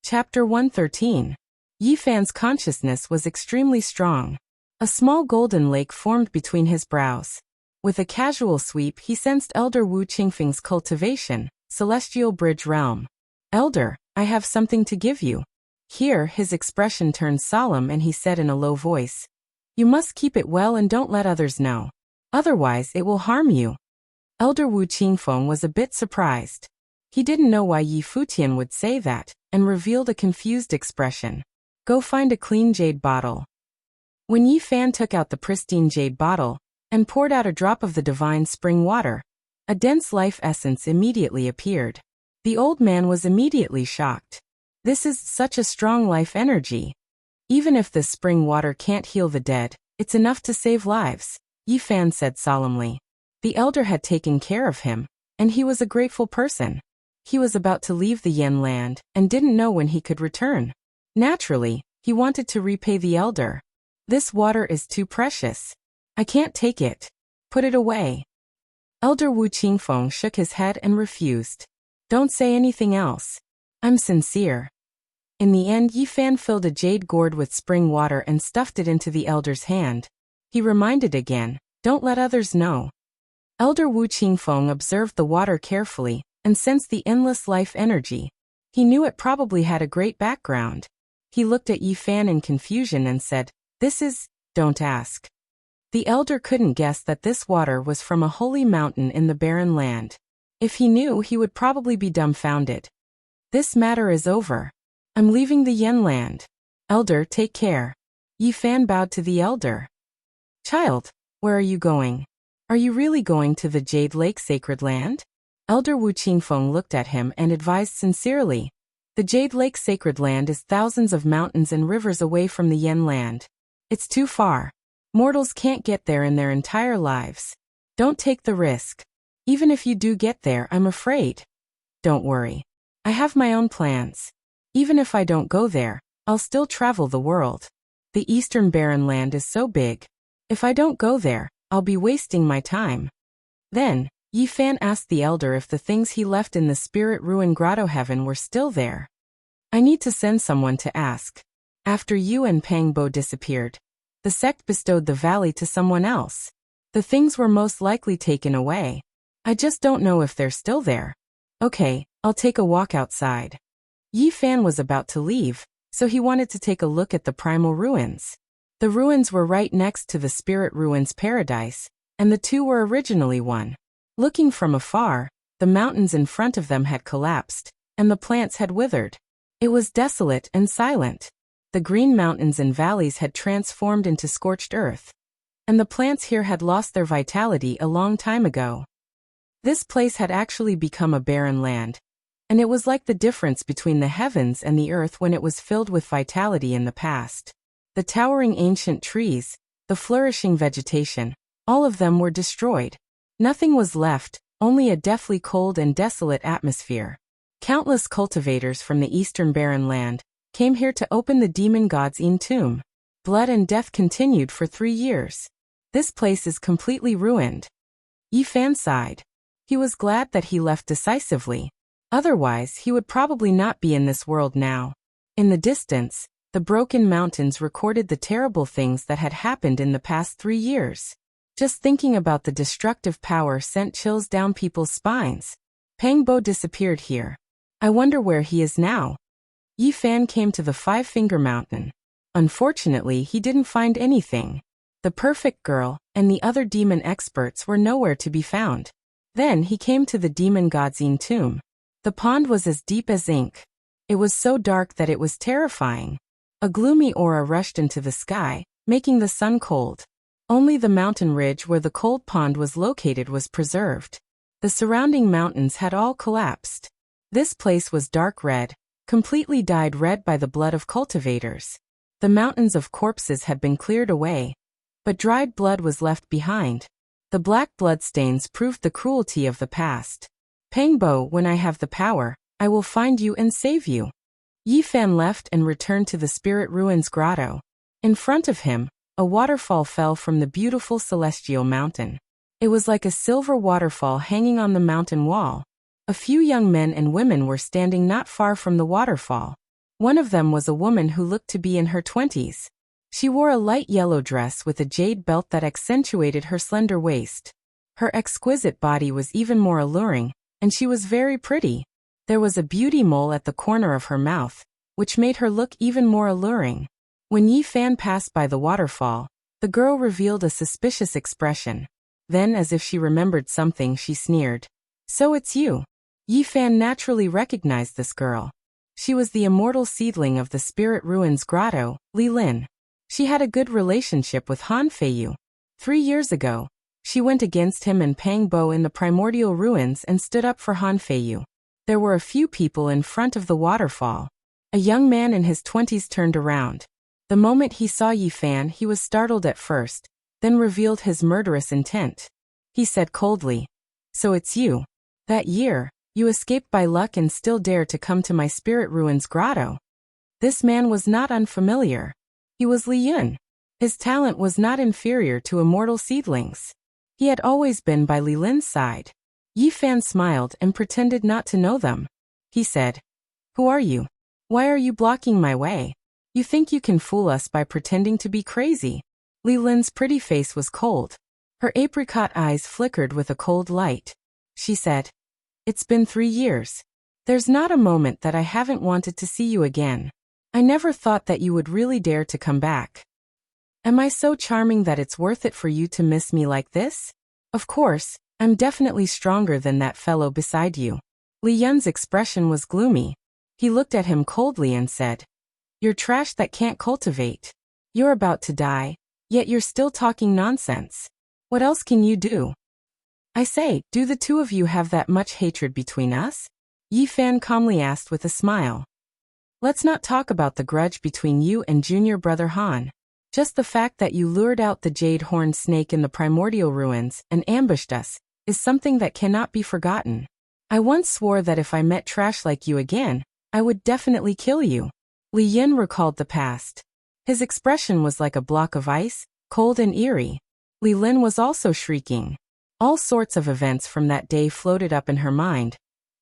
Chapter 113. Yi Fan's consciousness was extremely strong. A small golden lake formed between his brows. With a casual sweep he sensed Elder Wu Qingfeng's cultivation, Celestial Bridge Realm. Elder, I have something to give you. Here his expression turned solemn and he said in a low voice, "You must keep it well and don't let others know. Otherwise it will harm you." Elder Wu Qingfeng was a bit surprised. He didn't know why Yi Futian would say that, and revealed a confused expression. "Go find a clean jade bottle." When Yi Fan took out the pristine jade bottle, and poured out a drop of the divine spring water, a dense life essence immediately appeared. The old man was immediately shocked. This is such a strong life energy. Even if this spring water can't heal the dead, it's enough to save lives, Yi Fan said solemnly. The elder had taken care of him, and he was a grateful person. He was about to leave the Yen land, and didn't know when he could return. Naturally, he wanted to repay the elder. "This water is too precious. I can't take it. Put it away." Elder Wu Qingfeng shook his head and refused. "Don't say anything else. I'm sincere." In the end, Yi Fan filled a jade gourd with spring water and stuffed it into the elder's hand. He reminded again, "Don't let others know." Elder Wu Qingfeng observed the water carefully, and sensed the endless life energy. He knew it probably had a great background. He looked at Yi Fan in confusion and said, "This is, don't ask." The elder couldn't guess that this water was from a holy mountain in the barren land. If he knew, he would probably be dumbfounded. "This matter is over. I'm leaving the Yen land. Elder, take care." Yi Fan bowed to the elder. "Child, where are you going? Are you really going to the Jade Lake Sacred Land?" Elder Wu Qingfeng looked at him and advised sincerely. "The Jade Lake Sacred Land is thousands of mountains and rivers away from the Yen land. It's too far. Mortals can't get there in their entire lives. Don't take the risk. Even if you do get there, I'm afraid." "Don't worry. I have my own plans. Even if I don't go there, I'll still travel the world. The Eastern Barren Land is so big. If I don't go there, I'll be wasting my time." Then, Yi Fan asked the elder if the things he left in the Spirit Ruin Grotto Heaven were still there. "I need to send someone to ask. After you and Pang Bo disappeared, the sect bestowed the valley to someone else. The things were most likely taken away. I just don't know if they're still there." "Okay, I'll take a walk outside." Yi Fan was about to leave, so he wanted to take a look at the primal ruins. The ruins were right next to the Spirit Ruins Paradise, and the two were originally one. Looking from afar, the mountains in front of them had collapsed, and the plants had withered. It was desolate and silent. The green mountains and valleys had transformed into scorched earth, and the plants here had lost their vitality a long time ago. This place had actually become a barren land, and it was like the difference between the heavens and the earth when it was filled with vitality in the past. The towering ancient trees, the flourishing vegetation, all of them were destroyed. Nothing was left, only a deathly cold and desolate atmosphere. Countless cultivators from the Eastern Barren Land came here to open the demon god's tomb. Blood and death continued for 3 years. This place is completely ruined. Yi Fan sighed. He was glad that he left decisively. Otherwise, he would probably not be in this world now. In the distance, the broken mountains recorded the terrible things that had happened in the past 3 years. Just thinking about the destructive power sent chills down people's spines. Pang Bo disappeared here. I wonder where he is now. Yi Fan came to the Five-Finger Mountain. Unfortunately, he didn't find anything. The perfect girl and the other demon experts were nowhere to be found. Then he came to the demon god's tomb. The pond was as deep as ink. It was so dark that it was terrifying. A gloomy aura rushed into the sky, making the sun cold. Only the mountain ridge where the cold pond was located was preserved. The surrounding mountains had all collapsed. This place was dark red, completely dyed red by the blood of cultivators. The mountains of corpses had been cleared away, but dried blood was left behind. The black bloodstains proved the cruelty of the past. "Pang Bo, when I have the power, I will find you and save you." Yi Fan left and returned to the Spirit Ruins Grotto. In front of him, a waterfall fell from the beautiful celestial mountain. It was like a silver waterfall hanging on the mountain wall. A few young men and women were standing not far from the waterfall. One of them was a woman who looked to be in her 20s. She wore a light yellow dress with a jade belt that accentuated her slender waist. Her exquisite body was even more alluring, and she was very pretty. There was a beauty mole at the corner of her mouth, which made her look even more alluring. When Yi Fan passed by the waterfall, the girl revealed a suspicious expression. Then, as if she remembered something, she sneered. "So it's you." Yi Fan naturally recognized this girl. She was the immortal seedling of the Spirit Ruins Grotto, Li Lin. She had a good relationship with Han Feiyu. 3 years ago, she went against him and Pang Bo in the primordial ruins and stood up for Han Feiyu. There were a few people in front of the waterfall. A young man in his 20s turned around. The moment he saw Yi Fan, he was startled at first, then revealed his murderous intent. He said coldly, "So it's you. That year, you escaped by luck and still dare to come to my Spirit Ruins Grotto." This man was not unfamiliar. He was Li Yun. His talent was not inferior to immortal seedlings. He had always been by Li Lin's side. Yi Fan smiled and pretended not to know them. He said, "Who are you? Why are you blocking my way? You think you can fool us by pretending to be crazy?" Li Lin's pretty face was cold. Her apricot eyes flickered with a cold light. She said, "It's been 3 years. There's not a moment that I haven't wanted to see you again. I never thought that you would really dare to come back. Am I so charming that it's worth it for you to miss me like this? Of course, I'm definitely stronger than that fellow beside you." Li Yun's expression was gloomy. He looked at him coldly and said, "You're trash that can't cultivate. You're about to die, yet you're still talking nonsense. What else can you do? I say, do the two of you have that much hatred between us?" Yi Fan calmly asked with a smile. "Let's not talk about the grudge between you and junior brother Han. Just the fact that you lured out the jade-horned snake in the primordial ruins and ambushed us is something that cannot be forgotten. I once swore that if I met trash like you again, I would definitely kill you." Li Yun recalled the past. His expression was like a block of ice, cold and eerie. Li Lin was also shrieking. All sorts of events from that day floated up in her mind,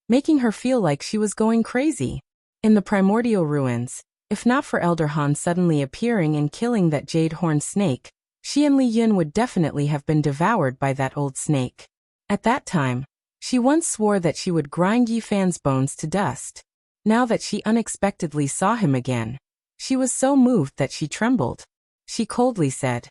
making her feel like she was going crazy. In the primordial ruins, if not for Elder Han suddenly appearing and killing that jade-horned snake, she and Li Yun would definitely have been devoured by that old snake. At that time, she once swore that she would grind Yi Fan's bones to dust. Now that she unexpectedly saw him again, she was so moved that she trembled. She coldly said,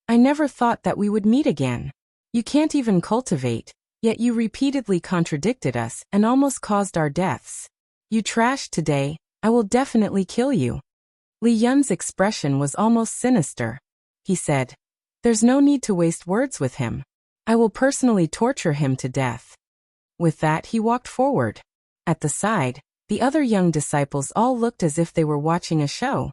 "I never thought that we would meet again. You can't even cultivate, yet you repeatedly contradicted us and almost caused our deaths. You trashed today, I will definitely kill you." Li Yun's expression was almost sinister. He said, "There's no need to waste words with him. I will personally torture him to death." With that, he walked forward. At the side, the other young disciples all looked as if they were watching a show.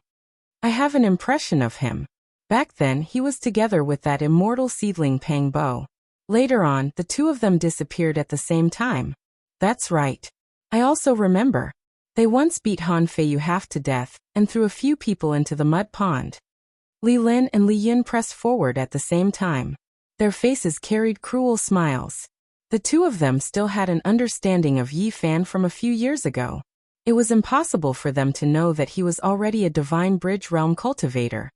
I have an impression of him. Back then, he was together with that immortal seedling Pang Bo. Later on, the two of them disappeared at the same time. That's right. I also remember. They once beat Han Feiyu half to death and threw a few people into the mud pond. Li Lin and Li Yun pressed forward at the same time. Their faces carried cruel smiles. The two of them still had an understanding of Yi Fan from a few years ago. It was impossible for them to know that he was already a divine bridge realm cultivator.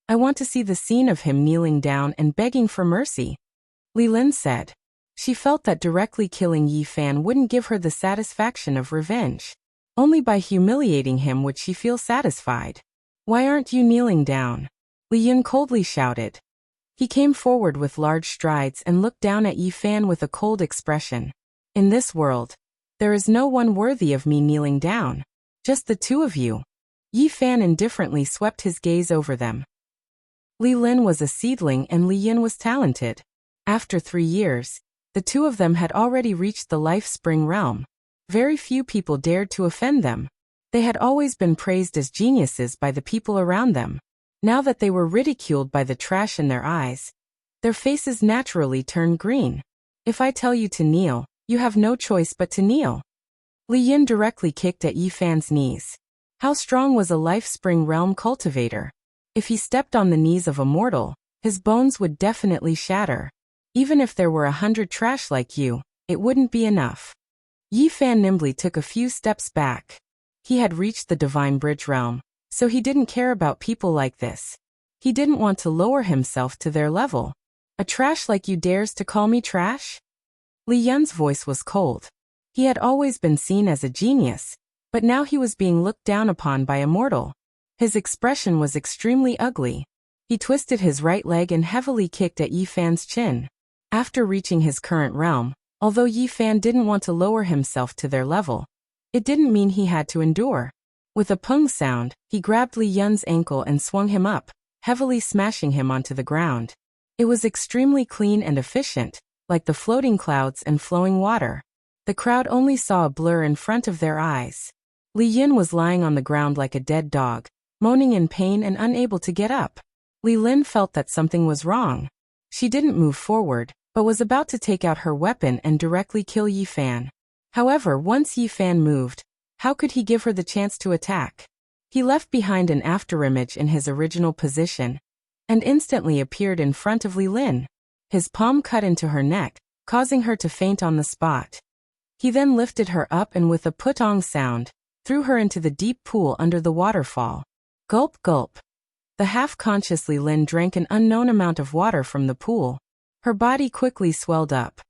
"I want to see the scene of him kneeling down and begging for mercy," Li Lin said. She felt that directly killing Yi Fan wouldn't give her the satisfaction of revenge. Only by humiliating him would she feel satisfied. "Why aren't you kneeling down?" Li Yun coldly shouted. He came forward with large strides and looked down at Yi Fan with a cold expression. "In this world, there is no one worthy of me kneeling down. Just the two of you." Yi Fan indifferently swept his gaze over them. Li Lin was a seedling and Li Yun was talented. After 3 years, the two of them had already reached the life spring realm. Very few people dared to offend them. They had always been praised as geniuses by the people around them. Now that they were ridiculed by the trash in their eyes, their faces naturally turned green. "If I tell you to kneel, you have no choice but to kneel." Li Yun directly kicked at Yi Fan's knees. How strong was a life spring realm cultivator? If he stepped on the knees of a mortal, his bones would definitely shatter. Even if there were 100 trash like you, it wouldn't be enough. Yi Fan nimbly took a few steps back. He had reached the divine bridge realm, so he didn't care about people like this. He didn't want to lower himself to their level. A trash like you dares to call me trash? Li Yun's voice was cold. He had always been seen as a genius, but now he was being looked down upon by a mortal. His expression was extremely ugly. He twisted his right leg and heavily kicked at Yi Fan's chin. After reaching his current realm, although Yi Fan didn't want to lower himself to their level, it didn't mean he had to endure. With a pung sound, he grabbed Li Yun's ankle and swung him up, heavily smashing him onto the ground. It was extremely clean and efficient, like the floating clouds and flowing water. The crowd only saw a blur in front of their eyes. Li Yun was lying on the ground like a dead dog, moaning in pain and unable to get up. Li Lin felt that something was wrong. She didn't move forward, but was about to take out her weapon and directly kill Yi Fan. However, once Yi Fan moved, how could he give her the chance to attack? He left behind an afterimage in his original position, and instantly appeared in front of Li Lin. His palm cut into her neck, causing her to faint on the spot. He then lifted her up and with a putong sound, threw her into the deep pool under the waterfall. Gulp gulp. The half-conscious Li Lin drank an unknown amount of water from the pool. Her body quickly swelled up.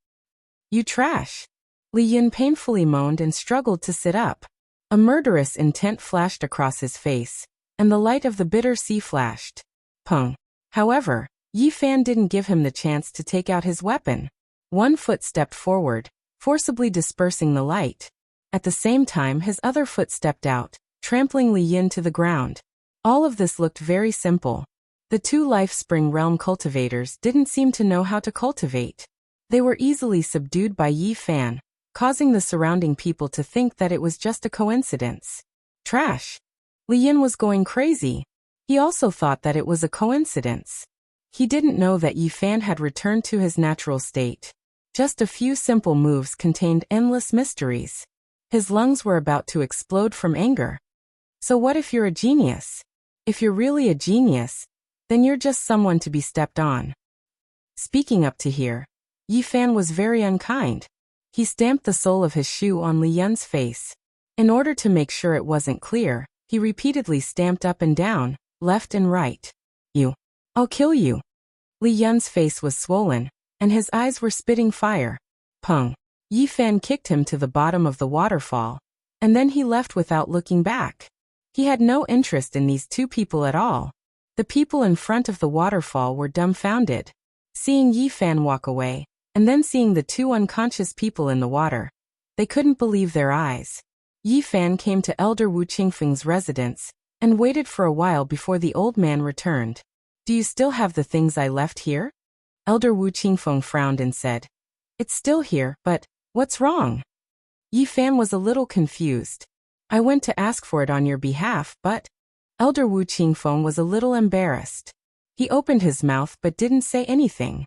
You trash! Li Yun painfully moaned and struggled to sit up. A murderous intent flashed across his face, and the light of the bitter sea flashed. Pung. However, Yi Fan didn't give him the chance to take out his weapon. One foot stepped forward, forcibly dispersing the light. At the same time, his other foot stepped out, trampling Li Yun to the ground. All of this looked very simple. The two Life Spring Realm cultivators didn't seem to know how to cultivate. They were easily subdued by Yi Fan, causing the surrounding people to think that it was just a coincidence. Trash! Li Yun was going crazy. He also thought that it was a coincidence. He didn't know that Yi Fan had returned to his natural state. Just a few simple moves contained endless mysteries. His lungs were about to explode from anger. So what if you're a genius? If you're really a genius, then you're just someone to be stepped on. Speaking up to here, Yi Fan was very unkind. He stamped the sole of his shoe on Li Yun's face. In order to make sure it wasn't clear, he repeatedly stamped up and down, left and right. I'll kill you. Li Yun's face was swollen, and his eyes were spitting fire. Pung. Yi Fan kicked him to the bottom of the waterfall, and then he left without looking back. He had no interest in these two people at all. The people in front of the waterfall were dumbfounded. Seeing Yi Fan walk away, and then seeing the two unconscious people in the water, they couldn't believe their eyes. Yi Fan came to Elder Wu Qingfeng's residence, and waited for a while before the old man returned. Do you still have the things I left here? Elder Wu Qingfeng frowned and said, It's still here, but what's wrong? Yi Fan was a little confused. I went to ask for it on your behalf, but... Elder Wu Qingfeng was a little embarrassed. He opened his mouth but didn't say anything.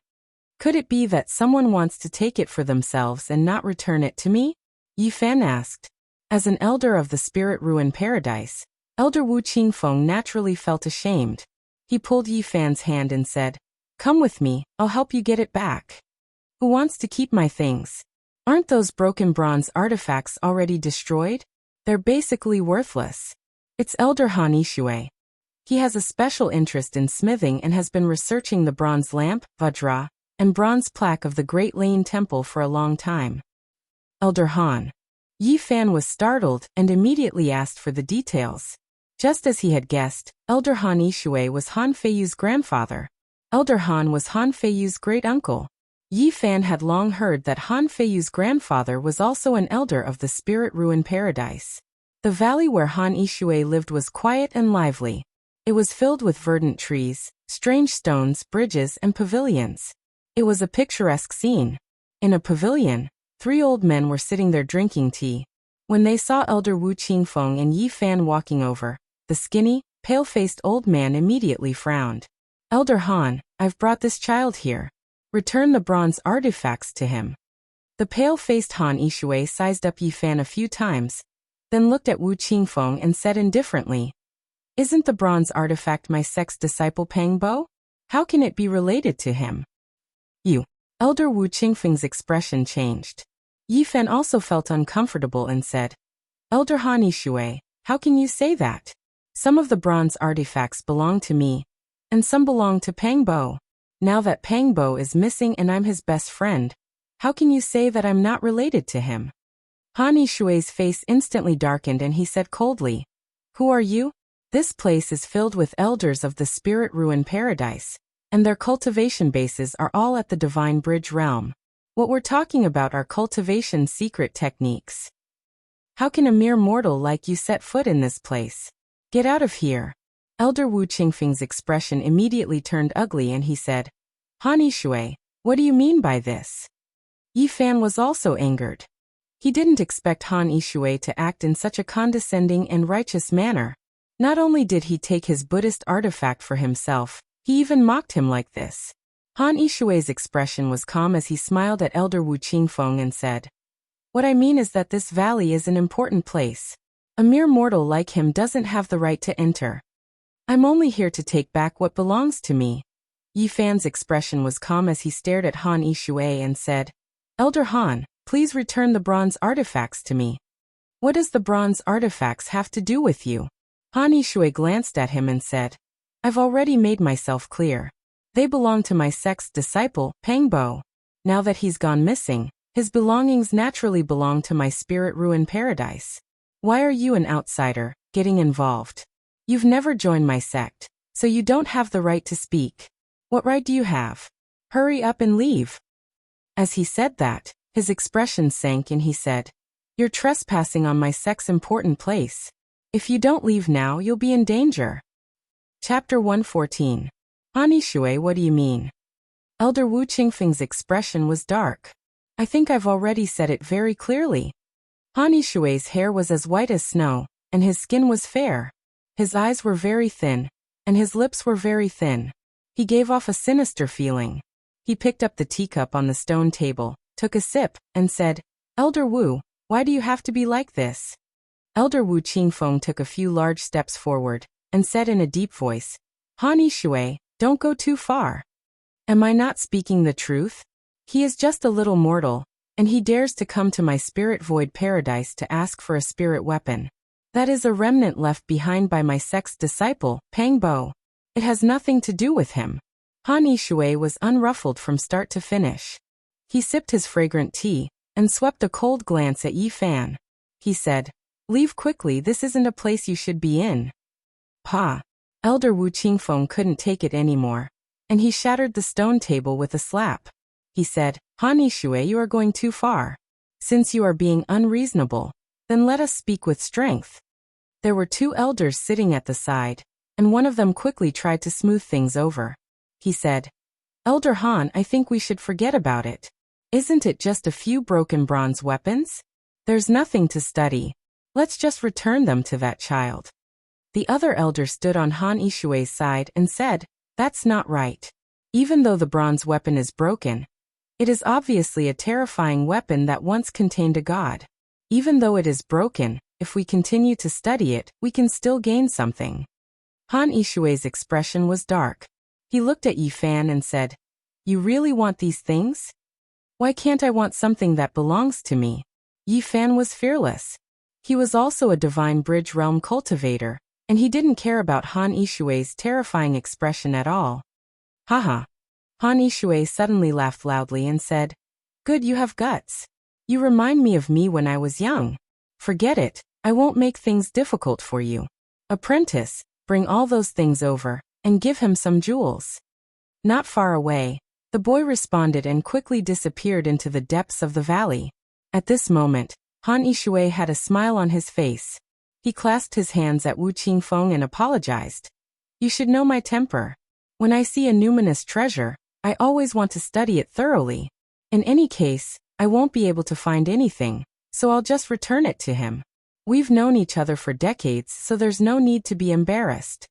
Could it be that someone wants to take it for themselves and not return it to me? Yi Fan asked. As an elder of the Spirit Ruin Paradise, Elder Wu Qingfeng naturally felt ashamed. He pulled Yi Fan's hand and said, Come with me, I'll help you get it back. Who wants to keep my things? Aren't those broken bronze artifacts already destroyed? They're basically worthless. It's Elder Han Ishui. He has a special interest in smithing and has been researching the bronze lamp, Vajra, and bronze plaque of the Great Lane Temple for a long time. Elder Han. Yi Fan was startled and immediately asked for the details. Just as he had guessed, Elder Han Ishui was Han Feiyu's grandfather. Elder Han was Han Feiyu's great-uncle. Yi Fan had long heard that Han Feiyu's grandfather was also an elder of the Spirit Ruin Paradise. The valley where Han Ishui lived was quiet and lively. It was filled with verdant trees, strange stones, bridges, and pavilions. It was a picturesque scene. In a pavilion, 3 old men were sitting there drinking tea. When they saw Elder Wu Qingfeng and Yi Fan walking over, the skinny, pale-faced old man immediately frowned. Elder Han, I've brought this child here. Return the bronze artifacts to him. The pale-faced Han Ishui sized up Yi Fan a few times, then looked at Wu Qingfeng and said indifferently, Isn't the bronze artifact my sex disciple Pangbo? How can it be related to him? Elder Wu Qingfeng's expression changed. Yi Fan also felt uncomfortable and said, Elder Han Ishui, How can you say that? Some of the bronze artifacts belong to me, and some belong to Pangbo. Now that Pangbo is missing and I'm his best friend, how can you say that I'm not related to him? Han Yishui's face instantly darkened and he said coldly, "Who are you?" This place is filled with elders of the Spirit Ruin Paradise, and their cultivation bases are all at the Divine Bridge realm. What we're talking about are cultivation secret techniques. How can a mere mortal like you set foot in this place? Get out of here. Elder Wu Qingfeng's expression immediately turned ugly and he said, Han Yishui, what do you mean by this? Yi Fan was also angered. He didn't expect Han Yishui to act in such a condescending and righteous manner. Not only did he take his Buddhist artifact for himself, he even mocked him like this. Han Yishui's expression was calm as he smiled at Elder Wu Qingfeng and said, "What I mean is that this valley is an important place. A mere mortal like him doesn't have the right to enter. I'm only here to take back what belongs to me." Yi Fan's expression was calm as he stared at Han Yishui and said, "Elder Han, please return the bronze artifacts to me." "What does the bronze artifacts have to do with you?" Han Yishui glanced at him and said, "I've already made myself clear. They belong to my sect's disciple, Pangbo. Now that he's gone missing, his belongings naturally belong to my Spirit Ruin Paradise. Why are you, an outsider, getting involved? You've never joined my sect, so you don't have the right to speak. What right do you have? Hurry up and leave." As he said that, his expression sank and he said, "You're trespassing on my sect's important place. If you don't leave now, you'll be in danger." Chapter 114. Han Yishui, what do you mean? Elder Wu Qingfeng's expression was dark. "I think I've already said it very clearly." Han Yishui's hair was as white as snow, and his skin was fair. His eyes were very thin, and his lips were very thin. He gave off a sinister feeling. He picked up the teacup on the stone table, took a sip, and said, "Elder Wu, why do you have to be like this?" Elder Wu Qingfeng took a few large steps forward, and said in a deep voice, "Han Yishui, don't go too far. Am I not speaking the truth? He is just a little mortal, and he dares to come to my Spirit Void Paradise to ask for a spirit weapon. That is a remnant left behind by my sect's disciple, Pangbo. It has nothing to do with him." Han Yishui was unruffled from start to finish. He sipped his fragrant tea, and swept a cold glance at Yi Fan. He said, "Leave quickly, this isn't a place you should be in." Pa! Elder Wu Qingfeng couldn't take it anymore, and he shattered the stone table with a slap. He said, "Han Yishui, you are going too far. Since you are being unreasonable, then let us speak with strength." There were two elders sitting at the side, and one of them quickly tried to smooth things over. He said, "Elder Han, I think we should forget about it. Isn't it just a few broken bronze weapons? There's nothing to study. Let's just return them to that child." The other elder stood on Han Yishui's side and said, "That's not right. Even though the bronze weapon is broken, it is obviously a terrifying weapon that once contained a god. Even though it is broken, if we continue to study it, we can still gain something." Han Yishui's expression was dark. He looked at Yi Fan and said, "You really want these things? Why can't I want something that belongs to me?" Yi Fan was fearless. He was also a Divine Bridge realm cultivator, and he didn't care about Han Yishui's terrifying expression at all. Haha. Han Yishui suddenly laughed loudly and said, "Good, you have guts. You remind me of me when I was young. Forget it, I won't make things difficult for you. Apprentice, bring all those things over, and give him some jewels." Not far away, the boy responded and quickly disappeared into the depths of the valley. At this moment, Han Yishui had a smile on his face. He clasped his hands at Wu Qingfeng and apologized. "You should know my temper. When I see a numinous treasure, I always want to study it thoroughly. In any case, I won't be able to find anything, so I'll just return it to him. We've known each other for decades, so there's no need to be embarrassed."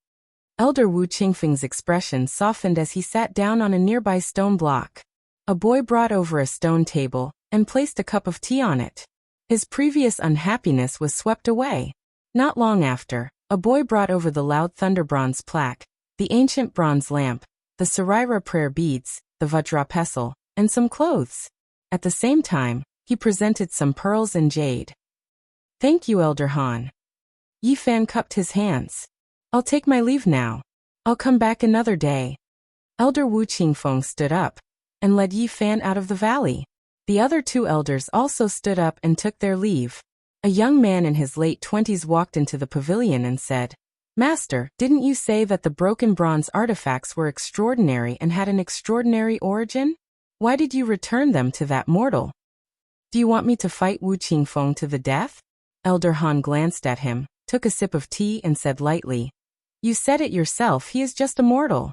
Elder Wu Qingfeng's expression softened as he sat down on a nearby stone block. A boy brought over a stone table and placed a cup of tea on it. His previous unhappiness was swept away. Not long after, a boy brought over the loud thunder bronze plaque, the ancient bronze lamp, the Saraira prayer beads, the Vajra pestle, and some clothes. At the same time, he presented some pearls and jade. "Thank you, Elder Han." Yi Fan cupped his hands. I'll take my leave now. I'll come back another day. Elder Wu Qingfeng stood up and led Yi Fan out of the valley. The other two elders also stood up and took their leave. A young man in his late 20s walked into the pavilion and said, Master, didn't you say that the broken bronze artifacts were extraordinary and had an extraordinary origin? Why did you return them to that mortal? Do you want me to fight Wu Qingfeng to the death? Elder Han glanced at him, took a sip of tea and said lightly, You said it yourself, he is just a mortal.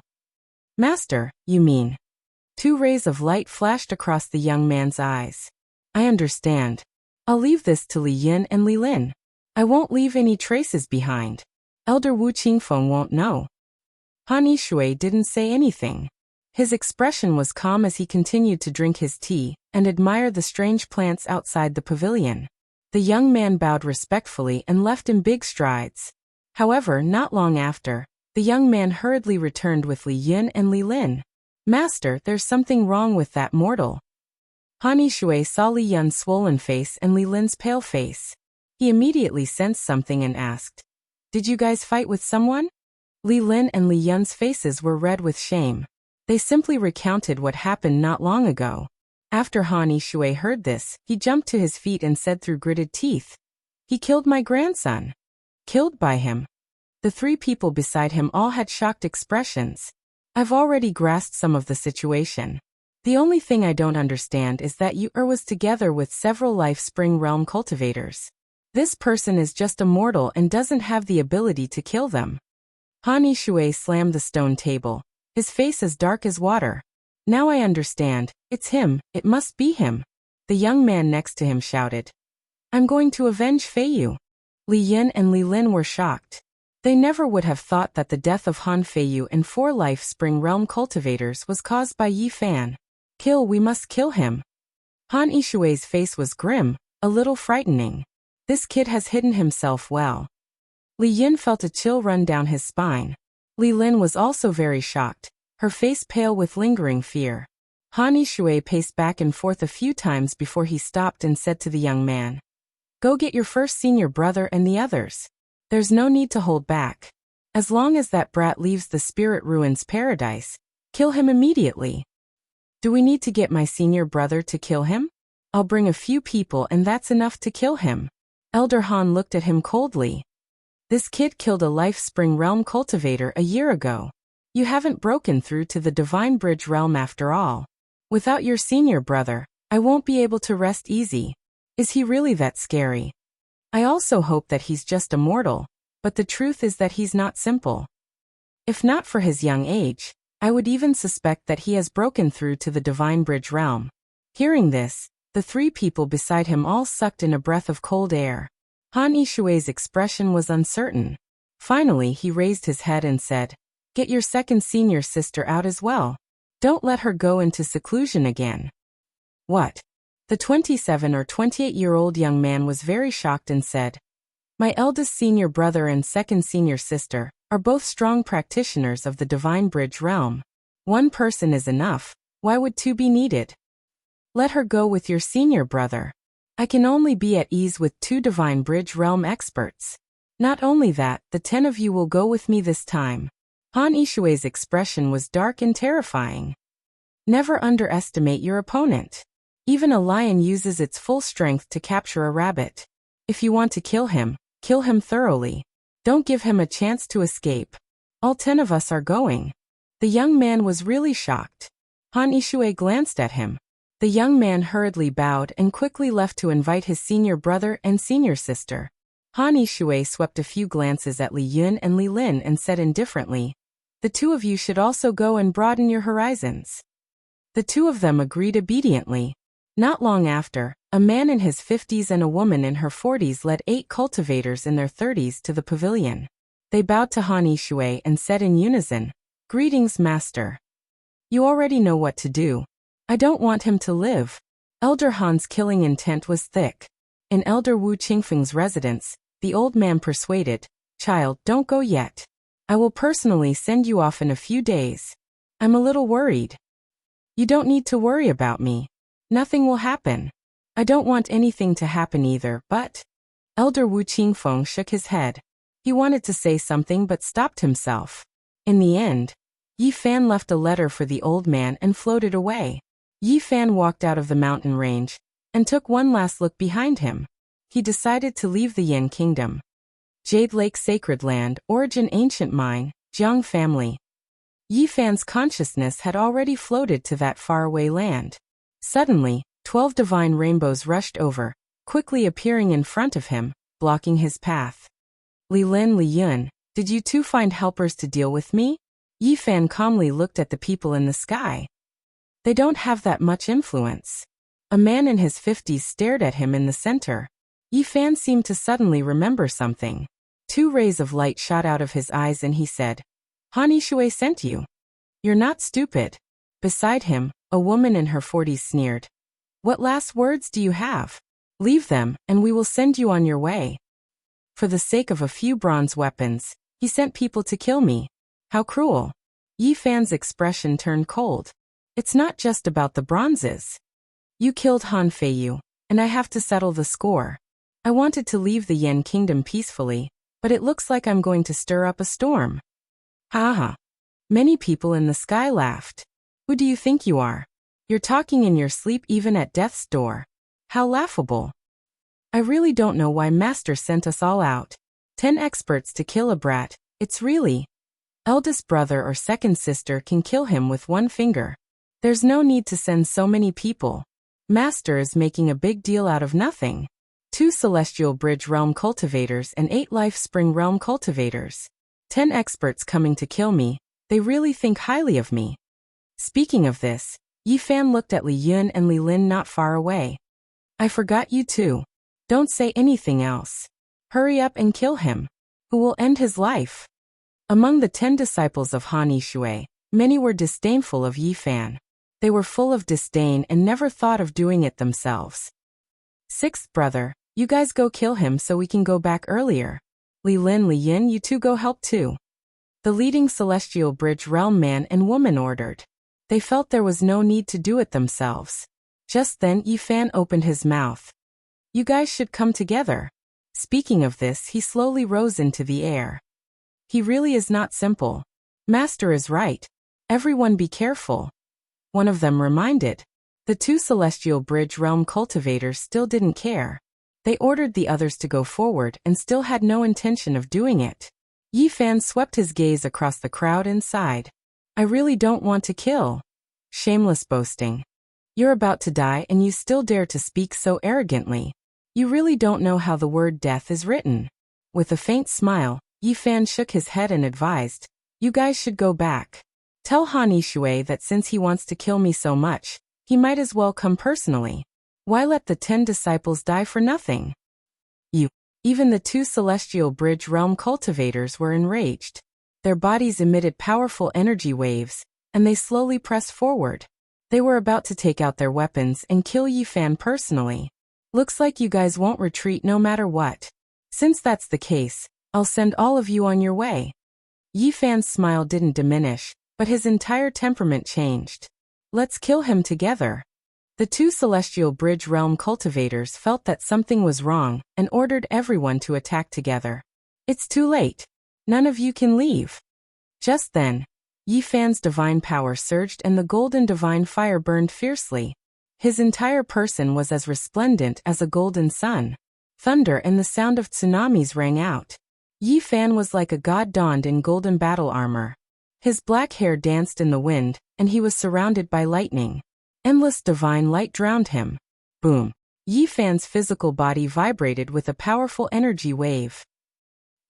Master, you mean? 2 rays of light flashed across the young man's eyes. I understand. I'll leave this to Li Yin and Li Lin. I won't leave any traces behind. Elder Wu Qingfeng won't know. Han Yishui didn't say anything. His expression was calm as he continued to drink his tea and admire the strange plants outside the pavilion. The young man bowed respectfully and left in big strides. However, not long after, the young man hurriedly returned with Li Yin and Li Lin. Master, there's something wrong with that mortal. Han Yishui saw Li Yun's swollen face and Li Lin's pale face. He immediately sensed something and asked, Did you guys fight with someone? Li Lin and Li Yun's faces were red with shame. They simply recounted what happened not long ago. After Han Yishui heard this, he jumped to his feet and said through gritted teeth, He killed my grandson. Killed by him. The 3 people beside him all had shocked expressions. I've already grasped some of the situation. The only thing I don't understand is that you was together with several Life Spring Realm cultivators. This person is just a mortal and doesn't have the ability to kill them. Han Yishui slammed the stone table, his face as dark as water. Now I understand, it's him, it must be him. The young man next to him shouted, I'm going to avenge Feiyu. Li Yin and Li Lin were shocked. They never would have thought that the death of Han Feiyu and 4 Life Spring Realm cultivators was caused by Yi Fan. Kill, we must kill him. Han Yishui's face was grim, a little frightening. This kid has hidden himself well. Li Yin felt a chill run down his spine. Li Lin was also very shocked, her face pale with lingering fear. Han Yishui paced back and forth a few times before he stopped and said to the young man, Go get your first senior brother and the others. There's no need to hold back. As long as that brat leaves the Spirit Ruins paradise, kill him immediately. Do we need to get my senior brother to kill him? I'll bring a few people and that's enough to kill him. Elder Han looked at him coldly. This kid killed a Life Spring Realm cultivator a year ago. You haven't broken through to the Divine Bridge realm after all. Without your senior brother, I won't be able to rest easy. Is he really that scary? I also hope that he's just a mortal, but the truth is that he's not simple. If not for his young age, I would even suspect that he has broken through to the Divine Bridge realm. Hearing this, the 3 people beside him all sucked in a breath of cold air. Han Yishui's expression was uncertain. Finally, he raised his head and said, Get your second senior sister out as well. Don't let her go into seclusion again. What? The 27 or 28-year-old young man was very shocked and said, My eldest senior brother and second senior sister are both strong practitioners of the Divine Bridge realm. 1 person is enough. Why would 2 be needed? Let her go with your senior brother. I can only be at ease with 2 Divine Bridge realm experts. Not only that, the 10 of you will go with me this time. Han Yishui's expression was dark and terrifying. Never underestimate your opponent. Even a lion uses its full strength to capture a rabbit. If you want to kill him thoroughly. Don't give him a chance to escape. All 10 of us are going. The young man was really shocked. Han Yishui glanced at him. The young man hurriedly bowed and quickly left to invite his senior brother and senior sister. Han Yishui swept a few glances at Li Yun and Li Lin and said indifferently, The 2 of you should also go and broaden your horizons. The 2 of them agreed obediently. Not long after, a man in his 50s and a woman in her 40s led 8 cultivators in their 30s to the pavilion. They bowed to Han Yishui and said in unison, Greetings, Master. You already know what to do. I don't want him to live. Elder Han's killing intent was thick. In Elder Wu Qingfeng's residence, the old man persuaded, Child, don't go yet. I will personally send you off in a few days. I'm a little worried. You don't need to worry about me. Nothing will happen. I don't want anything to happen either, but... Elder Wu Qingfeng shook his head. He wanted to say something but stopped himself. In the end, Yi Fan left a letter for the old man and floated away. Yi Fan walked out of the mountain range and took one last look behind him. He decided to leave the Yan Kingdom. Jade Lake Sacred Land, origin ancient mine, Jiang family. Yi Fan's consciousness had already floated to that faraway land. Suddenly, 12 divine rainbows rushed over, quickly appearing in front of him, blocking his path. Li Lin, Li Yun, did you two find helpers to deal with me? Yi Fan calmly looked at the people in the sky. They don't have that much influence. A man in his 50s stared at him in the center. Yi Fan seemed to suddenly remember something. 2 rays of light shot out of his eyes and he said, Han Yishui sent you. You're not stupid. Beside him, a woman in her 40s sneered. What last words do you have? Leave them, and we will send you on your way. For the sake of a few bronze weapons, he sent people to kill me. How cruel. Yi Fan's expression turned cold. It's not just about the bronzes. You killed Han Feiyu, and I have to settle the score. I wanted to leave the Yan Kingdom peacefully, but it looks like I'm going to stir up a storm. Haha. Many people in the sky laughed. Who do you think you are? You're talking in your sleep even at death's door. How laughable. I really don't know why Master sent us all out. 10 experts to kill a brat. It's really. Eldest brother or second sister can kill him with one finger. There's no need to send so many people. Master is making a big deal out of nothing. 2 Celestial Bridge Realm cultivators and 8 Life Spring Realm cultivators. 10 experts coming to kill me. They really think highly of me. Speaking of this, Yi Fan looked at Li Yun and Li Lin not far away. I forgot you too. Don't say anything else. Hurry up and kill him. Who will end his life? Among the 10 disciples of Han Yishui, many were disdainful of Yi Fan. They were full of disdain and never thought of doing it themselves. 6th brother, you guys go kill him so we can go back earlier. Li Lin, Li Yin, you two go help too. The leading Celestial Bridge Realm man and woman ordered. They felt there was no need to do it themselves. Just then Yi Fan opened his mouth. You guys should come together. Speaking of this, he slowly rose into the air. He really is not simple. Master is right. Everyone be careful. One of them reminded. The 2 Celestial Bridge Realm cultivators still didn't care. They ordered the others to go forward and still had no intention of doing it. Yi Fan swept his gaze across the crowd and sighed. I really don't want to kill. Shameless boasting. You're about to die and you still dare to speak so arrogantly. You really don't know how the word death is written. With a faint smile, Yi Fan shook his head and advised, you guys should go back. Tell Han Yishui that since he wants to kill me so much, he might as well come personally. Why let the 10 disciples die for nothing? Even the 2 Celestial Bridge Realm cultivators were enraged. Their bodies emitted powerful energy waves, and they slowly pressed forward. They were about to take out their weapons and kill Yi Fan personally. Looks like you guys won't retreat no matter what. Since that's the case, I'll send all of you on your way. Yi Fan's smile didn't diminish, but his entire temperament changed. Let's kill him together. The 2 Celestial Bridge Realm cultivators felt that something was wrong and ordered everyone to attack together. It's too late. None of you can leave. Just then, Yi Fan's divine power surged and the golden divine fire burned fiercely. His entire person was as resplendent as a golden sun. Thunder and the sound of tsunamis rang out. Yi Fan was like a god donned in golden battle armor. His black hair danced in the wind, and he was surrounded by lightning. Endless divine light drowned him. Boom. Yi Fan's physical body vibrated with a powerful energy wave.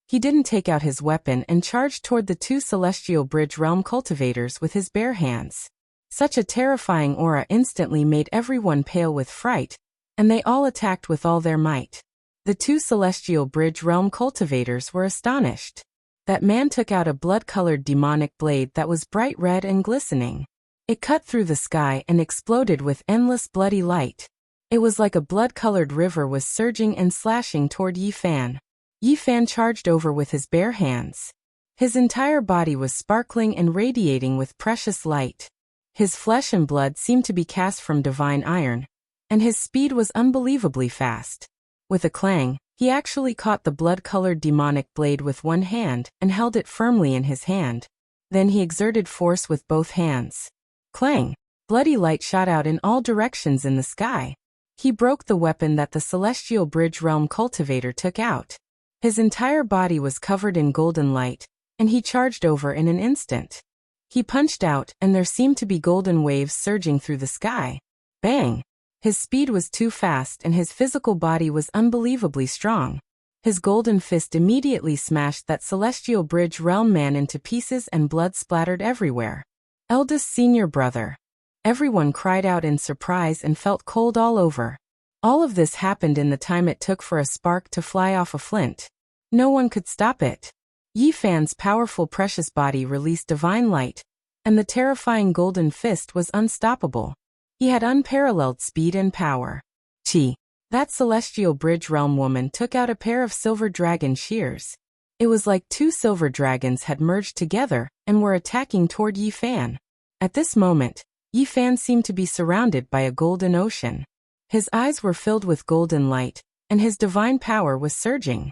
He didn't take out his weapon and charged toward the 2 Celestial Bridge Realm cultivators with his bare hands. Such a terrifying aura instantly made everyone pale with fright, and they all attacked with all their might. The 2 Celestial Bridge Realm cultivators were astonished. That man took out a blood-colored demonic blade that was bright red and glistening. It cut through the sky and exploded with endless bloody light. It was like a blood-colored river was surging and slashing toward Yi Fan. Yi Fan charged over with his bare hands. His entire body was sparkling and radiating with precious light. His flesh and blood seemed to be cast from divine iron, and his speed was unbelievably fast. With a clang, He actually caught the blood-colored demonic blade with one hand and held it firmly in his hand. Then he exerted force with both hands. Clang! Bloody light shot out in all directions in the sky. He broke the weapon that the Celestial Bridge Realm cultivator took out. His entire body was covered in golden light, and he charged over in an instant. He punched out, and there seemed to be golden waves surging through the sky. Bang! His speed was too fast and his physical body was unbelievably strong. His golden fist immediately smashed that Celestial Bridge Realm man into pieces and blood splattered everywhere. Eldest senior brother. Everyone cried out in surprise and felt cold all over. All of this happened in the time it took for a spark to fly off a flint. No one could stop it. Yi Fan's powerful precious body released divine light, and the terrifying golden fist was unstoppable. He had unparalleled speed and power. Chi. That Celestial Bridge Realm woman took out a pair of silver dragon shears. It was like two silver dragons had merged together and were attacking toward Yi Fan. At this moment, Yi Fan seemed to be surrounded by a golden ocean. His eyes were filled with golden light, and his divine power was surging.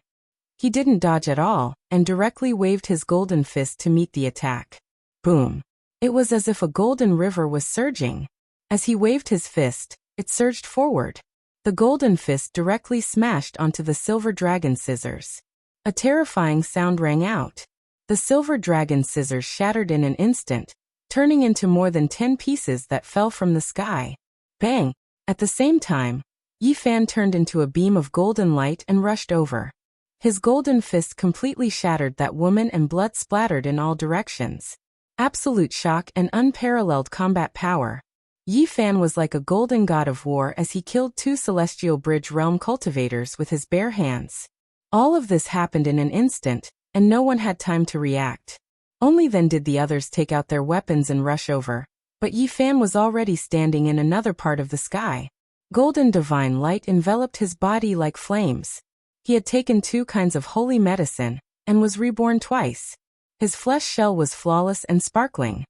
He didn't dodge at all, and directly waved his golden fist to meet the attack. Boom! It was as if a golden river was surging. As he waved his fist, it surged forward. The golden fist directly smashed onto the silver dragon scissors. A terrifying sound rang out. The silver dragon scissors shattered in an instant, turning into more than 10 pieces that fell from the sky. Bang! At the same time, Yi Fan turned into a beam of golden light and rushed over. His golden fist completely shattered that woman and blood splattered in all directions. Absolute shock and unparalleled combat power. Yi Fan was like a golden god of war as he killed two Celestial Bridge Realm cultivators with his bare hands. All of this happened in an instant, and no one had time to react. Only then did the others take out their weapons and rush over, but Yi Fan was already standing in another part of the sky. Golden divine light enveloped his body like flames. He had taken 2 kinds of holy medicine, and was reborn twice. His flesh shell was flawless and sparkling.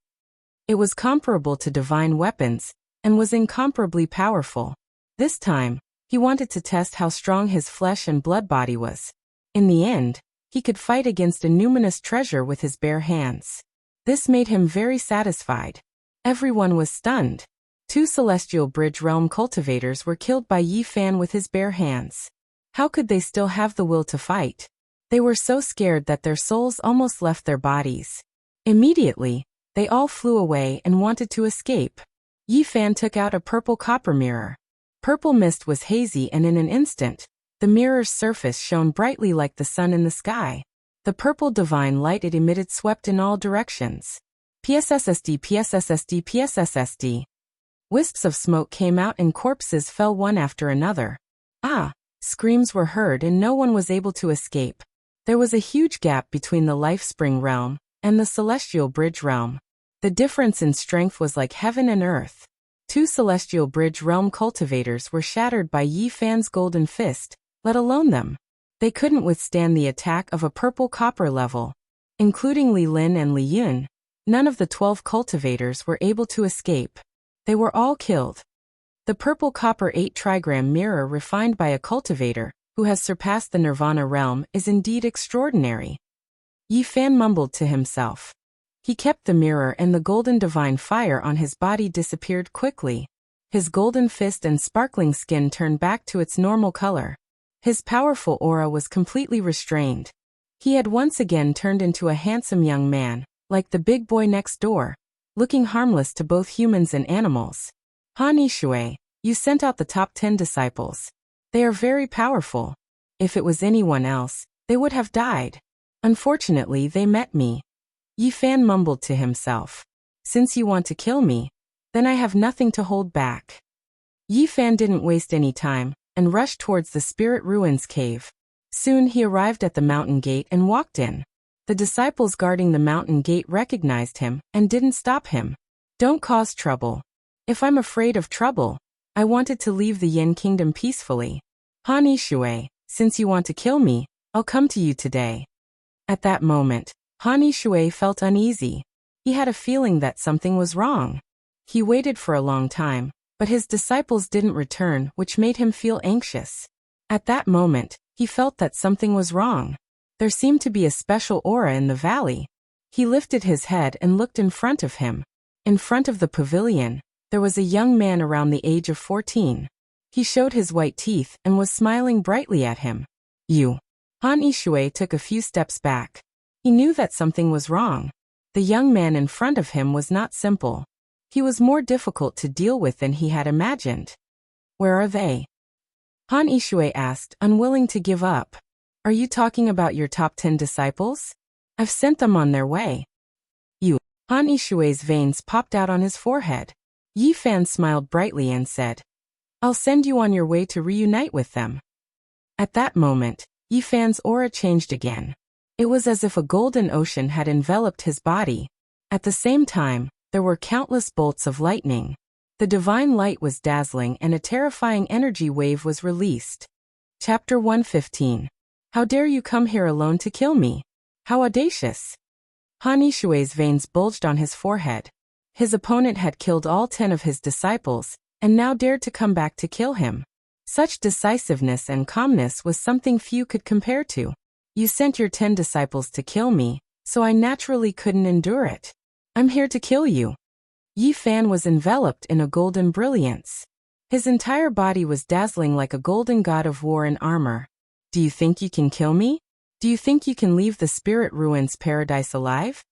It was comparable to divine weapons, and was incomparably powerful. This time, he wanted to test how strong his flesh and blood body was. In the end, he could fight against a numinous treasure with his bare hands. This made him very satisfied. Everyone was stunned. 2 Celestial Bridge Realm cultivators were killed by Yi Fan with his bare hands. How could they still have the will to fight? They were so scared that their souls almost left their bodies. Immediately, they all flew away and wanted to escape. Yi Fan took out a purple copper mirror. Purple mist was hazy and in an instant, the mirror's surface shone brightly like the sun in the sky. The purple divine light it emitted swept in all directions. PSSSD, PSSSD, PSSSD. Wisps of smoke came out and corpses fell one after another. Ah! Screams were heard and no one was able to escape. There was a huge gap between the Lifespring Realm and the Celestial Bridge Realm. The difference in strength was like heaven and earth. 2 Celestial Bridge Realm cultivators were shattered by Yi Fan's golden fist, let alone them. They couldn't withstand the attack of a purple copper level. Including Li Lin and Li Yun, none of the 12 cultivators were able to escape. They were all killed. The purple copper 8 trigram mirror refined by a cultivator, who has surpassed the Nirvana realm, is indeed extraordinary. Yi Fan mumbled to himself. He kept the mirror and the golden divine fire on his body disappeared quickly. His golden fist and sparkling skin turned back to its normal color. His powerful aura was completely restrained. He had once again turned into a handsome young man, like the big boy next door, looking harmless to both humans and animals. Han Yishui, you sent out the top 10 disciples. They are very powerful. If it was anyone else, they would have died. Unfortunately, they met me. Yi Fan mumbled to himself. Since you want to kill me, then I have nothing to hold back. Yi Fan didn't waste any time, and rushed towards the Spirit Ruins cave. Soon he arrived at the mountain gate and walked in. The disciples guarding the mountain gate recognized him, and didn't stop him. Don't cause trouble. If I'm afraid of trouble, I wanted to leave the Yin Kingdom peacefully. Han Yishui, since you want to kill me, I'll come to you today. At that moment, Han Yishui felt uneasy. He had a feeling that something was wrong. He waited for a long time, but his disciples didn't return, which made him feel anxious. At that moment, He felt that something was wrong. There seemed to be a special aura in the valley. He lifted his head and looked in front of him. In front of the pavilion, there was a young man around the age of 14. He showed his white teeth and was smiling brightly at him. You. Han Yishui took a few steps back. He knew that something was wrong. The young man in front of him was not simple. He was more difficult to deal with than he had imagined. Where are they? Han Yishui asked, unwilling to give up. Are you talking about your top 10 disciples? I've sent them on their way. You. Han Yishui's veins popped out on his forehead. Yi Fan smiled brightly and said, I'll send you on your way to reunite with them. At that moment, Yi Fan's aura changed again. It was as if a golden ocean had enveloped his body. At the same time, there were countless bolts of lightning. The divine light was dazzling and a terrifying energy wave was released. Chapter 115. How dare you come here alone to kill me? How audacious! Han Yishui's veins bulged on his forehead. His opponent had killed all 10 of his disciples, and now dared to come back to kill him. Such decisiveness and calmness was something few could compare to. You sent your 10 disciples to kill me, so I naturally couldn't endure it. I'm here to kill you. Yi Fan was enveloped in a golden brilliance. His entire body was dazzling like a golden god of war in armor. Do you think you can kill me? Do you think you can leave the spirit ruins paradise alive?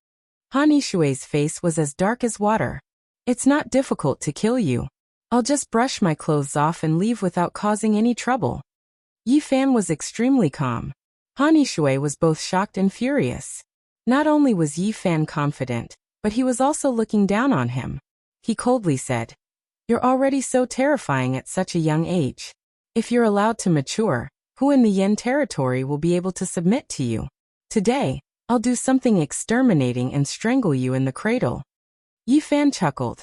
Han Yishui's face was as dark as water. It's not difficult to kill you. I'll just brush my clothes off and leave without causing any trouble. Yi Fan was extremely calm. Han Yishui was both shocked and furious. Not only was Yi Fan confident, but he was also looking down on him. He coldly said, You're already so terrifying at such a young age. If you're allowed to mature, who in the Yen territory will be able to submit to you? Today, I'll do something exterminating and strangle you in the cradle. Yi Fan chuckled.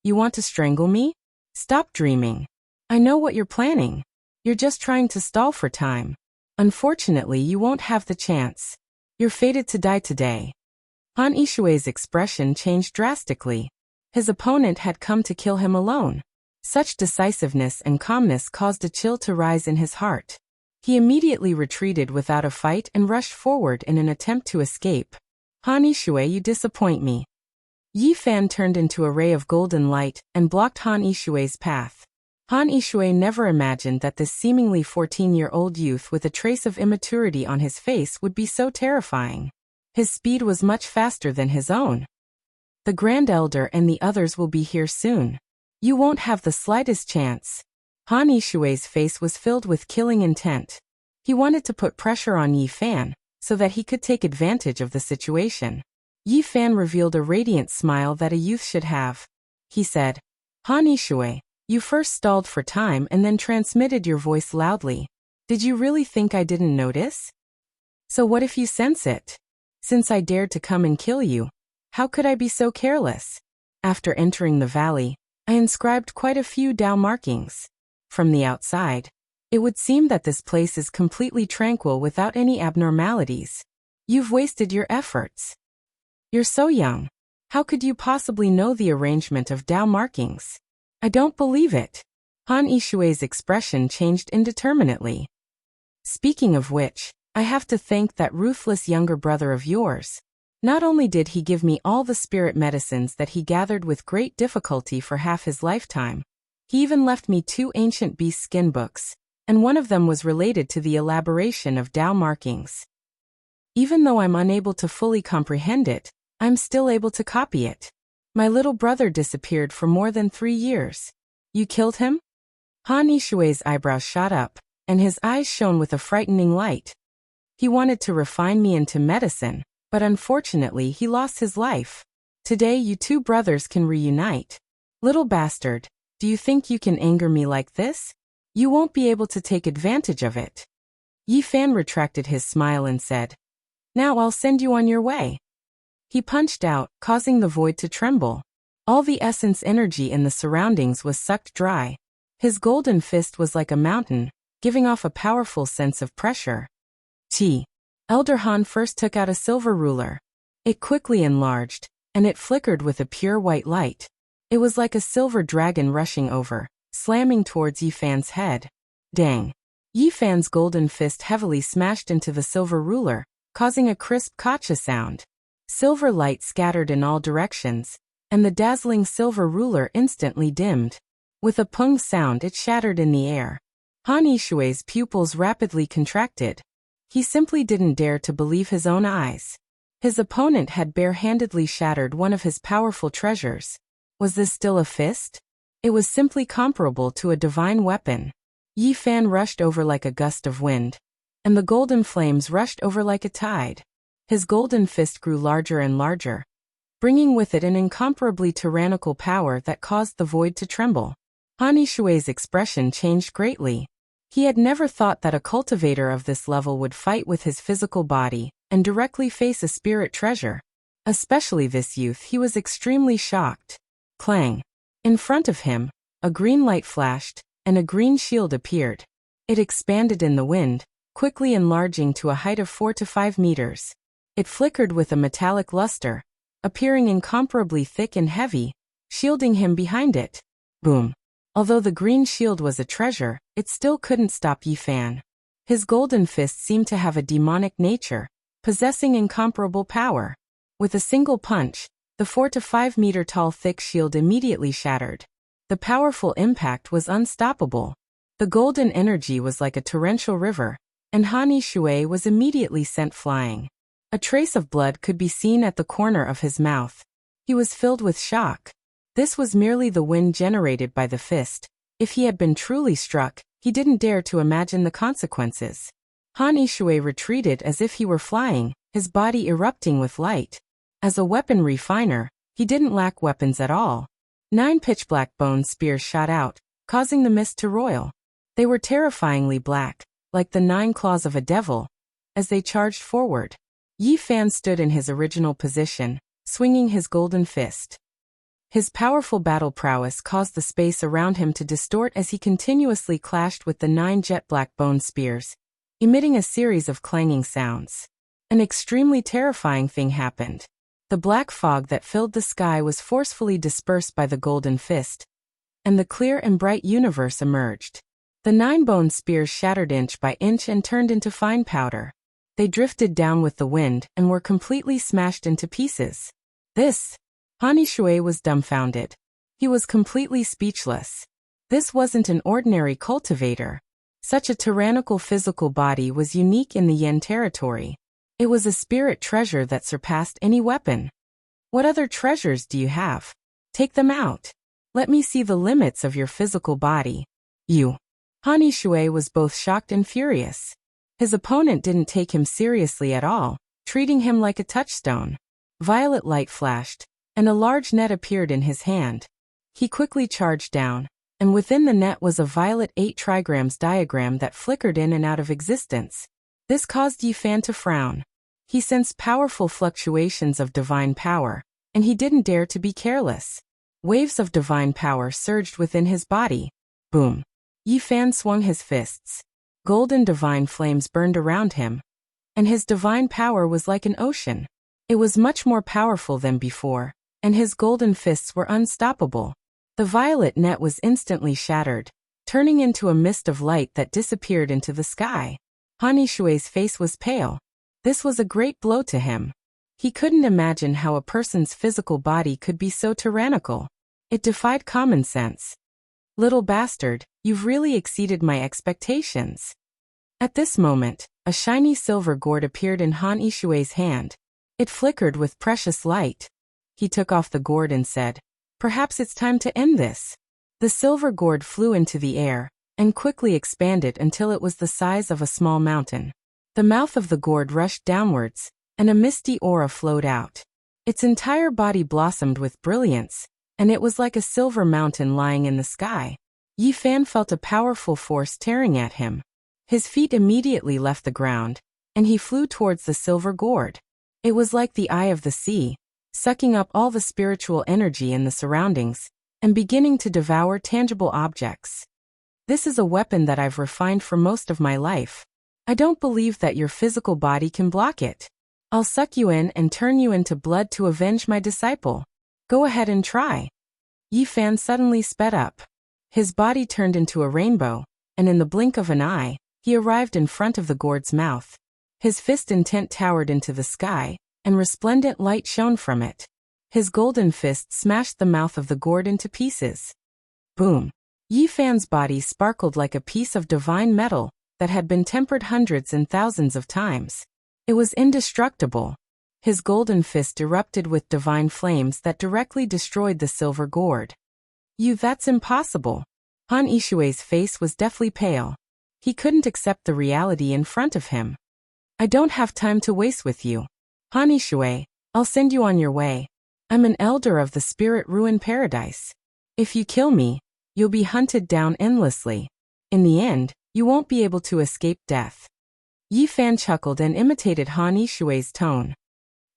You want to strangle me? Stop dreaming. I know what you're planning. You're just trying to stall for time. Unfortunately, you won't have the chance. You're fated to die today. Han Yishui's expression changed drastically. His opponent had come to kill him alone. Such decisiveness and calmness caused a chill to rise in his heart. He immediately retreated without a fight and rushed forward in an attempt to escape. Han Yishui, you disappoint me. Yi Fan turned into a ray of golden light and blocked Han Yishui's path. Han Yishui never imagined that this seemingly 14-year-old youth with a trace of immaturity on his face would be so terrifying. His speed was much faster than his own. The Grand Elder and the others will be here soon. You won't have the slightest chance. Han Yishui's face was filled with killing intent. He wanted to put pressure on Yi Fan, so that he could take advantage of the situation. Yi Fan revealed a radiant smile that a youth should have. He said, Han Yishui, you first stalled for time and then transmitted your voice loudly. Did you really think I didn't notice? So what if you sense it? Since I dared to come and kill you, how could I be so careless? After entering the valley, I inscribed quite a few Dao markings. From the outside, it would seem that this place is completely tranquil without any abnormalities. You've wasted your efforts. You're so young. How could you possibly know the arrangement of Dao markings? I don't believe it. Han Yishui's expression changed indeterminately. Speaking of which, I have to thank that ruthless younger brother of yours. Not only did he give me all the spirit medicines that he gathered with great difficulty for half his lifetime, he even left me 2 ancient beast skin books, and one of them was related to the elaboration of Dao markings. Even though I'm unable to fully comprehend it, I'm still able to copy it. My little brother disappeared for more than 3 years. You killed him? Han Yishui's eyebrows shot up, and his eyes shone with a frightening light. He wanted to refine me into medicine, but unfortunately he lost his life. Today you 2 brothers can reunite. Little bastard, do you think you can anger me like this? You won't be able to take advantage of it. Yi Fan retracted his smile and said, Now I'll send you on your way. He punched out, causing the void to tremble. All the essence energy in the surroundings was sucked dry. His golden fist was like a mountain, giving off a powerful sense of pressure. Elder Han first took out a silver ruler. It quickly enlarged, and it flickered with a pure white light. It was like a silver dragon rushing over, slamming towards Yi Fan's head. Dang! Yi Fan's golden fist heavily smashed into the silver ruler, causing a crisp "kacha" sound. Silver light scattered in all directions, and the dazzling silver ruler instantly dimmed. With a pung sound, it shattered in the air. Han Yishui's pupils rapidly contracted. He simply didn't dare to believe his own eyes. His opponent had bare-handedly shattered one of his powerful treasures. Was this still a fist? It was simply comparable to a divine weapon. Yi Fan rushed over like a gust of wind, and the golden flames rushed over like a tide. His golden fist grew larger and larger, bringing with it an incomparably tyrannical power that caused the void to tremble. Han Yishui's expression changed greatly. He had never thought that a cultivator of this level would fight with his physical body and directly face a spirit treasure. Especially this youth, he was extremely shocked. Clang! In front of him, a green light flashed, and a green shield appeared. It expanded in the wind, quickly enlarging to a height of 4 to 5 meters. It flickered with a metallic luster, appearing incomparably thick and heavy, shielding him behind it. Boom! Although the green shield was a treasure, it still couldn't stop Yi Fan. His golden fist seemed to have a demonic nature, possessing incomparable power. With a single punch, the 4 to 5 meter tall thick shield immediately shattered. The powerful impact was unstoppable. The golden energy was like a torrential river, and Han Yishui was immediately sent flying. A trace of blood could be seen at the corner of his mouth. He was filled with shock. This was merely the wind generated by the fist. If he had been truly struck, he didn't dare to imagine the consequences. Han Yishui retreated as if he were flying, his body erupting with light. As a weapon refiner, he didn't lack weapons at all. 9 pitch-black bone spears shot out, causing the mist to roil. They were terrifyingly black, like the 9 claws of a devil, as they charged forward. Yi Fan stood in his original position, swinging his golden fist. His powerful battle prowess caused the space around him to distort as he continuously clashed with the 9 jet-black bone spears, emitting a series of clanging sounds. An extremely terrifying thing happened. The black fog that filled the sky was forcefully dispersed by the golden fist, and the clear and bright universe emerged. The 9 bone spears shattered inch by inch and turned into fine powder. They drifted down with the wind and were completely smashed into pieces. Han Yishui was dumbfounded. He was completely speechless. This wasn't an ordinary cultivator. Such a tyrannical physical body was unique in the Yen territory. It was a spirit treasure that surpassed any weapon. What other treasures do you have? Take them out. Let me see the limits of your physical body. Han Yishui was both shocked and furious. His opponent didn't take him seriously at all, treating him like a touchstone. Violet light flashed, and a large net appeared in his hand. He quickly charged down, and within the net was a violet 8 trigrams diagram that flickered in and out of existence. This caused Yi Fan to frown. He sensed powerful fluctuations of divine power, and he didn't dare to be careless. Waves of divine power surged within his body. Boom! Yi Fan swung his fists. Golden divine flames burned around him, and his divine power was like an ocean. It was much more powerful than before, and his golden fists were unstoppable. The violet net was instantly shattered, turning into a mist of light that disappeared into the sky. Han Yishui's face was pale. This was a great blow to him. He couldn't imagine how a person's physical body could be so tyrannical. It defied common sense. Little bastard, you've really exceeded my expectations. At this moment, a shiny silver gourd appeared in Han Yishui's hand. It flickered with precious light. He took off the gourd and said, "Perhaps it's time to end this." The silver gourd flew into the air, and quickly expanded until it was the size of a small mountain. The mouth of the gourd rushed downwards, and a misty aura flowed out. Its entire body blossomed with brilliance, and it was like a silver mountain lying in the sky. Yi Fan felt a powerful force tearing at him. His feet immediately left the ground, and he flew towards the silver gourd. It was like the eye of the sea, sucking up all the spiritual energy in the surroundings, and beginning to devour tangible objects. This is a weapon that I've refined for most of my life. I don't believe that your physical body can block it. I'll suck you in and turn you into blood to avenge my disciple. Go ahead and try. Yi Fan suddenly sped up. His body turned into a rainbow, and in the blink of an eye, He arrived in front of the gourd's mouth. His fist intent towered into the sky, and resplendent light shone from it. His golden fist smashed the mouth of the gourd into pieces. Boom! Yi Fan's body sparkled like a piece of divine metal that had been tempered hundreds and thousands of times. It was indestructible. His golden fist erupted with divine flames that directly destroyed the silver gourd. That's impossible. Han Yishui's face was deathly pale. He couldn't accept the reality in front of him. I don't have time to waste with you. Han Yishui, I'll send you on your way. I'm an elder of the Spirit Ruin Paradise. If you kill me, you'll be hunted down endlessly. In the end, you won't be able to escape death. Yi Fan chuckled and imitated Han Yishui's tone.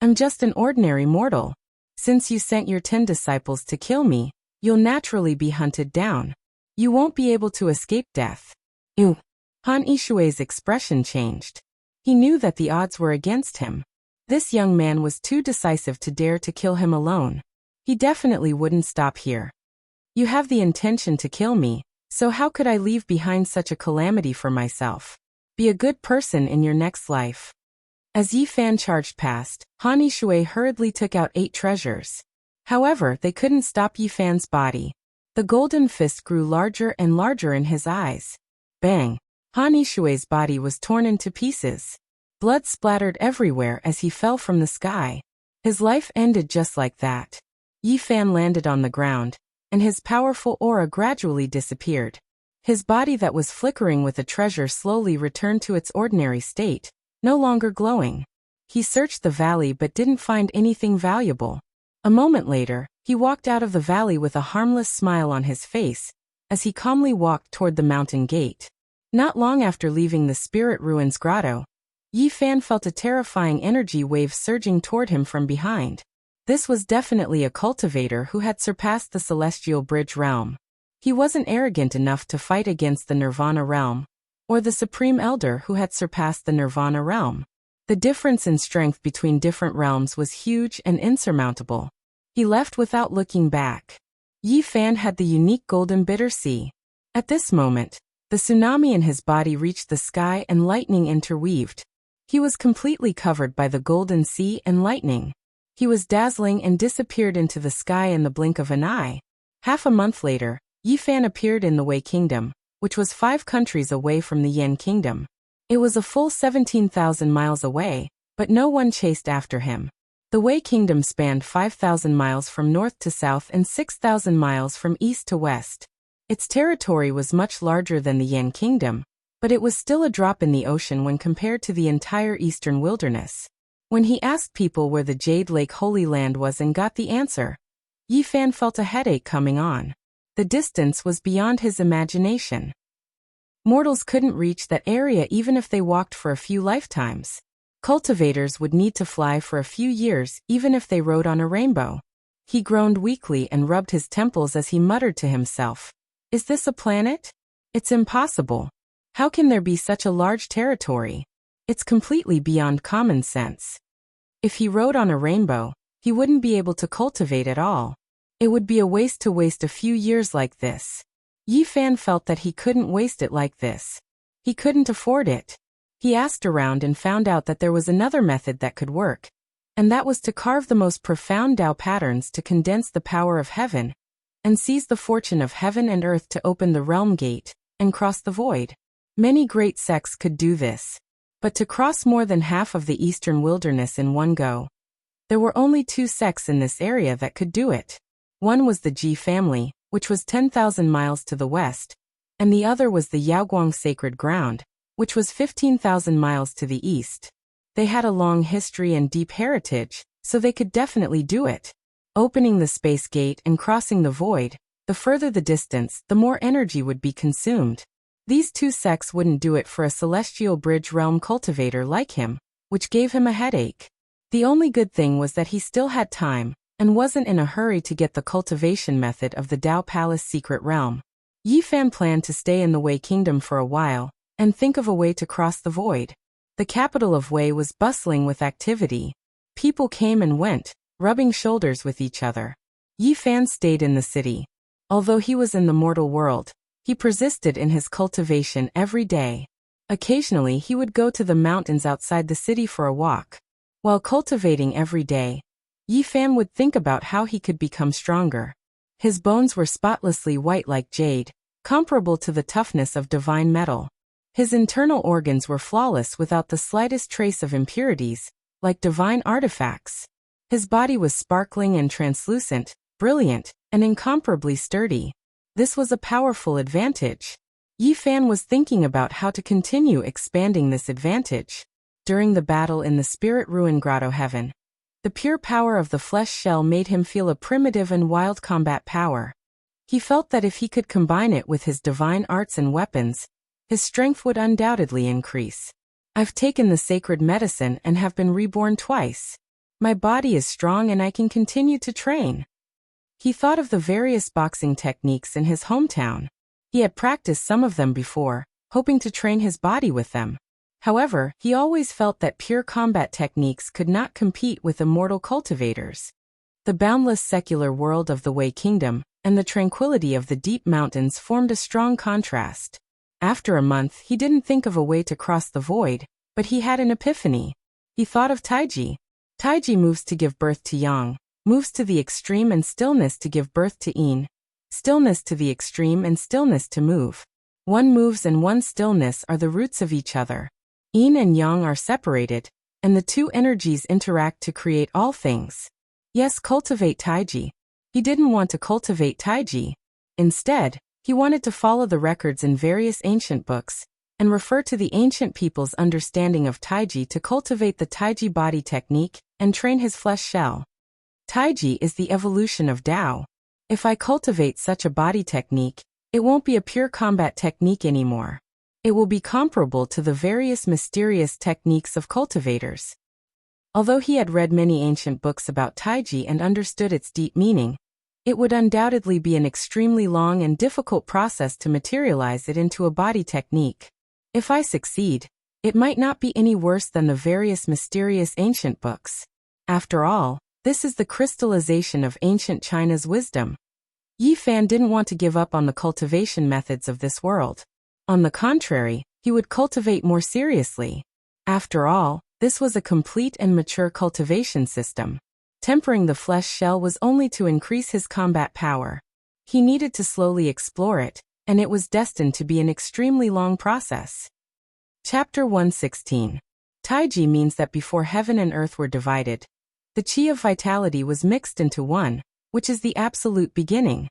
I'm just an ordinary mortal. Since you sent your 10 disciples to kill me, you'll naturally be hunted down. You won't be able to escape death. Ew. Han Yishui's expression changed. He knew that the odds were against him. This young man was too decisive to dare to kill him alone. He definitely wouldn't stop here. You have the intention to kill me, so how could I leave behind such a calamity for myself? Be a good person in your next life. As Yi Fan charged past, Han Yishui hurriedly took out 8 treasures. However, they couldn't stop Yi Fan's body. The golden fist grew larger and larger in his eyes. Bang! Han Yishui's body was torn into pieces. Blood splattered everywhere as he fell from the sky. His life ended just like that. Yi Fan landed on the ground, and his powerful aura gradually disappeared. His body that was flickering with a treasure slowly returned to its ordinary state, no longer glowing. He searched the valley but didn't find anything valuable. A moment later, he walked out of the valley with a harmless smile on his face, as he calmly walked toward the mountain gate. Not long after leaving the Spirit Ruins grotto, Yi Fan felt a terrifying energy wave surging toward him from behind. This was definitely a cultivator who had surpassed the Celestial Bridge realm. He wasn't arrogant enough to fight against the Nirvana realm, or the Supreme Elder who had surpassed the Nirvana realm. The difference in strength between different realms was huge and insurmountable. He left without looking back. Yi Fan had the unique golden bitter sea. At this moment, the tsunami in his body reached the sky and lightning interweaved. He was completely covered by the golden sea and lightning. He was dazzling and disappeared into the sky in the blink of an eye. Half a month later, Yi Fan appeared in the Wei Kingdom, which was 5 countries away from the Yan Kingdom. It was a full 17,000 miles away, but no one chased after him. The Wei Kingdom spanned 5,000 miles from north to south and 6,000 miles from east to west. Its territory was much larger than the Yan Kingdom, but it was still a drop in the ocean when compared to the entire eastern wilderness. When he asked people where the Jade Lake Holy Land was and got the answer, Yi Fan felt a headache coming on. The distance was beyond his imagination. Mortals couldn't reach that area even if they walked for a few lifetimes. Cultivators would need to fly for a few years even if they rode on a rainbow. He groaned weakly and rubbed his temples as he muttered to himself. Is this a planet? It's impossible. How can there be such a large territory? It's completely beyond common sense. If he rode on a rainbow, he wouldn't be able to cultivate at all. It would be a waste to waste a few years like this. Yi Fan felt that he couldn't waste it like this. He couldn't afford it. He asked around and found out that there was another method that could work, and that was to carve the most profound Tao patterns to condense the power of heaven, and seize the fortune of heaven and earth to open the realm gate, and cross the void. Many great sects could do this. But to cross more than half of the eastern wilderness in one go, there were only 2 sects in this area that could do it. One was the Ji family, which was 10,000 miles to the west, and the other was the Yaoguang Sacred Ground, which was 15,000 miles to the east. They had a long history and deep heritage, so they could definitely do it. Opening the space gate and crossing the void, the further the distance, the more energy would be consumed. These 2 sects wouldn't do it for a Celestial Bridge realm cultivator like him, which gave him a headache. The only good thing was that he still had time, and wasn't in a hurry to get the cultivation method of the Dao Palace secret realm. Yi Fan planned to stay in the Wei Kingdom for a while, and think of a way to cross the void. The capital of Wei was bustling with activity. People came and went, rubbing shoulders with each other. Yi Fan stayed in the city. Although he was in the mortal world, he persisted in his cultivation every day. Occasionally he would go to the mountains outside the city for a walk. While cultivating every day, Yi Fan would think about how he could become stronger. His bones were spotlessly white like jade, comparable to the toughness of divine metal. His internal organs were flawless without the slightest trace of impurities, like divine artifacts. His body was sparkling and translucent, brilliant, and incomparably sturdy. This was a powerful advantage. Yi Fan was thinking about how to continue expanding this advantage. During the battle in the Spirit Ruin Grotto Heaven, the pure power of the flesh shell made him feel a primitive and wild combat power. He felt that if he could combine it with his divine arts and weapons, his strength would undoubtedly increase. I've taken the sacred medicine and have been reborn twice. My body is strong and I can continue to train. He thought of the various boxing techniques in his hometown. He had practiced some of them before, hoping to train his body with them. However, he always felt that pure combat techniques could not compete with immortal cultivators. The boundless secular world of the Wei Kingdom and the tranquility of the deep mountains formed a strong contrast. After a month, he didn't think of a way to cross the void, but he had an epiphany. He thought of Taiji. Taiji moves to give birth to yang, moves to the extreme and stillness to give birth to yin, stillness to the extreme and stillness to move. One moves and one stillness are the roots of each other. Yin and yang are separated, and the two energies interact to create all things. Yes, cultivate Taiji. He didn't want to cultivate Taiji. Instead, he wanted to follow the records in various ancient books, and refer to the ancient people's understanding of Taiji to cultivate the Taiji body technique and train his flesh shell. Taiji is the evolution of Tao. If I cultivate such a body technique, it won't be a pure combat technique anymore. It will be comparable to the various mysterious techniques of cultivators. Although he had read many ancient books about Taiji and understood its deep meaning, it would undoubtedly be an extremely long and difficult process to materialize it into a body technique. If I succeed, it might not be any worse than the various mysterious ancient books. After all, this is the crystallization of ancient China's wisdom. Yi Fan didn't want to give up on the cultivation methods of this world. On the contrary, he would cultivate more seriously. After all, this was a complete and mature cultivation system. Tempering the flesh shell was only to increase his combat power. He needed to slowly explore it, and it was destined to be an extremely long process. Chapter 116. Taiji means that before heaven and earth were divided, the chi of vitality was mixed into one, which is the absolute beginning.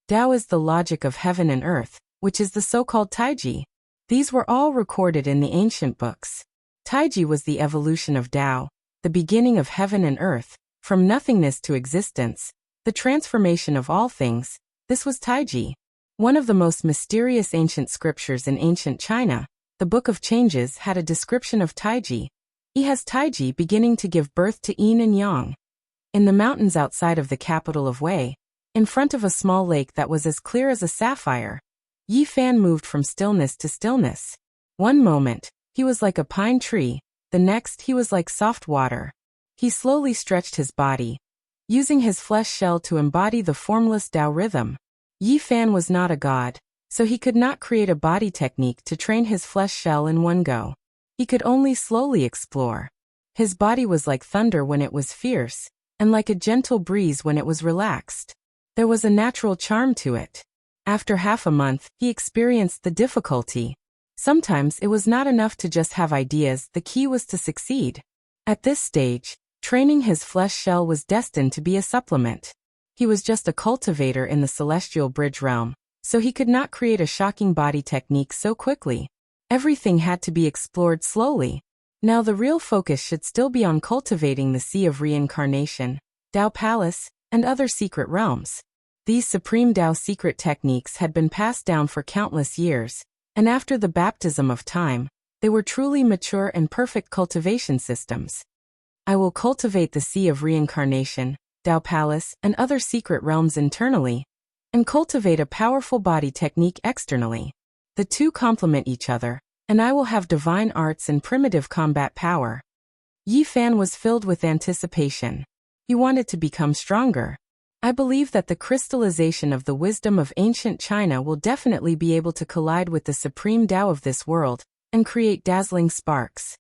Tao is the logic of heaven and earth, which is the so-called Taiji. These were all recorded in the ancient books. Taiji was the evolution of Tao, the beginning of heaven and earth, from nothingness to existence, the transformation of all things. This was Taiji. One of the most mysterious ancient scriptures in ancient China, the Book of Changes, had a description of Taiji. He has Taiji beginning to give birth to yin and yang. In the mountains outside of the capital of Wei, in front of a small lake that was as clear as a sapphire, Yi Fan moved from stillness to stillness. One moment, he was like a pine tree, the next he was like soft water. He slowly stretched his body, using his flesh shell to embody the formless Tao rhythm. Yi Fan was not a god, so he could not create a body technique to train his flesh shell in one go. He could only slowly explore. His body was like thunder when it was fierce, and like a gentle breeze when it was relaxed. There was a natural charm to it. After half a month, he experienced the difficulty. Sometimes it was not enough to just have ideas, the key was to succeed. At this stage, training his flesh shell was destined to be a supplement. He was just a cultivator in the celestial bridge realm, so he could not create a shocking body technique so quickly. Everything had to be explored slowly. Now the real focus should still be on cultivating the Sea of Reincarnation, Tao Palace, and other secret realms. These supreme Tao secret techniques had been passed down for countless years, and after the baptism of time, they were truly mature and perfect cultivation systems. I will cultivate the Sea of Reincarnation, Tao Palace, and other secret realms internally, and cultivate a powerful body technique externally. The two complement each other, and I will have divine arts and primitive combat power. Yi Fan was filled with anticipation. He wanted to become stronger. I believe that the crystallization of the wisdom of ancient China will definitely be able to collide with the supreme Tao of this world, and create dazzling sparks.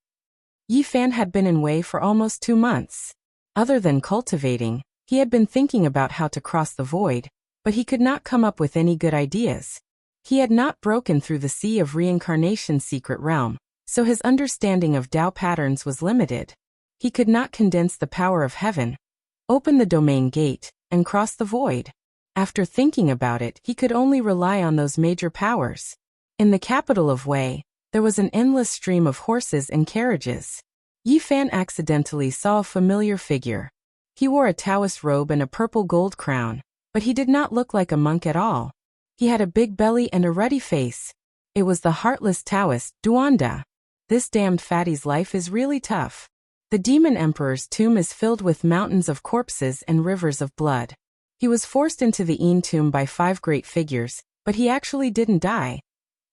Yi Fan had been in Wei for almost 2 months. Other than cultivating, he had been thinking about how to cross the void, but he could not come up with any good ideas. He had not broken through the Sea of Reincarnation's secret realm, so his understanding of Tao patterns was limited. He could not condense the power of heaven, open the domain gate, and cross the void. After thinking about it, he could only rely on those major powers. In the capital of Wei, there was an endless stream of horses and carriages. Yi Fan accidentally saw a familiar figure. He wore a Taoist robe and a purple gold crown, but he did not look like a monk at all. He had a big belly and a ruddy face. It was the heartless Taoist, Duanda. This damned fatty's life is really tough. The demon emperor's tomb is filled with mountains of corpses and rivers of blood. He was forced into the Yin tomb by 5 great figures, but he actually didn't die.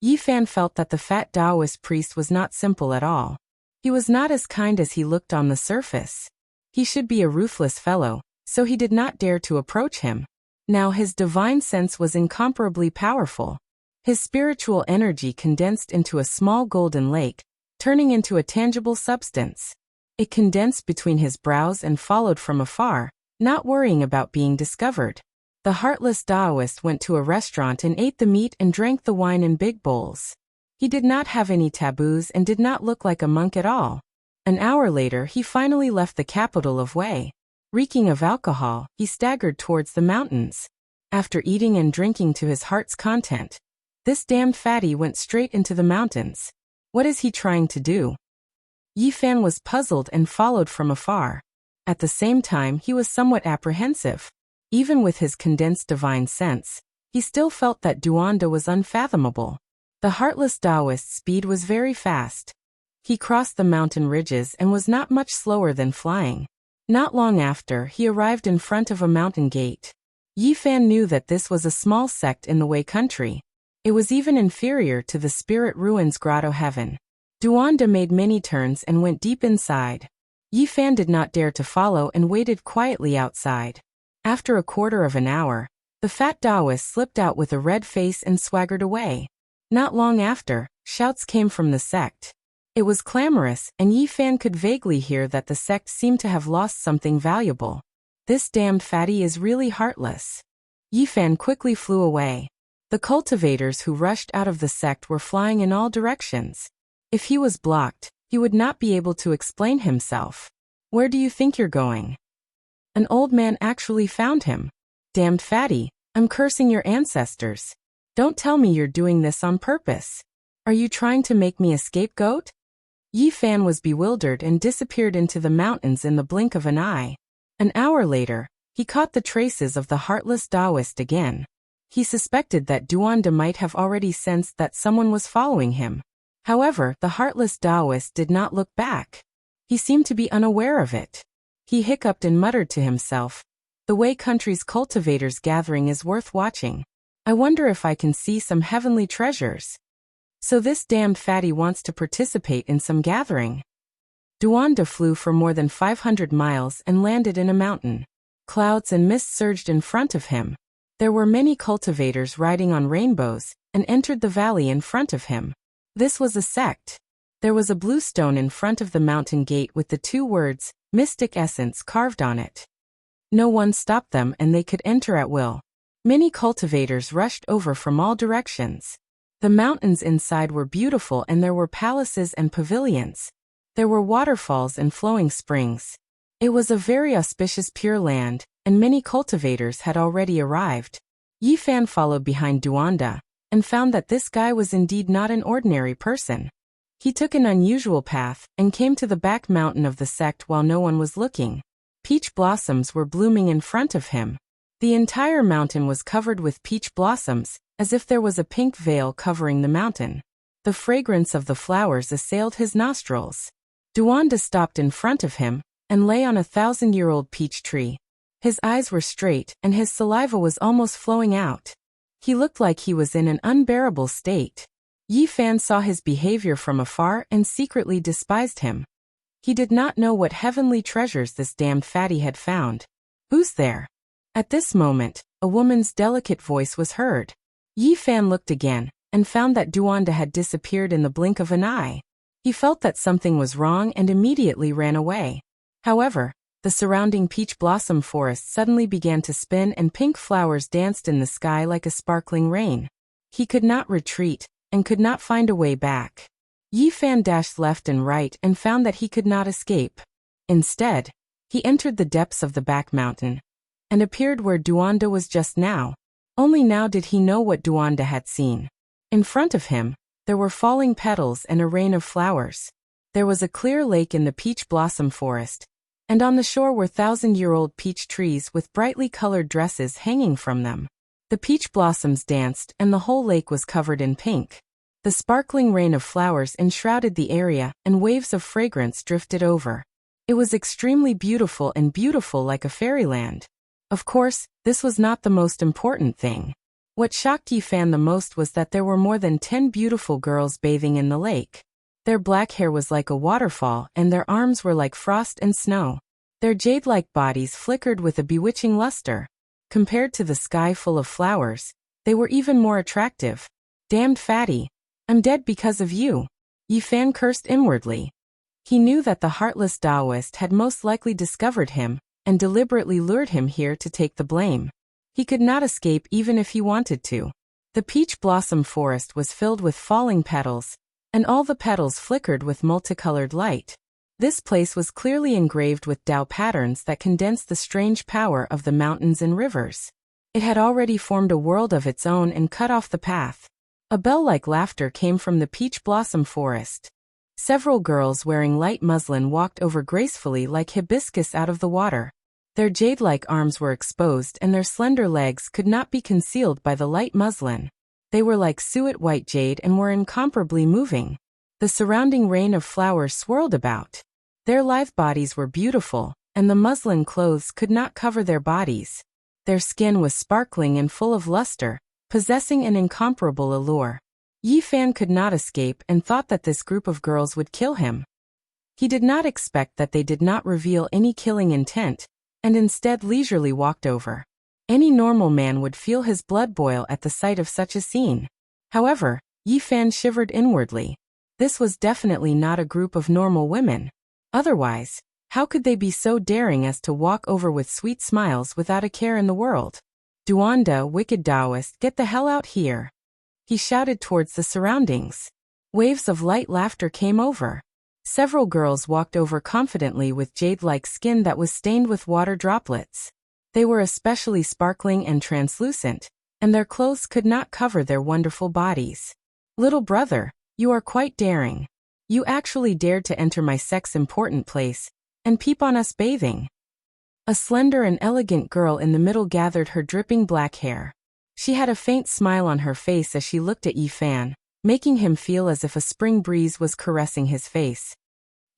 Yi Fan felt that the fat Taoist priest was not simple at all. He was not as kind as he looked on the surface. He should be a ruthless fellow, so he did not dare to approach him. Now his divine sense was incomparably powerful. His spiritual energy condensed into a small golden lake, turning into a tangible substance. It condensed between his brows and followed from afar, not worrying about being discovered. The heartless Taoist went to a restaurant and ate the meat and drank the wine in big bowls. He did not have any taboos and did not look like a monk at all. An hour later he finally left the capital of Wei. Reeking of alcohol, he staggered towards the mountains. After eating and drinking to his heart's content, this damned fatty went straight into the mountains. What is he trying to do? Yi Fan was puzzled and followed from afar. At the same time, he was somewhat apprehensive. Even with his condensed divine sense, he still felt that Duanda was unfathomable. The heartless Taoist's speed was very fast. He crossed the mountain ridges and was not much slower than flying. Not long after, he arrived in front of a mountain gate. Yi Fan knew that this was a small sect in the Wei country. It was even inferior to the Spirit Ruins Grotto Heaven. Duanda made many turns and went deep inside. Yi Fan did not dare to follow and waited quietly outside. After a quarter of an hour, the fat Taoist slipped out with a red face and swaggered away. Not long after, shouts came from the sect. It was clamorous, and Yi Fan could vaguely hear that the sect seemed to have lost something valuable. This damned fatty is really heartless. Yi Fan quickly flew away. The cultivators who rushed out of the sect were flying in all directions. If he was blocked, he would not be able to explain himself. Where do you think you're going? An old man actually found him. Damned fatty, I'm cursing your ancestors. Don't tell me you're doing this on purpose. Are you trying to make me a scapegoat? Yi Fan was bewildered and disappeared into the mountains in the blink of an eye. An hour later, he caught the traces of the heartless Taoist again. He suspected that Duanda might have already sensed that someone was following him. However, the heartless Taoist did not look back. He seemed to be unaware of it. He hiccuped and muttered to himself, "The Wei country's cultivators gathering is worth watching. I wonder if I can see some heavenly treasures." So this damned fatty wants to participate in some gathering. Duanda flew for more than 500 miles and landed in a mountain. Clouds and mist surged in front of him. There were many cultivators riding on rainbows, and entered the valley in front of him. This was a sect. There was a blue stone in front of the mountain gate with the 2 words, Mystic Essence, carved on it. No one stopped them and they could enter at will. Many cultivators rushed over from all directions. The mountains inside were beautiful and there were palaces and pavilions. There were waterfalls and flowing springs. It was a very auspicious Pure Land, and many cultivators had already arrived. Yi Fan followed behind Duanda, and found that this guy was indeed not an ordinary person. He took an unusual path, and came to the back mountain of the sect while no one was looking. Peach blossoms were blooming in front of him. The entire mountain was covered with peach blossoms, as if there was a pink veil covering the mountain. The fragrance of the flowers assailed his nostrils. Duanda stopped in front of him, and lay on a 1,000-year-old peach tree. His eyes were straight, and his saliva was almost flowing out. He looked like he was in an unbearable state. Yi Fan saw his behavior from afar and secretly despised him. He did not know what heavenly treasures this damned fatty had found. "Who's there?" At this moment, a woman's delicate voice was heard. Yi Fan looked again, and found that Duanda had disappeared in the blink of an eye. He felt that something was wrong and immediately ran away. However, the surrounding peach blossom forest suddenly began to spin and pink flowers danced in the sky like a sparkling rain. He could not retreat, and could not find a way back. Yi Fan dashed left and right and found that he could not escape. Instead, he entered the depths of the back mountain, and appeared where Duanda was just now. Only now did he know what Duanda had seen. In front of him, there were falling petals and a rain of flowers. There was a clear lake in the peach blossom forest, and on the shore were 1,000-year-old peach trees with brightly colored dresses hanging from them. The peach blossoms danced and the whole lake was covered in pink. The sparkling rain of flowers enshrouded the area and waves of fragrance drifted over. It was extremely beautiful and beautiful like a fairyland. Of course, this was not the most important thing. What shocked Yi Fan the most was that there were more than 10 beautiful girls bathing in the lake. Their black hair was like a waterfall and their arms were like frost and snow. Their jade-like bodies flickered with a bewitching luster. Compared to the sky full of flowers, they were even more attractive. Damned fatty. I'm dead because of you. Yi Fan cursed inwardly. He knew that the heartless Taoist had most likely discovered him, and deliberately lured him here to take the blame. He could not escape even if he wanted to. The peach blossom forest was filled with falling petals, and all the petals flickered with multicolored light. This place was clearly engraved with Tao patterns that condensed the strange power of the mountains and rivers. It had already formed a world of its own and cut off the path. A bell-like laughter came from the peach blossom forest. Several girls wearing light muslin walked over gracefully like hibiscus out of the water. Their jade-like arms were exposed and their slender legs could not be concealed by the light muslin. They were like suet white jade and were incomparably moving. The surrounding rain of flowers swirled about. Their lithe bodies were beautiful, and the muslin clothes could not cover their bodies. Their skin was sparkling and full of luster, possessing an incomparable allure. Yi Fan could not escape and thought that this group of girls would kill him. He did not expect that they did not reveal any killing intent, and instead leisurely walked over. Any normal man would feel his blood boil at the sight of such a scene. However, Yi Fan shivered inwardly. This was definitely not a group of normal women. Otherwise, how could they be so daring as to walk over with sweet smiles without a care in the world? Duanda, wicked Taoist, get the hell out here. He shouted towards the surroundings. Waves of light laughter came over. Several girls walked over confidently with jade-like skin that was stained with water droplets. They were especially sparkling and translucent, and their clothes could not cover their wonderful bodies. Little brother, you are quite daring. You actually dared to enter my sex-important place, and peep on us bathing. A slender and elegant girl in the middle gathered her dripping black hair. She had a faint smile on her face as she looked at Yi Fan, making him feel as if a spring breeze was caressing his face.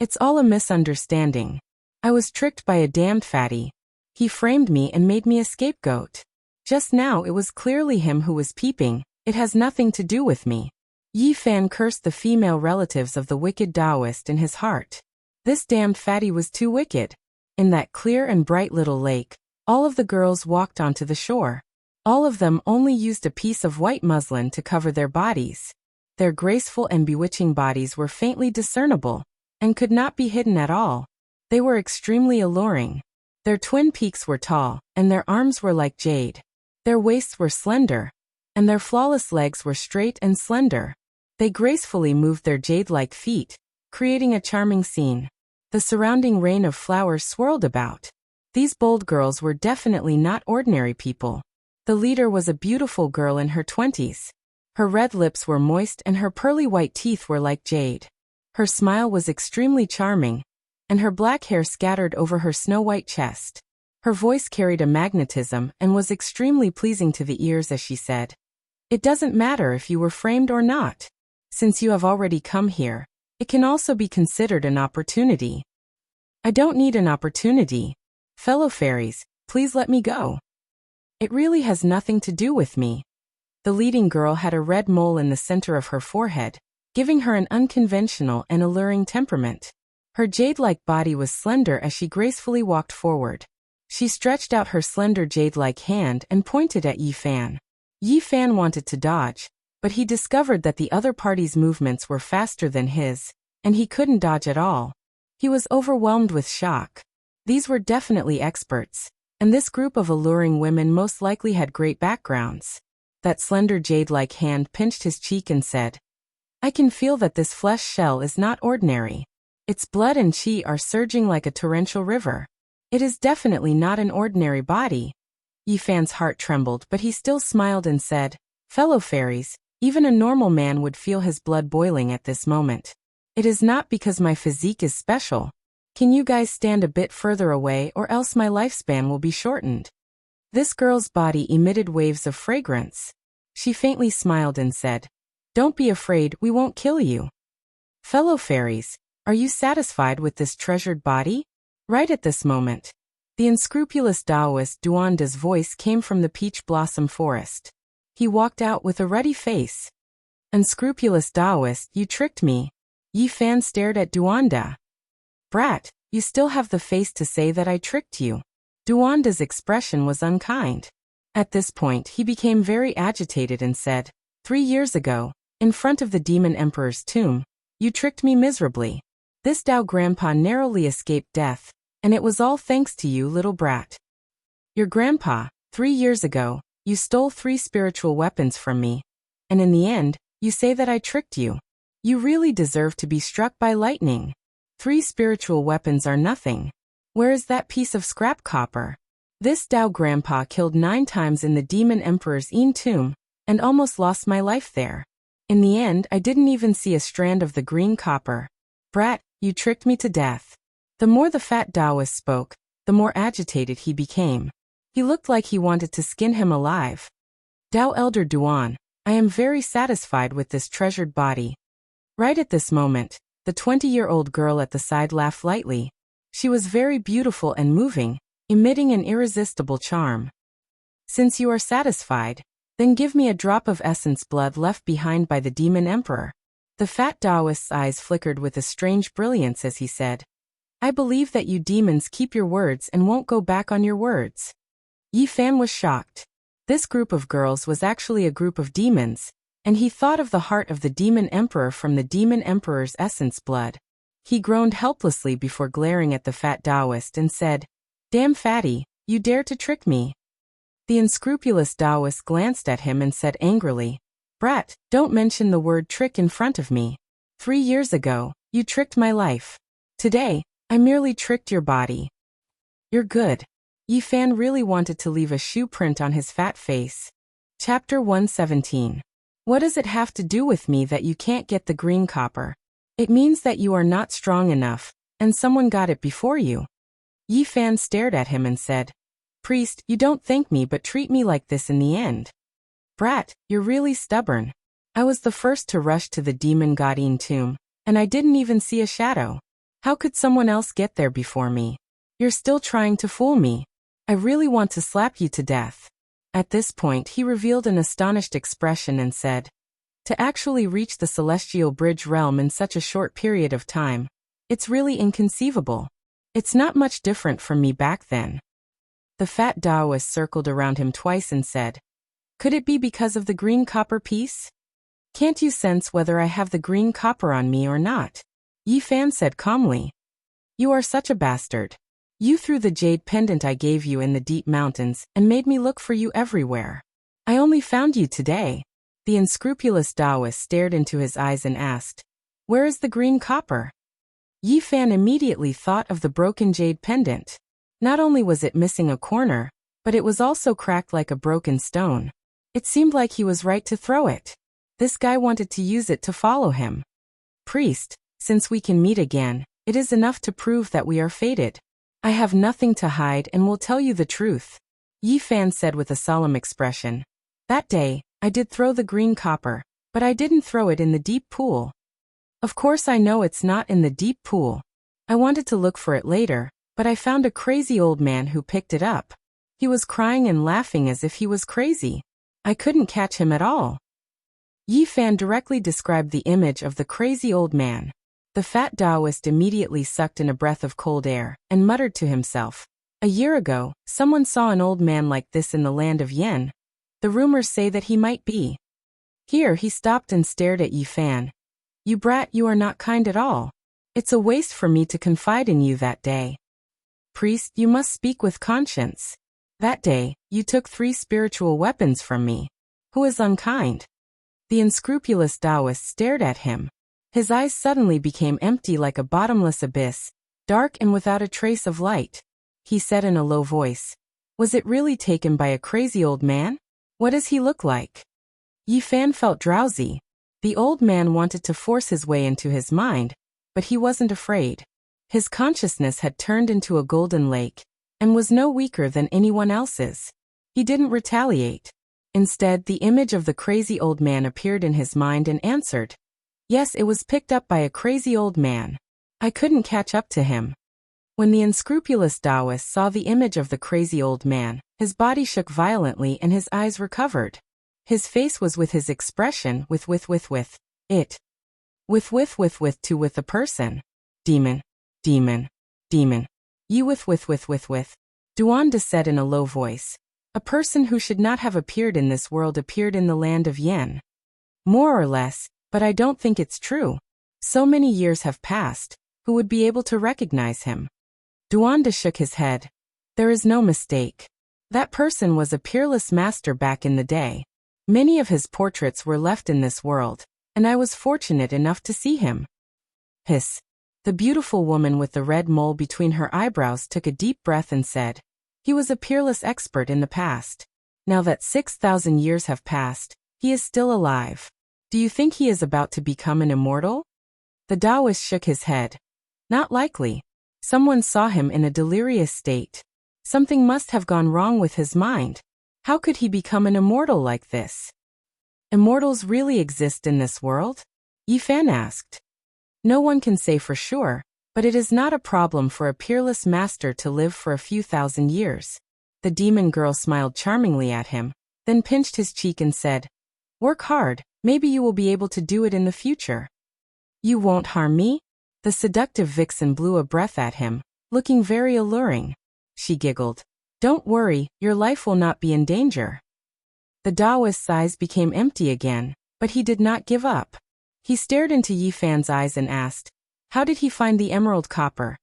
It's all a misunderstanding. I was tricked by a damned fatty. He framed me and made me a scapegoat. Just now it was clearly him who was peeping. It has nothing to do with me. Yi Fan cursed the female relatives of the wicked Taoist in his heart. This damned fatty was too wicked. In that clear and bright little lake, all of the girls walked onto the shore. All of them only used a piece of white muslin to cover their bodies. Their graceful and bewitching bodies were faintly discernible, and could not be hidden at all. They were extremely alluring. Their twin peaks were tall, and their arms were like jade. Their waists were slender, and their flawless legs were straight and slender. They gracefully moved their jade-like feet, creating a charming scene. The surrounding rain of flowers swirled about. These bold girls were definitely not ordinary people. The leader was a beautiful girl in her 20s. Her red lips were moist and her pearly white teeth were like jade. Her smile was extremely charming, and her black hair scattered over her snow-white chest. Her voice carried a magnetism and was extremely pleasing to the ears as she said, "It doesn't matter if you were framed or not. Since you have already come here, it can also be considered an opportunity." "I don't need an opportunity. Fellow fairies, please let me go. It really has nothing to do with me." The leading girl had a red mole in the center of her forehead, giving her an unconventional and alluring temperament. Her jade-like body was slender as she gracefully walked forward. She stretched out her slender jade-like hand and pointed at Yi Fan. Yi Fan wanted to dodge, but he discovered that the other party's movements were faster than his, and he couldn't dodge at all. He was overwhelmed with shock. These were definitely experts, and this group of alluring women most likely had great backgrounds. That slender jade-like hand pinched his cheek and said, "I can feel that this flesh shell is not ordinary. Its blood and chi are surging like a torrential river. It is definitely not an ordinary body." Yi Fan's heart trembled, but he still smiled and said, "Fellow fairies, even a normal man would feel his blood boiling at this moment. It is not because my physique is special. Can you guys stand a bit further away or else my lifespan will be shortened?" This girl's body emitted waves of fragrance. She faintly smiled and said, "Don't be afraid, we won't kill you. Fellow fairies, are you satisfied with this treasured body?" Right at this moment, the unscrupulous Taoist Duanda's voice came from the peach blossom forest. He walked out with a ruddy face. "Unscrupulous Taoist, you tricked me." Yi Fan stared at Duanda. "Brat, you still have the face to say that I tricked you." Duanda's expression was unkind. At this point he became very agitated and said, "3 years ago, in front of the Demon Emperor's tomb, you tricked me miserably. This Dao grandpa narrowly escaped death, and it was all thanks to you, little brat. Your grandpa, 3 years ago, you stole 3 spiritual weapons from me, and in the end, you say that I tricked you. You really deserve to be struck by lightning. 3 spiritual weapons are nothing. Where is that piece of scrap copper? This Dao grandpa killed 9 times in the Demon Emperor's tomb, and almost lost my life there. In the end, I didn't even see a strand of the green copper. Brat, you tricked me to death." The more the fat Taoist spoke, the more agitated he became. He looked like he wanted to skin him alive. "Dao Elder Duan, I am very satisfied with this treasured body." Right at this moment, the 20-year-old girl at the side laughed lightly. She was very beautiful and moving, emitting an irresistible charm. "Since you are satisfied, then give me a drop of essence blood left behind by the Demon Emperor." The fat Taoist's eyes flickered with a strange brilliance as he said, "I believe that you demons keep your words and won't go back on your words." Yi Fan was shocked. This group of girls was actually a group of demons, and he thought of the heart of the Demon Emperor from the Demon Emperor's essence blood. He groaned helplessly before glaring at the fat Taoist and said, "Damn fatty, you dare to trick me." The unscrupulous Taoist glanced at him and said angrily, "Brat, don't mention the word trick in front of me. 3 years ago, you tricked my life. Today, I merely tricked your body. You're good." Yi Fan really wanted to leave a shoe print on his fat face. Chapter 117. What does it have to do with me that you can't get the green copper? It means that you are not strong enough, and someone got it before you. Yi Fan stared at him and said, "Priest, you don't thank me but treat me like this in the end. Brat, you're really stubborn. I was the first to rush to the demon god tomb, and I didn't even see a shadow. How could someone else get there before me? You're still trying to fool me. I really want to slap you to death." At this point he revealed an astonished expression and said, "To actually reach the celestial bridge realm in such a short period of time, it's really inconceivable. It's not much different from me back then." The fat Taoist circled around him twice and said, "Could it be because of the green copper piece? Can't you sense whether I have the green copper on me or not?" Yi Fan said calmly, "You are such a bastard. You threw the jade pendant I gave you in the deep mountains and made me look for you everywhere. I only found you today." The unscrupulous Taoist stared into his eyes and asked, "Where is the green copper?" Yi Fan immediately thought of the broken jade pendant. Not only was it missing a corner, but it was also cracked like a broken stone. It seemed like he was right to throw it. This guy wanted to use it to follow him. "Priest, since we can meet again, it is enough to prove that we are fated. I have nothing to hide and will tell you the truth," Yi Fan said with a solemn expression. "That day, I did throw the green copper, but I didn't throw it in the deep pool. Of course I know it's not in the deep pool. I wanted to look for it later, but I found a crazy old man who picked it up. He was crying and laughing as if he was crazy. I couldn't catch him at all." Yi Fan directly described the image of the crazy old man. The fat Taoist immediately sucked in a breath of cold air and muttered to himself, "A year ago, someone saw an old man like this in the land of Yen. The rumors say that he might be Here he stopped and stared at Yi Fan. You brat, you are not kind at all. It's a waste for me to confide in you that day. Priest, you must speak with conscience. That day, you took 3 spiritual weapons from me. Who is unkind? The unscrupulous Taoist stared at him. His eyes suddenly became empty like a bottomless abyss, dark and without a trace of light. He said in a low voice, was it really taken by a crazy old man? What does he look like? Yi Fan felt drowsy. The old man wanted to force his way into his mind, but he wasn't afraid. His consciousness had turned into a golden lake, and was no weaker than anyone else's. He didn't retaliate. Instead, the image of the crazy old man appeared in his mind and answered. Yes, it was picked up by a crazy old man. I couldn't catch up to him. When the unscrupulous Taoist saw the image of the crazy old man, his body shook violently and his eyes recovered. His face was with his expression with it. With the person. Demon. Demon. Demon. You with. Duanda said in a low voice. A person who should not have appeared in this world appeared in the land of Yen. More or less, but I don't think it's true. So many years have passed, who would be able to recognize him? Duanda shook his head. There is no mistake. That person was a peerless master back in the day. Many of his portraits were left in this world, and I was fortunate enough to see him. Hiss. The beautiful woman with the red mole between her eyebrows took a deep breath and said, he was a peerless expert in the past. Now that 6,000 years have passed, he is still alive. Do you think he is about to become an immortal? The Taoist shook his head. Not likely. Someone saw him in a delirious state. Something must have gone wrong with his mind. How could he become an immortal like this? Immortals really exist in this world? Yi Fan asked. No one can say for sure, but it is not a problem for a peerless master to live for a few thousand years. The demon girl smiled charmingly at him, then pinched his cheek and said, work hard, maybe you will be able to do it in the future. You won't harm me? The seductive vixen blew a breath at him, looking very alluring. She giggled. Don't worry, your life will not be in danger. The Taoist's eyes became empty again, but he did not give up. He stared into Yi Fan's eyes and asked, how did he find the emerald copper?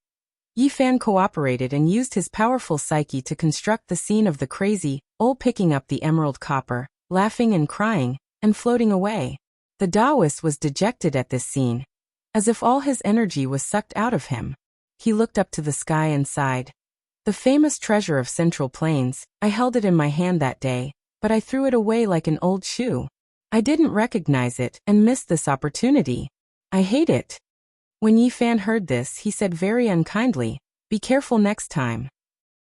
Yi Fan cooperated and used his powerful psyche to construct the scene of the crazy old picking up the emerald copper, laughing and crying, and floating away. The Taoist was dejected at this scene, as if all his energy was sucked out of him. He looked up to the sky and sighed. The famous treasure of Central Plains, I held it in my hand that day, but I threw it away like an old shoe. I didn't recognize it and missed this opportunity. I hate it. When Yi Fan heard this, he said very unkindly, be careful next time.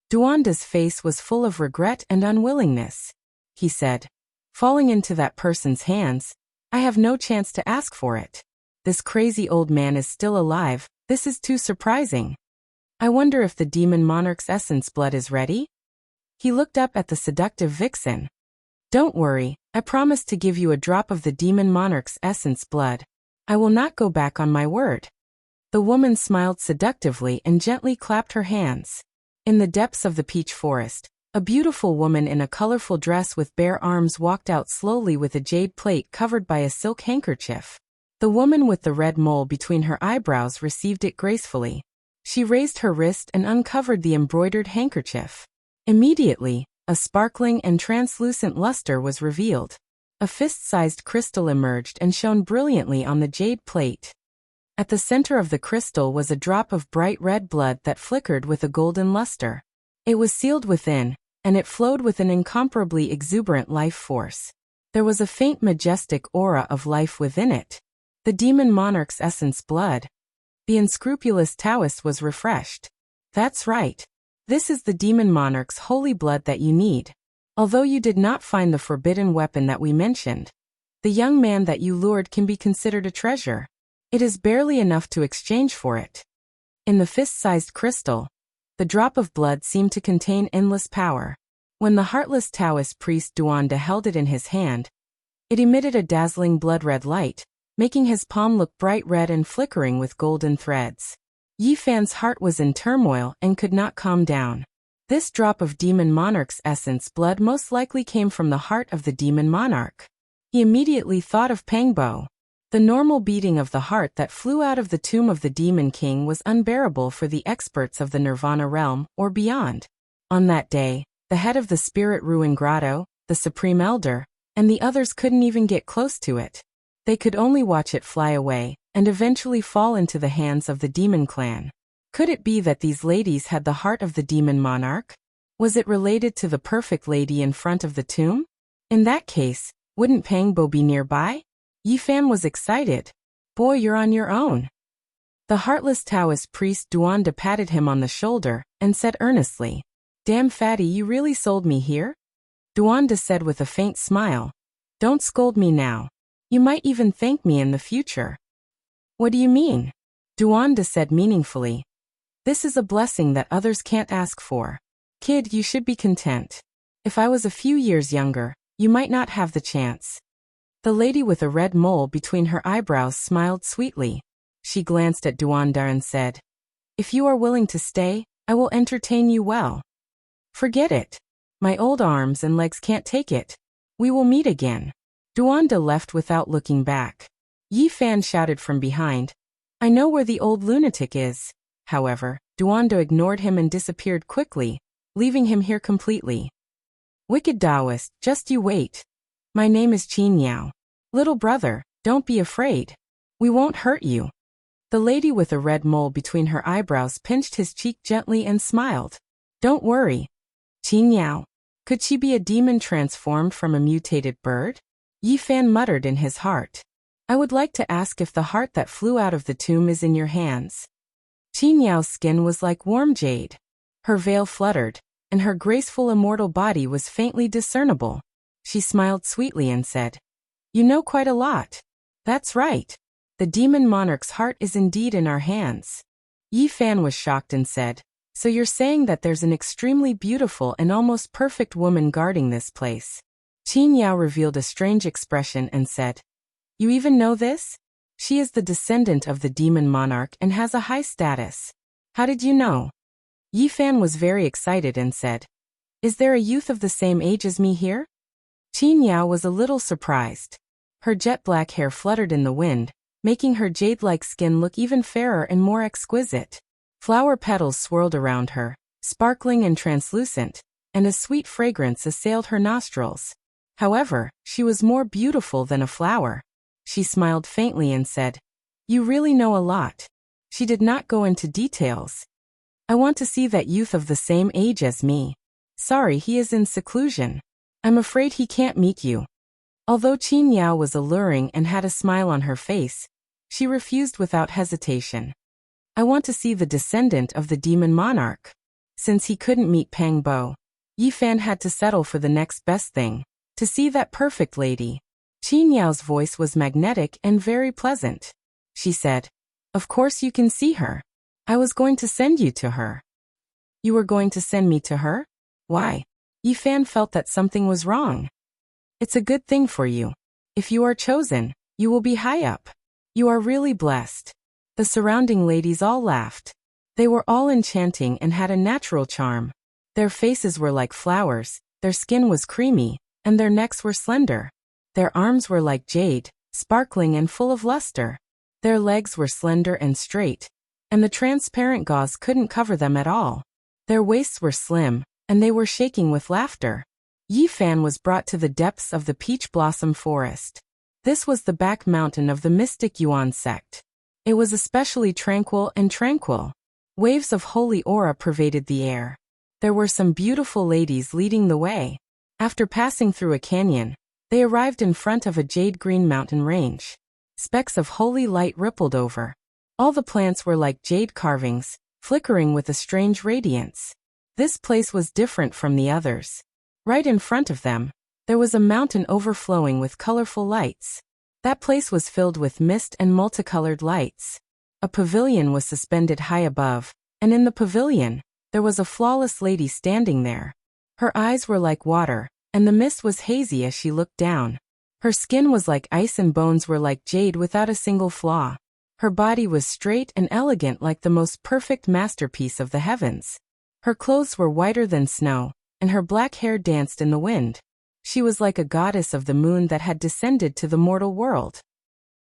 Duanda's face was full of regret and unwillingness. He said, falling into that person's hands, I have no chance to ask for it. This crazy old man is still alive, this is too surprising. I wonder if the demon monarch's essence blood is ready? He looked up at the seductive vixen. Don't worry, I promise to give you a drop of the demon monarch's essence blood. I will not go back on my word. The woman smiled seductively and gently clapped her hands. In the depths of the peach forest, a beautiful woman in a colorful dress with bare arms walked out slowly with a jade plate covered by a silk handkerchief. The woman with the red mole between her eyebrows received it gracefully. She raised her wrist and uncovered the embroidered handkerchief. Immediately, a sparkling and translucent luster was revealed. A fist-sized crystal emerged and shone brilliantly on the jade plate. At the center of the crystal was a drop of bright red blood that flickered with a golden luster. It was sealed within, and it flowed with an incomparably exuberant life force. There was a faint majestic aura of life within it. The demon monarch's essence blood. The unscrupulous Taoist was refreshed. That's right. This is the demon monarch's holy blood that you need. Although you did not find the forbidden weapon that we mentioned, the young man that you lured can be considered a treasure. It is barely enough to exchange for it. In the fist-sized crystal, the drop of blood seemed to contain endless power. When the heartless Taoist priest Duanda held it in his hand, it emitted a dazzling blood-red light, making his palm look bright red and flickering with golden threads. Yi Fan's heart was in turmoil and could not calm down. This drop of demon monarch's essence blood most likely came from the heart of the demon monarch. He immediately thought of Pangbo. The normal beating of the heart that flew out of the tomb of the Demon King was unbearable for the experts of the Nirvana realm, or beyond. On that day, the head of the Spirit Ruin Grotto, the Supreme Elder, and the others couldn't even get close to it. They could only watch it fly away, and eventually fall into the hands of the Demon Clan. Could it be that these ladies had the heart of the Demon Monarch? Was it related to the perfect lady in front of the tomb? In that case, wouldn't Pangbo be nearby? Yifan was excited. Boy, you're on your own. The heartless Taoist priest Duanda patted him on the shoulder and said earnestly, "Damn fatty, you really sold me here?" Duanda said with a faint smile, "Don't scold me now. You might even thank me in the future." "What do you mean?" Duanda said meaningfully. "This is a blessing that others can't ask for. Kid, you should be content. If I was a few years younger, you might not have the chance." The lady with a red mole between her eyebrows smiled sweetly. She glanced at Duanda and said, "If you are willing to stay, I will entertain you well." "Forget it. My old arms and legs can't take it. We will meet again." Duanda left without looking back. Yifan shouted from behind, "I know where the old lunatic is." However, Duanda ignored him and disappeared quickly, leaving him here completely. "Wicked Taoist, just you wait. My name is Qin Yao. Little brother, don't be afraid. We won't hurt you." The lady with a red mole between her eyebrows pinched his cheek gently and smiled. "Don't worry. Qin Yao. Could she be a demon transformed from a mutated bird?" Yifan muttered in his heart. "I would like to ask if the heart that flew out of the tomb is in your hands." Qin Yao's skin was like warm jade. Her veil fluttered, and her graceful immortal body was faintly discernible. She smiled sweetly and said, "You know quite a lot." "That's right. The Demon Monarch's heart is indeed in our hands." Yifan was shocked and said, "So you're saying that there's an extremely beautiful and almost perfect woman guarding this place?" Qin Yao revealed a strange expression and said, "You even know this? She is the descendant of the Demon Monarch and has a high status." "How did you know?" Yifan was very excited and said, "Is there a youth of the same age as me here?" Qin Yao was a little surprised. Her jet-black hair fluttered in the wind, making her jade-like skin look even fairer and more exquisite. Flower petals swirled around her, sparkling and translucent, and a sweet fragrance assailed her nostrils. However, she was more beautiful than a flower. She smiled faintly and said, "You really know a lot." She did not go into details. "I want to see that youth of the same age as me. Sorry, he is in seclusion. I'm afraid he can't meet you." Although Qin Yao was alluring and had a smile on her face, she refused without hesitation. "I want to see the descendant of the Demon Monarch." Since he couldn't meet Pangbo, Yifan had to settle for the next best thing, to see that perfect lady. Qin Yao's voice was magnetic and very pleasant. She said, "Of course you can see her. I was going to send you to her." "You were going to send me to her? Why?" Yifan felt that something was wrong. "It's a good thing for you. If you are chosen, you will be high up. You are really blessed." The surrounding ladies all laughed. They were all enchanting and had a natural charm. Their faces were like flowers, their skin was creamy, and their necks were slender. Their arms were like jade, sparkling and full of luster. Their legs were slender and straight, and the transparent gauze couldn't cover them at all. Their waists were slim, and they were shaking with laughter. Yifan was brought to the depths of the peach blossom forest. This was the back mountain of the mystic Yuan sect. It was especially tranquil. Waves of holy aura pervaded the air. There were some beautiful ladies leading the way. After passing through a canyon, they arrived in front of a jade-green mountain range. Specks of holy light rippled over. All the plants were like jade carvings, flickering with a strange radiance. This place was different from the others. Right in front of them, there was a mountain overflowing with colorful lights. That place was filled with mist and multicolored lights. A pavilion was suspended high above, and in the pavilion, there was a flawless lady standing there. Her eyes were like water, and the mist was hazy as she looked down. Her skin was like ice and bones were like jade without a single flaw. Her body was straight and elegant like the most perfect masterpiece of the heavens. Her clothes were whiter than snow, and her black hair danced in the wind. She was like a goddess of the moon that had descended to the mortal world.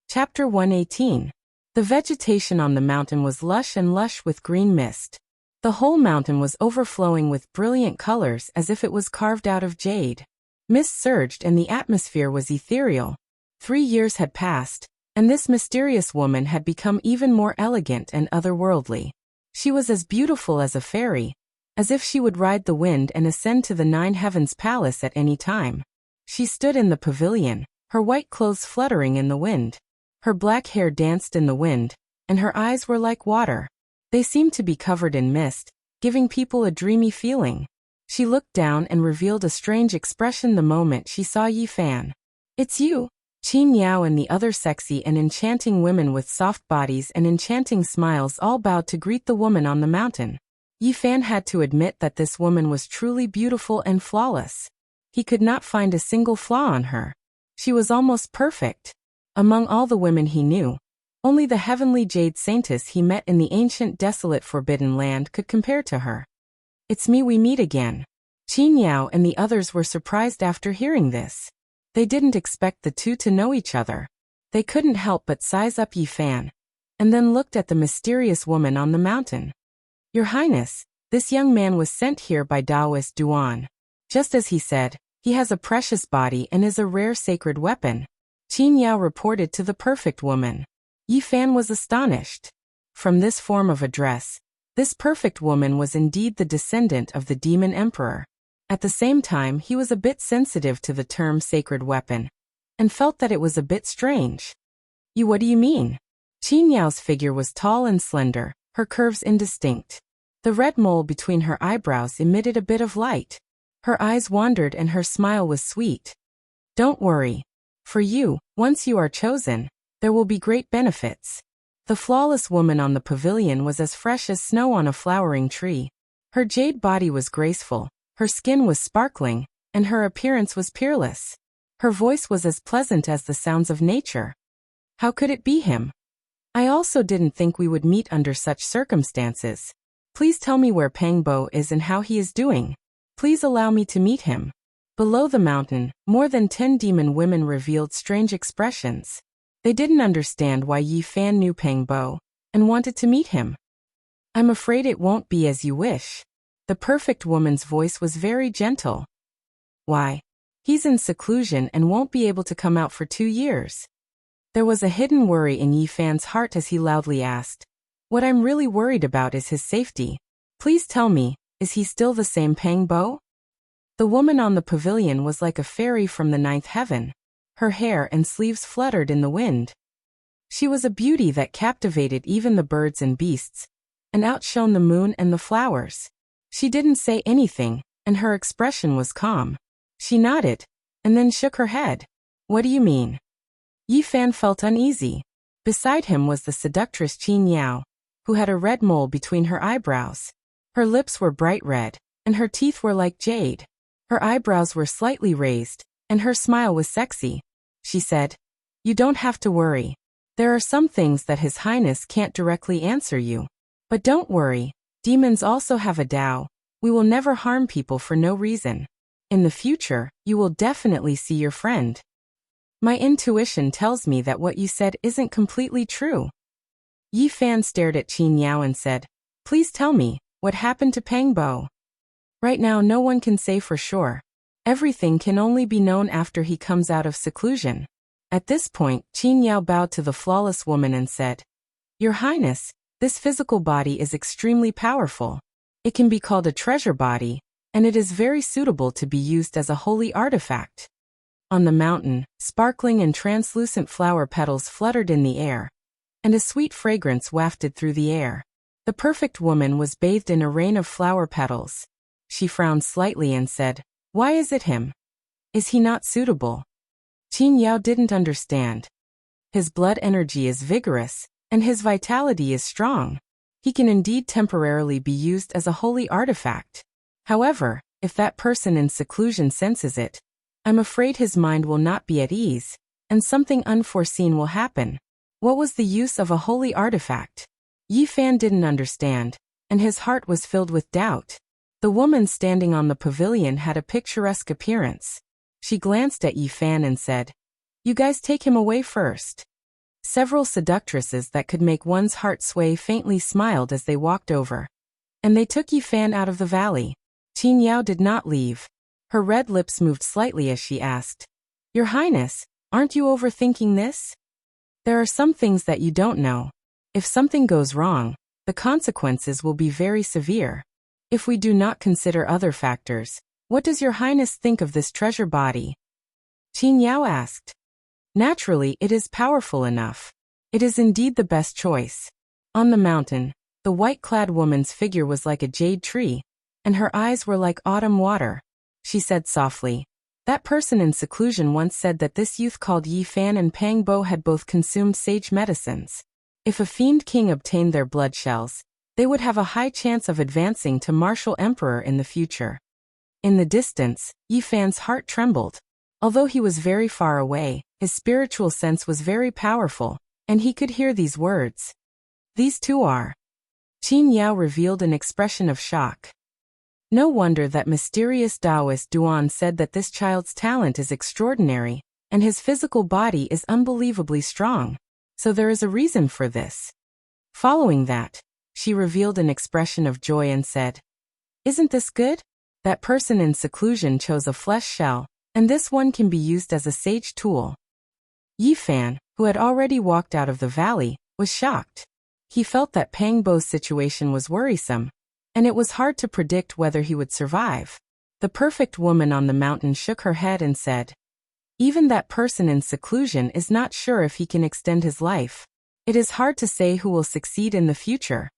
Chapter 118. The vegetation on the mountain was lush with green mist. The whole mountain was overflowing with brilliant colors as if it was carved out of jade. Mist surged and the atmosphere was ethereal. 3 years had passed, and this mysterious woman had become even more elegant and otherworldly. She was as beautiful as a fairy, as if she would ride the wind and ascend to the 9 heavens palace at any time. She stood in the pavilion, her white clothes fluttering in the wind. Her black hair danced in the wind, and her eyes were like water. They seemed to be covered in mist, giving people a dreamy feeling. She looked down and revealed a strange expression the moment she saw Yi Fan. "It's you." Qin Yao and the other sexy and enchanting women with soft bodies and enchanting smiles all bowed to greet the woman on the mountain. Yi Fan had to admit that this woman was truly beautiful and flawless. He could not find a single flaw on her. She was almost perfect. Among all the women he knew, only the heavenly jade saintess he met in the ancient desolate forbidden land could compare to her. "It's me, we meet again." Qin Yao and the others were surprised after hearing this. They didn't expect the two to know each other. They couldn't help but size up Yi Fan, and then looked at the mysterious woman on the mountain. "Your Highness, this young man was sent here by Taoist Duan. Just as he said, he has a precious body and is a rare sacred weapon," Qin Yao reported to the perfect woman. Yi Fan was astonished. From this form of address, this perfect woman was indeed the descendant of the demon emperor. At the same time, he was a bit sensitive to the term sacred weapon, and felt that it was a bit strange. What do you mean?" Qin Yao's figure was tall and slender, her curves indistinct. The red mole between her eyebrows emitted a bit of light. Her eyes wandered and her smile was sweet. "Don't worry. For you, once you are chosen, there will be great benefits." The flawless woman on the pavilion was as fresh as snow on a flowering tree. Her jade body was graceful, her skin was sparkling, and her appearance was peerless. Her voice was as pleasant as the sounds of nature. How could it be him? "I also didn't think we would meet under such circumstances. Please tell me where Pang Bo is and how he is doing. Please allow me to meet him." Below the mountain, more than 10 demon women revealed strange expressions. They didn't understand why Yi Fan knew Pang Bo, and wanted to meet him. "I'm afraid it won't be as you wish." The perfect woman's voice was very gentle. "Why? He's in seclusion and won't be able to come out for 2 years. There was a hidden worry in Yi Fan's heart as he loudly asked, "What I'm really worried about is his safety. Please tell me, is he still the same Pang Bo?" The woman on the pavilion was like a fairy from the 9th heaven. Her hair and sleeves fluttered in the wind. She was a beauty that captivated even the birds and beasts, and outshone the moon and the flowers. She didn't say anything, and her expression was calm. She nodded, and then shook her head. "What do you mean?" Yi Fan felt uneasy. Beside him was the seductress Qin Yao, who had a red mole between her eyebrows. Her lips were bright red, and her teeth were like jade. Her eyebrows were slightly raised, and her smile was sexy. She said, "You don't have to worry. There are some things that His Highness can't directly answer you. But don't worry. Demons also have a Tao. We will never harm people for no reason. In the future, you will definitely see your friend. My intuition tells me that what you said isn't completely true." Yi Fan stared at Qin Yao and said, "Please tell me, what happened to Pang Bo?" "Right now no one can say for sure. Everything can only be known after he comes out of seclusion." At this point, Qin Yao bowed to the flawless woman and said, "Your Highness, this physical body is extremely powerful. It can be called a treasure body, and it is very suitable to be used as a holy artifact." On the mountain, sparkling and translucent flower petals fluttered in the air, and a sweet fragrance wafted through the air. The perfect woman was bathed in a rain of flower petals. She frowned slightly and said, "Why is it him? Is he not suitable?" Qin Yao didn't understand. His blood energy is vigorous, and his vitality is strong. He can indeed temporarily be used as a holy artifact. However, if that person in seclusion senses it, I'm afraid his mind will not be at ease, and something unforeseen will happen. What was the use of a holy artifact? Yi Fan didn't understand, and his heart was filled with doubt. The woman standing on the pavilion had a picturesque appearance. She glanced at Yi Fan and said, "You guys take him away first." Several seductresses that could make one's heart sway faintly smiled as they walked over. And they took Yi Fan out of the valley. Qin Yao did not leave. Her red lips moved slightly as she asked, "Your Highness, aren't you overthinking this? There are some things that you don't know. If something goes wrong, the consequences will be very severe. If we do not consider other factors, what does your Highness think of this treasure body?" Qin Yao asked. "Naturally, it is powerful enough. It is indeed the best choice." On the mountain, the white-clad woman's figure was like a jade tree, and her eyes were like autumn water. She said softly, "That person in seclusion once said that this youth called Yi Fan and Pang Bo had both consumed sage medicines. If a fiend king obtained their blood shells, they would have a high chance of advancing to martial emperor in the future." In the distance, Yi Fan's heart trembled. Although he was very far away, his spiritual sense was very powerful, and he could hear these words. "These two are." Qin Yao revealed an expression of shock. No wonder that mysterious Taoist Duan said that this child's talent is extraordinary, and his physical body is unbelievably strong. So there is a reason for this. Following that, she revealed an expression of joy and said, "Isn't this good? That person in seclusion chose a flesh shell, and this one can be used as a sage tool." Yi Fan, who had already walked out of the valley, was shocked. He felt that Pang Bo's situation was worrisome, and it was hard to predict whether he would survive. The perfect woman on the mountain shook her head and said, "Even that person in seclusion is not sure if he can extend his life. It is hard to say who will succeed in the future."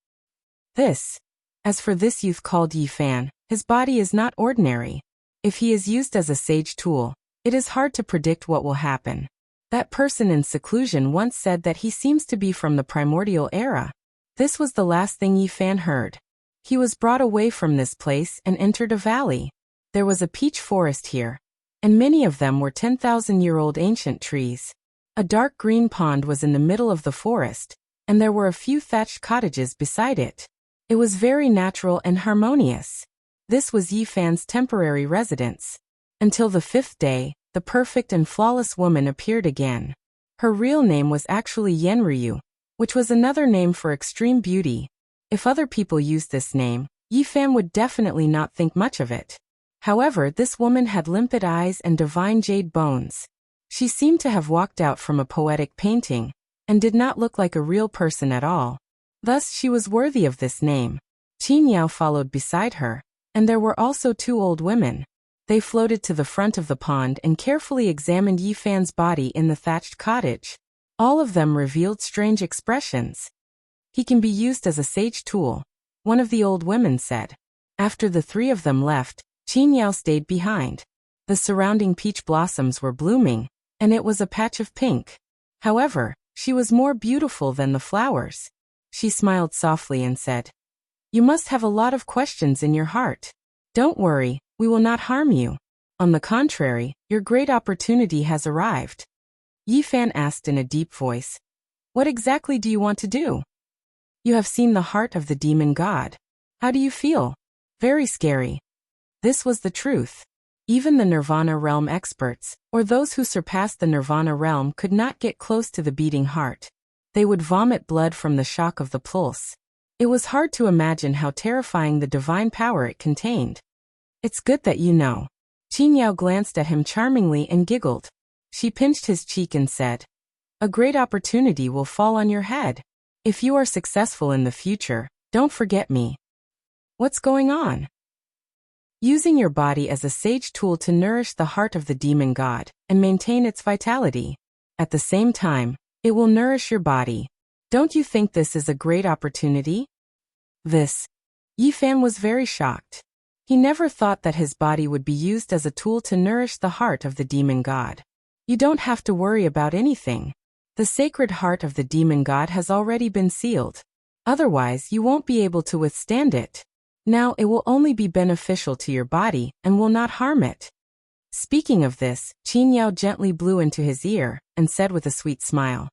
As for this youth called Yi Fan, his body is not ordinary. If he is used as a sage tool, it is hard to predict what will happen. That person in seclusion once said that he seems to be from the primordial era. This was the last thing Yi Fan heard. He was brought away from this place and entered a valley. There was a peach forest here, and many of them were 10,000-year-old ancient trees. A dark green pond was in the middle of the forest, and there were a few thatched cottages beside it. It was very natural and harmonious. This was Yi Fan's temporary residence. Until the 5th day, the perfect and flawless woman appeared again. Her real name was actually Yenryu, which was another name for extreme beauty. If other people used this name, Yi Fan would definitely not think much of it. However, this woman had limpid eyes and divine jade bones. She seemed to have walked out from a poetic painting, and did not look like a real person at all. Thus she was worthy of this name. Qin Yao followed beside her, and there were also 2 old women. They floated to the front of the pond and carefully examined Yi Fan's body in the thatched cottage. All of them revealed strange expressions. "He can be used as a sage tool," one of the old women said. After the 3 of them left, Qin Yao stayed behind. The surrounding peach blossoms were blooming, and it was a patch of pink. However, she was more beautiful than the flowers. She smiled softly and said, "You must have a lot of questions in your heart. Don't worry, we will not harm you. On the contrary, your great opportunity has arrived." Yi Fan asked in a deep voice, "What exactly do you want to do?" "You have seen the heart of the demon god. How do you feel?" "Very scary." This was the truth. Even the Nirvana realm experts, or those who surpassed the Nirvana realm, could not get close to the beating heart. They would vomit blood from the shock of the pulse. It was hard to imagine how terrifying the divine power it contained. "It's good that you know." Qin Yao glanced at him charmingly and giggled. She pinched his cheek and said, "A great opportunity will fall on your head. If you are successful in the future, don't forget me." "What's going on?" "Using your body as a sage tool to nourish the heart of the demon god, and maintain its vitality. At the same time, it will nourish your body. Don't you think this is a great opportunity?" Yi Fan was very shocked. He never thought that his body would be used as a tool to nourish the heart of the demon god. "You don't have to worry about anything. The sacred heart of the demon god has already been sealed. Otherwise, you won't be able to withstand it. Now it will only be beneficial to your body and will not harm it." Speaking of this, Qin Yao gently blew into his ear and said with a sweet smile,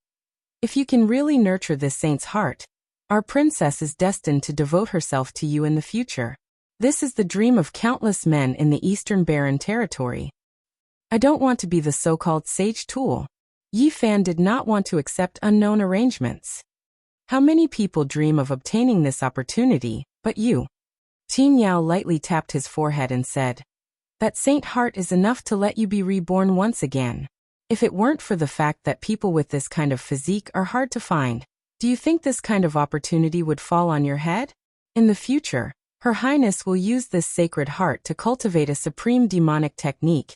"If you can really nurture this saint's heart, our princess is destined to devote herself to you in the future. This is the dream of countless men in the Eastern Barren territory." I don't want to be the so-called sage tool. Yi Fan did not want to accept unknown arrangements. How many people dream of obtaining this opportunity, but you? Qin Yao lightly tapped his forehead and said, that saint heart is enough to let you be reborn once again. If it weren't for the fact that people with this kind of physique are hard to find, do you think this kind of opportunity would fall on your head? In the future, Her Highness will use this sacred heart to cultivate a supreme demonic technique,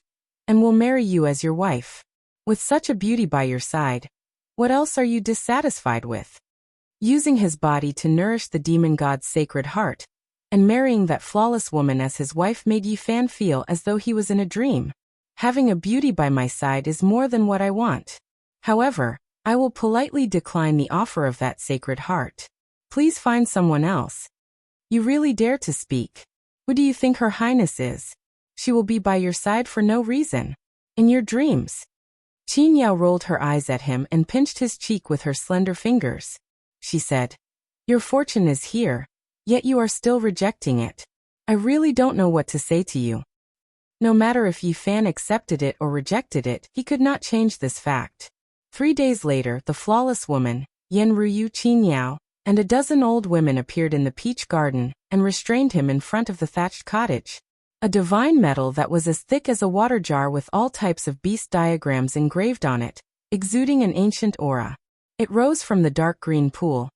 and will marry you as your wife. With such a beauty by your side, what else are you dissatisfied with? Using his body to nourish the demon god's sacred heart, and marrying that flawless woman as his wife made Yi Fan feel as though he was in a dream. Having a beauty by my side is more than what I want. However, I will politely decline the offer of that sacred heart. Please find someone else. You really dare to speak. Who do you think Her Highness is? She will be by your side for no reason. In your dreams. Qin Yao rolled her eyes at him and pinched his cheek with her slender fingers. She said, your fortune is here, yet you are still rejecting it. I really don't know what to say to you. No matter if Yi Fan accepted it or rejected it, he could not change this fact. 3 days later, the flawless woman, Yan Ruyu Qin Yao, and a dozen old women appeared in the peach garden and restrained him in front of the thatched cottage. A divine metal that was as thick as a water jar with all types of beast diagrams engraved on it, exuding an ancient aura. It rose from the dark green pool,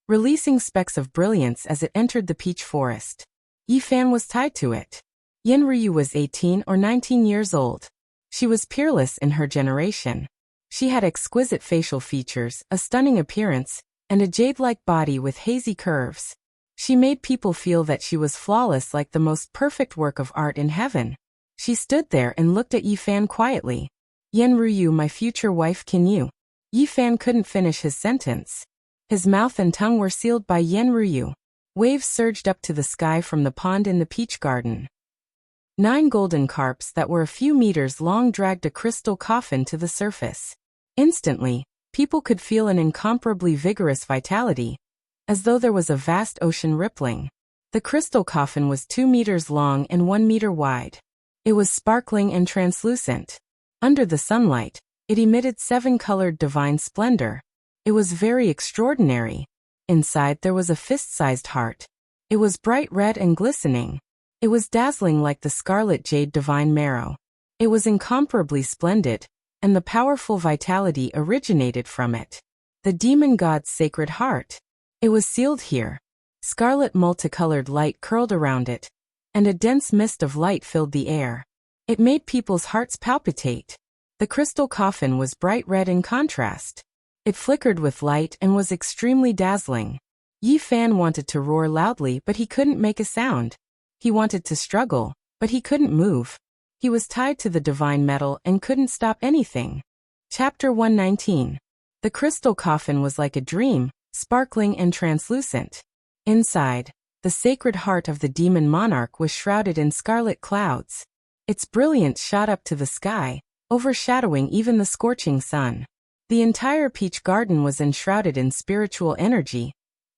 releasing specks of brilliance as it entered the peach forest. Yi Fan was tied to it. Yan Ruyu was 18 or 19 years old. She was peerless in her generation. She had exquisite facial features, a stunning appearance, and a jade-like body with hazy curves. She made people feel that she was flawless, like the most perfect work of art in heaven. She stood there and looked at Yi Fan quietly. Yan Ruyu, my future wife, can you? Yi Fan couldn't finish his sentence. His mouth and tongue were sealed by Yan Ruyu. Waves surged up to the sky from the pond in the peach garden. 9 golden carps that were a few meters long dragged a crystal coffin to the surface. Instantly, people could feel an incomparably vigorous vitality, as though there was a vast ocean rippling. The crystal coffin was 2 meters long and 1 meter wide. It was sparkling and translucent. Under the sunlight, it emitted 7-colored divine splendor. It was very extraordinary. Inside there was a fist-sized heart. It was bright red and glistening. It was dazzling like the scarlet jade divine marrow. It was incomparably splendid, and the powerful vitality originated from it. The demon god's sacred heart. It was sealed here. Scarlet multicolored light curled around it, and a dense mist of light filled the air. It made people's hearts palpitate. The crystal coffin was bright red in contrast. It flickered with light and was extremely dazzling. Yi Fan wanted to roar loudly, but he couldn't make a sound. He wanted to struggle, but he couldn't move. He was tied to the divine metal and couldn't stop anything. Chapter 119. The crystal coffin was like a dream, sparkling and translucent. Inside, the sacred heart of the demon monarch was shrouded in scarlet clouds. Its brilliance shot up to the sky, overshadowing even the scorching sun. The entire peach garden was enshrouded in spiritual energy,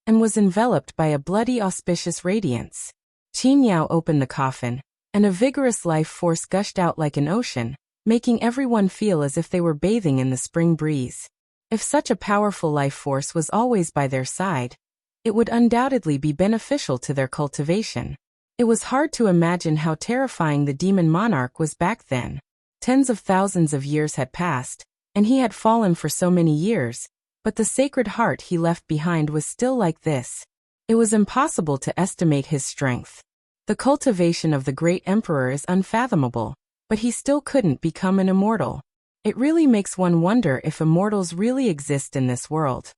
and was enveloped by a bloody auspicious radiance. Qin Yao opened the coffin, and a vigorous life force gushed out like an ocean, making everyone feel as if they were bathing in the spring breeze. If such a powerful life force was always by their side, it would undoubtedly be beneficial to their cultivation. It was hard to imagine how terrifying the demon monarch was back then. Tens of thousands of years had passed, and he had fallen for so many years, but the sacred heart he left behind was still like this. It was impossible to estimate his strength. The cultivation of the great emperor is unfathomable, but he still couldn't become an immortal. It really makes one wonder if immortals really exist in this world.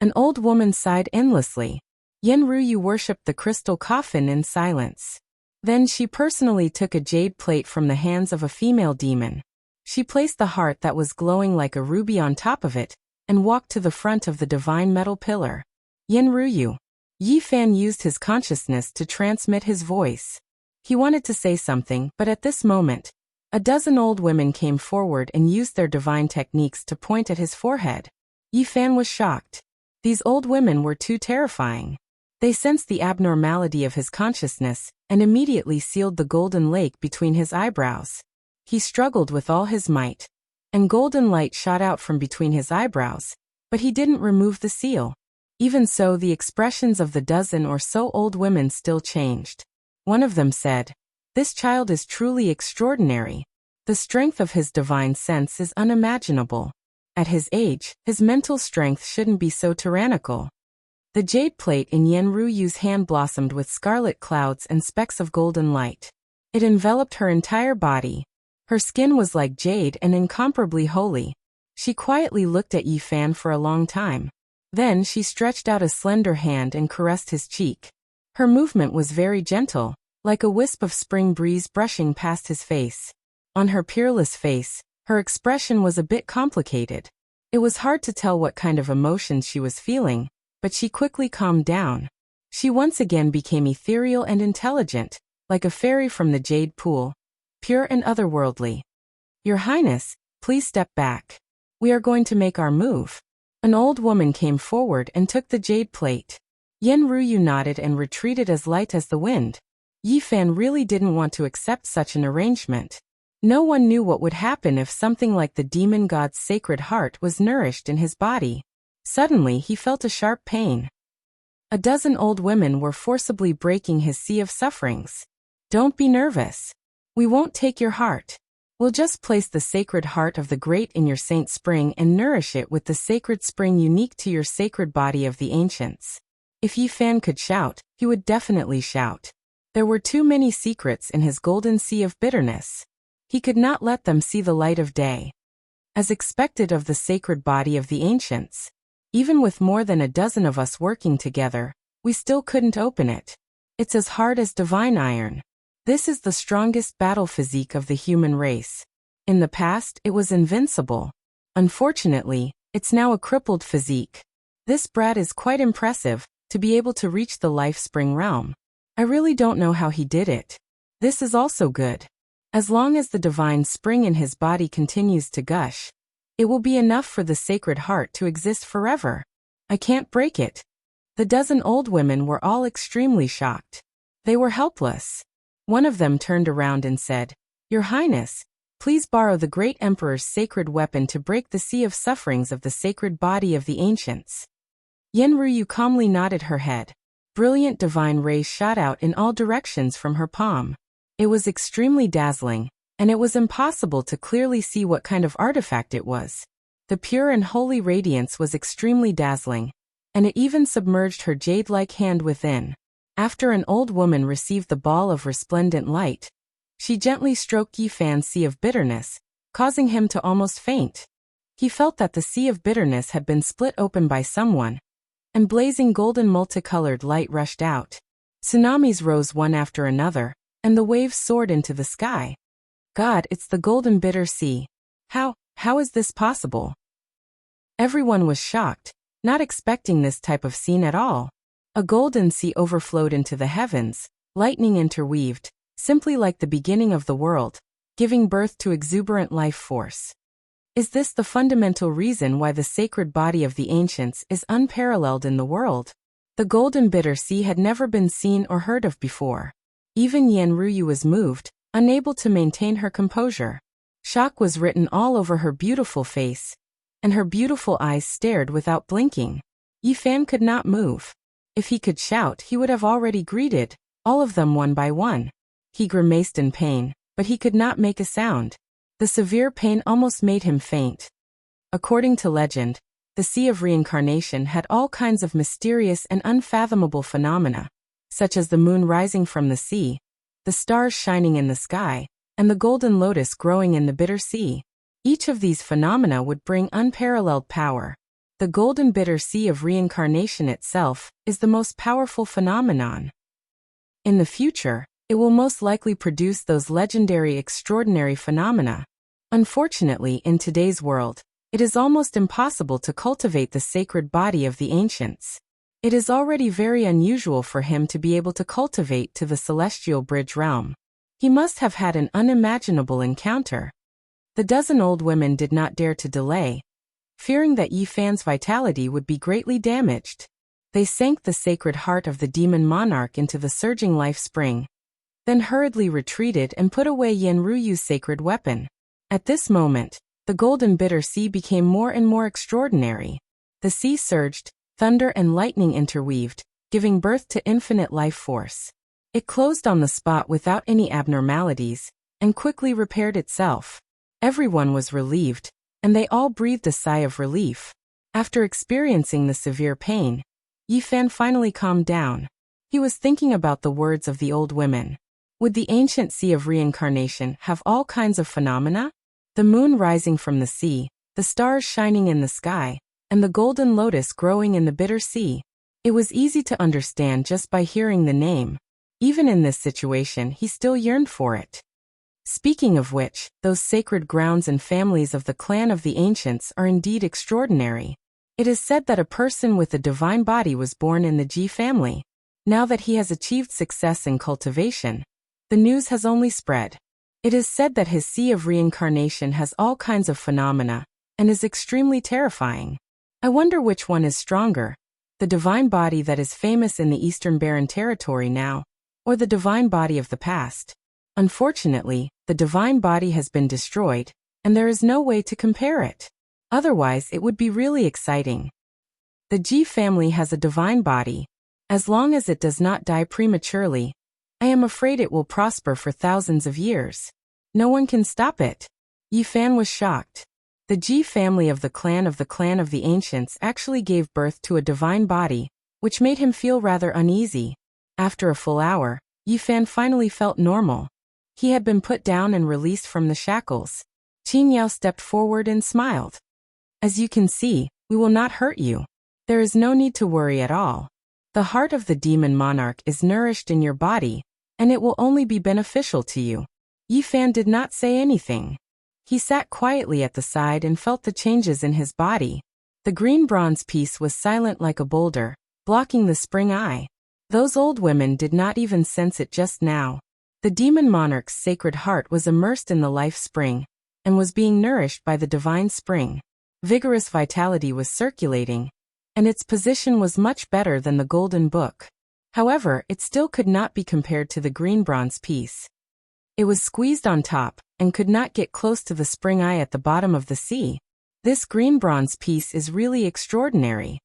An old woman sighed endlessly. Yan Ruyu worshipped the crystal coffin in silence. Then she personally took a jade plate from the hands of a female demon. She placed the heart that was glowing like a ruby on top of it, and walked to the front of the divine metal pillar. Yan Ruyu. Yi Fan used his consciousness to transmit his voice. He wanted to say something, but at this moment, a dozen old women came forward and used their divine techniques to point at his forehead. Yi Fan was shocked. These old women were too terrifying. They sensed the abnormality of his consciousness, and immediately sealed the golden lake between his eyebrows. He struggled with all his might, and golden light shot out from between his eyebrows, but he didn't remove the seal. Even so, the expressions of the dozen or so old women still changed. One of them said, "This child is truly extraordinary. The strength of his divine sense is unimaginable. At his age, his mental strength shouldn't be so tyrannical." The jade plate in Yenryu's hand blossomed with scarlet clouds and specks of golden light. It enveloped her entire body. Her skin was like jade and incomparably holy. She quietly looked at Yi Fan for a long time. Then she stretched out a slender hand and caressed his cheek. Her movement was very gentle, like a wisp of spring breeze brushing past his face. On her peerless face, her expression was a bit complicated. It was hard to tell what kind of emotions she was feeling, but she quickly calmed down. She once again became ethereal and intelligent, like a fairy from the jade pool, pure and otherworldly. "Your Highness, please step back. We are going to make our move." An old woman came forward and took the jade plate. Yenryu nodded and retreated as light as the wind. Yi Fan really didn't want to accept such an arrangement. No one knew what would happen if something like the demon god's sacred heart was nourished in his body. Suddenly he felt a sharp pain. A dozen old women were forcibly breaking his sea of sufferings. "Don't be nervous. We won't take your heart. We'll just place the sacred heart of the great in your saint spring and nourish it with the sacred spring unique to your sacred body of the ancients." If Yi Fan could shout, he would definitely shout. There were too many secrets in his golden sea of bitterness. He could not let them see the light of day. As expected of the sacred body of the ancients, even with more than a dozen of us working together, we still couldn't open it. It's as hard as divine iron. This is the strongest battle physique of the human race. In the past, it was invincible. Unfortunately, it's now a crippled physique. This brat is quite impressive, to be able to reach the life spring realm. I really don't know how he did it. This is also good. As long as the divine spring in his body continues to gush, it will be enough for the sacred heart to exist forever. I can't break it. The dozen old women were all extremely shocked. They were helpless. One of them turned around and said, "Your Highness, please borrow the great emperor's sacred weapon to break the sea of sufferings of the sacred body of the ancients." Yenryu calmly nodded her head. Brilliant divine rays shot out in all directions from her palm. It was extremely dazzling, and it was impossible to clearly see what kind of artifact it was. The pure and holy radiance was extremely dazzling, and it even submerged her jade-like hand within. After an old woman received the ball of resplendent light, she gently stroked Yi Fan's sea of bitterness, causing him to almost faint. He felt that the sea of bitterness had been split open by someone, and blazing golden multicolored light rushed out. Tsunamis rose one after another, and the waves soared into the sky. God, it's the golden bitter sea. How is this possible? Everyone was shocked, not expecting this type of scene at all. A golden sea overflowed into the heavens, lightning interweaved, simply like the beginning of the world, giving birth to exuberant life force. Is this the fundamental reason why the sacred body of the ancients is unparalleled in the world? The golden bitter sea had never been seen or heard of before. Even Yenryu was moved, unable to maintain her composure. Shock was written all over her beautiful face, and her beautiful eyes stared without blinking. Yi Fan could not move. If he could shout, he would have already greeted all of them one by one. He grimaced in pain, but he could not make a sound. The severe pain almost made him faint. According to legend, the Sea of Reincarnation had all kinds of mysterious and unfathomable phenomena, such as the moon rising from the sea, the stars shining in the sky, and the golden lotus growing in the bitter sea. Each of these phenomena would bring unparalleled power. The golden bitter sea of reincarnation itself is the most powerful phenomenon. In the future, it will most likely produce those legendary extraordinary phenomena. Unfortunately, in today's world, it is almost impossible to cultivate the sacred body of the ancients. It is already very unusual for him to be able to cultivate to the celestial bridge realm. He must have had an unimaginable encounter. The dozen old women did not dare to delay, fearing that Yi Fan's vitality would be greatly damaged. They sank the sacred heart of the demon monarch into the surging life spring. then hurriedly retreated and put away Yenryu's sacred weapon. At this moment, the golden bitter sea became more and more extraordinary. The sea surged, thunder and lightning interweaved, giving birth to infinite life force. It closed on the spot without any abnormalities, and quickly repaired itself. Everyone was relieved, and they all breathed a sigh of relief. After experiencing the severe pain, Yifan finally calmed down. He was thinking about the words of the old women. Would the ancient sea of reincarnation have all kinds of phenomena? The moon rising from the sea, the stars shining in the sky, and the golden lotus growing in the bitter sea. It was easy to understand just by hearing the name. Even in this situation, he still yearned for it. Speaking of which, those sacred grounds and families of the clan of the ancients are indeed extraordinary. It is said that a person with a divine body was born in the Ji family. Now that he has achieved success in cultivation, the news has only spread. It is said that his sea of reincarnation has all kinds of phenomena, and is extremely terrifying. I wonder which one is stronger, the divine body that is famous in the Eastern Barren territory now, or the divine body of the past. Unfortunately, the divine body has been destroyed, and there is no way to compare it. Otherwise, it would be really exciting. The Ji family has a divine body. As long as it does not die prematurely, I am afraid it will prosper for thousands of years. No one can stop it. Yifan was shocked. The Ji family of the clan of the ancients actually gave birth to a divine body, which made him feel rather uneasy. After a full hour, Yifan finally felt normal. He had been put down and released from the shackles. Qin Yao stepped forward and smiled. As you can see, we will not hurt you. There is no need to worry at all. The heart of the demon monarch is nourished in your body, and it will only be beneficial to you. Yifan did not say anything. He sat quietly at the side and felt the changes in his body. The green bronze piece was silent like a boulder, blocking the spring eye. Those old women did not even sense it just now. The demon monarch's sacred heart was immersed in the life spring, and was being nourished by the divine spring. Vigorous vitality was circulating, and its position was much better than the golden book. However, it still could not be compared to the green bronze piece. It was squeezed on top, and could not get close to the spring eye at the bottom of the sea. This green bronze piece is really extraordinary.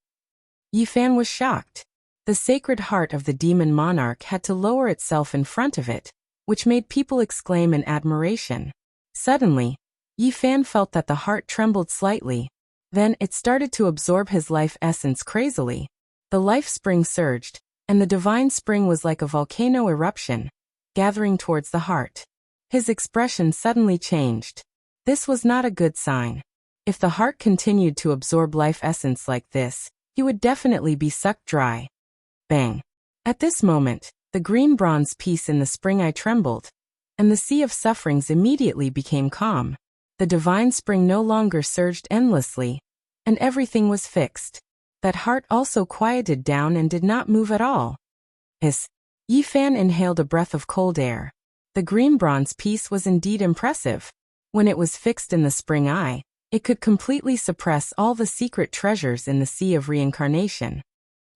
Yifan was shocked. The sacred heart of the demon monarch had to lower itself in front of it, which made people exclaim in admiration. Suddenly, Yifan felt that the heart trembled slightly. Then it started to absorb his life essence crazily. The life spring surged, and the divine spring was like a volcano eruption, gathering towards the heart. His expression suddenly changed. This was not a good sign. If the heart continued to absorb life essence like this, he would definitely be sucked dry. Bang! At this moment, the green bronze piece in the spring eye trembled, and the sea of sufferings immediately became calm. The divine spring no longer surged endlessly, and everything was fixed. That heart also quieted down and did not move at all. Yifan inhaled a breath of cold air. The green bronze piece was indeed impressive. When it was fixed in the spring eye, it could completely suppress all the secret treasures in the sea of reincarnation.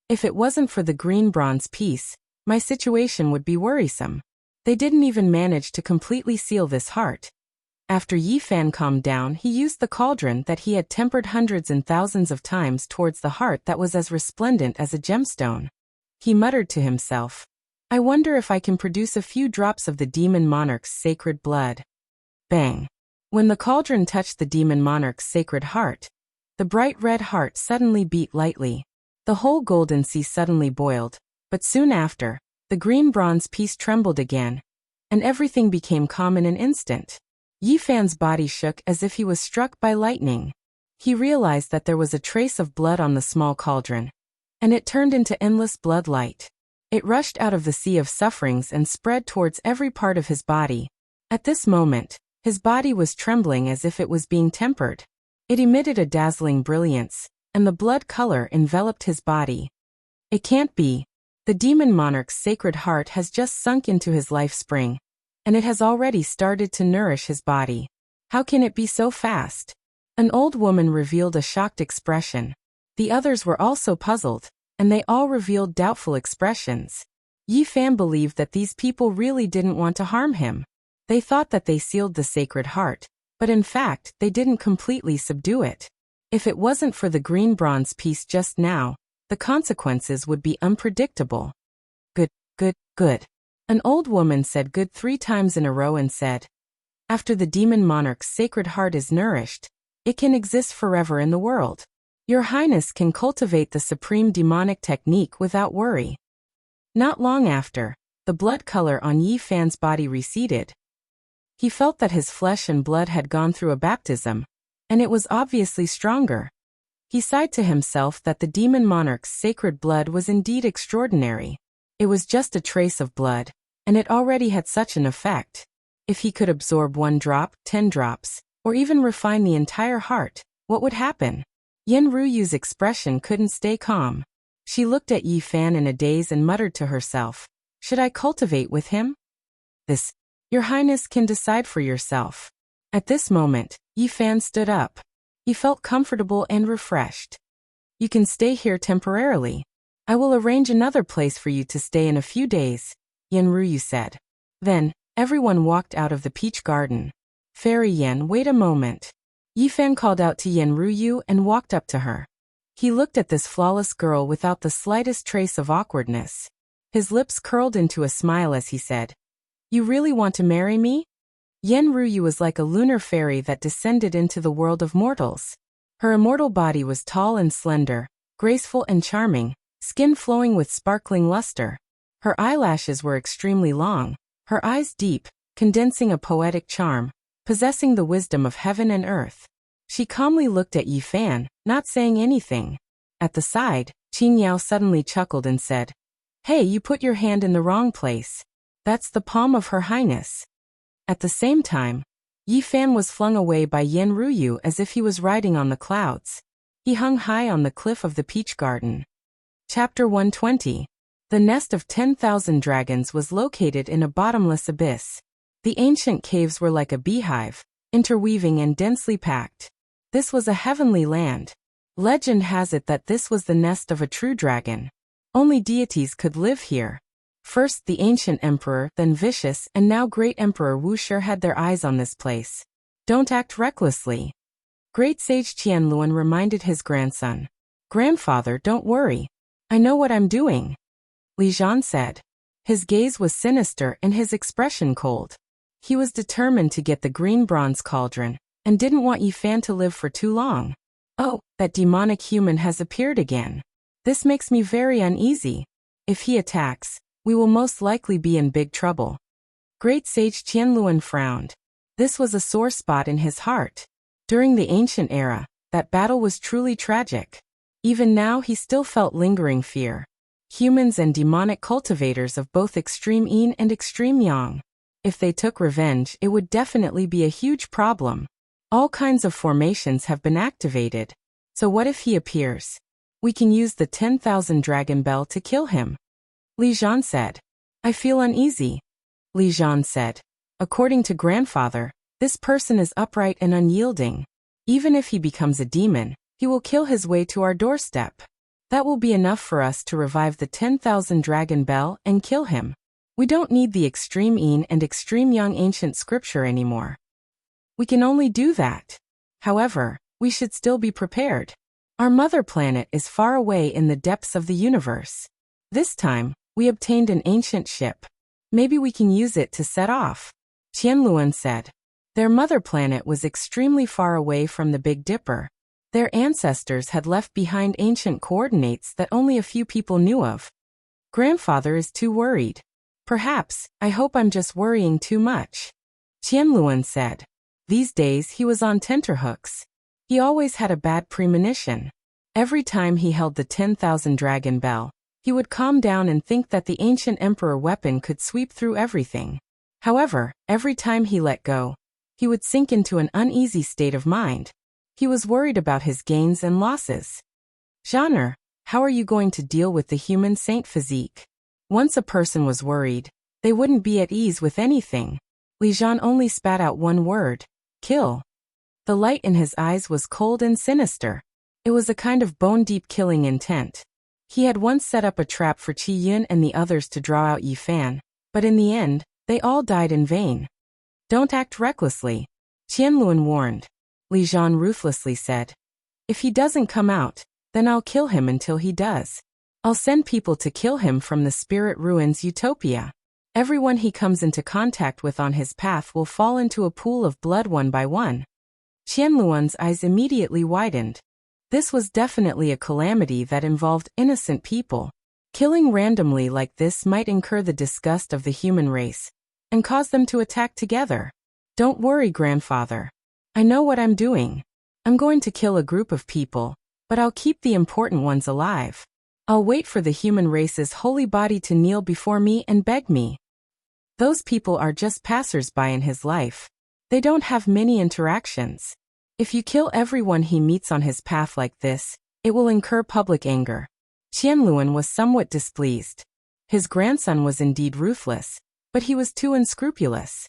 If it wasn't for the green bronze piece, my situation would be worrisome. They didn't even manage to completely seal this heart. After Yifan calmed down, he used the cauldron that he had tempered hundreds and thousands of times towards the heart that was as resplendent as a gemstone. He muttered to himself, I wonder if I can produce a few drops of the demon monarch's sacred blood. Bang! When the cauldron touched the demon monarch's sacred heart, the bright red heart suddenly beat lightly. The whole golden sea suddenly boiled, but soon after, the green bronze piece trembled again, and everything became calm in an instant. Yifan's body shook as if he was struck by lightning. He realized that there was a trace of blood on the small cauldron, and it turned into endless blood light. It rushed out of the sea of sufferings and spread towards every part of his body. At this moment, his body was trembling as if it was being tempered. It emitted a dazzling brilliance, and the blood color enveloped his body. It can't be. The demon monarch's sacred heart has just sunk into his life spring, and it has already started to nourish his body. How can it be so fast? An old woman revealed a shocked expression. The others were also puzzled, and they all revealed doubtful expressions. Yi Fan believed that these people really didn't want to harm him. They thought that they sealed the Sacred Heart, but in fact, they didn't completely subdue it. If it wasn't for the green bronze piece just now, the consequences would be unpredictable. Good, good, good. An old woman said good 3 times in a row and said, after the demon monarch's Sacred Heart is nourished, it can exist forever in the world. Your Highness can cultivate the supreme demonic technique without worry. Not long after, the blood color on Yi Fan's body receded. He felt that his flesh and blood had gone through a baptism, and it was obviously stronger. He sighed to himself that the demon monarch's sacred blood was indeed extraordinary. It was just a trace of blood, and it already had such an effect. If he could absorb 1 drop, 10 drops, or even refine the entire heart, what would happen? Yen Ruyu's expression couldn't stay calm. She looked at Yi Fan in a daze and muttered to herself, should I cultivate with him? This, Your Highness can decide for yourself. At this moment, Yi Fan stood up. He felt comfortable and refreshed. You can stay here temporarily. I will arrange another place for you to stay in a few days, Yen Ruyu said. Then, everyone walked out of the peach garden. Fairy Yen, wait a moment. Yi Fan called out to Yen Ruyu and walked up to her. He looked at this flawless girl without the slightest trace of awkwardness. His lips curled into a smile as he said, You really want to marry me? Yen Ruyu was like a lunar fairy that descended into the world of mortals. Her immortal body was tall and slender, graceful and charming, skin flowing with sparkling luster. Her eyelashes were extremely long, her eyes deep, condensing a poetic charm, possessing the wisdom of heaven and earth. She calmly looked at Yi Fan, not saying anything. At the side, Qing Yao suddenly chuckled and said, Hey, you put your hand in the wrong place. That's the palm of Her Highness. At the same time, Yi Fan was flung away by Yen Ruyu as if he was riding on the clouds. He hung high on the cliff of the peach garden. Chapter 120. The nest of 10,000 dragons was located in a bottomless abyss. The ancient caves were like a beehive, interweaving and densely packed. This was a heavenly land. Legend has it that this was the nest of a true dragon. Only deities could live here. First the ancient emperor, then vicious and now great Emperor Wuxia had their eyes on this place. Don't act recklessly. Great sage Qianluan reminded his grandson. Grandfather, don't worry. I know what I'm doing. Li Zhan said. His gaze was sinister and his expression cold. He was determined to get the green bronze cauldron, and didn't want Yi Fan to live for too long. Oh, that demonic human has appeared again. This makes me very uneasy. If he attacks, we will most likely be in big trouble. Great sage Qianluan frowned. This was a sore spot in his heart. During the ancient era, that battle was truly tragic. Even now he still felt lingering fear. Humans and demonic cultivators of both extreme yin and extreme yang. If they took revenge, it would definitely be a huge problem. All kinds of formations have been activated. So what if he appears? We can use the 10,000 dragon bell to kill him. Li Zhan said. I feel uneasy. Li Zhan said. According to grandfather, this person is upright and unyielding. Even if he becomes a demon, he will kill his way to our doorstep. That will be enough for us to revive the 10,000 dragon bell and kill him. We don't need the extreme yin and extreme yang ancient scripture anymore. We can only do that. However, we should still be prepared. Our mother planet is far away in the depths of the universe. This time, we obtained an ancient ship. Maybe we can use it to set off. Qianluan said. Their mother planet was extremely far away from the Big Dipper. Their ancestors had left behind ancient coordinates that only a few people knew of. Grandfather is too worried. Perhaps, I hope I'm just worrying too much. Qianluan said. These days he was on tenterhooks. He always had a bad premonition. Every time he held the 10,000 dragon bell, he would calm down and think that the ancient emperor weapon could sweep through everything. However, every time he let go, he would sink into an uneasy state of mind. He was worried about his gains and losses. Genre, how are you going to deal with the human saint physique? Once a person was worried, they wouldn't be at ease with anything. Li Zhan only spat out one word, kill. The light in his eyes was cold and sinister. It was a kind of bone-deep killing intent. He had once set up a trap for Qi Yun and the others to draw out Yi Fan, but in the end, they all died in vain. Don't act recklessly, Qianluan warned. Li Zhan ruthlessly said. If he doesn't come out, then I'll kill him until he does. I'll send people to kill him from the spirit ruins utopia. Everyone he comes into contact with on his path will fall into a pool of blood one by one. Qianluan's eyes immediately widened. This was definitely a calamity that involved innocent people. Killing randomly like this might incur the disgust of the human race and cause them to attack together. Don't worry, grandfather. I know what I'm doing. I'm going to kill a group of people, but I'll keep the important ones alive. I'll wait for the human race's holy body to kneel before me and beg me. Those people are just passers-by in his life. They don't have many interactions. If you kill everyone he meets on his path like this, it will incur public anger. Qianluan was somewhat displeased. His grandson was indeed ruthless, but he was too unscrupulous.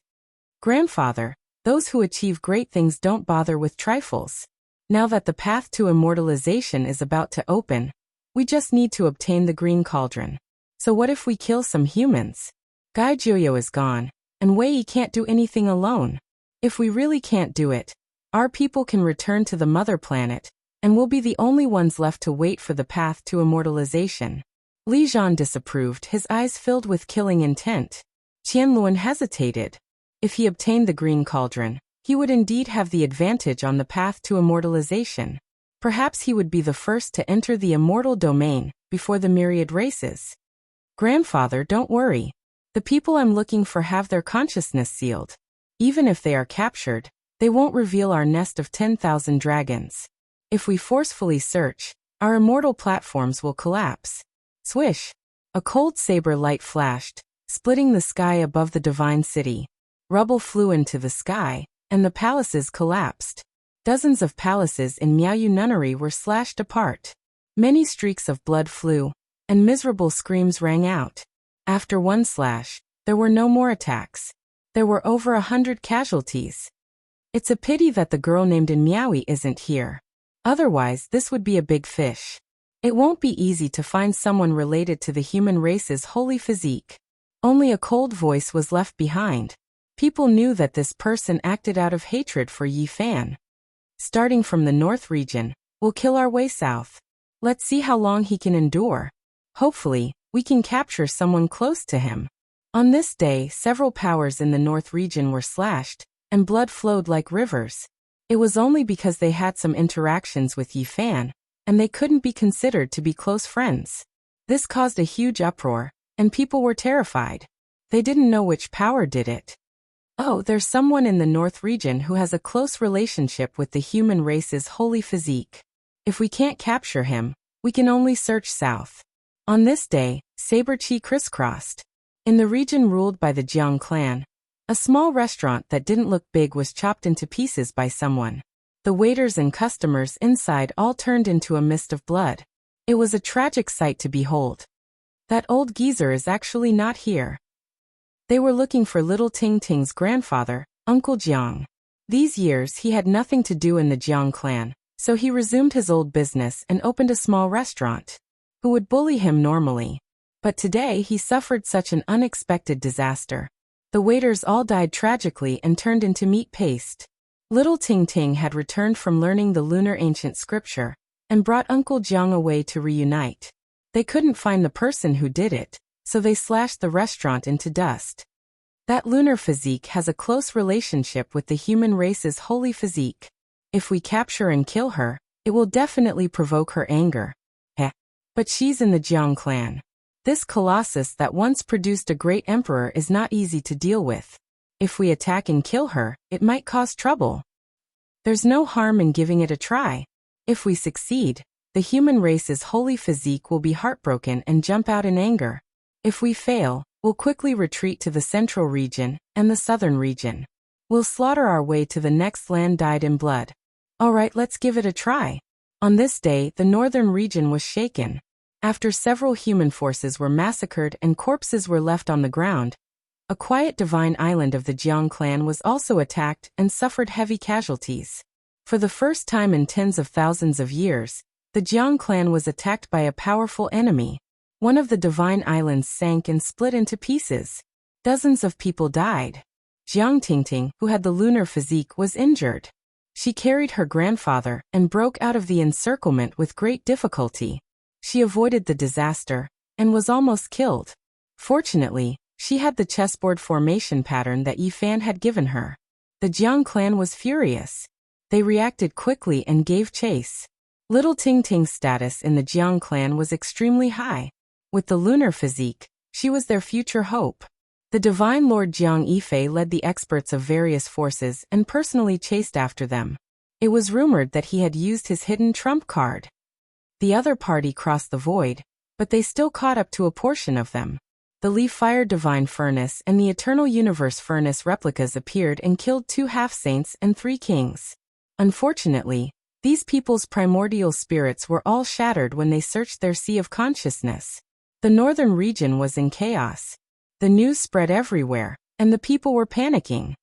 Grandfather, those who achieve great things don't bother with trifles. Now that the path to immortalization is about to open, we just need to obtain the green cauldron. So what if we kill some humans? Gai Jiuyo is gone, and Wei Yi can't do anything alone. If we really can't do it, our people can return to the mother planet, and we'll be the only ones left to wait for the path to immortalization. Li Zhan disapproved, his eyes filled with killing intent. Qianluan hesitated. If he obtained the green cauldron, he would indeed have the advantage on the path to immortalization. Perhaps he would be the first to enter the immortal domain before the myriad races. Grandfather, don't worry. The people I'm looking for have their consciousness sealed. Even if they are captured, they won't reveal our nest of 10,000 dragons. If we forcefully search, our immortal platforms will collapse. Swish! A cold saber light flashed, splitting the sky above the divine city. Rubble flew into the sky, and the palaces collapsed. Dozens of palaces in Miaoyu Nunnery were slashed apart. Many streaks of blood flew, and miserable screams rang out. After one slash, there were no more attacks. There were over 100 casualties. It's a pity that the girl named in Miaoyu isn't here. Otherwise, this would be a big fish. It won't be easy to find someone related to the human race's holy physique. Only a cold voice was left behind. People knew that this person acted out of hatred for Yi Fan. Starting from the north region, we'll kill our way south. Let's see how long he can endure. Hopefully, we can capture someone close to him. On this day, several powers in the north region were slashed, and blood flowed like rivers. It was only because they had some interactions with Yi Fan, and they couldn't be considered to be close friends. This caused a huge uproar, and people were terrified. They didn't know which power did it. Oh, there's someone in the north region who has a close relationship with the human race's holy physique. If we can't capture him, we can only search south. On this day, Saber Qi crisscrossed. In the region ruled by the Jiang clan, a small restaurant that didn't look big was chopped into pieces by someone. The waiters and customers inside all turned into a mist of blood. It was a tragic sight to behold. That old geezer is actually not here. They were looking for little Ting Ting's grandfather, Uncle Jiang. These years he had nothing to do in the Jiang clan, so he resumed his old business and opened a small restaurant. Who would bully him normally? But today he suffered such an unexpected disaster. The waiters all died tragically and turned into meat paste. Little Ting Ting had returned from learning the lunar ancient scripture, and brought Uncle Jiang away to reunite. They couldn't find the person who did it, so they slashed the restaurant into dust. That lunar physique has a close relationship with the human race's holy physique. If we capture and kill her, it will definitely provoke her anger. But she's in the Jiang clan. This colossus that once produced a great emperor is not easy to deal with. If we attack and kill her, it might cause trouble. There's no harm in giving it a try. If we succeed, the human race's holy physique will be heartbroken and jump out in anger. If we fail, we'll quickly retreat to the central region and the southern region. We'll slaughter our way to the next land dyed in blood. Alright, let's give it a try. On this day, the northern region was shaken. After several human forces were massacred and corpses were left on the ground, a quiet divine island of the Jiang clan was also attacked and suffered heavy casualties. For the first time in tens of thousands of years, The Jiang clan was attacked by a powerful enemy. One of the divine islands sank and split into pieces. Dozens of people died. Jiang Tingting, who had the lunar physique, was injured. She carried her grandfather and broke out of the encirclement with great difficulty. She avoided the disaster and was almost killed. Fortunately, she had the chessboard formation pattern that Yi Fan had given her. The Jiang clan was furious. They reacted quickly and gave chase. Little Ting Ting's status in the Jiang clan was extremely high. With the lunar physique, she was their future hope. The divine Lord Jiang Yifei led the experts of various forces and personally chased after them. It was rumored that he had used his hidden trump card. The other party crossed the void, but they still caught up to a portion of them. The Leaf Fire Divine Furnace and the Eternal Universe Furnace replicas appeared and killed 2 half-saints and 3 kings. Unfortunately, these people's primordial spirits were all shattered when they searched their sea of consciousness. The northern region was in chaos. The news spread everywhere, and the people were panicking.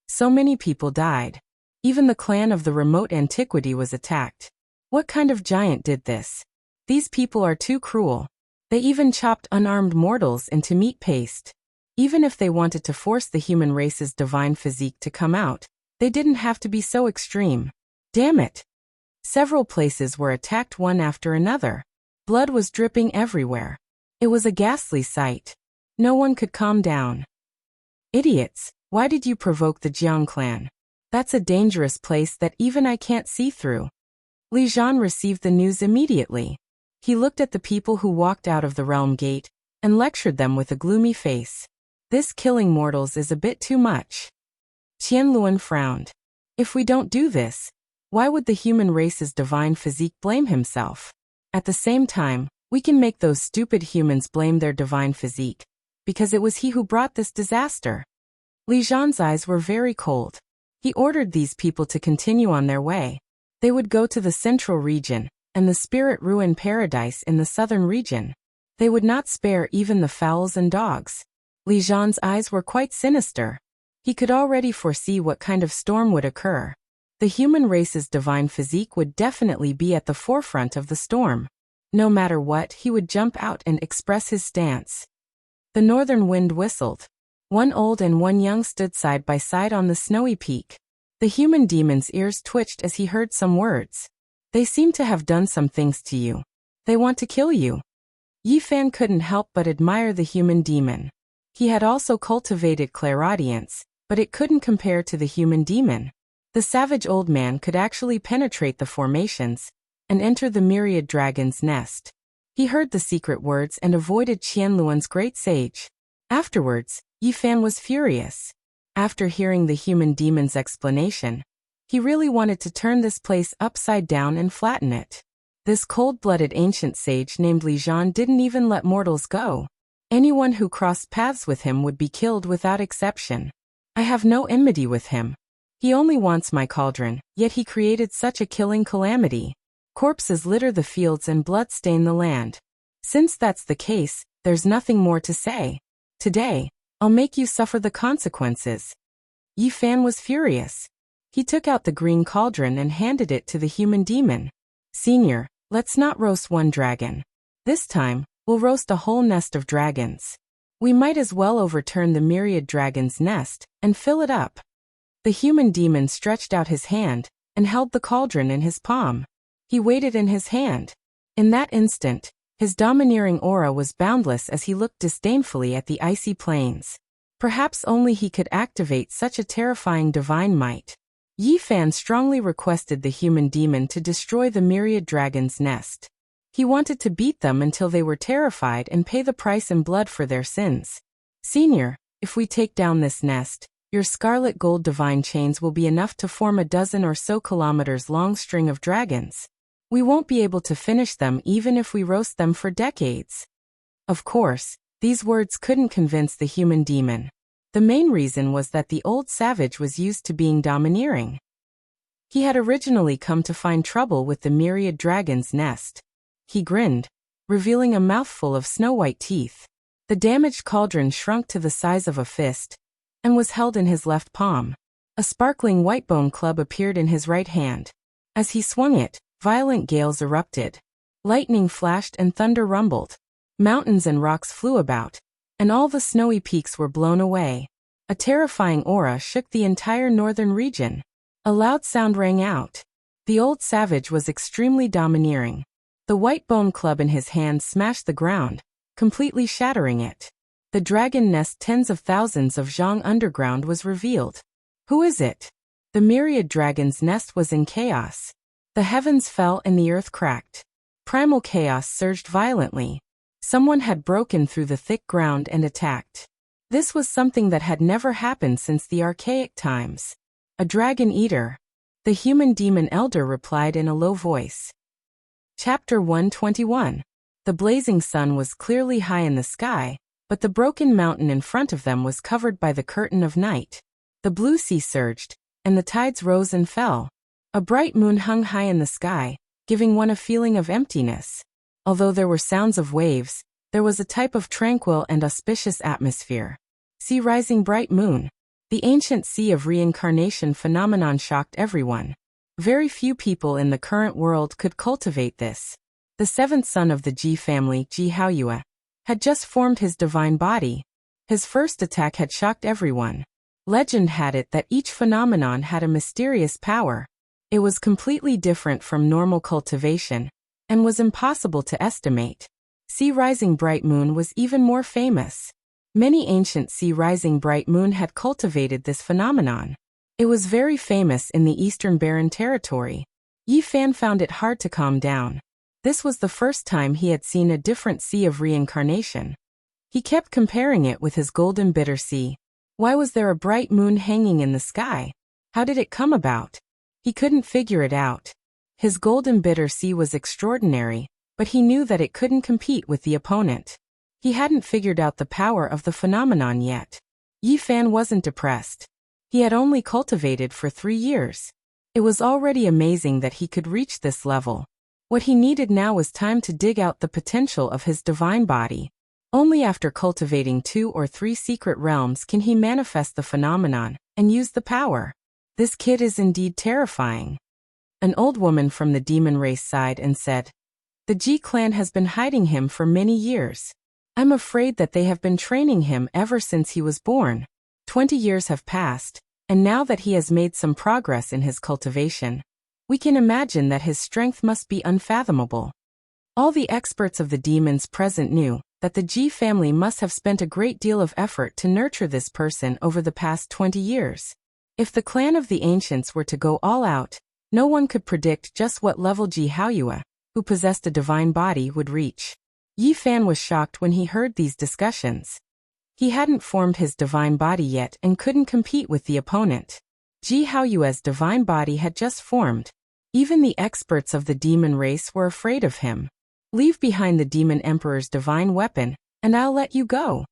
So many people died. Even the clan of the remote antiquity was attacked. What kind of giant did this? These people are too cruel. They even chopped unarmed mortals into meat paste. Even if they wanted to force the human race's divine physique to come out, they didn't have to be so extreme. Damn it! Several places were attacked one after another. Blood was dripping everywhere. It was a ghastly sight. No one could calm down. Idiots, why did you provoke the Jiang clan? That's a dangerous place that even I can't see through. Li Zhan received the news immediately. He looked at the people who walked out of the realm gate and lectured them with a gloomy face. This killing mortals is a bit too much. Qian Luan frowned. If we don't do this, why would the human race's divine physique blame himself? At the same time, we can make those stupid humans blame their divine physique, because it was he who brought this disaster. Li Zhan's eyes were very cold. He ordered these people to continue on their way. They would go to the central region and the spirit ruin paradise in the southern region. They would not spare even the fowls and dogs. Li Zhan's eyes were quite sinister. He could already foresee what kind of storm would occur. The human race's divine physique would definitely be at the forefront of the storm. No matter what, he would jump out and express his stance. The northern wind whistled. One old and one young stood side by side on the snowy peak. The human demon's ears twitched as he heard some words. They seem to have done some things to you. They want to kill you. Yi Fan couldn't help but admire the human demon. He had also cultivated clairaudience, but it couldn't compare to the human demon. The savage old man could actually penetrate the formations and enter the myriad dragon's nest. He heard the secret words and avoided Qian Luan's great sage. Afterwards, Yi Fan was furious. After hearing the human demon's explanation, he really wanted to turn this place upside down and flatten it. This cold-blooded ancient sage named Li Zhan didn't even let mortals go. Anyone who crossed paths with him would be killed without exception. I have no enmity with him. He only wants my cauldron, yet he created such a killing calamity. Corpses litter the fields and blood stain the land. Since that's the case, there's nothing more to say. Today, I'll make you suffer the consequences. Yi Fan was furious. He took out the green cauldron and handed it to the human demon. Senior, let's not roast one dragon. This time, we'll roast a whole nest of dragons. We might as well overturn the myriad dragon's nest and fill it up. The human demon stretched out his hand and held the cauldron in his palm. He weighed it in his hand. In that instant, his domineering aura was boundless as he looked disdainfully at the icy plains. Perhaps only he could activate such a terrifying divine might. Yi Fan strongly requested the human demon to destroy the myriad dragon's nest. He wanted to beat them until they were terrified and pay the price in blood for their sins. Senior, if we take down this nest, your scarlet gold divine chains will be enough to form a dozen or so kilometers long string of dragons. We won't be able to finish them even if we roast them for decades. Of course, these words couldn't convince the human demon. The main reason was that the old savage was used to being domineering. He had originally come to find trouble with the myriad dragon's nest. He grinned, revealing a mouthful of snow-white teeth. The damaged cauldron shrunk to the size of a fist and was held in his left palm. A sparkling white bone club appeared in his right hand. As he swung it, Violent gales erupted. Lightning flashed and thunder rumbled. Mountains and rocks flew about, and all the snowy peaks were blown away. A terrifying aura shook the entire northern region. A loud sound rang out. The old savage was extremely domineering. The white bone club in his hand smashed the ground, completely shattering it. The dragon nest tens of thousands of zhang underground was revealed. Who is it? The myriad dragon's nest was in chaos. The heavens fell and the earth cracked. Primal chaos surged violently. Someone had broken through the thick ground and attacked. This was something that had never happened since the archaic times. A dragon eater. The human demon elder replied in a low voice. Chapter 121. The blazing sun was clearly high in the sky, but the broken mountain in front of them was covered by the curtain of night. The blue sea surged, and the tides rose and fell. A bright moon hung high in the sky, giving one a feeling of emptiness. Although there were sounds of waves, there was a type of tranquil and auspicious atmosphere. See rising bright moon. The ancient sea of reincarnation phenomenon shocked everyone. Very few people in the current world could cultivate this. The seventh son of the Ji family, Ji Haoyue, had just formed his divine body. His first attack had shocked everyone. Legend had it that each phenomenon had a mysterious power. It was completely different from normal cultivation, and was impossible to estimate. Sea Rising Bright Moon was even more famous. Many ancient Sea Rising Bright Moon had cultivated this phenomenon. It was very famous in the Eastern Barren Territory. Yi Fan found it hard to calm down. This was the first time he had seen a different sea of reincarnation. He kept comparing it with his golden bitter sea. Why was there a bright moon hanging in the sky? How did it come about? He couldn't figure it out. His golden bitter sea was extraordinary, but he knew that it couldn't compete with the opponent. He hadn't figured out the power of the phenomenon yet. Yi Fan wasn't depressed. He had only cultivated for 3 years. It was already amazing that he could reach this level. What he needed now was time to dig out the potential of his divine body. Only after cultivating 2 or 3 secret realms can he manifest the phenomenon and use the power. This kid is indeed terrifying. An old woman from the demon race sighed and said, "The Ji clan has been hiding him for many years. I'm afraid that they have been training him ever since he was born. 20 years have passed, and now that he has made some progress in his cultivation, we can imagine that his strength must be unfathomable." All the experts of the demons present knew that the Ji family must have spent a great deal of effort to nurture this person over the past 20 years. If the clan of the ancients were to go all out, no one could predict just what level Ji Haoyue, who possessed a divine body, would reach. Yi Fan was shocked when he heard these discussions. He hadn't formed his divine body yet and couldn't compete with the opponent. Ji Haoyue's divine body had just formed. Even the experts of the demon race were afraid of him. "Leave behind the demon emperor's divine weapon, and I'll let you go."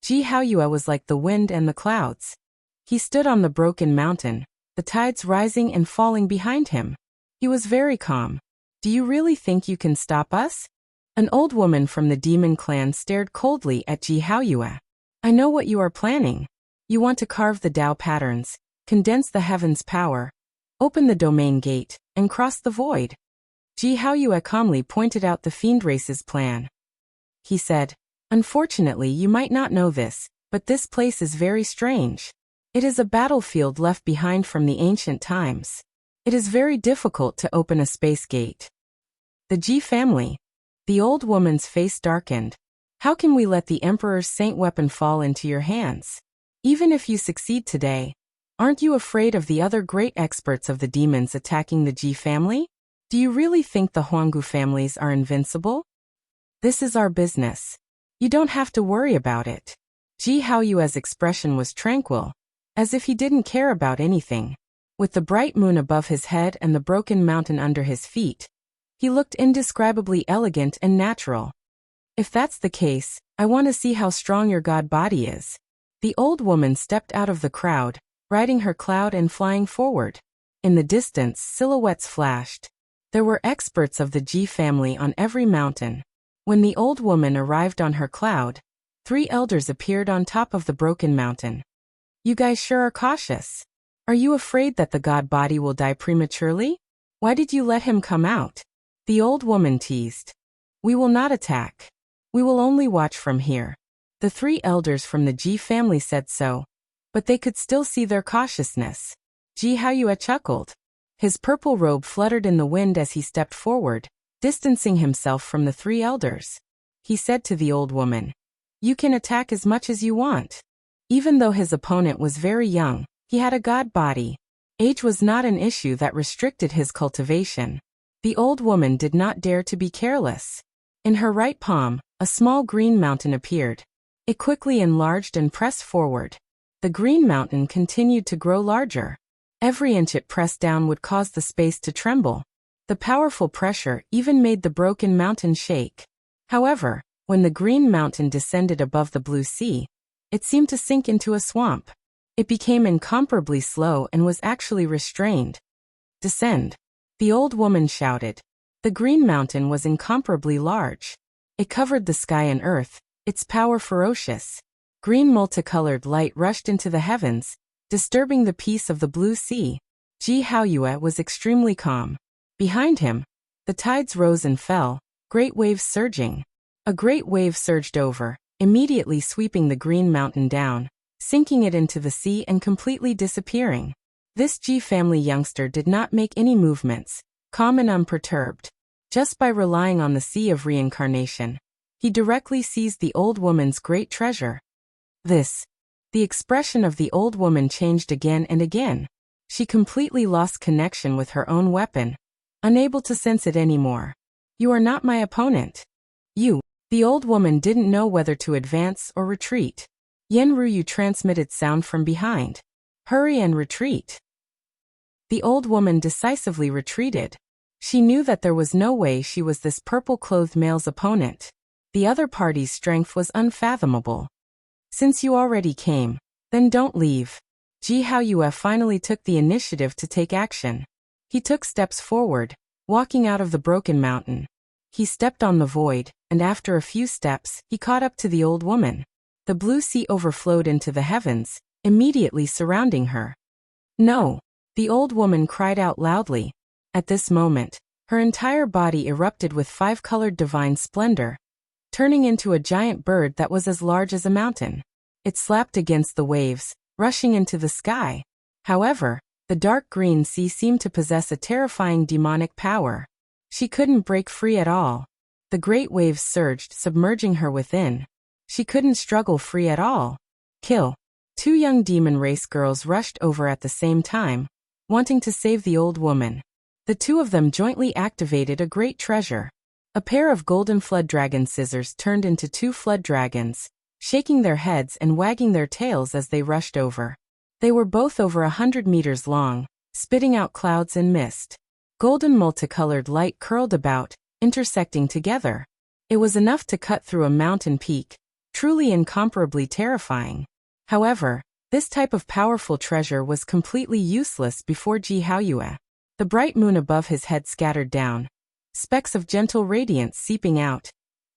Ji Haoyue was like the wind and the clouds. He stood on the broken mountain, the tides rising and falling behind him. He was very calm. "Do you really think you can stop us?" An old woman from the demon clan stared coldly at Ji Haoyue. "I know what you are planning. You want to carve the Tao patterns, condense the heaven's power, open the domain gate, and cross the void." Ji Haoyue calmly pointed out the fiend race's plan. He said, "Unfortunately, you might not know this, but this place is very strange. It is a battlefield left behind from the ancient times. It is very difficult to open a space gate." The Ji family. The old woman's face darkened. "How can we let the Emperor's saint weapon fall into your hands? Even if you succeed today, aren't you afraid of the other great experts of the demons attacking the Ji family? Do you really think the Huanggu families are invincible? This is our business. You don't have to worry about it." Ji Haoyue's expression was tranquil, as if he didn't care about anything. With the bright moon above his head and the broken mountain under his feet, he looked indescribably elegant and natural. "If that's the case, I want to see how strong your god body is." The old woman stepped out of the crowd, riding her cloud and flying forward. In the distance, silhouettes flashed. There were experts of the Ji family on every mountain. When the old woman arrived on her cloud, 3 elders appeared on top of the broken mountain. "You guys sure are cautious. Are you afraid that the god body will die prematurely? Why did you let him come out? The old woman teased. We will not attack. We will only watch from here. The 3 elders from the Ji family said so, but they could still see their cautiousness. Ji Haoyue chuckled. His purple robe fluttered in the wind as he stepped forward, distancing himself from the 3 elders. He said to the old woman, You can attack as much as you want. Even though his opponent was very young, he had a god body. Age was not an issue that restricted his cultivation. The old woman did not dare to be careless. In her right palm, a small green mountain appeared. It quickly enlarged and pressed forward. The green mountain continued to grow larger. Every inch it pressed down would cause the space to tremble. The powerful pressure even made the broken mountain shake. However, when the green mountain descended above the blue sea, it seemed to sink into a swamp. It became incomparably slow and was actually restrained. Descend. The old woman shouted. The green mountain was incomparably large. It covered the sky and earth, its power ferocious. Green multicolored light rushed into the heavens, disturbing the peace of the blue sea. Ji Haoyue was extremely calm. Behind him, the tides rose and fell, great waves surging. A great wave surged over, immediately sweeping the green mountain down, sinking it into the sea and completely disappearing. This Ji family youngster did not make any movements, calm and unperturbed. Just by relying on the sea of reincarnation, he directly seized the old woman's great treasure. The expression of the old woman changed again and again. She completely lost connection with her own weapon, unable to sense it anymore. You are not my opponent. The old woman didn't know whether to advance or retreat. Yen Ruyu transmitted sound from behind. Hurry and retreat. The old woman decisively retreated. She knew that there was no way she was this purple-clothed male's opponent. The other party's strength was unfathomable. Since you already came, then don't leave. Ji Haoyue finally took the initiative to take action. He took steps forward, walking out of the broken mountain. He stepped on the void, and after a few steps, he caught up to the old woman. The blue sea overflowed into the heavens, immediately surrounding her. No! The old woman cried out loudly. At this moment, her entire body erupted with 5-colored divine splendor, turning into a giant bird that was as large as a mountain. It slapped against the waves, rushing into the sky. However, the dark green sea seemed to possess a terrifying demonic power. She couldn't break free at all. The great waves surged, submerging her within. She couldn't struggle free at all. Kill. 2 young demon race girls rushed over at the same time, wanting to save the old woman. The 2 of them jointly activated a great treasure. A pair of golden flood dragon scissors turned into 2 flood dragons, shaking their heads and wagging their tails as they rushed over. They were both over 100 meters long, spitting out clouds and mist. Golden multicolored light curled about, intersecting together. It was enough to cut through a mountain peak, truly incomparably terrifying. However, this type of powerful treasure was completely useless before Ji Haoyue. The bright moon above his head scattered down, specks of gentle radiance seeping out,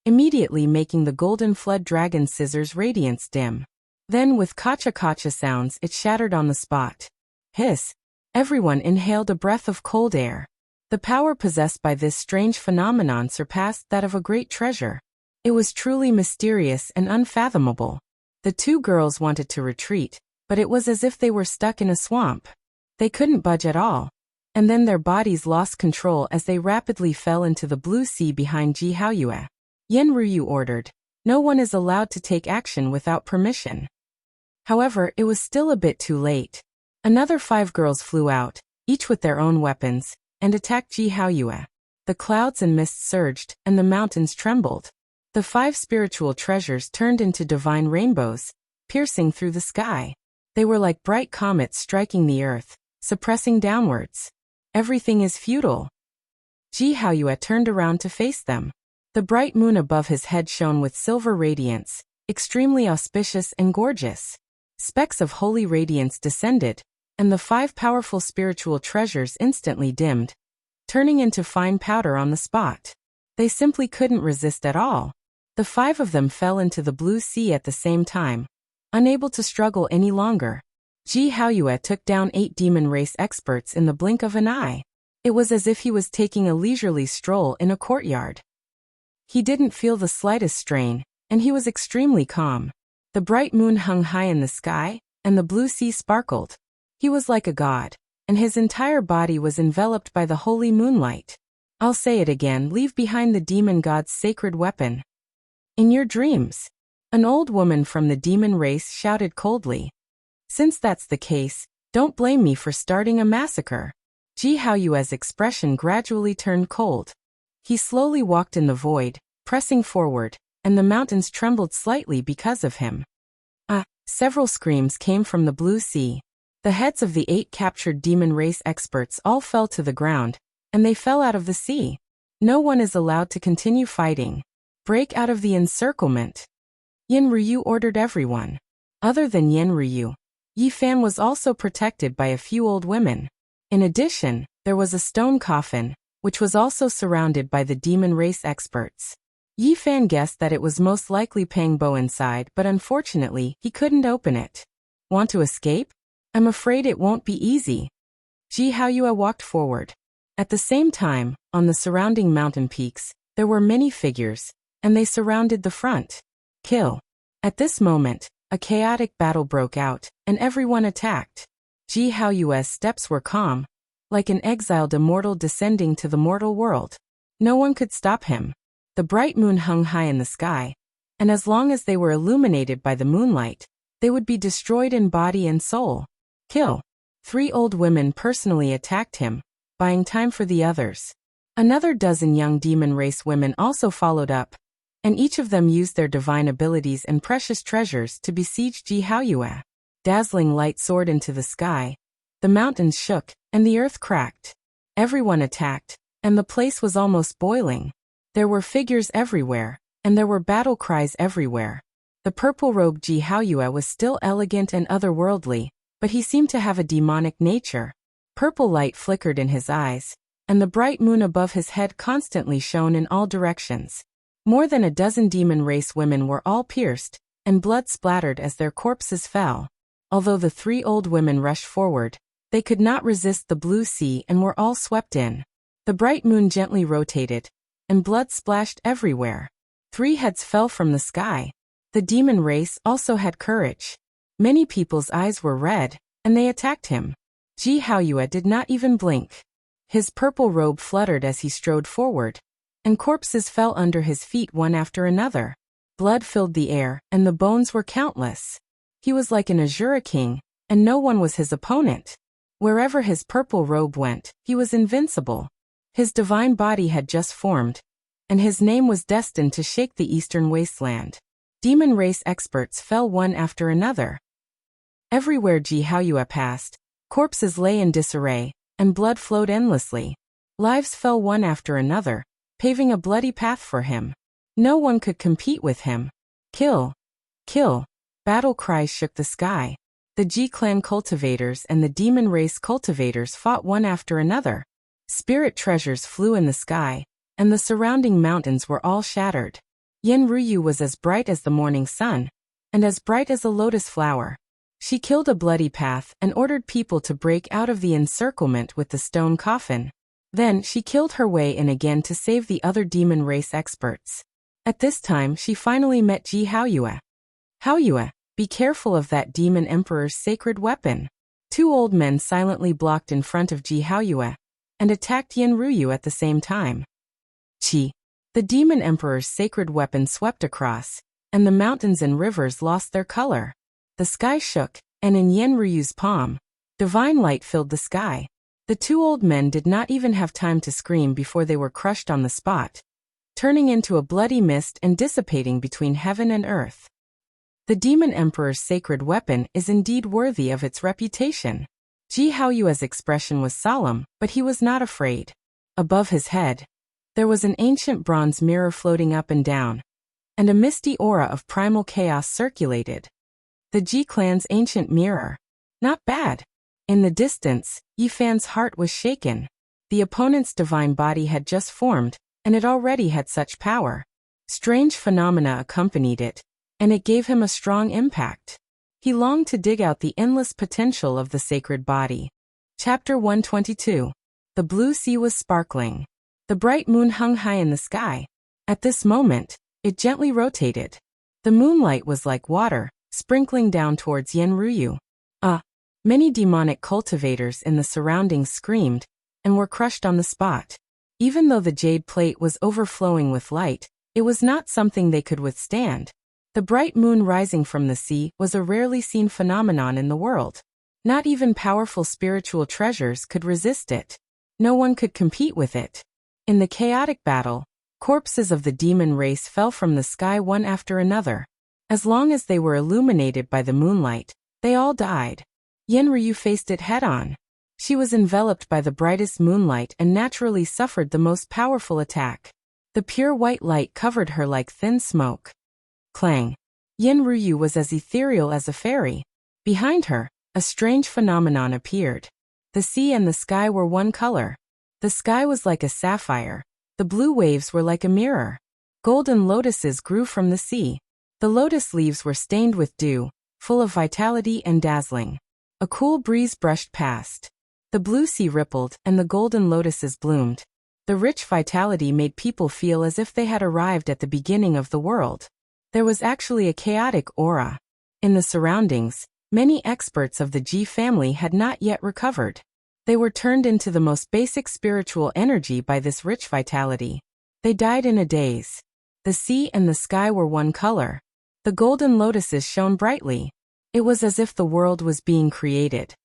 immediately making the golden flood dragon scissors' radiance dim. Then with kacha-kacha sounds it shattered on the spot. Hiss! Everyone inhaled a breath of cold air. The power possessed by this strange phenomenon surpassed that of a great treasure. It was truly mysterious and unfathomable. The 2 girls wanted to retreat, but it was as if they were stuck in a swamp. They couldn't budge at all. And then their bodies lost control as they rapidly fell into the blue sea behind Ji Haoyue. Yen Ruyu ordered. No one is allowed to take action without permission. However, it was still a bit too late. Another 5 girls flew out, each with their own weapons, and attacked Ji Haoyue. The clouds and mists surged, and the mountains trembled. The 5 spiritual treasures turned into divine rainbows, piercing through the sky. They were like bright comets striking the earth, suppressing downwards. Everything is futile. Ji Haoyue turned around to face them. The bright moon above his head shone with silver radiance, extremely auspicious and gorgeous. Specks of holy radiance descended, and the 5 powerful spiritual treasures instantly dimmed, turning into fine powder on the spot. They simply couldn't resist at all. The 5 of them fell into the blue sea at the same time, unable to struggle any longer. Ji Haoyue took down 8 demon race experts in the blink of an eye. It was as if he was taking a leisurely stroll in a courtyard. He didn't feel the slightest strain, and he was extremely calm. The bright moon hung high in the sky, and the blue sea sparkled. He was like a god, and his entire body was enveloped by the holy moonlight. I'll say it again, leave behind the demon god's sacred weapon. In your dreams, an old woman from the demon race shouted coldly. Since that's the case, don't blame me for starting a massacre. Ji Haoyue's expression gradually turned cold. He slowly walked in the void, pressing forward, and the mountains trembled slightly because of him. Several screams came from the blue sea. The heads of the 8 captured demon race experts all fell to the ground, and they fell out of the sea. No one is allowed to continue fighting. Break out of the encirclement. Yin Ryu ordered everyone. Other than Yin Ryu, Yi Fan was also protected by a few old women. In addition, there was a stone coffin, which was also surrounded by the demon race experts. Yi Fan guessed that it was most likely Pang Bo inside, but unfortunately, he couldn't open it. Want to escape? I'm afraid it won't be easy. Ji Haoyue walked forward. At the same time, on the surrounding mountain peaks, there were many figures, and they surrounded the front. Kill. At this moment, a chaotic battle broke out, and everyone attacked. Ji Haoyue's steps were calm, like an exiled immortal descending to the mortal world. No one could stop him. The bright moon hung high in the sky, and as long as they were illuminated by the moonlight, they would be destroyed in body and soul. Kill. 3 old women personally attacked him, buying time for the others. Another dozen young demon race women also followed up, and each of them used their divine abilities and precious treasures to besiege Ji Haoyue. Dazzling light soared into the sky. The mountains shook, and the earth cracked. Everyone attacked, and the place was almost boiling. There were figures everywhere, and there were battle cries everywhere. The purple-robed Ji Haoyue was still elegant and otherworldly, but he seemed to have a demonic nature. Purple light flickered in his eyes, and the bright moon above his head constantly shone in all directions. More than a dozen demon race women were all pierced, and blood splattered as their corpses fell. Although the 3 old women rushed forward, they could not resist the blue sea and were all swept in. The bright moon gently rotated, and blood splashed everywhere. 3 heads fell from the sky. The demon race also had courage. Many people's eyes were red, and they attacked him. Ji Haoyue did not even blink. His purple robe fluttered as he strode forward, and corpses fell under his feet one after another. Blood filled the air, and the bones were countless. He was like an Azura king, and no one was his opponent. Wherever his purple robe went, he was invincible. His divine body had just formed, and his name was destined to shake the eastern wasteland. Demon race experts fell one after another. Everywhere Ji Haoyue passed, corpses lay in disarray, and blood flowed endlessly. Lives fell one after another, paving a bloody path for him. No one could compete with him. Kill! Kill! Battle cries shook the sky. The Ji clan cultivators and the demon race cultivators fought one after another. Spirit treasures flew in the sky, and the surrounding mountains were all shattered. Yin Ryu was as bright as the morning sun, and as bright as a lotus flower. She killed a bloody path and ordered people to break out of the encirclement with the stone coffin. Then she killed her way in again to save the other demon race experts. At this time she finally met Ji Haoyue. Haoyue, be careful of that demon emperor's sacred weapon. 2 old men silently blocked in front of Ji Haoyue, and attacked Yin Ryu at the same time. Chi. The demon emperor's sacred weapon swept across, and the mountains and rivers lost their color. The sky shook, and in Yin Ryu's palm, divine light filled the sky. The 2 old men did not even have time to scream before they were crushed on the spot, turning into a bloody mist and dissipating between heaven and earth. The demon emperor's sacred weapon is indeed worthy of its reputation. Ji Haoyue's expression was solemn, but he was not afraid. Above his head, there was an ancient bronze mirror floating up and down, and a misty aura of primal chaos circulated. The Ji clan's ancient mirror. Not bad. In the distance, Yi Fan's heart was shaken. The opponent's divine body had just formed, and it already had such power. Strange phenomena accompanied it, and it gave him a strong impact. He longed to dig out the endless potential of the sacred body. Chapter 122. The blue sea was sparkling. The bright moon hung high in the sky. At this moment, it gently rotated. The moonlight was like water, sprinkling down towards Yenryu. Many demonic cultivators in the surroundings screamed and were crushed on the spot. Even though the jade plate was overflowing with light, it was not something they could withstand. The bright moon rising from the sea was a rarely seen phenomenon in the world. Not even powerful spiritual treasures could resist it. No one could compete with it. In the chaotic battle, corpses of the demon race fell from the sky one after another. As long as they were illuminated by the moonlight, they all died. Yenryu faced it head-on. She was enveloped by the brightest moonlight and naturally suffered the most powerful attack. The pure white light covered her like thin smoke. Clang. Yenryu was as ethereal as a fairy. Behind her, a strange phenomenon appeared. The sea and the sky were one color. The sky was like a sapphire. The blue waves were like a mirror. Golden lotuses grew from the sea. The lotus leaves were stained with dew, full of vitality and dazzling. A cool breeze brushed past. The blue sea rippled and the golden lotuses bloomed. The rich vitality made people feel as if they had arrived at the beginning of the world. There was actually a chaotic aura. In the surroundings, many experts of the Ji family had not yet recovered. They were turned into the most basic spiritual energy by this rich vitality. They died in a daze. The sea and the sky were one color. The golden lotuses shone brightly. It was as if the world was being created.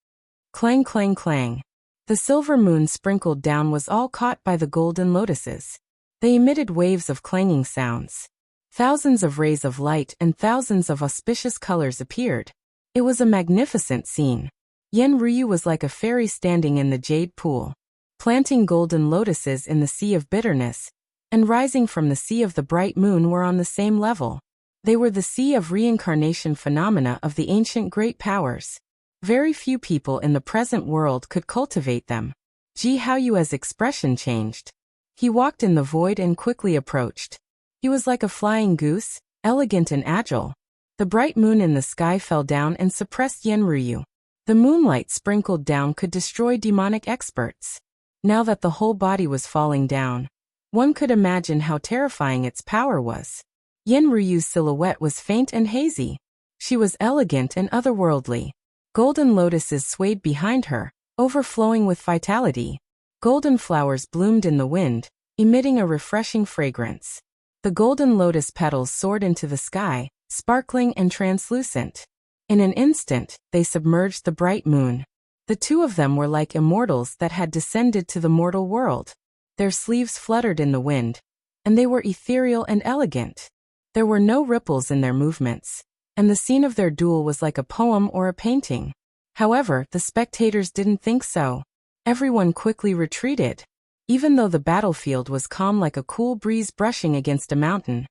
Clang, clang, clang. The silver moon sprinkled down was all caught by the golden lotuses. They emitted waves of clanging sounds. Thousands of rays of light and thousands of auspicious colors appeared. It was a magnificent scene. Yenryu was like a fairy standing in the jade pool, planting golden lotuses in the sea of bitterness, and rising from the sea of the bright moon were on the same level. They were the sea of reincarnation phenomena of the ancient great powers. Very few people in the present world could cultivate them. Ji Haoyue's expression changed. He walked in the void and quickly approached. He was like a flying goose, elegant and agile. The bright moon in the sky fell down and suppressed Yenryu. The moonlight sprinkled down could destroy demonic experts. Now that the whole body was falling down, one could imagine how terrifying its power was. Yenryu's silhouette was faint and hazy. She was elegant and otherworldly. Golden lotuses swayed behind her, overflowing with vitality. Golden flowers bloomed in the wind, emitting a refreshing fragrance. The golden lotus petals soared into the sky, sparkling and translucent. In an instant, they submerged the bright moon. The two of them were like immortals that had descended to the mortal world. Their sleeves fluttered in the wind, and they were ethereal and elegant. There were no ripples in their movements, and the scene of their duel was like a poem or a painting. However, the spectators didn't think so. Everyone quickly retreated. Even though the battlefield was calm like a cool breeze brushing against a mountain,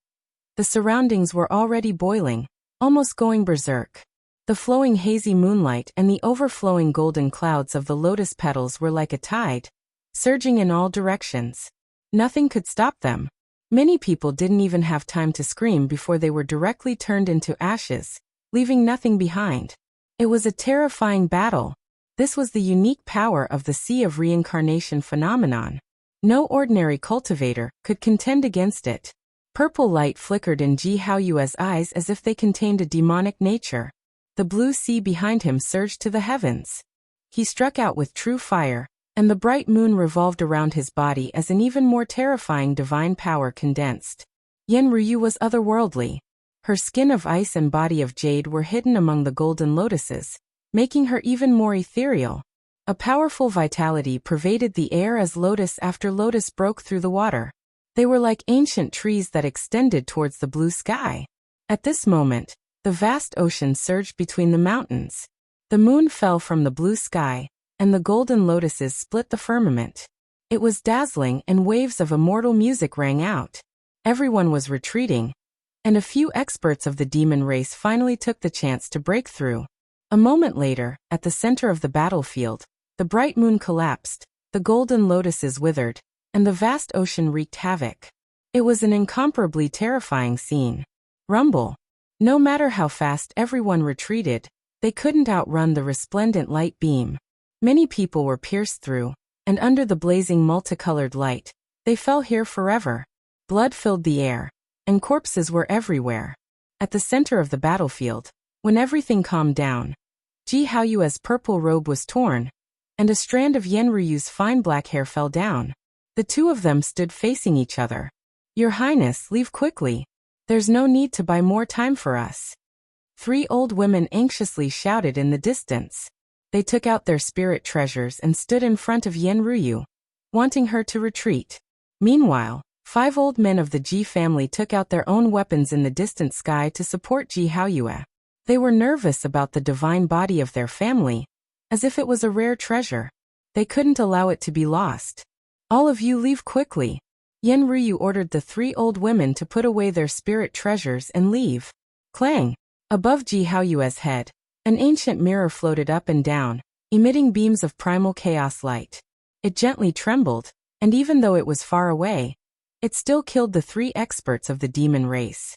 the surroundings were already boiling, almost going berserk. The flowing hazy moonlight and the overflowing golden clouds of the lotus petals were like a tide, surging in all directions. Nothing could stop them. Many people didn't even have time to scream before they were directly turned into ashes, leaving nothing behind. It was a terrifying battle. This was the unique power of the Sea of Reincarnation phenomenon. No ordinary cultivator could contend against it. Purple light flickered in Ji Haoyue's eyes as if they contained a demonic nature. The blue sea behind him surged to the heavens. He struck out with true fire, and the bright moon revolved around his body as an even more terrifying divine power condensed. Yenryu was otherworldly. Her skin of ice and body of jade were hidden among the golden lotuses, making her even more ethereal. A powerful vitality pervaded the air as lotus after lotus broke through the water. They were like ancient trees that extended towards the blue sky. At this moment, the vast ocean surged between the mountains. The moon fell from the blue sky, and the golden lotuses split the firmament. It was dazzling and waves of immortal music rang out. Everyone was retreating, and a few experts of the demon race finally took the chance to break through. A moment later, at the center of the battlefield, the bright moon collapsed, the golden lotuses withered, and the vast ocean wreaked havoc. It was an incomparably terrifying scene. Rumble. No matter how fast everyone retreated, they couldn't outrun the resplendent light beam. Many people were pierced through. and under the blazing multicolored light, they fell here forever. Blood filled the air, and corpses were everywhere. At the center of the battlefield, when everything calmed down, Ji Haoyue's purple robe was torn, and a strand of Yenryu's fine black hair fell down. The two of them stood facing each other. "Your Highness, leave quickly. There's no need to buy more time for us." Three old women anxiously shouted in the distance. They took out their spirit treasures and stood in front of Yenryu, wanting her to retreat. Meanwhile, 5 old men of the Ji family took out their own weapons in the distant sky to support Ji Haoyue. They were nervous about the divine body of their family, as if it was a rare treasure. They couldn't allow it to be lost. "All of you leave quickly." Yenryu ordered the 3 old women to put away their spirit treasures and leave. Clang! Above Ji Haoyue's head, an ancient mirror floated up and down, emitting beams of primal chaos light. It gently trembled, and even though it was far away, it still killed the 3 experts of the demon race.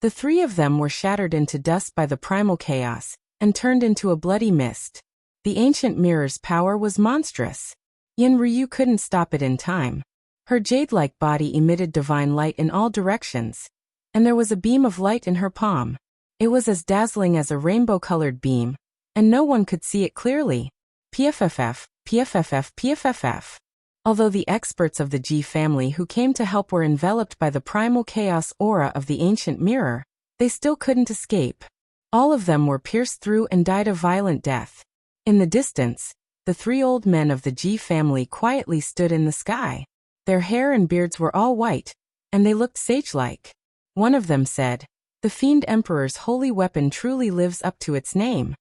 The 3 of them were shattered into dust by the primal chaos, and turned into a bloody mist. The ancient mirror's power was monstrous. Yenryu couldn't stop it in time. Her jade-like body emitted divine light in all directions, and there was a beam of light in her palm. It was as dazzling as a rainbow-colored beam, and no one could see it clearly. PFFF, PFFF, PFFF. Although the experts of the Ji family who came to help were enveloped by the primal chaos aura of the ancient mirror, they still couldn't escape. All of them were pierced through and died a violent death. In the distance, the 3 old men of the Ji family quietly stood in the sky. Their hair and beards were all white, and they looked sage-like. One of them said, "The Fiend Emperor's holy weapon truly lives up to its name."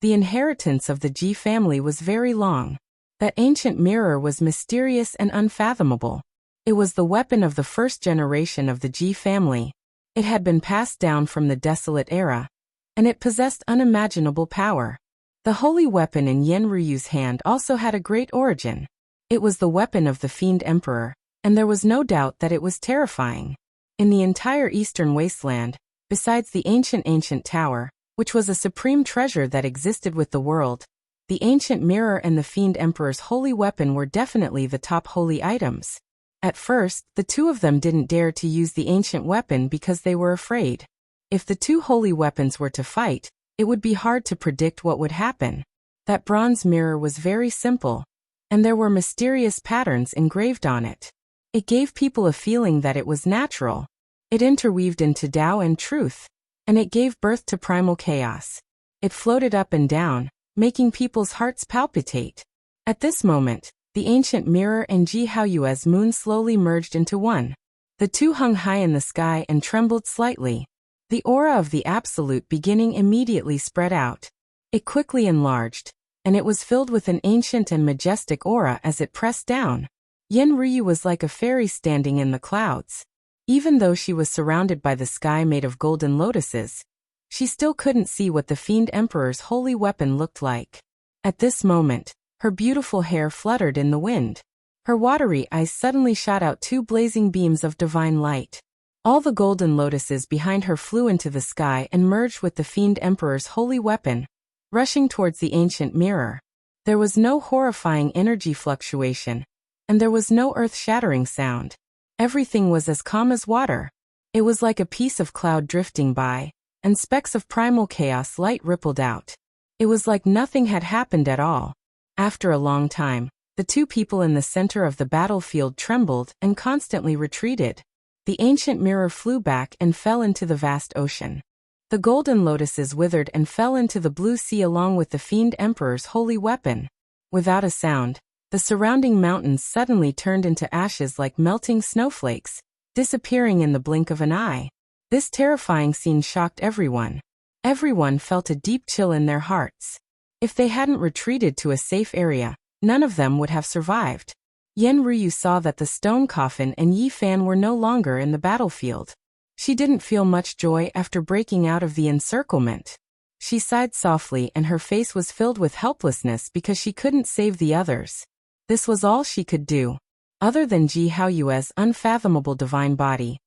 The inheritance of the Ji family was very long. That ancient mirror was mysterious and unfathomable. It was the weapon of the first generation of the Ji family. It had been passed down from the desolate era, and it possessed unimaginable power. The holy weapon in Yenryu's hand also had a great origin. It was the weapon of the Fiend Emperor, and there was no doubt that it was terrifying. In the entire eastern wasteland, besides the ancient tower, which was a supreme treasure that existed with the world, the ancient mirror and the Fiend Emperor's holy weapon were definitely the top holy items. At first, the 2 of them didn't dare to use the ancient weapon because they were afraid. If the 2 holy weapons were to fight, it would be hard to predict what would happen. That bronze mirror was very simple, and there were mysterious patterns engraved on it. It gave people a feeling that it was natural. It interweaved into Tao and truth, and it gave birth to primal chaos. It floated up and down, making people's hearts palpitate. At this moment, the ancient mirror and Ji Haoyue's moon slowly merged into one. The 2 hung high in the sky and trembled slightly. The aura of the Absolute beginning immediately spread out. It quickly enlarged, and it was filled with an ancient and majestic aura as it pressed down. Yenryu was like a fairy standing in the clouds. Even though she was surrounded by the sky made of golden lotuses, she still couldn't see what the Fiend Emperor's holy weapon looked like. At this moment, her beautiful hair fluttered in the wind. Her watery eyes suddenly shot out 2 blazing beams of divine light. All the golden lotuses behind her flew into the sky and merged with the Fiend Emperor's holy weapon, rushing towards the ancient mirror. There was no horrifying energy fluctuation, and there was no earth-shattering sound. Everything was as calm as water. It was like a piece of cloud drifting by, and specks of primal chaos light rippled out. It was like nothing had happened at all. After a long time, the 2 people in the center of the battlefield trembled and constantly retreated. The ancient mirror flew back and fell into the vast ocean. The golden lotuses withered and fell into the blue sea along with the Fiend Emperor's holy weapon. Without a sound, the surrounding mountains suddenly turned into ashes like melting snowflakes, disappearing in the blink of an eye. This terrifying scene shocked everyone. Everyone felt a deep chill in their hearts. If they hadn't retreated to a safe area, none of them would have survived. Yenryu saw that the stone coffin and Yi Fan were no longer in the battlefield. She didn't feel much joy after breaking out of the encirclement. She sighed softly and her face was filled with helplessness because she couldn't save the others. This was all she could do. Other than Ji Haoyue's unfathomable divine body,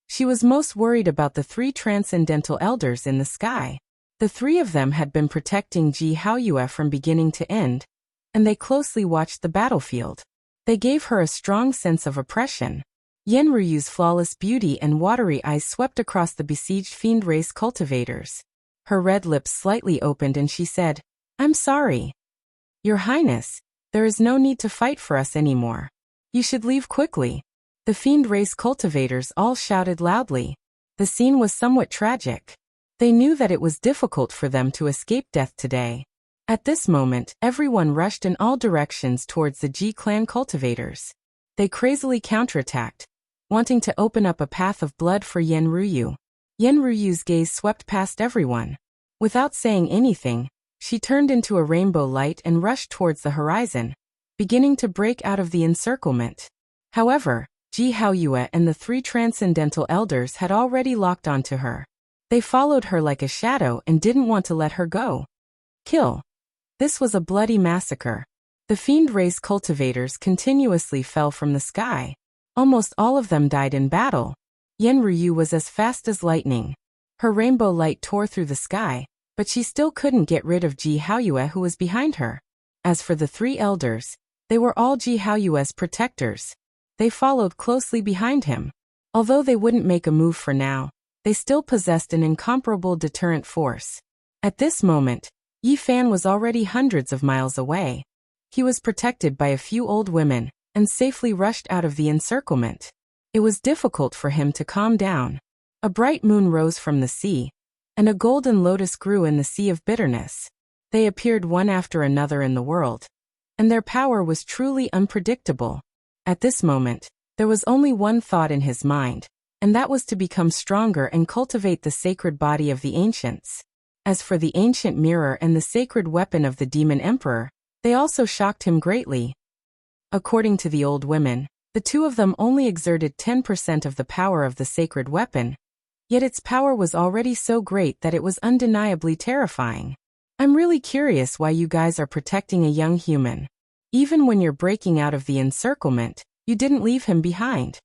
she was most worried about the 3 transcendental elders in the sky. The 3 of them had been protecting Ji Haoyue from beginning to end, and they closely watched the battlefield. They gave her a strong sense of oppression. Yenryu's flawless beauty and watery eyes swept across the besieged fiend race cultivators. Her red lips slightly opened and she said, "I'm sorry. Your Highness, there is no need to fight for us anymore. You should leave quickly." The fiend race cultivators all shouted loudly. The scene was somewhat tragic. They knew that it was difficult for them to escape death today. At this moment, everyone rushed in all directions towards the Ji clan cultivators. They crazily counterattacked, wanting to open up a path of blood for Yenryu. Yenryu's gaze swept past everyone. Without saying anything, she turned into a rainbow light and rushed towards the horizon, beginning to break out of the encirclement. However, Ji Haoyue and the three transcendental elders had already locked onto her. They followed her like a shadow and didn't want to let her go. Kill. This was a bloody massacre. The fiend race cultivators continuously fell from the sky. Almost all of them died in battle. Yenryu was as fast as lightning. Her rainbow light tore through the sky, but she still couldn't get rid of Ji Haoyue who was behind her. As for the three elders, they were all Ji Haoyue's protectors. They followed closely behind him. Although they wouldn't make a move for now, they still possessed an incomparable deterrent force. At this moment, Yi Fan was already hundreds of miles away. He was protected by a few old women, and safely rushed out of the encirclement. It was difficult for him to calm down. A bright moon rose from the sea, and a golden lotus grew in the sea of bitterness. They appeared one after another in the world, and their power was truly unpredictable. At this moment, there was only one thought in his mind, and that was to become stronger and cultivate the sacred body of the ancients. As for the ancient mirror and the sacred weapon of the demon emperor, they also shocked him greatly. According to the old women, the two of them only exerted 10% of the power of the sacred weapon, yet its power was already so great that it was undeniably terrifying. I'm really curious why you guys are protecting a young human. Even when you're breaking out of the encirclement, you didn't leave him behind.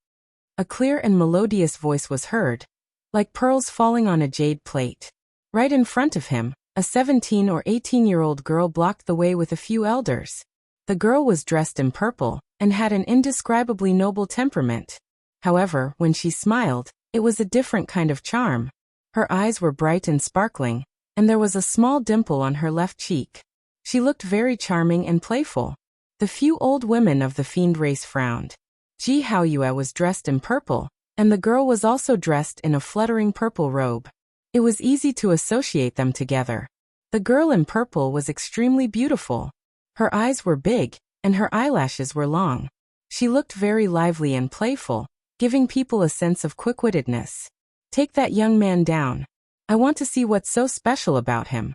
A clear and melodious voice was heard, like pearls falling on a jade plate. Right in front of him, a 17 or 18-year-old girl blocked the way with a few elders. The girl was dressed in purple, and had an indescribably noble temperament. However, when she smiled, it was a different kind of charm. Her eyes were bright and sparkling, and there was a small dimple on her left cheek. She looked very charming and playful. The few old women of the fiend race frowned. Ji Haoyue was dressed in purple, and the girl was also dressed in a fluttering purple robe. It was easy to associate them together. The girl in purple was extremely beautiful. Her eyes were big, and her eyelashes were long. She looked very lively and playful, giving people a sense of quick-wittedness. Take that young man down. I want to see what's so special about him.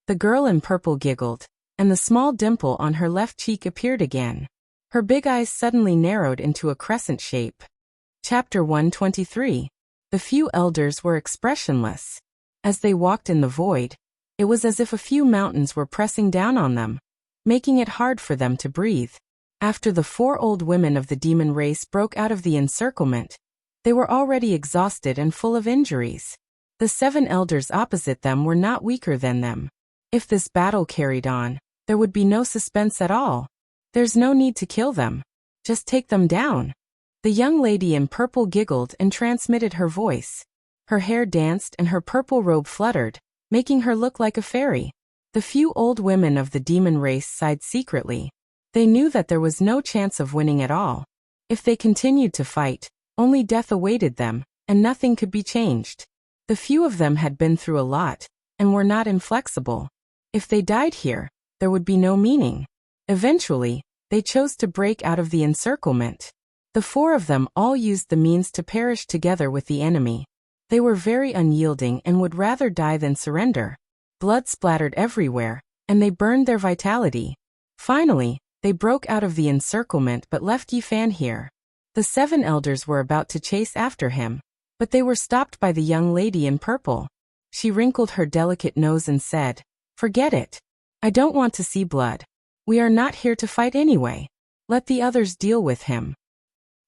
The girl in purple giggled, and the small dimple on her left cheek appeared again. Her big eyes suddenly narrowed into a crescent shape. Chapter 123. The few elders were expressionless. As they walked in the void, it was as if a few mountains were pressing down on them, making it hard for them to breathe. After the four old women of the demon race broke out of the encirclement, they were already exhausted and full of injuries. The 7 elders opposite them were not weaker than them. If this battle carried on, there would be no suspense at all. There's no need to kill them. Just take them down. The young lady in purple giggled and transmitted her voice. Her hair danced and her purple robe fluttered, making her look like a fairy. The few old women of the demon race sighed secretly. They knew that there was no chance of winning at all. If they continued to fight, only death awaited them, and nothing could be changed. The few of them had been through a lot, and were not inflexible. If they died here, there would be no meaning. Eventually, they chose to break out of the encirclement. The 4 of them all used the means to perish together with the enemy. They were very unyielding and would rather die than surrender. Blood splattered everywhere, and they burned their vitality. Finally, they broke out of the encirclement but left Yi Fan here. The 7 elders were about to chase after him, but they were stopped by the young lady in purple. She wrinkled her delicate nose and said, "Forget it. I don't want to see blood. We are not here to fight anyway. Let the others deal with him."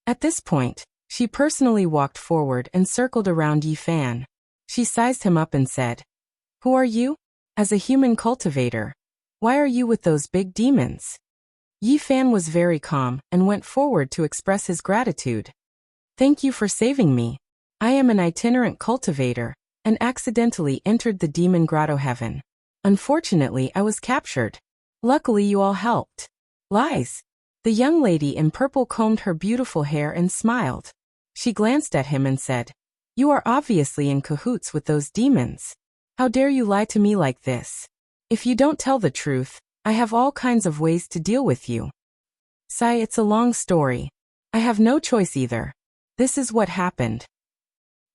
At this point, she personally walked forward and circled around Yi Fan. She sized him up and said, "Who are you?" As a human cultivator, Why are you with those big demons? Yi Fan was very calm and went forward to express his gratitude. Thank you for saving me. I am an itinerant cultivator and accidentally entered the demon grotto heaven. Unfortunately, I was captured. Luckily, you all helped. Lies. The young lady in purple combed her beautiful hair and smiled. She glanced at him and said, You are obviously in cahoots with those demons. How dare you lie to me like this? If you don't tell the truth, I have all kinds of ways to deal with you. Sigh, it's a long story. I have no choice either. This is what happened.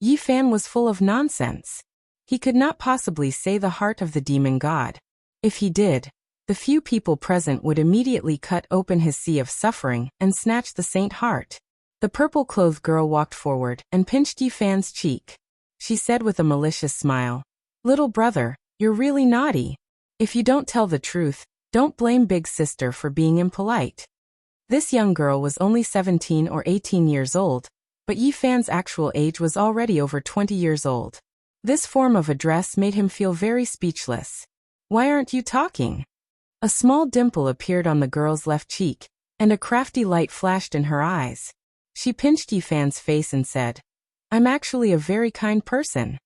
Yi Fan was full of nonsense. He could not possibly say the heart of the demon god. If he did, the few people present would immediately cut open his sea of suffering and snatch the saint heart. The purple-clothed girl walked forward and pinched Yi Fan's cheek. She said with a malicious smile, Little brother, you're really naughty. If you don't tell the truth, don't blame big sister for being impolite. This young girl was only 17 or 18 years old, but Yi Fan's actual age was already over 20 years old. This form of address made him feel very speechless. Why aren't you talking? A small dimple appeared on the girl's left cheek, and a crafty light flashed in her eyes. She pinched Yi Fan's face and said, I'm actually a very kind person.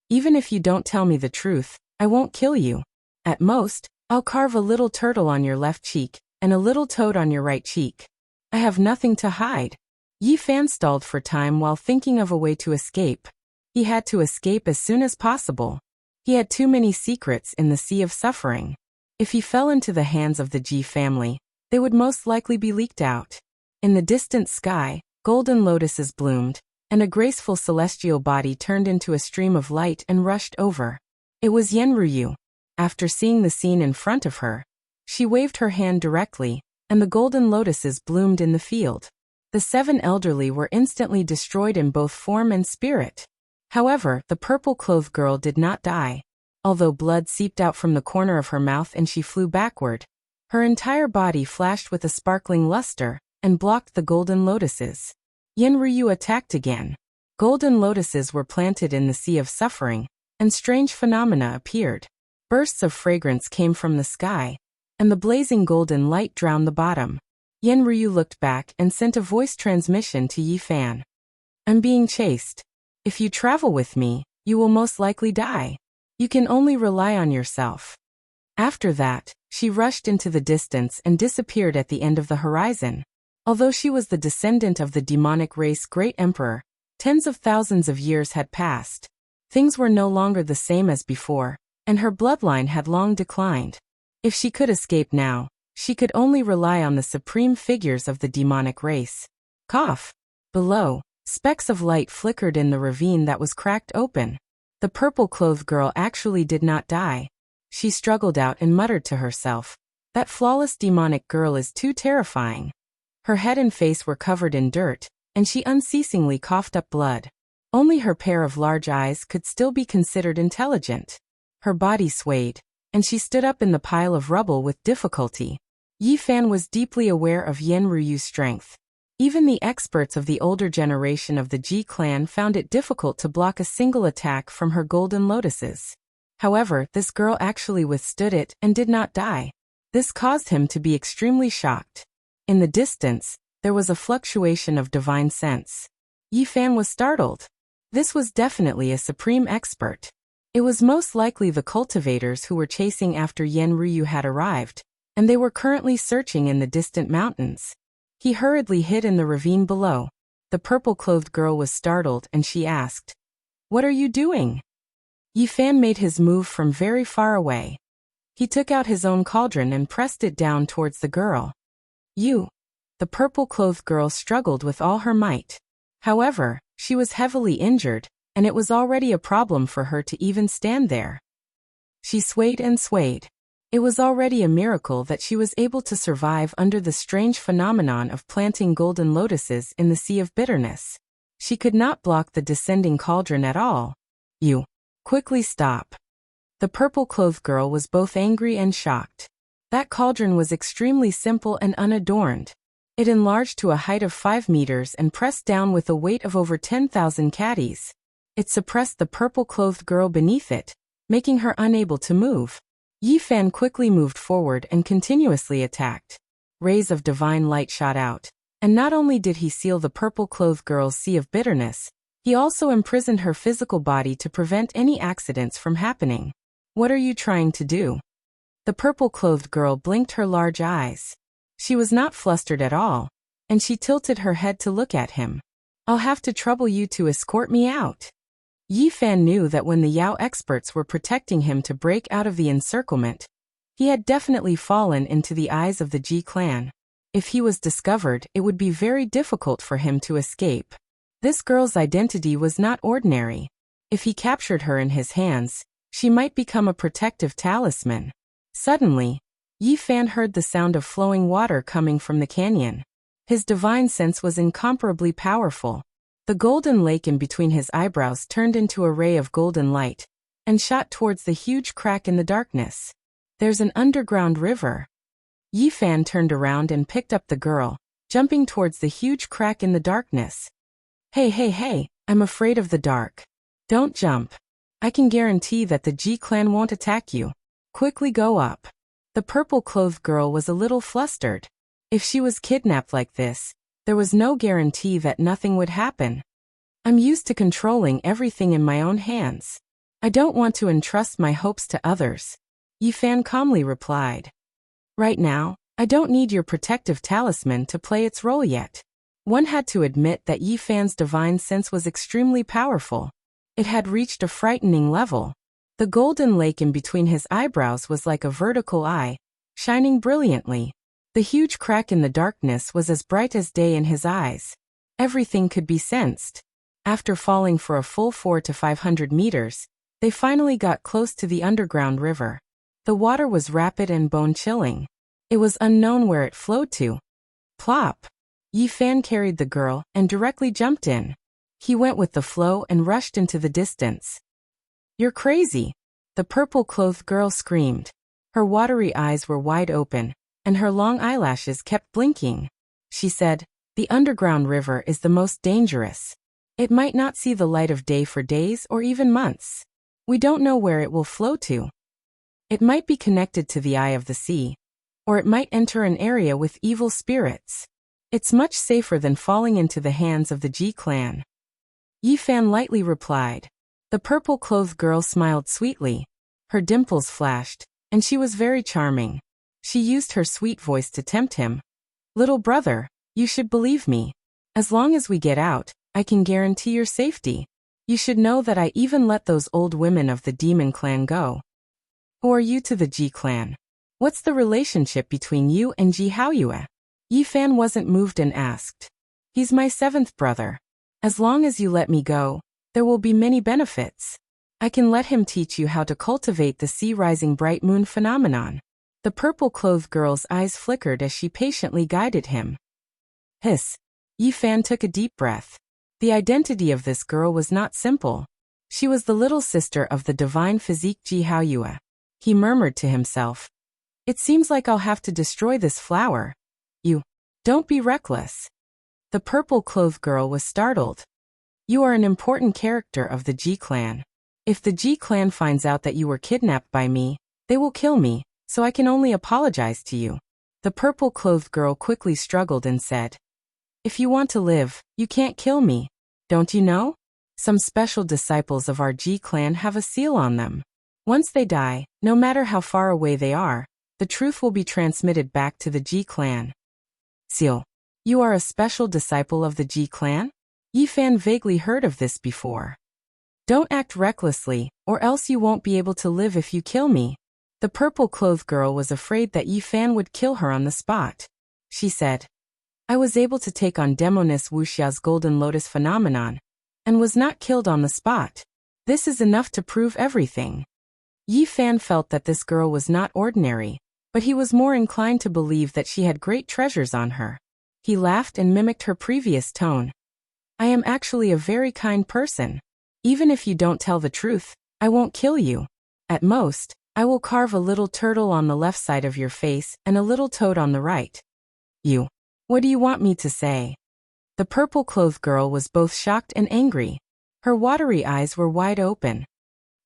Even if you don't tell me the truth, I won't kill you. At most, I'll carve a little turtle on your left cheek and a little toad on your right cheek. I have nothing to hide. Yi Fan stalled for time while thinking of a way to escape. He had to escape as soon as possible. He had too many secrets in the sea of suffering. If he fell into the hands of the Ji family, they would most likely be leaked out. In the distant sky, golden lotuses bloomed, and a graceful celestial body turned into a stream of light and rushed over. It was Yenryu. After seeing the scene in front of her, she waved her hand directly, and the golden lotuses bloomed in the field. The 7 elderly were instantly destroyed in both form and spirit. However, the purple-clothed girl did not die. Although blood seeped out from the corner of her mouth and she flew backward, her entire body flashed with a sparkling luster and blocked the golden lotuses. Yenryu attacked again. Golden lotuses were planted in the sea of suffering, and strange phenomena appeared. Bursts of fragrance came from the sky, and the blazing golden light drowned the bottom. Yenryu looked back and sent a voice transmission to Yi Fan. I'm being chased. If you travel with me, you will most likely die. You can only rely on yourself. After that, she rushed into the distance and disappeared at the end of the horizon. Although she was the descendant of the demonic race Great Emperor, tens of thousands of years had passed. Things were no longer the same as before, and her bloodline had long declined. If she could escape now, she could only rely on the supreme figures of the demonic race. Cough. Below, specks of light flickered in the ravine that was cracked open. The purple-clothed girl actually did not die. She struggled out and muttered to herself, That flawless demonic girl is too terrifying. Her head and face were covered in dirt, and she unceasingly coughed up blood. Only her pair of large eyes could still be considered intelligent. Her body swayed, and she stood up in the pile of rubble with difficulty. Yi Fan was deeply aware of Yenryu's strength. Even the experts of the older generation of the Ji clan found it difficult to block a single attack from her golden lotuses. However, this girl actually withstood it and did not die. This caused him to be extremely shocked. In the distance, there was a fluctuation of divine sense. Yi Fan was startled. This was definitely a supreme expert. It was most likely the cultivators who were chasing after Yenryu had arrived, and they were currently searching in the distant mountains. He hurriedly hid in the ravine below. The purple-clothed girl was startled and she asked, What are you doing? Yi Fan made his move from very far away. He took out his own cauldron and pressed it down towards the girl. You. The purple-clothed girl struggled with all her might. However, she was heavily injured, and it was already a problem for her to even stand there. She swayed and swayed. It was already a miracle that she was able to survive under the strange phenomenon of planting golden lotuses in the sea of bitterness. She could not block the descending cauldron at all. You. Quickly stop. The purple-clothed girl was both angry and shocked. That cauldron was extremely simple and unadorned. It enlarged to a height of 5 meters and pressed down with a weight of over 10,000 caddies. It suppressed the purple-clothed girl beneath it, making her unable to move. Yi Fan quickly moved forward and continuously attacked. Rays of divine light shot out, and not only did he seal the purple-clothed girl's sea of bitterness, he also imprisoned her physical body to prevent any accidents from happening. What are you trying to do? The purple-clothed girl blinked her large eyes. She was not flustered at all, and she tilted her head to look at him. I'll have to trouble you to escort me out. Yi Fan knew that when the Yao experts were protecting him to break out of the encirclement, he had definitely fallen into the eyes of the Ji clan. If he was discovered, it would be very difficult for him to escape. This girl's identity was not ordinary. If he captured her in his hands, she might become a protective talisman. Suddenly, Yi Fan heard the sound of flowing water coming from the canyon. His divine sense was incomparably powerful. The golden lake in between his eyebrows turned into a ray of golden light and shot towards the huge crack in the darkness. There's an underground river. Yi Fan turned around and picked up the girl, jumping towards the huge crack in the darkness. Hey, I'm afraid of the dark. Don't jump. I can guarantee that the Ji clan won't attack you. Quickly go up. The purple-clothed girl was a little flustered. If she was kidnapped like this, there was no guarantee that nothing would happen. I'm used to controlling everything in my own hands. I don't want to entrust my hopes to others, Yi Fan calmly replied. Right now, I don't need your protective talisman to play its role yet. One had to admit that Yi Fan's divine sense was extremely powerful. It had reached a frightening level. The golden lake in between his eyebrows was like a vertical eye, shining brilliantly. The huge crack in the darkness was as bright as day in his eyes. Everything could be sensed. After falling for a full 400 to 500 meters, they finally got close to the underground river. The water was rapid and bone-chilling. It was unknown where it flowed to. Plop! Yi Fan carried the girl and directly jumped in. He went with the flow and rushed into the distance. You're crazy! The purple-clothed girl screamed. Her watery eyes were wide open, and her long eyelashes kept blinking. She said, the underground river is the most dangerous. It might not see the light of day for days or even months. We don't know where it will flow to. It might be connected to the eye of the sea, or it might enter an area with evil spirits. It's much safer than falling into the hands of the Ji clan. Yi Fan lightly replied. The purple-clothed girl smiled sweetly. Her dimples flashed, and she was very charming. She used her sweet voice to tempt him. Little brother, you should believe me. As long as we get out, I can guarantee your safety. You should know that I even let those old women of the demon clan go. Who are you to the Ji clan? What's the relationship between you and Ji Haoyue? Yi Fan wasn't moved and asked. He's my seventh brother. As long as you let me go, there will be many benefits. I can let him teach you how to cultivate the sea-rising bright moon phenomenon. The purple-clothed girl's eyes flickered as she patiently guided him. Hiss. Yi Fan took a deep breath. The identity of this girl was not simple. She was the little sister of the divine physique Ji Haoyue. He murmured to himself. It seems like I'll have to destroy this flower. You. Don't be reckless. The purple-clothed girl was startled. You are an important character of the Ji clan. If the Ji clan finds out that you were kidnapped by me, they will kill me, so I can only apologize to you. The purple-clothed girl quickly struggled and said, If you want to live, you can't kill me. Don't you know? Some special disciples of our Ji clan have a seal on them. Once they die, no matter how far away they are, the truth will be transmitted back to the Ji clan. Seal. You are a special disciple of the Ji clan? Yi Fan vaguely heard of this before. Don't act recklessly, or else you won't be able to live if you kill me. The purple-clothed girl was afraid that Yi Fan would kill her on the spot. She said, I was able to take on Demoness Wuxia's golden lotus phenomenon, and was not killed on the spot. This is enough to prove everything. Yi Fan felt that this girl was not ordinary, but he was more inclined to believe that she had great treasures on her. He laughed and mimicked her previous tone. I am actually a very kind person. Even if you don't tell the truth, I won't kill you. At most, I will carve a little turtle on the left side of your face and a little toad on the right. You. What do you want me to say? The purple-clothed girl was both shocked and angry. Her watery eyes were wide open.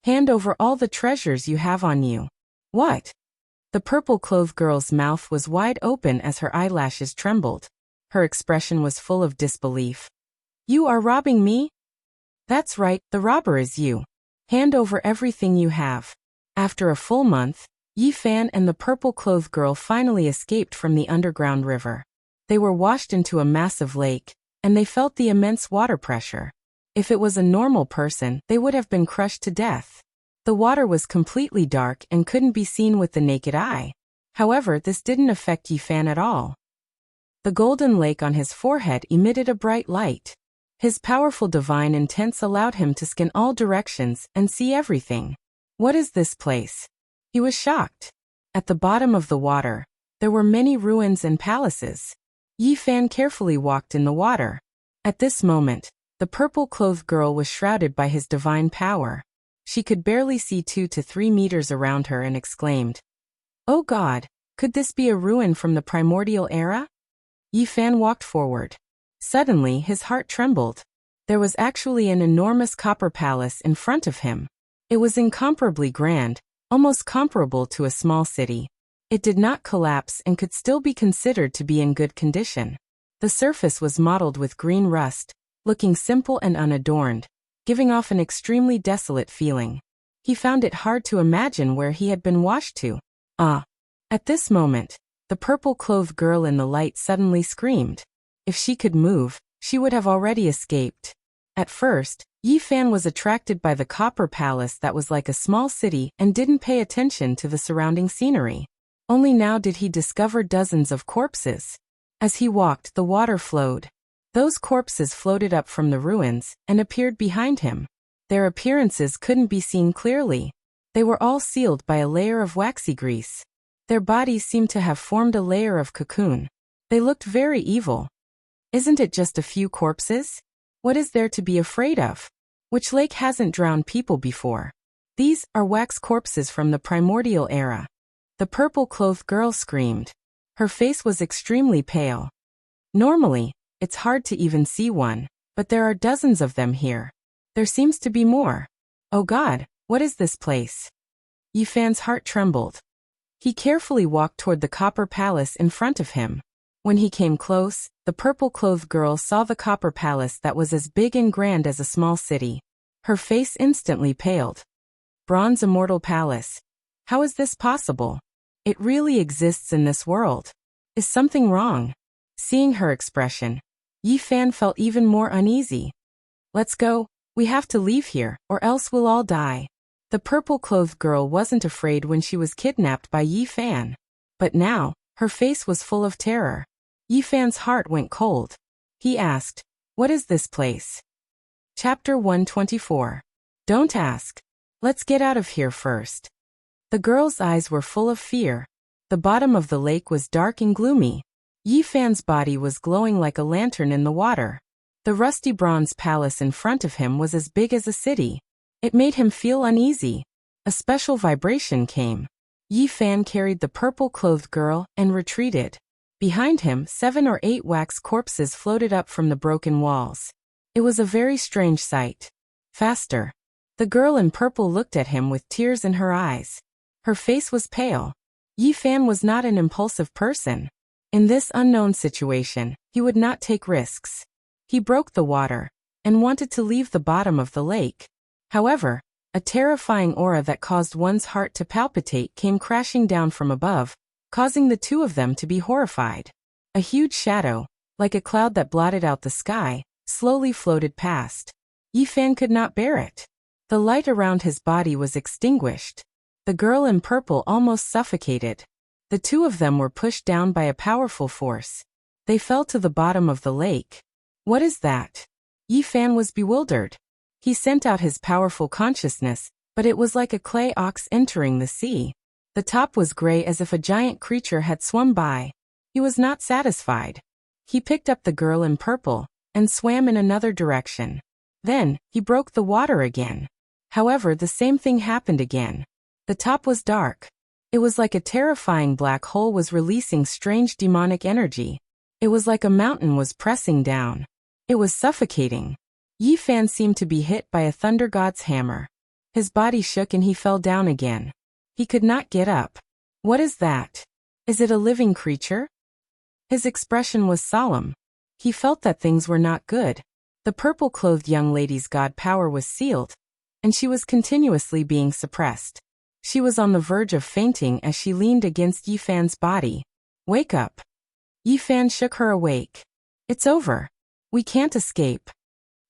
Hand over all the treasures you have on you. What? The purple-clothed girl's mouth was wide open as her eyelashes trembled. Her expression was full of disbelief. You are robbing me? That's right, the robber is you. Hand over everything you have. After a full month, Yi Fan and the purple-clothed girl finally escaped from the underground river. They were washed into a massive lake, and they felt the immense water pressure. If it was a normal person, they would have been crushed to death. The water was completely dark and couldn't be seen with the naked eye. However, this didn't affect Yi Fan at all. The golden lake on his forehead emitted a bright light. His powerful divine intents allowed him to scan all directions and see everything. What is this place? He was shocked. At the bottom of the water, there were many ruins and palaces. Yi Fan carefully walked in the water. At this moment, the purple-clothed girl was shrouded by his divine power. She could barely see 2 to 3 meters around her and exclaimed, "Oh God, could this be a ruin from the primordial era?" Yi Fan walked forward. Suddenly, his heart trembled. There was actually an enormous copper palace in front of him. It was incomparably grand, almost comparable to a small city. It did not collapse and could still be considered to be in good condition. The surface was mottled with green rust, looking simple and unadorned, giving off an extremely desolate feeling. He found it hard to imagine where he had been washed to. Ah! At this moment, the purple-clothed girl in the light suddenly screamed. If she could move, she would have already escaped. At first, Yi Fan was attracted by the copper palace that was like a small city and didn't pay attention to the surrounding scenery. Only now did he discover dozens of corpses. As he walked, the water flowed. Those corpses floated up from the ruins and appeared behind him. Their appearances couldn't be seen clearly. They were all sealed by a layer of waxy grease. Their bodies seemed to have formed a layer of cocoon. They looked very evil. Isn't it just a few corpses? What is there to be afraid of? Which lake hasn't drowned people before? These are wax corpses from the primordial era. The purple-clothed girl screamed. Her face was extremely pale. Normally, it's hard to even see one, but there are dozens of them here. There seems to be more. Oh God, what is this place? Yi Fan's heart trembled. He carefully walked toward the copper palace in front of him. When he came close, the purple-clothed girl saw the copper palace that was as big and grand as a small city. Her face instantly paled. Bronze Immortal Palace. How is this possible? It really exists in this world. Is something wrong? Seeing her expression, Yi Fan felt even more uneasy. Let's go, we have to leave here, or else we'll all die. The purple-clothed girl wasn't afraid when she was kidnapped by Yi Fan. But now, her face was full of terror. Yi Fan's heart went cold. He asked, "What is this place?" Chapter 124. Don't ask. Let's get out of here first. The girl's eyes were full of fear. The bottom of the lake was dark and gloomy. Yi Fan's body was glowing like a lantern in the water. The rusty bronze palace in front of him was as big as a city. It made him feel uneasy. A special vibration came. Yi Fan carried the purple-clothed girl and retreated. Behind him, 7 or 8 wax corpses floated up from the broken walls. It was a very strange sight. Faster. The girl in purple looked at him with tears in her eyes. Her face was pale. Yi Fan was not an impulsive person. In this unknown situation, he would not take risks. He broke the water and wanted to leave the bottom of the lake. However, a terrifying aura that caused one's heart to palpitate came crashing down from above, causing the two of them to be horrified. A huge shadow, like a cloud that blotted out the sky, slowly floated past. Yi Fan could not bear it. The light around his body was extinguished. The girl in purple almost suffocated. The two of them were pushed down by a powerful force. They fell to the bottom of the lake. What is that? Yi Fan was bewildered. He sent out his powerful consciousness, but it was like a clay ox entering the sea. The top was gray as if a giant creature had swum by. He was not satisfied. He picked up the girl in purple and swam in another direction. Then, he broke the water again. However, the same thing happened again. The top was dark. It was like a terrifying black hole was releasing strange demonic energy. It was like a mountain was pressing down. It was suffocating. Yi Fan seemed to be hit by a thunder god's hammer. His body shook and he fell down again. He could not get up. What is that? Is it a living creature? His expression was solemn. He felt that things were not good. The purple-clothed young lady's god power was sealed, and she was continuously being suppressed. She was on the verge of fainting as she leaned against Yi Fan's body. Wake up. Yi Fan shook her awake. It's over. We can't escape.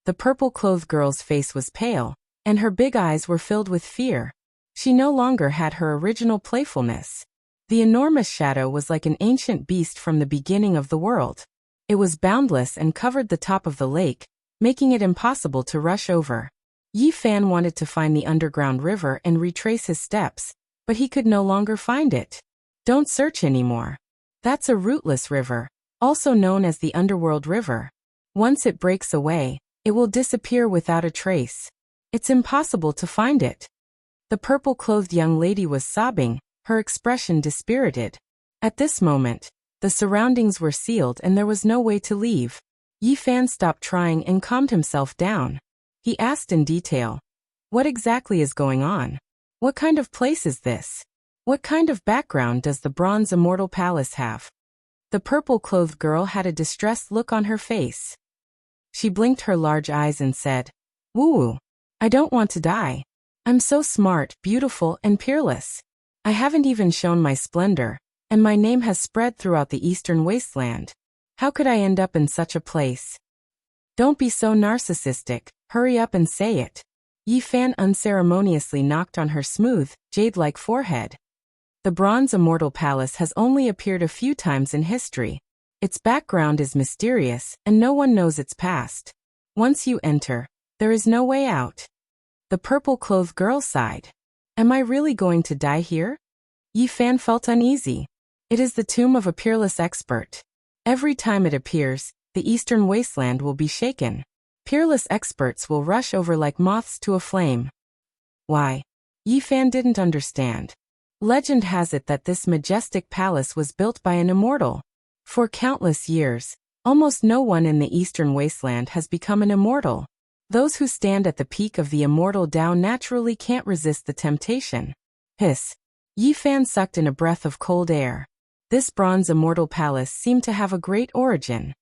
The purple-clothed girl's face was pale, and her big eyes were filled with fear. She no longer had her original playfulness. The enormous shadow was like an ancient beast from the beginning of the world. It was boundless and covered the top of the lake, making it impossible to rush over. Yi Fan wanted to find the underground river and retrace his steps, but he could no longer find it. Don't search anymore. That's a rootless river, also known as the underworld river. Once it breaks away, it will disappear without a trace. It's impossible to find it. The purple-clothed young lady was sobbing, her expression dispirited. At this moment, the surroundings were sealed and there was no way to leave. Yi Fan stopped trying and calmed himself down. He asked in detail, "What exactly is going on? What kind of place is this? What kind of background does the Bronze Immortal Palace have?" The purple-clothed girl had a distressed look on her face. She blinked her large eyes and said, "Woo, I don't want to die. I'm so smart, beautiful, and peerless. I haven't even shown my splendor, and my name has spread throughout the eastern wasteland. How could I end up in such a place?" "Don't be so narcissistic, hurry up and say it." Yi Fan unceremoniously knocked on her smooth, jade-like forehead. The Bronze Immortal Palace has only appeared a few times in history. Its background is mysterious, and no one knows its past. Once you enter, there is no way out. The purple-clothed girl sighed. Am I really going to die here? Yi Fan felt uneasy. It is the tomb of a peerless expert. Every time it appears, the eastern wasteland will be shaken. Peerless experts will rush over like moths to a flame. Why? Yi Fan didn't understand. Legend has it that this majestic palace was built by an immortal. For countless years, almost no one in the eastern wasteland has become an immortal. Those who stand at the peak of the immortal Tao naturally can't resist the temptation. Hiss. Yi Fan sucked in a breath of cold air. This Bronze Immortal Palace seemed to have a great origin.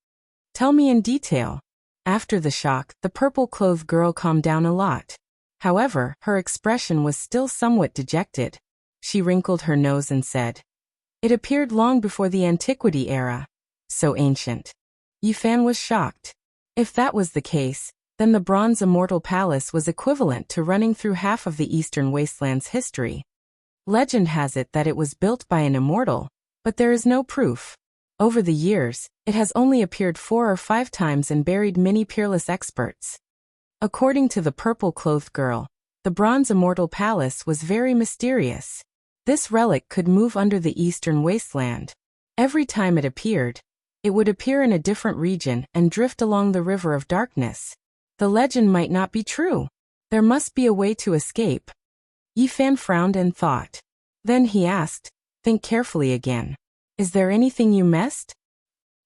Tell me in detail. After the shock, the purple-clothed girl calmed down a lot. However, her expression was still somewhat dejected. She wrinkled her nose and said, "It appeared long before the Antiquity era. So ancient." Yi Fan was shocked. If that was the case, then the Bronze Immortal Palace was equivalent to running through half of the Eastern Wasteland's history. Legend has it that it was built by an immortal, but there is no proof. Over the years, it has only appeared 4 or 5 times and buried many peerless experts. According to the purple-clothed girl, the Bronze Immortal Palace was very mysterious. This relic could move under the Eastern Wasteland. Every time it appeared, it would appear in a different region and drift along the River of Darkness. The legend might not be true. There must be a way to escape. Yi Fan frowned and thought. Then he asked, "Think carefully again. Is there anything you missed?"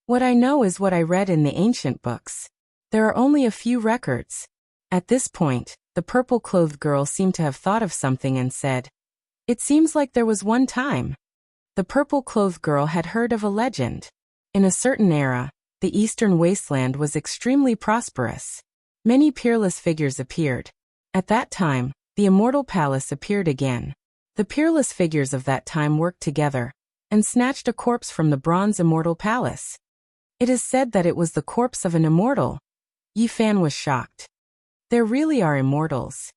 "What I know is what I read in the ancient books. There are only a few records." At this point, the purple-clothed girl seemed to have thought of something and said, "It seems like there was one time." The purple-clothed girl had heard of a legend. In a certain era, the Eastern Wasteland was extremely prosperous. Many peerless figures appeared. At that time, the Immortal Palace appeared again. The peerless figures of that time worked together and snatched a corpse from the Bronze Immortal Palace. It is said that it was the corpse of an immortal. Yi Fan was shocked. There really are immortals.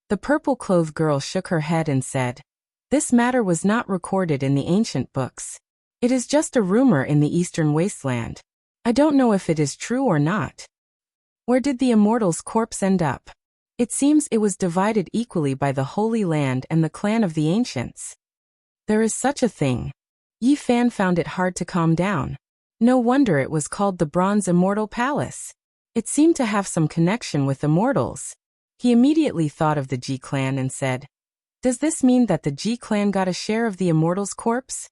The purple-clothed girl shook her head and said, "This matter was not recorded in the ancient books. It is just a rumor in the Eastern Wasteland. I don't know if it is true or not." Where did the immortal's corpse end up? It seems it was divided equally by the Holy Land and the clan of the Ancients. There is such a thing. Yi Fan found it hard to calm down. No wonder it was called the Bronze Immortal Palace. It seemed to have some connection with immortals. He immediately thought of the Ji clan and said, "Does this mean that the Ji clan got a share of the immortal's corpse?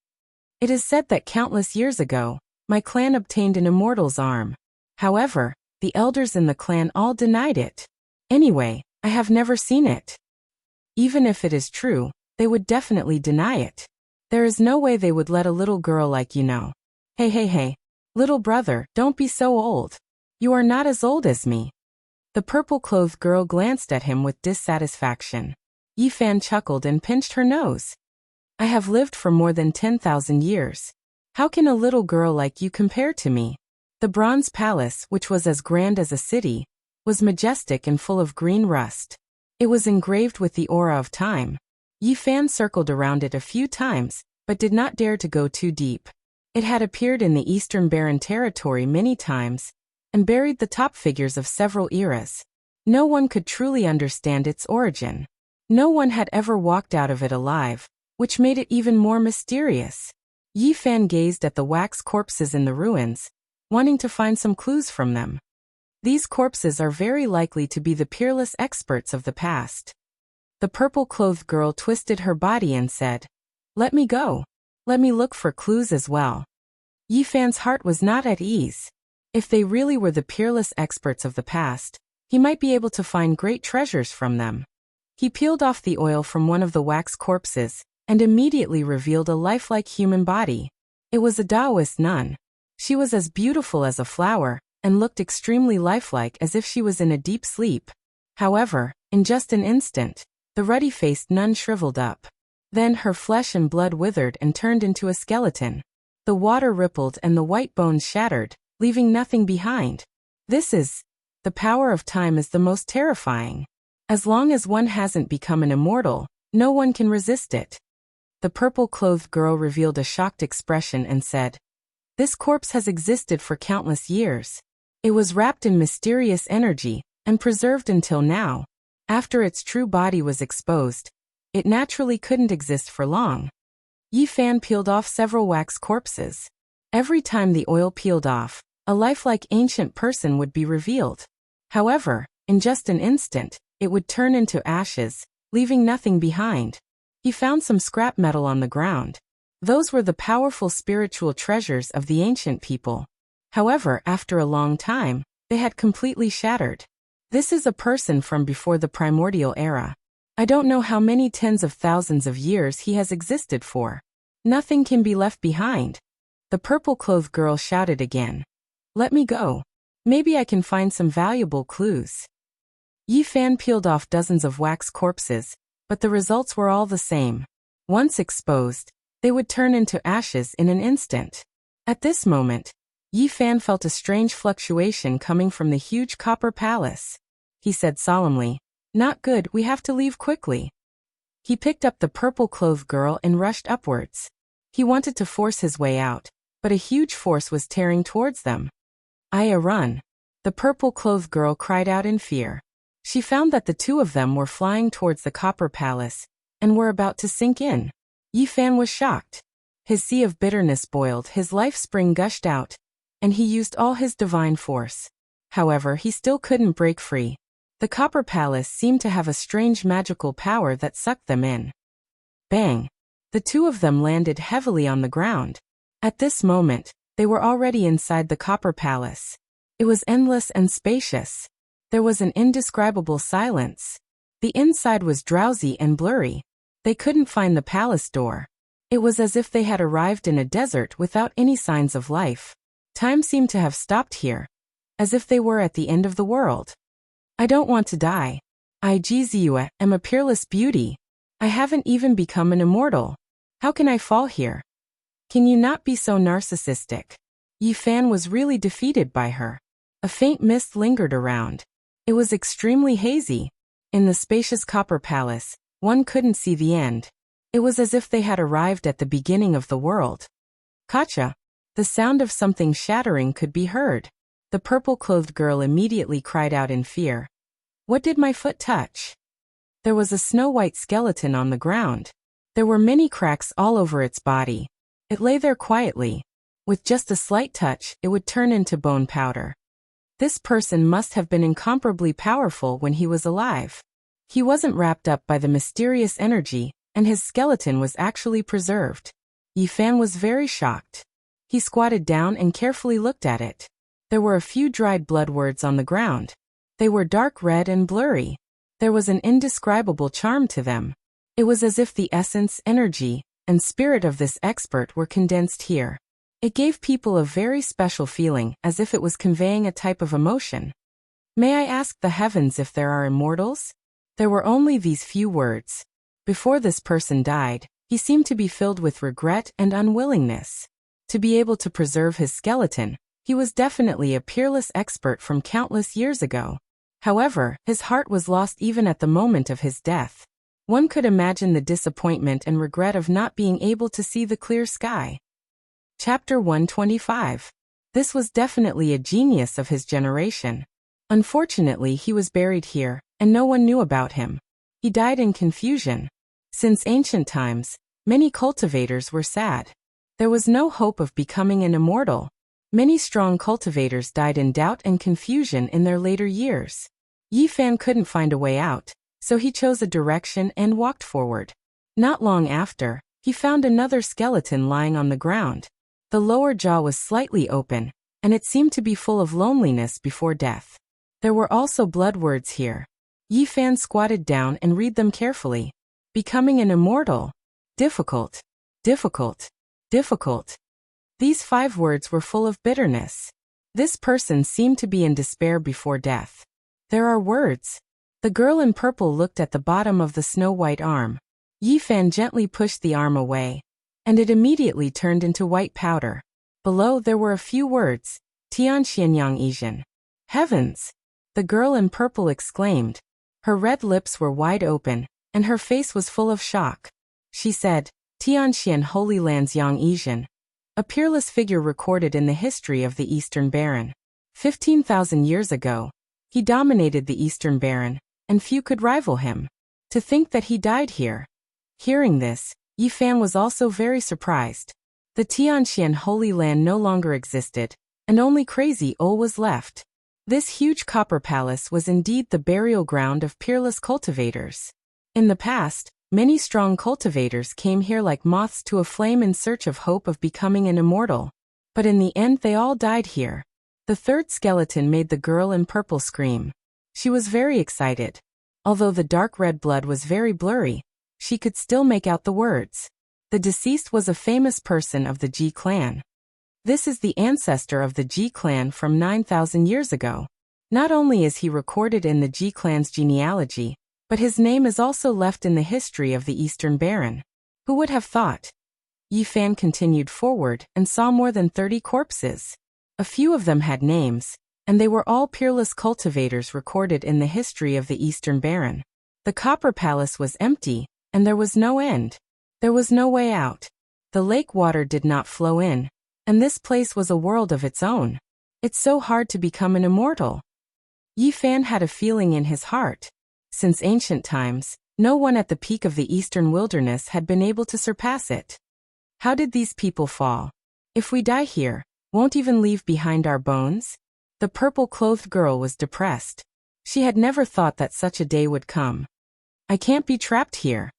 It is said that countless years ago, my clan obtained an immortal's arm. However, the elders in the clan all denied it. Anyway, I have never seen it. Even if it is true, They would definitely deny it. There is no way they would let a little girl like you know. Hey, hey, hey. Little brother, don't be so old. You are not as old as me. The purple-clothed girl glanced at him with dissatisfaction. Yi Fan chuckled and pinched her nose. I have lived for more than 10,000 years. How can a little girl like you compare to me? The bronze palace, which was as grand as a city, was majestic and full of green rust. It was engraved with the aura of time. Yi Fan circled around it a few times, but did not dare to go too deep. It had appeared in the Eastern Barren territory many times, and buried the top figures of several eras. No one could truly understand its origin. No one had ever walked out of it alive, which made it even more mysterious. Yi Fan gazed at the wax corpses in the ruins, wanting to find some clues from them. These corpses are very likely to be the peerless experts of the past. The purple-clothed girl twisted her body and said, "Let me go. Let me look for clues as well." Yi Fan's heart was not at ease. If they really were the peerless experts of the past, he might be able to find great treasures from them. He peeled off the oil from one of the wax corpses, and immediately revealed a lifelike human body. It was a Taoist nun. She was as beautiful as a flower, and looked extremely lifelike as if she was in a deep sleep. However, in just an instant, the ruddy-faced nun shriveled up. Then her flesh and blood withered and turned into a skeleton. The water rippled and the white bones shattered, leaving nothing behind. The power of time is the most terrifying. As long as one hasn't become an immortal, no one can resist it. The purple-clothed girl revealed a shocked expression and said, "This corpse has existed for countless years. It was wrapped in mysterious energy, and preserved until now. After its true body was exposed, it naturally couldn't exist for long." Yi Fan peeled off several wax corpses. Every time the oil peeled off, a lifelike ancient person would be revealed. However, in just an instant, it would turn into ashes, leaving nothing behind. He found some scrap metal on the ground. Those were the powerful spiritual treasures of the ancient people. However, after a long time, they had completely shattered. This is a person from before the primordial era. I don't know how many tens of thousands of years he has existed for. Nothing can be left behind. The purple-clothed girl shouted again. "Let me go. Maybe I can find some valuable clues." Yi Fan peeled off dozens of wax corpses, but the results were all the same. Once exposed, they would turn into ashes in an instant. At this moment, Yi Fan felt a strange fluctuation coming from the huge copper palace. He said solemnly, "Not good, we have to leave quickly." He picked up the purple-clothed girl and rushed upwards. He wanted to force his way out, but a huge force was tearing towards them. Run!" The purple-clothed girl cried out in fear. She found that the two of them were flying towards the copper palace, and were about to sink in. Yi Fan was shocked. His sea of bitterness boiled, his life spring gushed out, and he used all his divine force. However, he still couldn't break free. The copper palace seemed to have a strange magical power that sucked them in. Bang! The two of them landed heavily on the ground. At this moment, they were already inside the copper palace. It was endless and spacious. There was an indescribable silence. The inside was drowsy and blurry. They couldn't find the palace door. It was as if they had arrived in a desert without any signs of life. Time seemed to have stopped here, as if they were at the end of the world. "I don't want to die. I am a peerless beauty. I haven't even become an immortal. How can I fall here? Can you not be so narcissistic?" Yi Fan was really defeated by her. A faint mist lingered around. It was extremely hazy. In the spacious copper palace, one couldn't see the end. It was as if they had arrived at the beginning of the world. "Kacha!" The sound of something shattering could be heard. The purple-clothed girl immediately cried out in fear. "What did my foot touch?" There was a snow-white skeleton on the ground. There were many cracks all over its body. It lay there quietly. With just a slight touch, it would turn into bone powder. This person must have been incomparably powerful when he was alive. He wasn't wrapped up by the mysterious energy, and his skeleton was actually preserved. Yi Fan was very shocked. He squatted down and carefully looked at it. There were a few dried blood words on the ground. They were dark red and blurry. There was an indescribable charm to them. It was as if the essence, energy, and spirit of this expert were condensed here. It gave people a very special feeling, as if it was conveying a type of emotion. May I ask the heavens if there are immortals? There were only these few words. Before this person died, he seemed to be filled with regret and unwillingness. To be able to preserve his skeleton, he was definitely a peerless expert from countless years ago. However, his heart was lost even at the moment of his death. One could imagine the disappointment and regret of not being able to see the clear sky. Chapter 125. This was definitely a genius of his generation. Unfortunately, he was buried here, and no one knew about him. He died in confusion. Since ancient times, many cultivators were sad. There was no hope of becoming an immortal. Many strong cultivators died in doubt and confusion in their later years. Yi Fan couldn't find a way out, so he chose a direction and walked forward. Not long after, he found another skeleton lying on the ground. The lower jaw was slightly open, and it seemed to be full of loneliness before death. There were also blood words here. Yi Fan squatted down and read them carefully. Becoming an immortal. Difficult. Difficult. Difficult. These 5 words were full of bitterness. This person seemed to be in despair before death. There are words. The girl in purple looked at the bottom of the snow-white arm. Yi Fan gently pushed the arm away, and it immediately turned into white powder. Below there were a few words. Tianxianyang Izhen. Heavens! The girl in purple exclaimed. Her red lips were wide open, and her face was full of shock. She said, Tianxian Holy Lands Yang Izhen. A peerless figure recorded in the history of the Eastern Baron. 15,000 years ago, he dominated the Eastern Baron, and few could rival him. To think that he died here. Hearing this, Yi Fan was also very surprised. The Tianxian Holy Land no longer existed, and only Crazy Ol was left. This huge copper palace was indeed the burial ground of peerless cultivators. In the past, many strong cultivators came here like moths to a flame in search of hope of becoming an immortal. But in the end they all died here. The third skeleton made the girl in purple scream. She was very excited. Although the dark red blood was very blurry, she could still make out the words. The deceased was a famous person of the Ji clan. This is the ancestor of the Ji clan from 9,000 years ago. Not only is he recorded in the Ji clan's genealogy, but his name is also left in the history of the Eastern Baron. Who would have thought? Yi Fan continued forward and saw more than 30 corpses. A few of them had names, and they were all peerless cultivators recorded in the history of the Eastern Baron. The copper palace was empty, and there was no end. There was no way out. The lake water did not flow in, and this place was a world of its own. It's so hard to become an immortal. Yi Fan had a feeling in his heart. Since ancient times, no one at the peak of the eastern wilderness had been able to surpass it. How did these people fall? If we die here, won't even leave behind our bones? The purple-clothed girl was depressed. She had never thought that such a day would come. I can't be trapped here.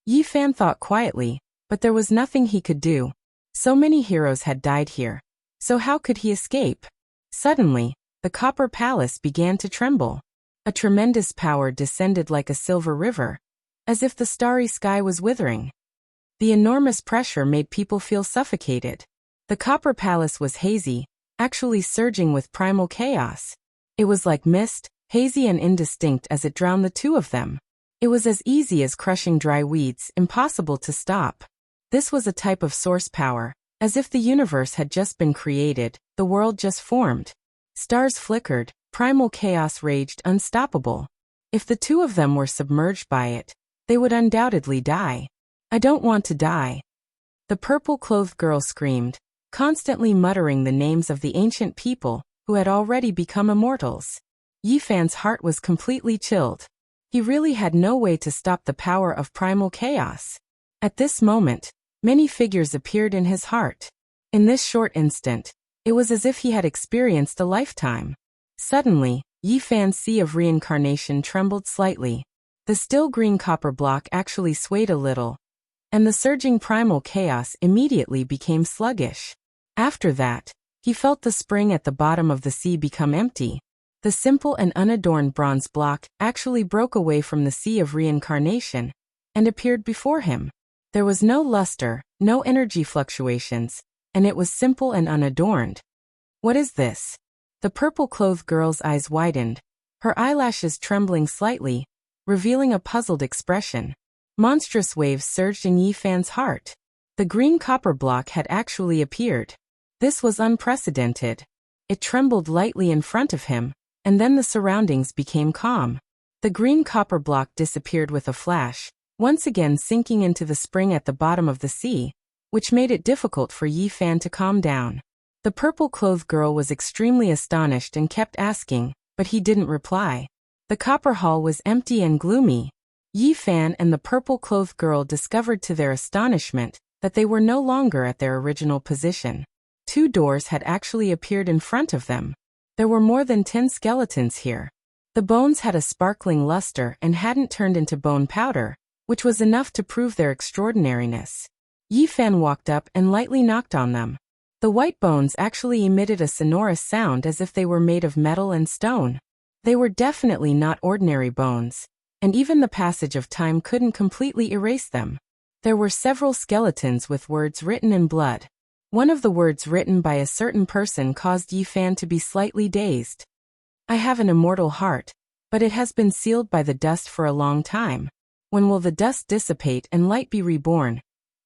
Yi Fan thought quietly, but there was nothing he could do. So many heroes had died here. So how could he escape? Suddenly, the copper palace began to tremble. A tremendous power descended like a silver river, as if the starry sky was withering. The enormous pressure made people feel suffocated. The copper palace was hazy, actually surging with primal chaos. It was like mist, hazy and indistinct as it drowned the two of them. It was as easy as crushing dry weeds, impossible to stop. This was a type of source power, as if the universe had just been created, the world just formed. Stars flickered, primal chaos raged unstoppable. If the two of them were submerged by it, they would undoubtedly die. I don't want to die. The purple-clothed girl screamed, constantly muttering the names of the ancient people who had already become immortals. Yi Fan's heart was completely chilled. He really had no way to stop the power of primal chaos. At this moment, many figures appeared in his heart. In this short instant, it was as if he had experienced a lifetime. Suddenly, Yi Fan's sea of reincarnation trembled slightly. The still green copper block actually swayed a little, and the surging primal chaos immediately became sluggish. After that, he felt the spring at the bottom of the sea become empty. The simple and unadorned bronze block actually broke away from the sea of reincarnation, and appeared before him. There was no luster, no energy fluctuations, and it was simple and unadorned. What is this? The purple-clothed girl's eyes widened, her eyelashes trembling slightly, revealing a puzzled expression. Monstrous waves surged in Yi Fan's heart. The green copper block had actually appeared. This was unprecedented. It trembled lightly in front of him, and then the surroundings became calm. The green copper block disappeared with a flash, once again sinking into the spring at the bottom of the sea, which made it difficult for Yi Fan to calm down. The purple-clothed girl was extremely astonished and kept asking, but he didn't reply. The copper hall was empty and gloomy. Yi Fan and the purple-clothed girl discovered to their astonishment that they were no longer at their original position. 2 doors had actually appeared in front of them. There were more than 10 skeletons here. The bones had a sparkling luster and hadn't turned into bone powder, which was enough to prove their extraordinariness. Yi Fan walked up and lightly knocked on them. The white bones actually emitted a sonorous sound as if they were made of metal and stone. They were definitely not ordinary bones, and even the passage of time couldn't completely erase them. There were several skeletons with words written in blood. One of the words written by a certain person caused Yi Fan to be slightly dazed. I have an immortal heart, but it has been sealed by the dust for a long time. When will the dust dissipate and light be reborn,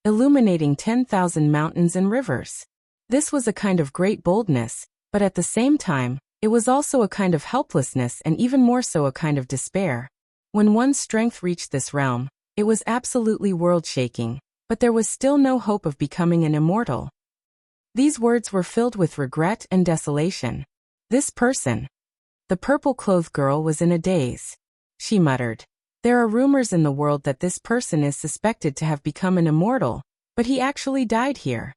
illuminating 10,000 mountains and rivers? This was a kind of great boldness, but at the same time, it was also a kind of helplessness and even more so a kind of despair. When one's strength reached this realm, it was absolutely world-shaking, but there was still no hope of becoming an immortal. These words were filled with regret and desolation. This person. The purple-clothed girl was in a daze. She muttered, "There are rumors in the world that this person is suspected to have become an immortal, but he actually died here."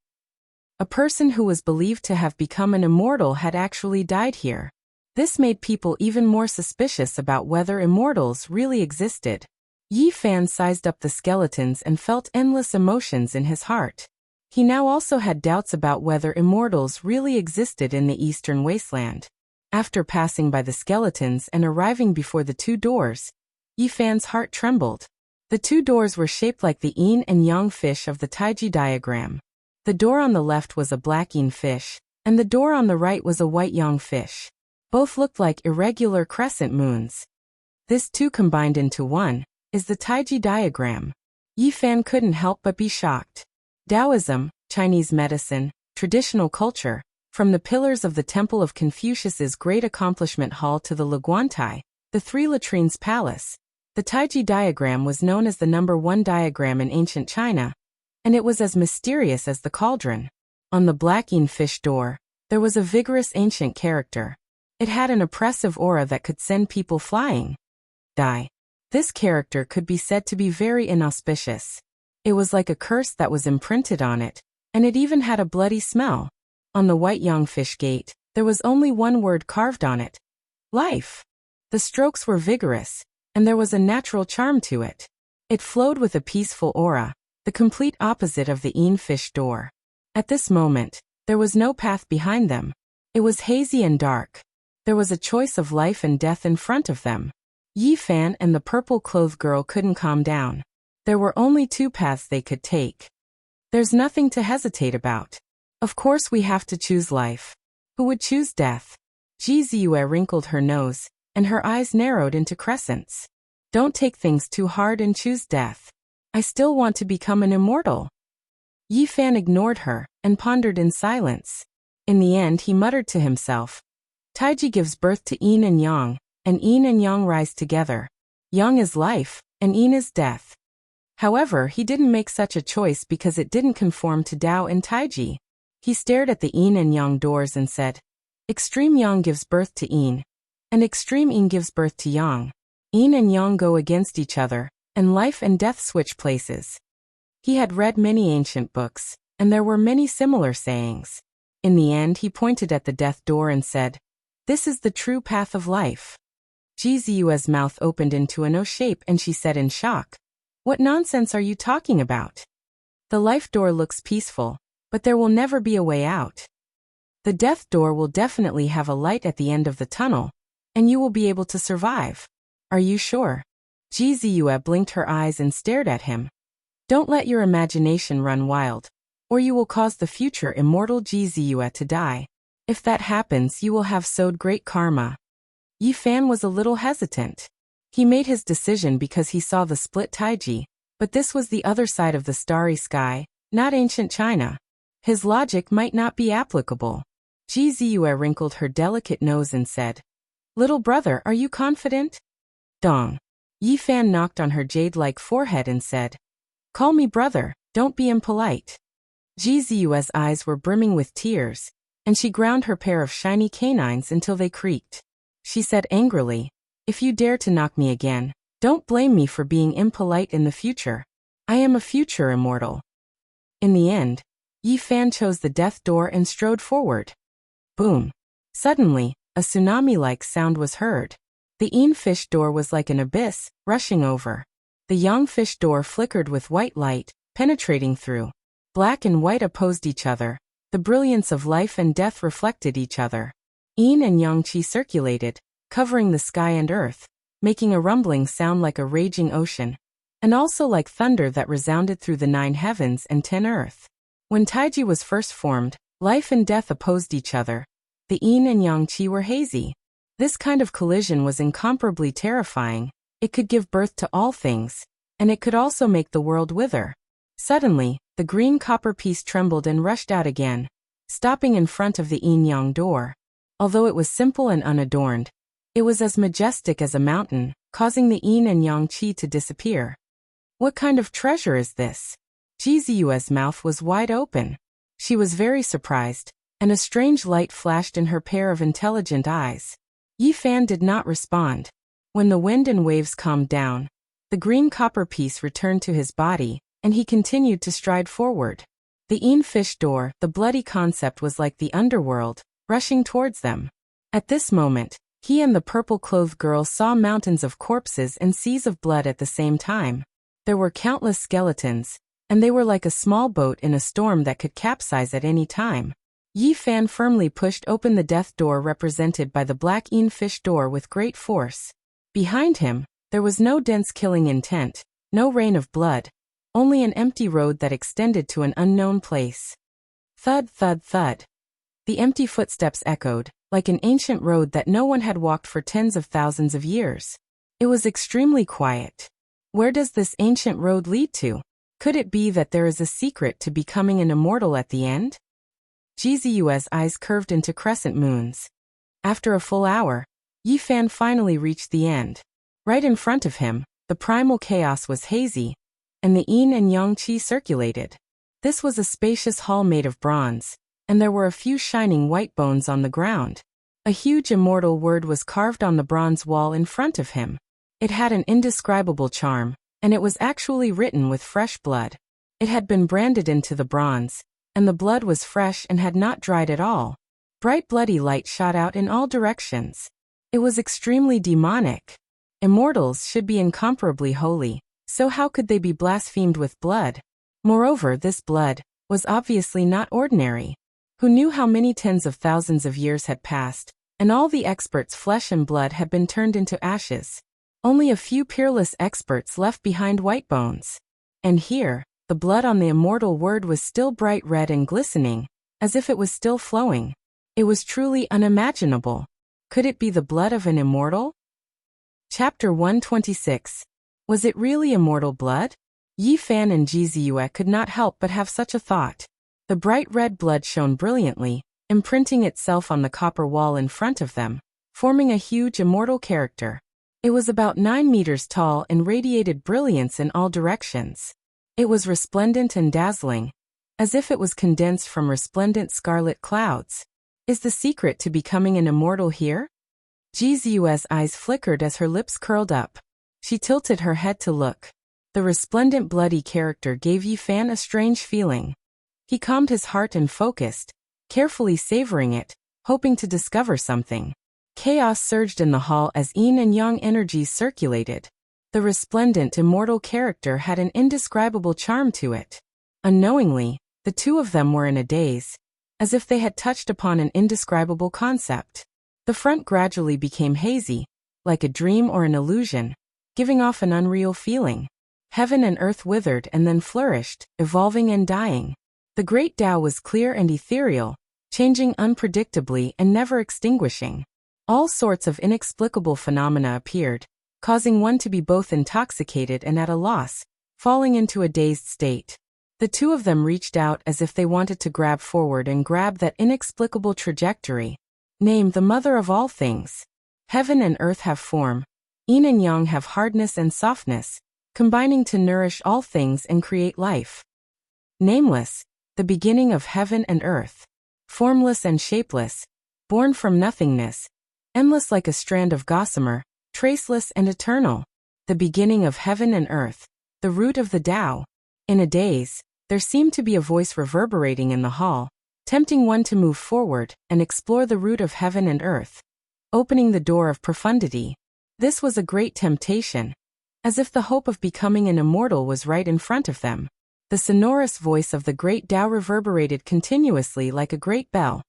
A person who was believed to have become an immortal had actually died here. This made people even more suspicious about whether immortals really existed. Yi Fan sized up the skeletons and felt endless emotions in his heart. He now also had doubts about whether immortals really existed in the Eastern Wasteland. After passing by the skeletons and arriving before the 2 doors, Yi Fan's heart trembled. The 2 doors were shaped like the yin and yang fish of the Taiji diagram. The door on the left was a black yin fish, and the door on the right was a white yang fish. Both looked like irregular crescent moons. This 2 combined into 1 is the Taiji diagram. Yi Fan couldn't help but be shocked. Taoism, Chinese medicine, traditional culture, from the pillars of the Temple of Confucius's Great Accomplishment Hall to the Laguantai, the 3 latrines palace, the Taiji diagram was known as the number 1 diagram in ancient China, and it was as mysterious as the cauldron. On the black yin fish door, there was a vigorous ancient character. It had an oppressive aura that could send people flying. This character could be said to be very inauspicious. It was like a curse that was imprinted on it, and it even had a bloody smell. On the white yang fish gate, there was only 1 word carved on it: life. The strokes were vigorous, and there was a natural charm to it. It flowed with a peaceful aura, the complete opposite of the yin fish door. At this moment, there was no path behind them. It was hazy and dark. There was a choice of life and death in front of them. Yi Fan and the purple-clothed girl couldn't calm down. There were only 2 paths they could take. There's nothing to hesitate about. Of course we have to choose life. Who would choose death? Ji Ziyue wrinkled her nose, and her eyes narrowed into crescents. Don't take things too hard and choose death. I still want to become an immortal. Yi Fan ignored her, and pondered in silence. In the end he muttered to himself, Taiji gives birth to yin and yang rise together. Yang is life, and yin is death. However, he didn't make such a choice because it didn't conform to Tao and Taiji. He stared at the yin and yang doors and said, extreme yang gives birth to yin, and extreme yin gives birth to yang. Yin and yang go against each other, and life and death switch places. He had read many ancient books, and there were many similar sayings. In the end he pointed at the death door and said, this is the true path of life. Ji Ziyue's mouth opened into an O shape and she said in shock, what nonsense are you talking about? The life door looks peaceful, but there will never be a way out. The death door will definitely have a light at the end of the tunnel, and you will be able to survive. Are you sure? Jizue blinked her eyes and stared at him. Don't let your imagination run wild, or you will cause the future immortal Jizue to die. If that happens, you will have sowed great karma. Yi Fan was a little hesitant. He made his decision because he saw the split taiji, but this was the other side of the starry sky, not ancient China. His logic might not be applicable. Jizue wrinkled her delicate nose and said, "Little brother, are you confident?" Dong. Yi Fan knocked on her jade-like forehead and said, "Call me brother, don't be impolite." Jizue's eyes were brimming with tears, and she ground her pair of shiny canines until they creaked. She said angrily, "If you dare to knock me again, don't blame me for being impolite in the future. I am a future immortal." In the end, Yi Fan chose the death door and strode forward. Boom. Suddenly, a tsunami-like sound was heard. The Yin fish door was like an abyss, rushing over. The Yang fish door flickered with white light, penetrating through. Black and white opposed each other. The brilliance of life and death reflected each other. Yin and Yang qi circulated, covering the sky and earth, making a rumbling sound like a raging ocean, and also like thunder that resounded through the 9 heavens and 10 earth. When Taiji was first formed, life and death opposed each other. The Yin and Yang qi were hazy. This kind of collision was incomparably terrifying. It could give birth to all things, and it could also make the world wither. Suddenly, the green copper piece trembled and rushed out again, stopping in front of the yin-yang door. Although it was simple and unadorned, it was as majestic as a mountain, causing the yin and yang qi to disappear. What kind of treasure is this? Jizue's mouth was wide open. She was very surprised, and a strange light flashed in her pair of intelligent eyes. Yi Fan did not respond. When the wind and waves calmed down, the green copper piece returned to his body, and he continued to stride forward. The Yin fish door, the bloody concept, was like the underworld, rushing towards them. At this moment, he and the purple-clothed girl saw mountains of corpses and seas of blood at the same time. There were countless skeletons, and they were like a small boat in a storm that could capsize at any time. Yi Fan firmly pushed open the death door represented by the black Yin fish door with great force. Behind him, there was no dense killing intent, no rain of blood, only an empty road that extended to an unknown place. Thud, thud, thud. The empty footsteps echoed, like an ancient road that no one had walked for tens of thousands of years. It was extremely quiet. Where does this ancient road lead to? Could it be that there is a secret to becoming an immortal at the end? Jizue's eyes curved into crescent moons. After a full hour, Yi Fan finally reached the end. Right in front of him, the primal chaos was hazy, and the yin and yang qi circulated. This was a spacious hall made of bronze, and there were a few shining white bones on the ground. A huge immortal word was carved on the bronze wall in front of him. It had an indescribable charm, and it was actually written with fresh blood. It had been branded into the bronze, and the blood was fresh and had not dried at all. Bright bloody light shot out in all directions. It was extremely demonic. Immortals should be incomparably holy, so how could they be blasphemed with blood? Moreover, this blood was obviously not ordinary. Who knew how many tens of thousands of years had passed, and all the experts' flesh and blood had been turned into ashes. Only a few peerless experts left behind white bones. And here, the blood on the immortal word was still bright red and glistening, as if it was still flowing. It was truly unimaginable. Could it be the blood of an immortal? Chapter 126. Was it really immortal blood? Yi Fan and Jizue could not help but have such a thought. The bright red blood shone brilliantly, imprinting itself on the copper wall in front of them, forming a huge immortal character. It was about 9 meters tall and radiated brilliance in all directions. It was resplendent and dazzling, as if it was condensed from resplendent scarlet clouds. Is the secret to becoming an immortal here? Jizue's eyes flickered as her lips curled up. She tilted her head to look. The resplendent bloody character gave Yi Fan a strange feeling. He calmed his heart and focused, carefully savoring it, hoping to discover something. Chaos surged in the hall as yin and yang energies circulated. The resplendent immortal character had an indescribable charm to it. Unknowingly, the two of them were in a daze, as if they had touched upon an indescribable concept. The front gradually became hazy, like a dream or an illusion, giving off an unreal feeling. Heaven and earth withered and then flourished, evolving and dying. The great Tao was clear and ethereal, changing unpredictably and never extinguishing. All sorts of inexplicable phenomena appeared, causing one to be both intoxicated and at a loss, falling into a dazed state. The two of them reached out as if they wanted to grab forward and grab that inexplicable trajectory. Name the mother of all things. Heaven and earth have form. Yin and yang have hardness and softness, combining to nourish all things and create life. Nameless, the beginning of heaven and earth. Formless and shapeless, born from nothingness. Endless like a strand of gossamer, traceless and eternal. The beginning of heaven and earth. The root of the Tao. In a daze, there seemed to be a voice reverberating in the hall, tempting one to move forward and explore the root of heaven and earth, opening the door of profundity. This was a great temptation, as if the hope of becoming an immortal was right in front of them. The sonorous voice of the great Tao reverberated continuously like a great bell,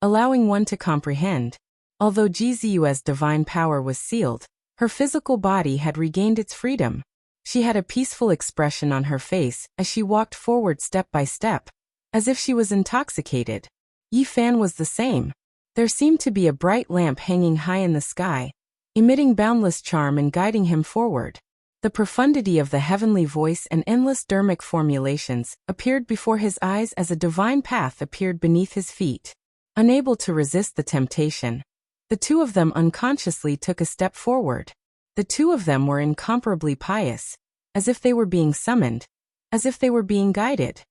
allowing one to comprehend. Although Jizu's divine power was sealed, her physical body had regained its freedom. She had a peaceful expression on her face as she walked forward step by step, as if she was intoxicated. Yi Fan was the same. There seemed to be a bright lamp hanging high in the sky, emitting boundless charm and guiding him forward. The profundity of the heavenly voice and endless dharmic formulations appeared before his eyes as a divine path appeared beneath his feet. Unable to resist the temptation, the two of them unconsciously took a step forward. The two of them were incomparably pious, as if they were being summoned, as if they were being guided.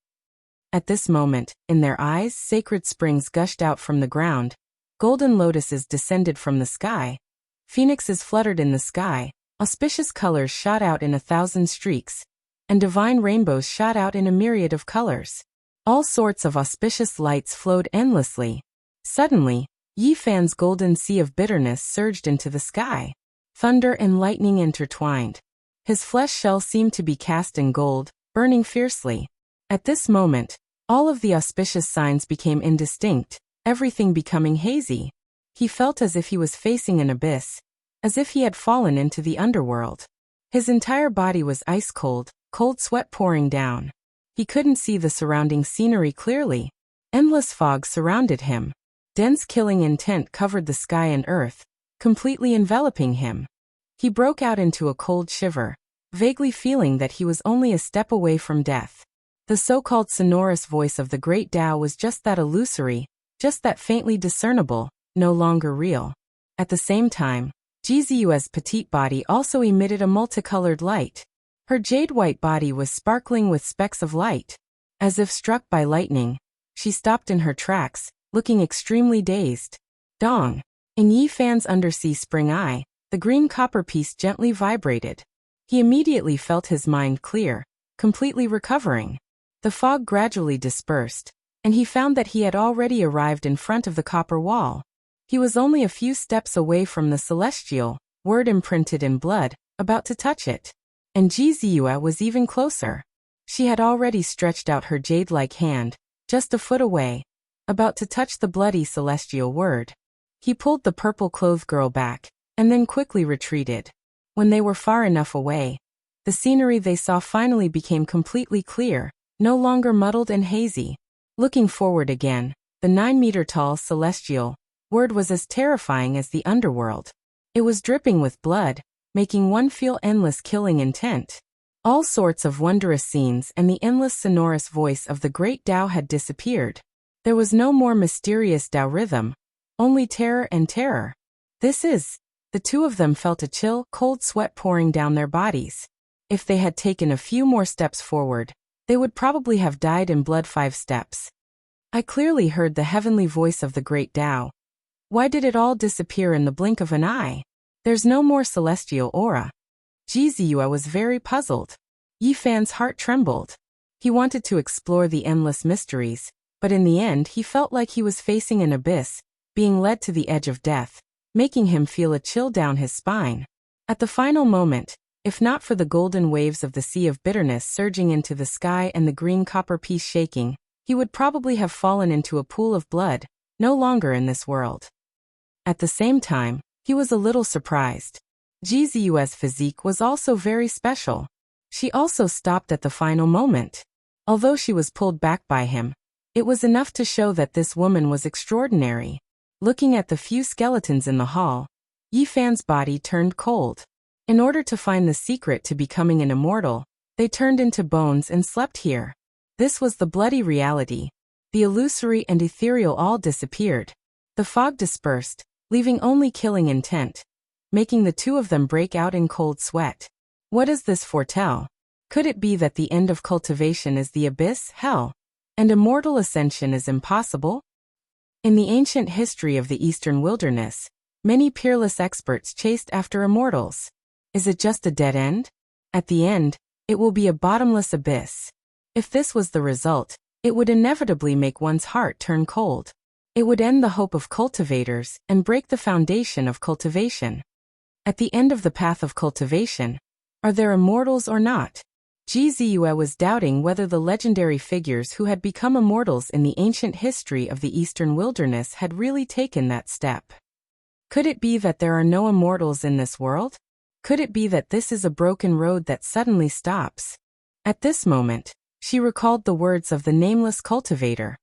At this moment, in their eyes, sacred springs gushed out from the ground, golden lotuses descended from the sky, phoenixes fluttered in the sky, auspicious colors shot out in 1,000 streaks, and divine rainbows shot out in a myriad of colors. All sorts of auspicious lights flowed endlessly. Suddenly, Yi Fan's golden sea of bitterness surged into the sky. Thunder and lightning intertwined. His flesh shell seemed to be cast in gold, burning fiercely. At this moment, all of the auspicious signs became indistinct, everything becoming hazy. He felt as if he was facing an abyss, as if he had fallen into the underworld. His entire body was ice cold, cold sweat pouring down. He couldn't see the surrounding scenery clearly. Endless fog surrounded him. Dense killing intent covered the sky and earth, completely enveloping him. He broke out into a cold shiver, vaguely feeling that he was only a step away from death. The so-called sonorous voice of the great Tao was just that illusory, just that faintly discernible, no longer real. At the same time, Jizu's petite body also emitted a multicolored light. Her jade-white body was sparkling with specks of light. As if struck by lightning, she stopped in her tracks, looking extremely dazed. Dong! In Yi Fan's undersea spring eye, the green copper piece gently vibrated. He immediately felt his mind clear, completely recovering. The fog gradually dispersed, and he found that he had already arrived in front of the copper wall. He was only a few steps away from the celestial word imprinted in blood, about to touch it. And Jizu was even closer. She had already stretched out her jade-like hand, just a foot away, about to touch the bloody celestial word. He pulled the purple-clothed girl back, and then quickly retreated. When they were far enough away, the scenery they saw finally became completely clear, no longer muddled and hazy. Looking forward again, the 9-meter-tall celestial word was as terrifying as the underworld. It was dripping with blood, making one feel endless killing intent. All sorts of wondrous scenes and the endless sonorous voice of the great Tao had disappeared. There was no more mysterious Tao rhythm, only terror and terror. The two of them felt a chill, cold sweat pouring down their bodies. If they had taken a few more steps forward, they would probably have died in blood 5 steps. I clearly heard the heavenly voice of the great Tao. Why did it all disappear in the blink of an eye? There's no more celestial aura. Jizu was very puzzled. Yi Fan's heart trembled. He wanted to explore the endless mysteries, but in the end he felt like he was facing an abyss, being led to the edge of death, making him feel a chill down his spine. At the final moment, if not for the golden waves of the sea of bitterness surging into the sky and the green copper piece shaking, he would probably have fallen into a pool of blood, no longer in this world. At the same time, he was a little surprised. Jizu's physique was also very special. She also stopped at the final moment. Although she was pulled back by him, it was enough to show that this woman was extraordinary. Looking at the few skeletons in the hall, Yi Fan's body turned cold. In order to find the secret to becoming an immortal, they turned into bones and slept here. This was the bloody reality. The illusory and ethereal all disappeared. The fog dispersed, leaving only killing intent, making the two of them break out in cold sweat. What does this foretell? Could it be that the end of cultivation is the abyss, hell, and immortal ascension is impossible? In the ancient history of the Eastern wilderness, many peerless experts chased after immortals. Is it just a dead end? At the end, it will be a bottomless abyss. If this was the result, it would inevitably make one's heart turn cold. It would end the hope of cultivators and break the foundation of cultivation. At the end of the path of cultivation, are there immortals or not? Jizu was doubting whether the legendary figures who had become immortals in the ancient history of the Eastern wilderness had really taken that step. Could it be that there are no immortals in this world? Could it be that this is a broken road that suddenly stops? At this moment, she recalled the words of the nameless cultivator.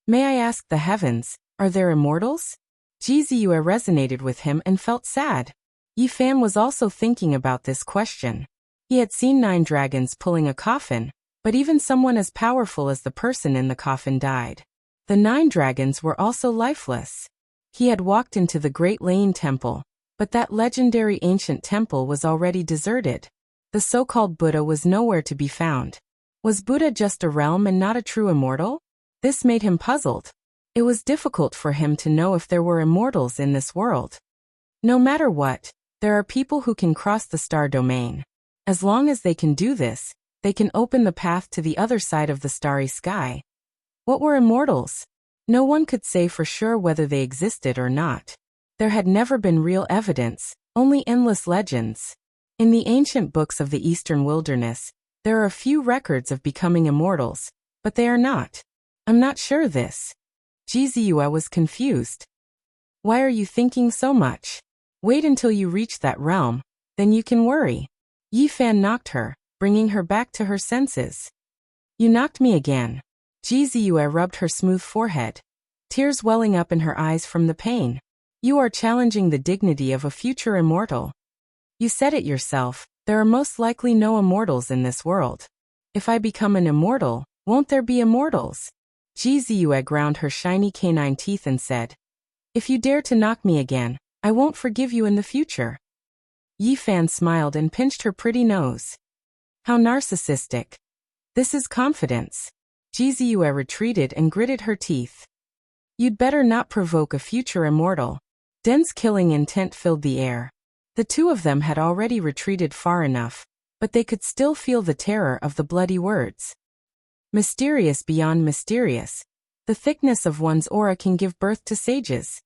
May I ask the heavens, are there immortals? Jizu resonated with him and felt sad. Yi Fan was also thinking about this question. He had seen 9 dragons pulling a coffin, but even someone as powerful as the person in the coffin died. The 9 dragons were also lifeless. He had walked into the Great Lane Temple, but that legendary ancient temple was already deserted. The so-called Buddha was nowhere to be found. Was Buddha just a realm and not a true immortal? This made him puzzled. It was difficult for him to know if there were immortals in this world. No matter what, there are people who can cross the star domain. As long as they can do this, they can open the path to the other side of the starry sky. What were immortals? No one could say for sure whether they existed or not. There had never been real evidence, only endless legends. In the ancient books of the Eastern wilderness, there are a few records of becoming immortals, but they are not. I'm not sure this. Jizu was confused. Why are you thinking so much? Wait until you reach that realm, then you can worry. Yi Fan knocked her, bringing her back to her senses. You knocked me again. Jizu rubbed her smooth forehead, tears welling up in her eyes from the pain. You are challenging the dignity of a future immortal. You said it yourself, there are most likely no immortals in this world. If I become an immortal, won't there be immortals? Jizu ground her shiny canine teeth and said, if you dare to knock me again, I won't forgive you in the future. Yi Fan smiled and pinched her pretty nose. How narcissistic. This is confidence. Jizu retreated and gritted her teeth. You'd better not provoke a future immortal. Dense killing intent filled the air. The two of them had already retreated far enough, but they could still feel the terror of the bloody words. Mysterious beyond mysterious. The thickness of one's aura can give birth to sages.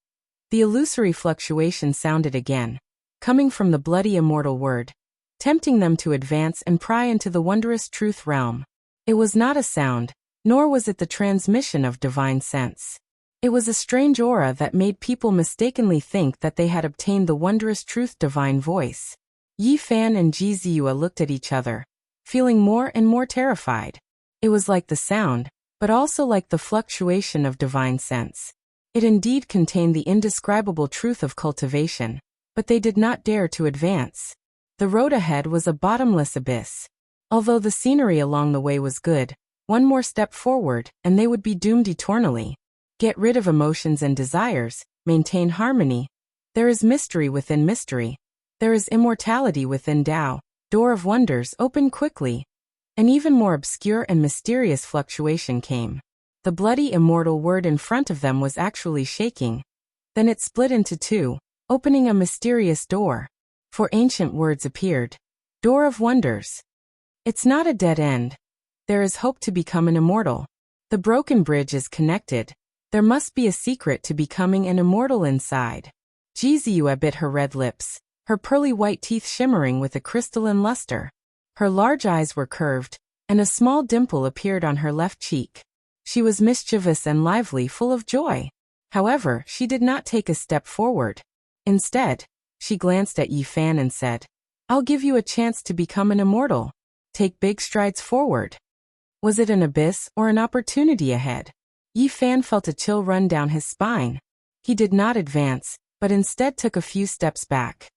The illusory fluctuation sounded again, coming from the bloody immortal word, tempting them to advance and pry into the wondrous truth realm. It was not a sound, nor was it the transmission of divine sense. It was a strange aura that made people mistakenly think that they had obtained the wondrous truth divine voice. Yi Fan and Jizu looked at each other, feeling more and more terrified. It was like the sound, but also like the fluctuation of divine sense. It indeed contained the indescribable truth of cultivation, but they did not dare to advance. The road ahead was a bottomless abyss. Although the scenery along the way was good, one more step forward and they would be doomed eternally. Get rid of emotions and desires, maintain harmony. There is mystery within mystery. There is immortality within Tao. Door of wonders open quickly. An even more obscure and mysterious fluctuation came. The bloody immortal word in front of them was actually shaking. Then it split into two, opening a mysterious door. 4 ancient words appeared. Door of wonders. It's not a dead end. There is hope to become an immortal. The broken bridge is connected. There must be a secret to becoming an immortal inside. Jizu bit her red lips, her pearly white teeth shimmering with a crystalline luster. Her large eyes were curved, and a small dimple appeared on her left cheek. She was mischievous and lively, full of joy. However, she did not take a step forward. Instead, She glanced at Yi Fan and said, "I'll give you a chance to become an immortal. Take big strides forward." Was it an abyss or an opportunity ahead? Yi Fan felt a chill run down his spine. He did not advance, but instead took a few steps back.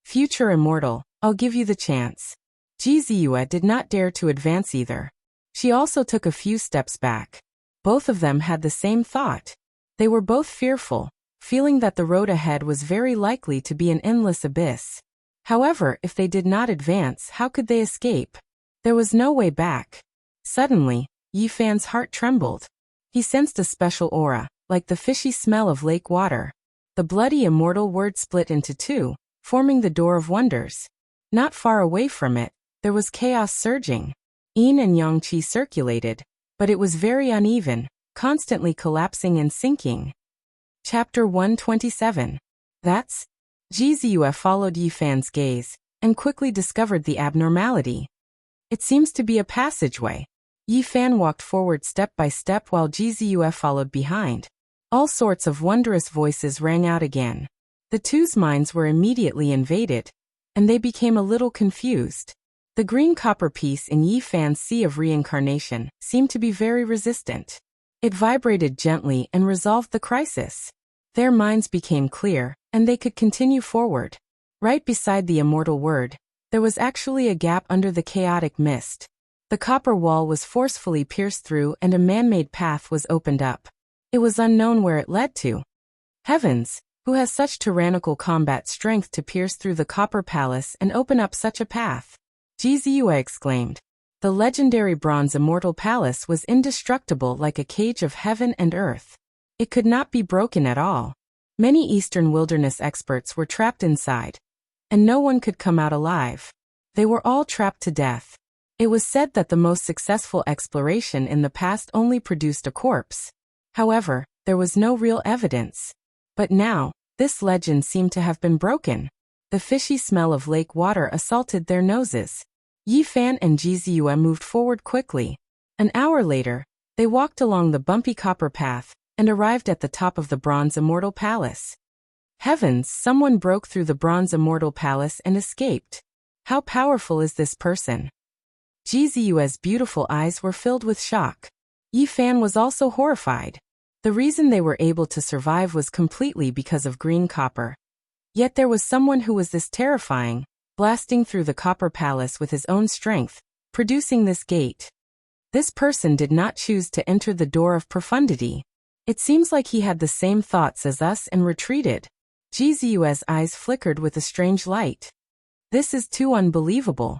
"Future immortal, I'll give you the chance." Ji Ziyue did not dare to advance either. She also took a few steps back. Both of them had the same thought. They were both fearful, feeling that the road ahead was very likely to be an endless abyss. However, if they did not advance, how could they escape? There was no way back. Suddenly, Yi Fan's heart trembled. He sensed a special aura, like the fishy smell of lake water. The bloody immortal word split into two, forming the door of wonders. Not far away from it, there was chaos surging. Yin and yang qi circulated, but it was very uneven, constantly collapsing and sinking. Chapter 127. That's. Ji Ziyue followed Yi Fan's gaze, and quickly discovered the abnormality. It seems to be a passageway. Yi Fan walked forward step by step while Ji Ziyue followed behind. All sorts of wondrous voices rang out again. The two's minds were immediately invaded, and they became a little confused. The green copper piece in Yi Fan's sea of reincarnation seemed to be very resistant. It vibrated gently and resolved the crisis. Their minds became clear, and they could continue forward. Right beside the immortal word, there was actually a gap under the chaotic mist. The copper wall was forcefully pierced through and a man-made path was opened up. It was unknown where it led to. Heavens, who has such tyrannical combat strength to pierce through the copper palace and open up such a path? Ji Ziyue exclaimed. The legendary bronze immortal palace was indestructible like a cage of heaven and earth. It could not be broken at all. Many eastern wilderness experts were trapped inside, and no one could come out alive. They were all trapped to death. It was said that the most successful exploration in the past only produced a corpse. However, there was no real evidence. But now, this legend seemed to have been broken. The fishy smell of lake water assaulted their noses. Yi Fan and Ji Ziyue moved forward quickly. An hour later, they walked along the bumpy copper path and arrived at the top of the bronze immortal palace. Heavens, someone broke through the bronze immortal palace and escaped. How powerful is this person? Ji Ziyue's beautiful eyes were filled with shock. Yi Fan was also horrified. The reason they were able to survive was completely because of green copper. Yet there was someone who was this terrifying, blasting through the copper palace with his own strength, producing this gate. This person did not choose to enter the door of profundity. It seems like he had the same thoughts as us and retreated. Ji Ziyue's eyes flickered with a strange light. This is too unbelievable.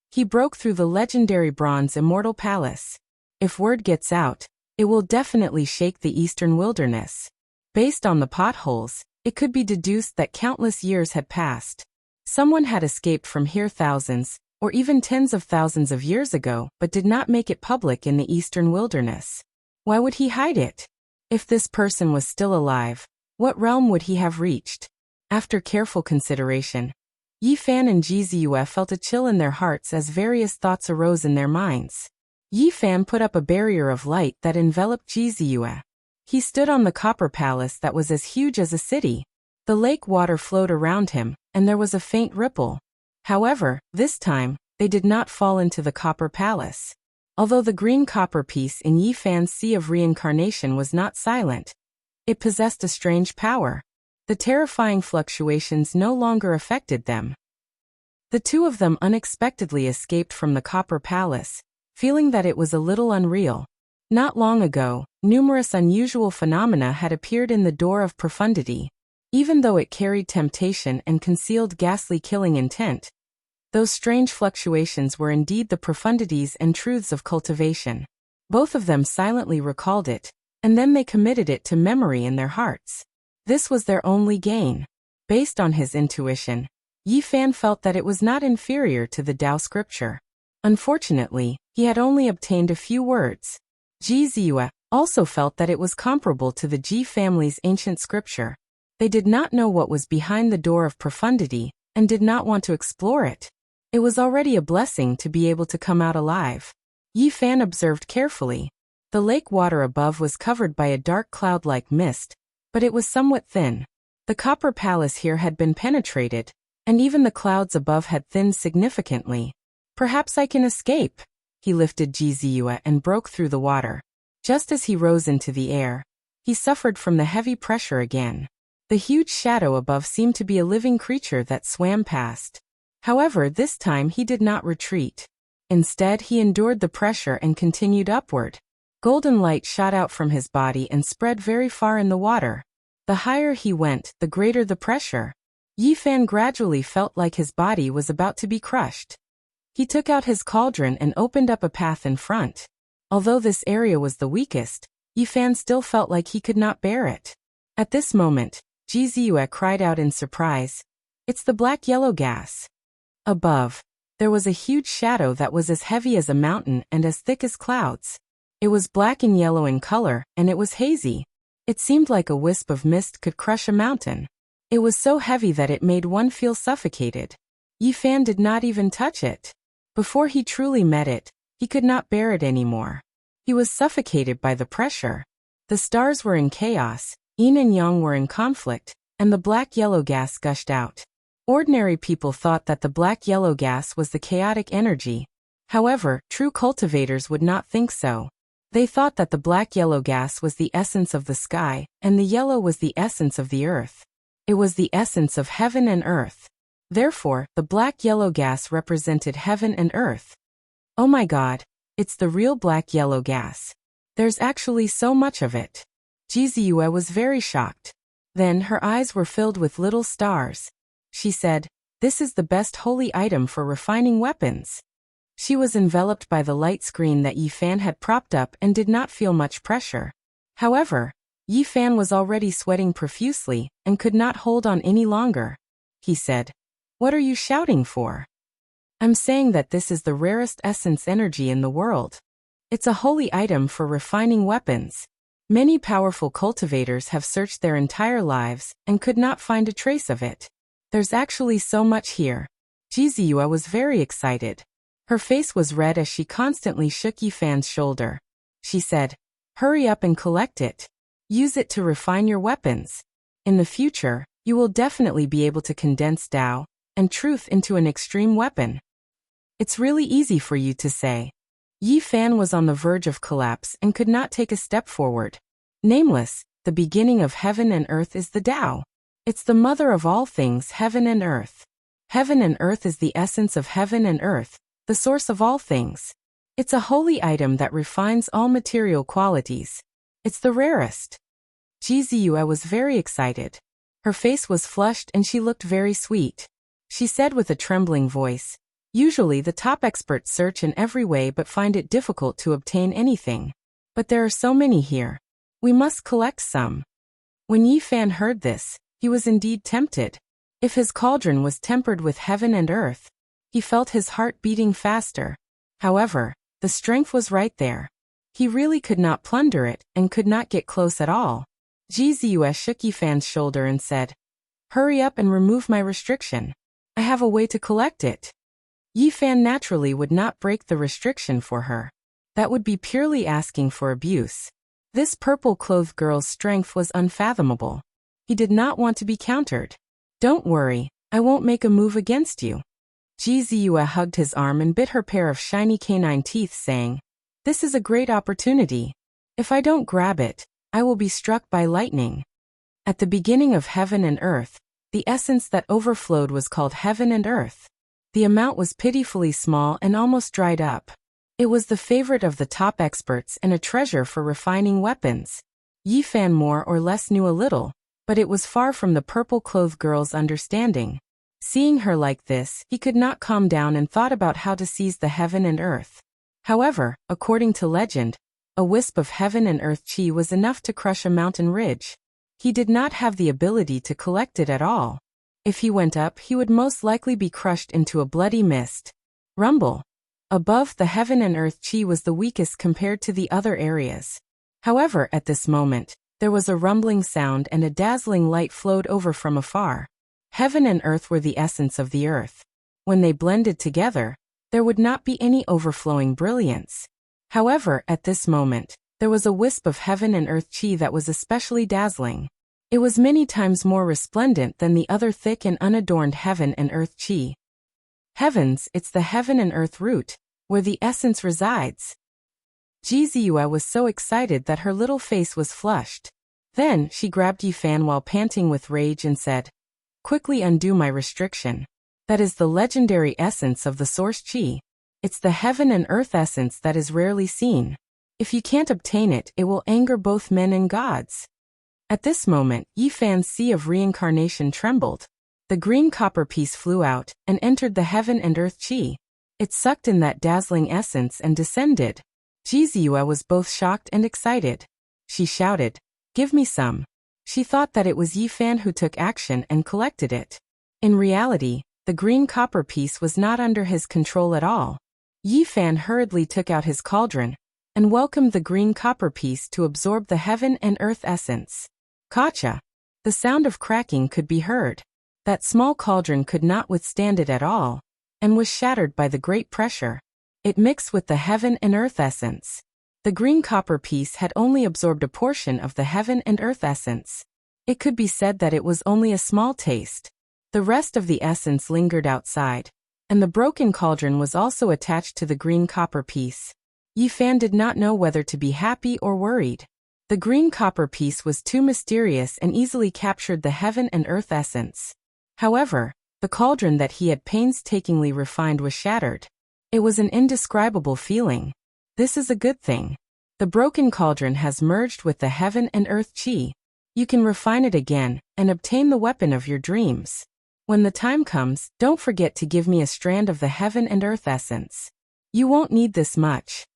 He broke through the legendary bronze immortal palace. If word gets out, it will definitely shake the eastern wilderness. Based on the potholes, it could be deduced that countless years had passed. Someone had escaped from here thousands, or even tens of thousands of years ago, but did not make it public in the eastern wilderness. Why would he hide it? If this person was still alive, what realm would he have reached? After careful consideration, Yi Fan and Ji Ziyue felt a chill in their hearts as various thoughts arose in their minds. Yi Fan put up a barrier of light that enveloped Ji Ziyue. He stood on the copper palace that was as huge as a city. The lake water flowed around him, and there was a faint ripple. However, this time, they did not fall into the copper palace. Although the green copper piece in Yi Fan's sea of reincarnation was not silent, it possessed a strange power. The terrifying fluctuations no longer affected them. The two of them unexpectedly escaped from the copper palace, feeling that it was a little unreal. Not long ago, numerous unusual phenomena had appeared in the door of profundity. Even though it carried temptation and concealed ghastly killing intent, those strange fluctuations were indeed the profundities and truths of cultivation. Both of them silently recalled it, and then they committed it to memory in their hearts. This was their only gain. Based on his intuition, Yi Fan felt that it was not inferior to the Tao scripture. Unfortunately, he had only obtained a few words. Ji Ziyue also felt that it was comparable to the Ji family's ancient scripture. They did not know what was behind the door of profundity, and did not want to explore it. It was already a blessing to be able to come out alive. Yi Fan observed carefully. The lake water above was covered by a dark cloud-like mist, but it was somewhat thin. The copper palace here had been penetrated, and even the clouds above had thinned significantly. Perhaps I can escape. He lifted Jizue and broke through the water. Just as he rose into the air, he suffered from the heavy pressure again. The huge shadow above seemed to be a living creature that swam past. However, this time he did not retreat. Instead, he endured the pressure and continued upward. Golden light shot out from his body and spread very far in the water. The higher he went, the greater the pressure. Yifan gradually felt like his body was about to be crushed. He took out his cauldron and opened up a path in front. Although this area was the weakest, Yifan still felt like he could not bear it. At this moment, Jizue cried out in surprise. It's the black-yellow gas. Above, there was a huge shadow that was as heavy as a mountain and as thick as clouds. It was black and yellow in color, and it was hazy. It seemed like a wisp of mist could crush a mountain. It was so heavy that it made one feel suffocated. Yifan did not even touch it. Before he truly met it, he could not bear it anymore. He was suffocated by the pressure. The stars were in chaos, yin and yang were in conflict, and the black-yellow gas gushed out. Ordinary people thought that the black-yellow gas was the chaotic energy. However, true cultivators would not think so. They thought that the black-yellow gas was the essence of the sky, and the yellow was the essence of the earth. It was the essence of heaven and earth. Therefore, the black-yellow gas represented heaven and earth. Oh my God, it's the real black-yellow gas. There's actually so much of it. Jizue was very shocked. Then her eyes were filled with little stars. She said, "This is the best holy item for refining weapons." She was enveloped by the light screen that Yifan had propped up and did not feel much pressure. However, Yifan was already sweating profusely and could not hold on any longer. He said, "What are you shouting for?" "I'm saying that this is the rarest essence energy in the world. It's a holy item for refining weapons. Many powerful cultivators have searched their entire lives and could not find a trace of it. There's actually so much here." Jizue was very excited. Her face was red as she constantly shook Yifan's shoulder. She said, "Hurry up and collect it. Use it to refine your weapons. In the future, you will definitely be able to condense Tao and truth into an extreme weapon." "It's really easy for you to say." Yifan was on the verge of collapse and could not take a step forward. Nameless, the beginning of heaven and earth is the Tao. It's the mother of all things, heaven and earth. Heaven and earth is the essence of heaven and earth, the source of all things. It's a holy item that refines all material qualities. It's the rarest. Jizue was very excited. Her face was flushed and she looked very sweet. She said with a trembling voice, "Usually the top experts search in every way but find it difficult to obtain anything. But there are so many here. We must collect some." When Yifan heard this, he was indeed tempted. If his cauldron was tempered with heaven and earth, he felt his heart beating faster. However, the strength was right there. He really could not plunder it and could not get close at all. Jizue shook Yifan's shoulder and said, "Hurry up and remove my restriction. I have a way to collect it." Yifan naturally would not break the restriction for her. That would be purely asking for abuse. This purple-clothed girl's strength was unfathomable. He did not want to be countered. "Don't worry, I won't make a move against you." Jizue hugged his arm and bit her pair of shiny canine teeth, saying, "This is a great opportunity. If I don't grab it, I will be struck by lightning." At the beginning of heaven and earth, the essence that overflowed was called heaven and earth. The amount was pitifully small and almost dried up. It was the favorite of the top experts and a treasure for refining weapons. Yifan more or less knew a little, but it was far from the purple-clothed girl's understanding. Seeing her like this, he could not calm down and thought about how to seize the heaven and earth. However, according to legend, a wisp of heaven and earth chi was enough to crush a mountain ridge. He did not have the ability to collect it at all. If he went up, he would most likely be crushed into a bloody mist. Rumble. Above, the heaven and earth chi was the weakest compared to the other areas. However, at this moment, there was a rumbling sound and a dazzling light flowed over from afar. Heaven and earth were the essence of the earth. When they blended together, there would not be any overflowing brilliance. However, at this moment, there was a wisp of heaven and earth chi that was especially dazzling. It was many times more resplendent than the other thick and unadorned heaven and earth chi. Heavens, it's the heaven and earth root, where the essence resides. Jizue was so excited that her little face was flushed. Then, she grabbed Yifan while panting with rage and said, "Quickly undo my restriction. That is the legendary essence of the source chi. It's the heaven and earth essence that is rarely seen. If you can't obtain it, it will anger both men and gods." At this moment, Yifan's sea of reincarnation trembled. The green copper piece flew out and entered the heaven and earth chi. It sucked in that dazzling essence and descended. Jizue was both shocked and excited. She shouted, "Give me some." She thought that it was Yifan who took action and collected it. In reality, the green copper piece was not under his control at all. Yifan hurriedly took out his cauldron and welcomed the green copper piece to absorb the heaven and earth essence. Kacha! The sound of cracking could be heard. That small cauldron could not withstand it at all, and was shattered by the great pressure. It mixed with the heaven and earth essence. The green copper piece had only absorbed a portion of the heaven and earth essence. It could be said that it was only a small taste. The rest of the essence lingered outside, and the broken cauldron was also attached to the green copper piece. Yifan did not know whether to be happy or worried. The green copper piece was too mysterious and easily captured the heaven and earth essence. However, the cauldron that he had painstakingly refined was shattered. It was an indescribable feeling. This is a good thing. The broken cauldron has merged with the heaven and earth chi. You can refine it again and obtain the weapon of your dreams. When the time comes, don't forget to give me a strand of the heaven and earth essence. You won't need this much.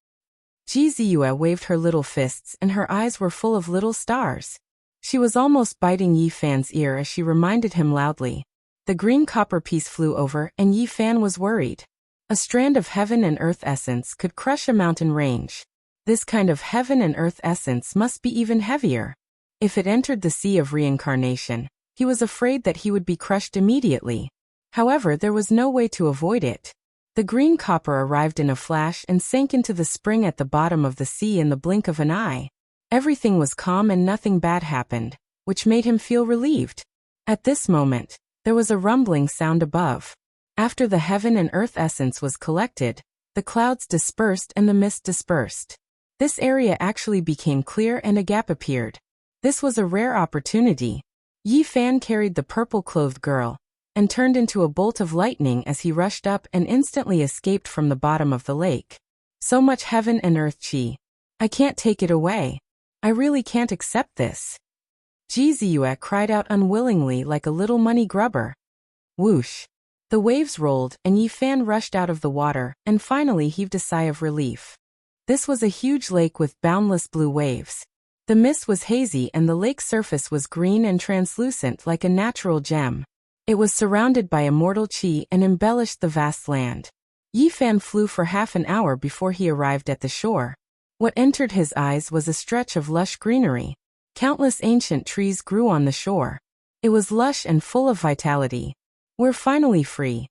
Jizue waved her little fists and her eyes were full of little stars. She was almost biting Yifan's ear as she reminded him loudly. The green copper piece flew over and Yifan was worried. A strand of heaven and earth essence could crush a mountain range. This kind of heaven and earth essence must be even heavier. If it entered the sea of reincarnation, he was afraid that he would be crushed immediately. However, there was no way to avoid it. The green copper arrived in a flash and sank into the spring at the bottom of the sea in the blink of an eye. Everything was calm and nothing bad happened, which made him feel relieved. At this moment, there was a rumbling sound above. After the heaven and earth essence was collected, the clouds dispersed and the mist dispersed. This area actually became clear and a gap appeared. This was a rare opportunity. Yifan carried the purple-clothed girl and turned into a bolt of lightning as he rushed up and instantly escaped from the bottom of the lake. So much heaven and earth chi. I can't take it away. I really can't accept this. Jizue cried out unwillingly like a little money grubber. Whoosh! The waves rolled and Yifan rushed out of the water and finally heaved a sigh of relief. This was a huge lake with boundless blue waves. The mist was hazy and the lake's surface was green and translucent like a natural gem. It was surrounded by immortal chi and embellished the vast land. Yifan flew for half an hour before he arrived at the shore. What entered his eyes was a stretch of lush greenery. Countless ancient trees grew on the shore. It was lush and full of vitality. We're finally free.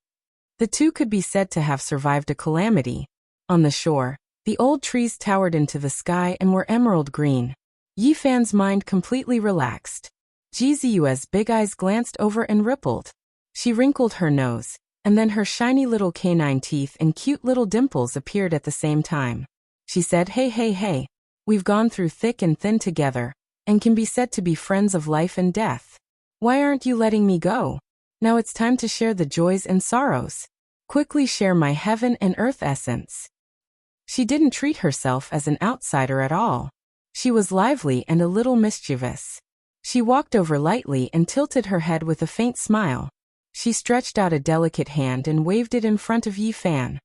The two could be said to have survived a calamity. On the shore, the old trees towered into the sky and were emerald green. Yifan's mind completely relaxed. Jizue's big eyes glanced over and rippled. She wrinkled her nose, and then her shiny little canine teeth and cute little dimples appeared at the same time. She said, Hey, we've gone through thick and thin together, and can be said to be friends of life and death. Why aren't you letting me go? Now it's time to share the joys and sorrows. Quickly share my heaven and earth essence. She didn't treat herself as an outsider at all. She was lively and a little mischievous. She walked over lightly and tilted her head with a faint smile. She stretched out a delicate hand and waved it in front of Yifan.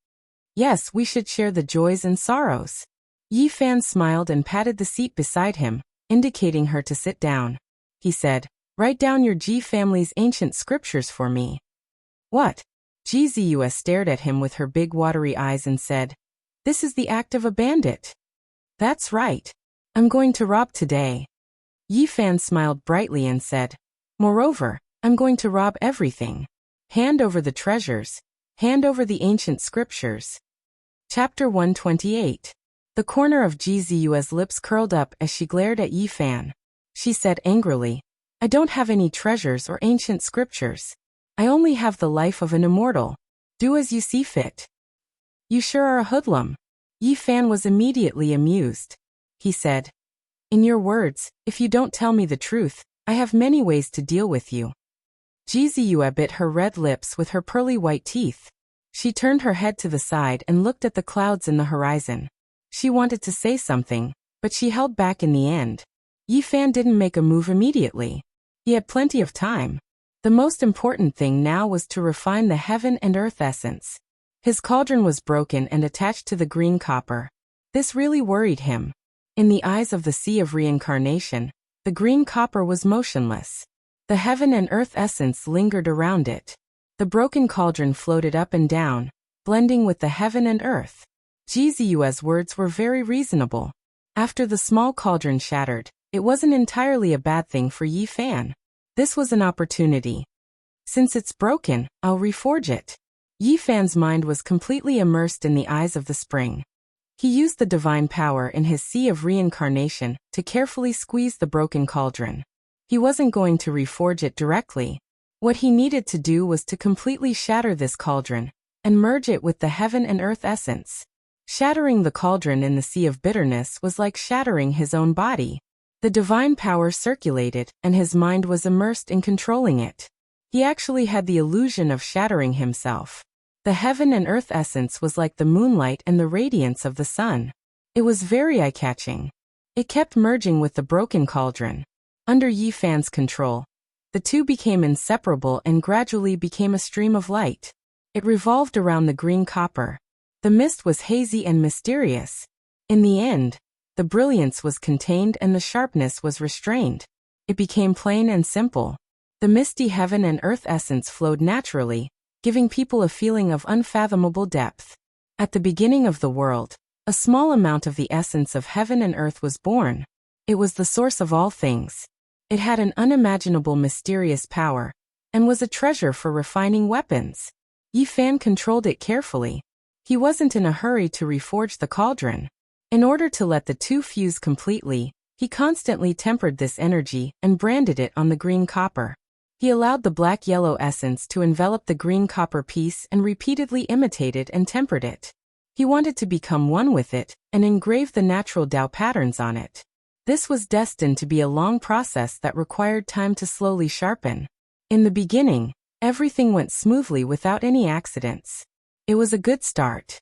Yes, we should share the joys and sorrows. Yifan smiled and patted the seat beside him, indicating her to sit down. He said, Write down your Ji family's ancient scriptures for me. What? Jizue stared at him with her big watery eyes and said, This is the act of a bandit. That's right. I'm going to rob today. Yifan smiled brightly and said, Moreover, I'm going to rob everything. Hand over the treasures. Hand over the ancient scriptures. Chapter 128. The corner of Jizue's lips curled up as she glared at Yifan. She said angrily, I don't have any treasures or ancient scriptures. I only have the life of an immortal. Do as you see fit. You sure are a hoodlum. Yi Fan was immediately amused. He said, in your words, if you don't tell me the truth, I have many ways to deal with you. Ji Ziyue bit her red lips with her pearly white teeth. She turned her head to the side and looked at the clouds in the horizon. She wanted to say something, but she held back in the end. Yi Fan didn't make a move immediately. He had plenty of time. The most important thing now was to refine the heaven and earth essence. His cauldron was broken and attached to the green copper. This really worried him. In the eyes of the Sea of Reincarnation, the green copper was motionless. The heaven and earth essence lingered around it. The broken cauldron floated up and down, blending with the heaven and earth. Ji Ziyue's words were very reasonable. After the small cauldron shattered, it wasn't entirely a bad thing for Yi Fan. This was an opportunity. Since it's broken, I'll reforge it. Yi Fan's mind was completely immersed in the eyes of the spring. He used the divine power in his Sea of Reincarnation to carefully squeeze the broken cauldron. He wasn't going to reforge it directly. What he needed to do was to completely shatter this cauldron and merge it with the heaven and earth essence. Shattering the cauldron in the Sea of Bitterness was like shattering his own body. The divine power circulated, and his mind was immersed in controlling it. He actually had the illusion of shattering himself. The heaven and earth essence was like the moonlight and the radiance of the sun. It was very eye-catching. It kept merging with the broken cauldron. Under Yi Fan's control, the two became inseparable and gradually became a stream of light. It revolved around the green copper. The mist was hazy and mysterious. In the end, the brilliance was contained and the sharpness was restrained. It became plain and simple. The misty heaven and earth essence flowed naturally, giving people a feeling of unfathomable depth. At the beginning of the world, a small amount of the essence of heaven and earth was born. It was the source of all things. It had an unimaginable mysterious power, and was a treasure for refining weapons. Yi Fan controlled it carefully. He wasn't in a hurry to reforge the cauldron. In order to let the two fuse completely, he constantly tempered this energy and branded it on the green copper. He allowed the black-yellow essence to envelop the green copper piece and repeatedly imitated and tempered it. He wanted to become one with it and engrave the natural Tao patterns on it. This was destined to be a long process that required time to slowly sharpen. In the beginning, everything went smoothly without any accidents. It was a good start.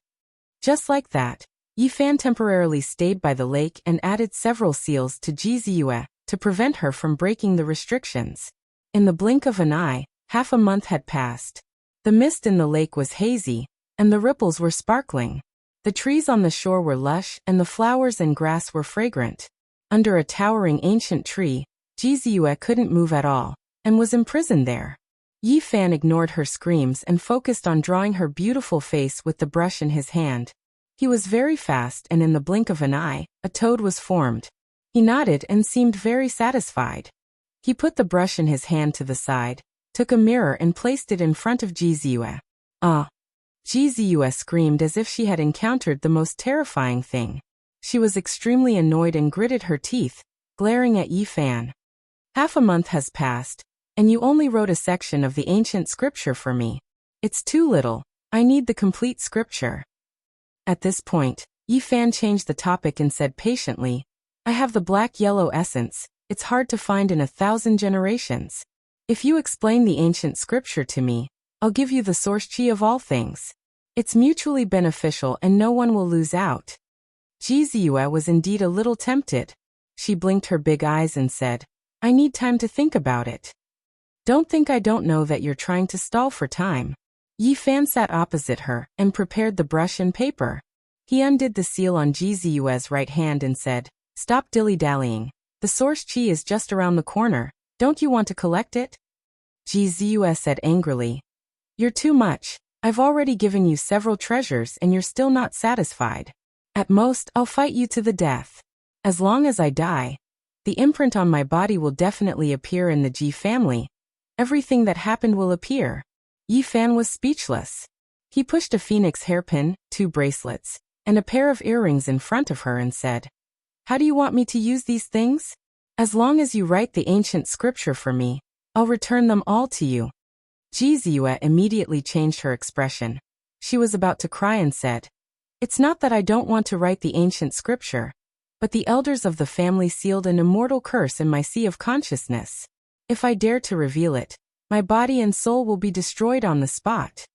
Just like that, Yi Fan temporarily stayed by the lake and added several seals to Ji Ziyue to prevent her from breaking the restrictions. In the blink of an eye, half a month had passed. The mist in the lake was hazy, and the ripples were sparkling. The trees on the shore were lush and the flowers and grass were fragrant. Under a towering ancient tree, Ji Ziyue couldn't move at all, and was imprisoned there. Yi Fan ignored her screams and focused on drawing her beautiful face with the brush in his hand. He was very fast and in the blink of an eye, a toad was formed. He nodded and seemed very satisfied. He put the brush in his hand to the side, took a mirror and placed it in front of Ji Ziyue. Ah! Ji Ziyue screamed as if she had encountered the most terrifying thing. She was extremely annoyed and gritted her teeth, glaring at Yi Fan. Half a month has passed, and you only wrote a section of the ancient scripture for me. It's too little. I need the complete scripture. At this point, Yi Fan changed the topic and said patiently, I have the black-yellow essence. It's hard to find in 1,000 generations. If you explain the ancient scripture to me, I'll give you the source chi of all things. It's mutually beneficial and no one will lose out. Ji Ziyue was indeed a little tempted. She blinked her big eyes and said, I need time to think about it. Don't think I don't know that you're trying to stall for time. Yi Fan sat opposite her and prepared the brush and paper. He undid the seal on Ji Ziyue's right hand and said, Stop dilly-dallying. The source chi is just around the corner. Don't you want to collect it? Ji Ziyue said angrily, You're too much. I've already given you several treasures and you're still not satisfied. At most, I'll fight you to the death. As long as I die, the imprint on my body will definitely appear in the Ji family. Everything that happened will appear. Yi Fan was speechless. He pushed a phoenix hairpin, 2 bracelets, and a pair of earrings in front of her and said, How do you want me to use these things? As long as you write the ancient scripture for me, I'll return them all to you. Jizue immediately changed her expression. She was about to cry and said, "It's not that I don't want to write the ancient scripture, but the elders of the family sealed an immortal curse in my sea of consciousness. If I dare to reveal it, my body and soul will be destroyed on the spot."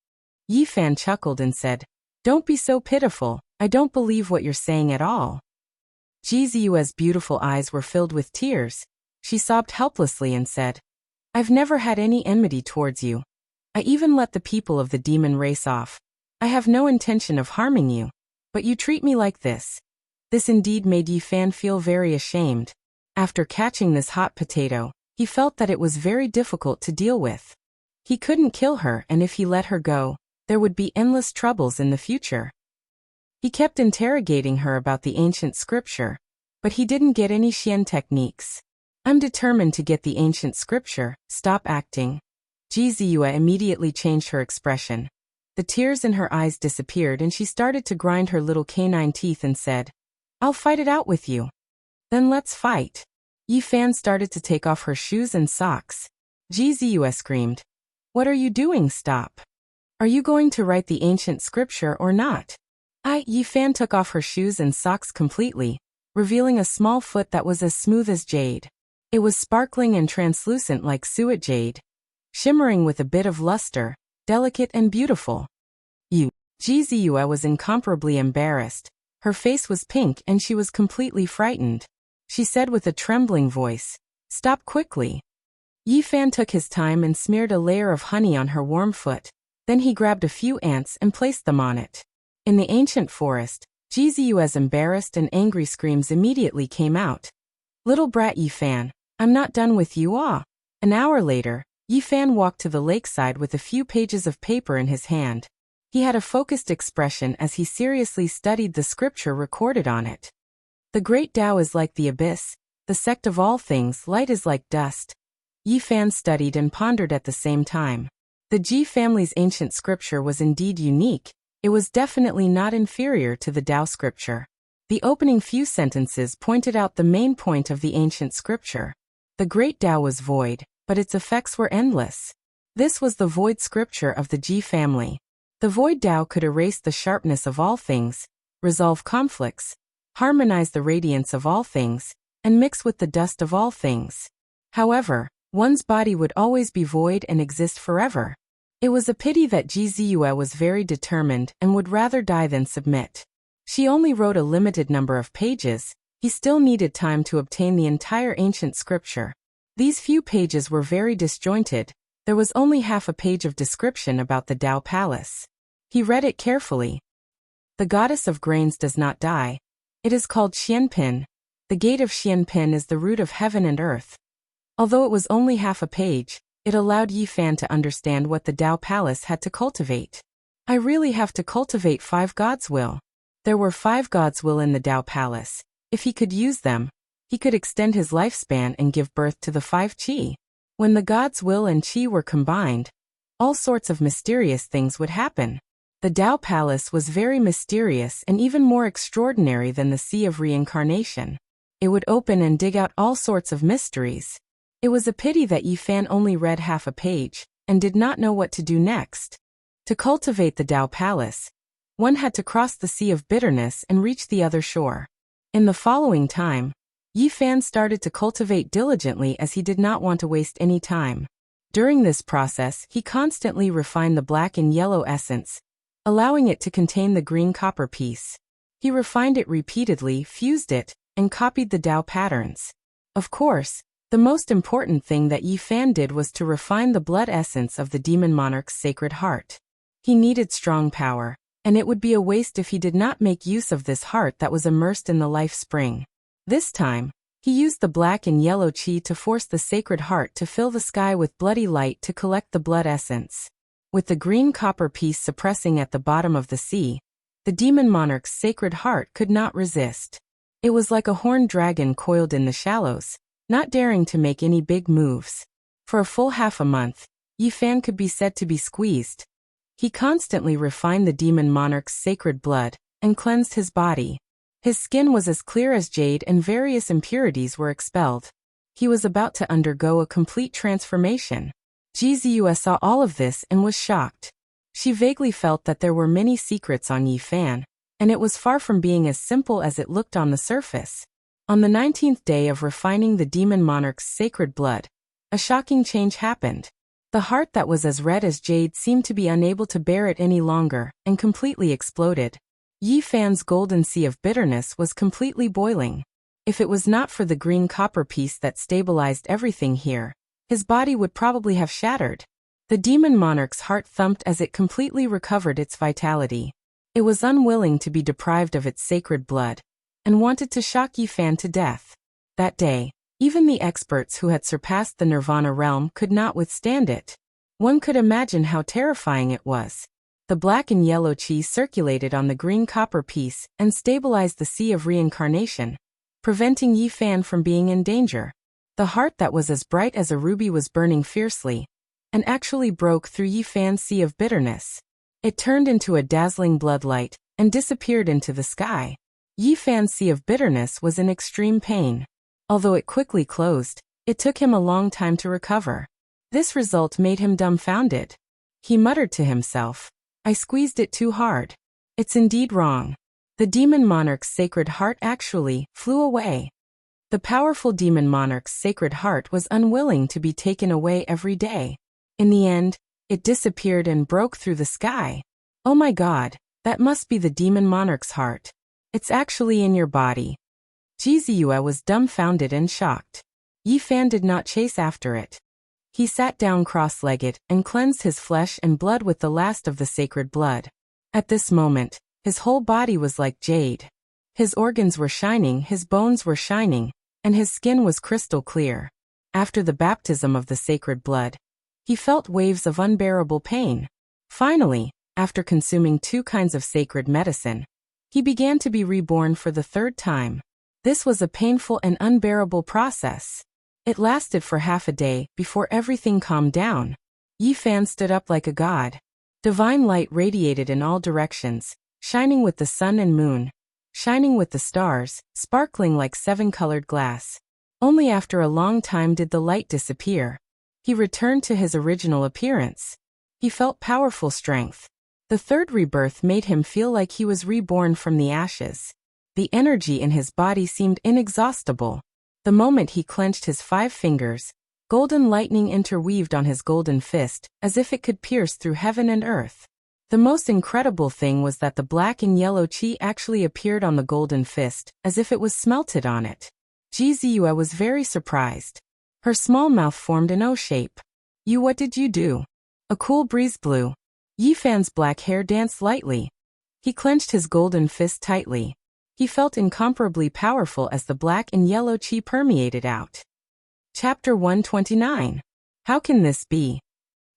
Yi Fan chuckled and said, "Don't be so pitiful, I don't believe what you're saying at all." Jizue's beautiful eyes were filled with tears. She sobbed helplessly and said, "I've never had any enmity towards you. I even let the people of the demon race off. I have no intention of harming you, but you treat me like this." This indeed made Yi Fan feel very ashamed. After catching this hot potato, he felt that it was very difficult to deal with. He couldn't kill her, and if he let her go, there would be endless troubles in the future. He kept interrogating her about the ancient scripture, but he didn't get any Xian techniques. "I'm determined to get the ancient scripture, stop acting." Jizue immediately changed her expression. The tears in her eyes disappeared and she started to grind her little canine teeth and said, "I'll fight it out with you." "Then let's fight." Yi Fan started to take off her shoes and socks. Jizue screamed, "What are you doing? Stop. Are you going to write the ancient scripture or not?" Yi Fan took off her shoes and socks completely, revealing a small foot that was as smooth as jade. It was sparkling and translucent like suet jade, shimmering with a bit of luster, delicate and beautiful. Jizue was incomparably embarrassed. Her face was pink and she was completely frightened. She said with a trembling voice, "Stop quickly." Yi Fan took his time and smeared a layer of honey on her warm foot. Then he grabbed a few ants and placed them on it. In the ancient forest, Jizue's embarrassed and angry screams immediately came out. "Little brat Yi Fan, I'm not done with you ah." An hour later, Yi Fan walked to the lakeside with a few pages of paper in his hand. He had a focused expression as he seriously studied the scripture recorded on it. "The great Tao is like the abyss, the sect of all things, light is like dust." Yi Fan studied and pondered at the same time. The Ji family's ancient scripture was indeed unique. It was definitely not inferior to the Tao scripture. The opening few sentences pointed out the main point of the ancient scripture. The great Tao was void, but its effects were endless. This was the void scripture of the Ji family. The void Tao could erase the sharpness of all things, resolve conflicts, harmonize the radiance of all things, and mix with the dust of all things. However, one's body would always be void and exist forever. It was a pity that Jizue was very determined and would rather die than submit. She only wrote a limited number of pages. He still needed time to obtain the entire ancient scripture. These few pages were very disjointed. There was only half a page of description about the Tao Palace. He read it carefully. "The goddess of grains does not die. It is called Xianpin. The gate of Xianpin is the root of heaven and earth." Although it was only half a page, it allowed Yi Fan to understand what the Tao Palace had to cultivate. "I really have to cultivate 5 gods' will." There were 5 gods' will in the Tao Palace. If he could use them, he could extend his lifespan and give birth to the 5 qi. When the gods' will and qi were combined, all sorts of mysterious things would happen. The Tao Palace was very mysterious and even more extraordinary than the Sea of Reincarnation. It would open and dig out all sorts of mysteries. It was a pity that Yi Fan only read half a page, and did not know what to do next. To cultivate the Tao Palace, one had to cross the Sea of Bitterness and reach the other shore. In the following time, Yi Fan started to cultivate diligently as he did not want to waste any time. During this process, he constantly refined the black and yellow essence, allowing it to contain the green copper piece. He refined it repeatedly, fused it, and copied the Tao patterns. Of course, the most important thing that Yi Fan did was to refine the blood essence of the demon monarch's sacred heart. He needed strong power, and it would be a waste if he did not make use of this heart that was immersed in the life spring. This time, he used the black and yellow qi to force the sacred heart to fill the sky with bloody light to collect the blood essence. With the green copper piece suppressing at the bottom of the sea, the demon monarch's sacred heart could not resist. It was like a horned dragon coiled in the shallows, not daring to make any big moves. For a full half a month, Yi Fan could be said to be squeezed. He constantly refined the demon monarch's sacred blood, and cleansed his body. His skin was as clear as jade and various impurities were expelled. He was about to undergo a complete transformation. Jiziyu saw all of this and was shocked. She vaguely felt that there were many secrets on Yi Fan, and it was far from being as simple as it looked on the surface. On the 19th day of refining the demon monarch's sacred blood, a shocking change happened. The heart that was as red as jade seemed to be unable to bear it any longer, and completely exploded. Yi Fan's golden sea of bitterness was completely boiling. If it was not for the green copper piece that stabilized everything here, his body would probably have shattered. The demon monarch's heart thumped as it completely recovered its vitality. It was unwilling to be deprived of its sacred blood, and wanted to shock Yi Fan to death. That day, even the experts who had surpassed the Nirvana realm could not withstand it. One could imagine how terrifying it was. The black and yellow chi circulated on the green copper piece and stabilized the sea of reincarnation, preventing Yi Fan from being in danger. The heart that was as bright as a ruby was burning fiercely, and actually broke through Yi Fan's sea of bitterness. It turned into a dazzling bloodlight and disappeared into the sky. Yi Fan's sea of bitterness was in extreme pain. Although it quickly closed, it took him a long time to recover. This result made him dumbfounded. He muttered to himself, "I squeezed it too hard. It's indeed wrong." The demon monarch's sacred heart actually flew away. The powerful demon monarch's sacred heart was unwilling to be taken away every day. In the end, it disappeared and broke through the sky. Oh my God, that must be the demon monarch's heart. It's actually in your body. Jiziyu was dumbfounded and shocked. Yi Fan did not chase after it. He sat down cross-legged and cleansed his flesh and blood with the last of the sacred blood. At this moment, his whole body was like jade. His organs were shining, his bones were shining, and his skin was crystal clear. After the baptism of the sacred blood, he felt waves of unbearable pain. Finally, after consuming 2 kinds of sacred medicine, he began to be reborn for the 3rd time. This was a painful and unbearable process. It lasted for half a day before everything calmed down. Yi Fan stood up like a god. Divine light radiated in all directions, shining with the sun and moon, shining with the stars, sparkling like 7-colored glass. Only after a long time did the light disappear. He returned to his original appearance. He felt powerful strength. The 3rd rebirth made him feel like he was reborn from the ashes. The energy in his body seemed inexhaustible. The moment he clenched his 5 fingers, golden lightning interweaved on his golden fist, as if it could pierce through heaven and earth. The most incredible thing was that the black and yellow chi actually appeared on the golden fist, as if it was smelted on it. Jiziyu was very surprised. Her small mouth formed an O shape. "You, what did you do?" A cool breeze blew. Yi Fan's black hair danced lightly. He clenched his golden fist tightly. He felt incomparably powerful as the black and yellow chi permeated out. Chapter 129. How can this be?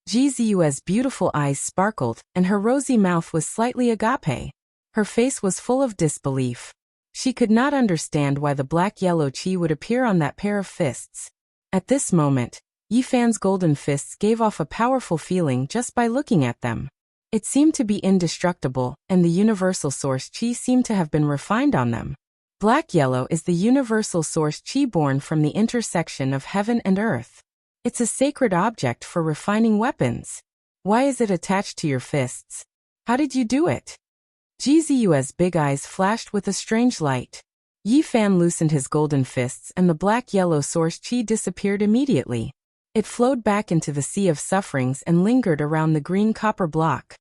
Jiziyu's beautiful eyes sparkled, and her rosy mouth was slightly agape. Her face was full of disbelief. She could not understand why the black-yellow chi would appear on that pair of fists. At this moment, Yi Fan's golden fists gave off a powerful feeling just by looking at them. It seemed to be indestructible, and the universal source chi seemed to have been refined on them. Black-yellow is the universal source chi born from the intersection of heaven and earth. It's a sacred object for refining weapons. Why is it attached to your fists? How did you do it? Jiziyu's big eyes flashed with a strange light. Yi Fan loosened his golden fists and the black-yellow source chi disappeared immediately. It flowed back into the sea of sufferings and lingered around the green copper block.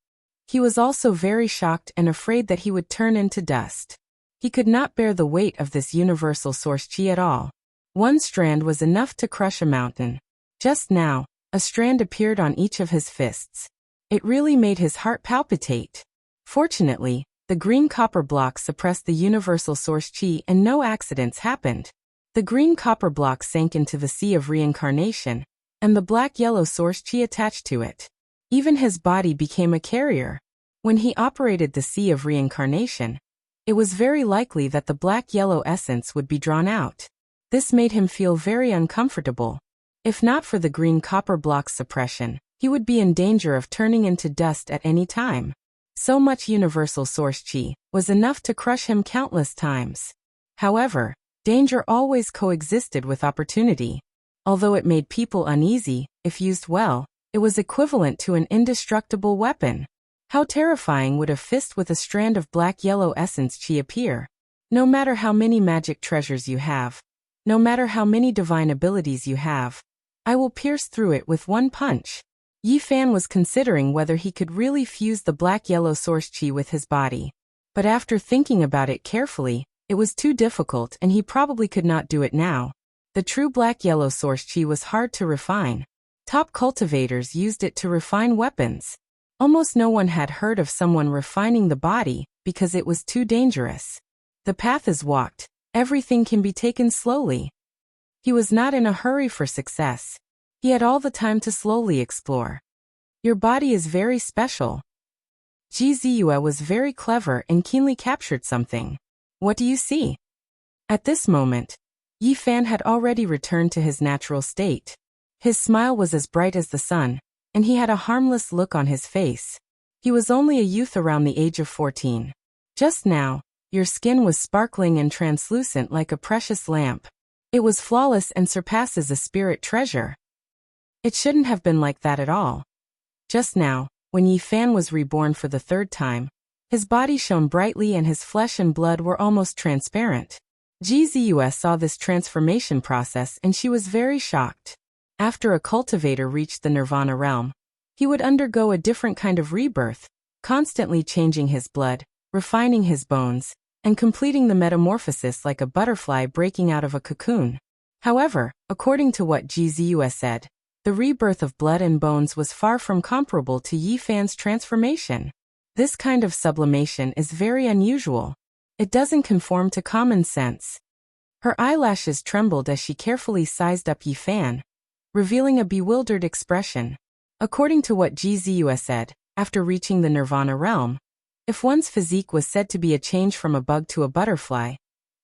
He was also very shocked and afraid that he would turn into dust. He could not bear the weight of this universal source chi at all. One strand was enough to crush a mountain. Just now, a strand appeared on each of his fists. It really made his heart palpitate. Fortunately, the green copper block suppressed the universal source chi and no accidents happened. The green copper block sank into the sea of reincarnation, and the black-yellow source chi attached to it. Even his body became a carrier. When he operated the sea of reincarnation, it was very likely that the black-yellow essence would be drawn out. This made him feel very uncomfortable. If not for the green copper block's suppression, he would be in danger of turning into dust at any time. So much universal source chi was enough to crush him countless times. However, danger always coexisted with opportunity. Although it made people uneasy, if used well, it was equivalent to an indestructible weapon. How terrifying would a fist with a strand of black-yellow essence chi appear? No matter how many magic treasures you have, no matter how many divine abilities you have, I will pierce through it with one punch. Yi Fan was considering whether he could really fuse the black-yellow source chi with his body. But after thinking about it carefully, it was too difficult and he probably could not do it now. The true black-yellow source chi was hard to refine. Top cultivators used it to refine weapons. Almost no one had heard of someone refining the body because it was too dangerous. The path is walked. Everything can be taken slowly. He was not in a hurry for success. He had all the time to slowly explore. Your body is very special. Ji Ziyue was very clever and keenly captured something. What do you see? At this moment, Yi Fan had already returned to his natural state. His smile was as bright as the sun, and he had a harmless look on his face. He was only a youth around the age of 14. Just now, your skin was sparkling and translucent like a precious lamp. It was flawless and surpasses a spirit treasure. It shouldn't have been like that at all. Just now, when Yi Fan was reborn for the third time, his body shone brightly and his flesh and blood were almost transparent. Ji Ziyue saw this transformation process and she was very shocked. After a cultivator reached the Nirvana realm, he would undergo a different kind of rebirth, constantly changing his blood, refining his bones, and completing the metamorphosis like a butterfly breaking out of a cocoon. However, according to what Ji Ziyue said, the rebirth of blood and bones was far from comparable to Yi Fan's transformation. This kind of sublimation is very unusual. It doesn't conform to common sense. Her eyelashes trembled as she carefully sized up Yi Fan, revealing a bewildered expression. According to what Ji Ziyue said, after reaching the Nirvana realm, if one's physique was said to be a change from a bug to a butterfly,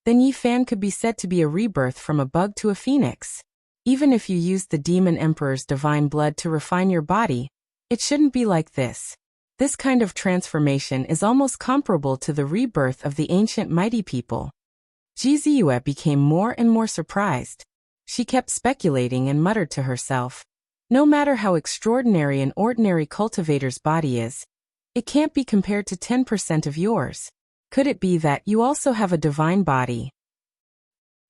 then Yi Fan could be said to be a rebirth from a bug to a phoenix. Even if you used the Demon Emperor's divine blood to refine your body, it shouldn't be like this. This kind of transformation is almost comparable to the rebirth of the ancient mighty people. Ji Ziyue became more and more surprised. She kept speculating and muttered to herself, no matter how extraordinary an ordinary cultivator's body is, it can't be compared to 10% of yours. Could it be that you also have a divine body?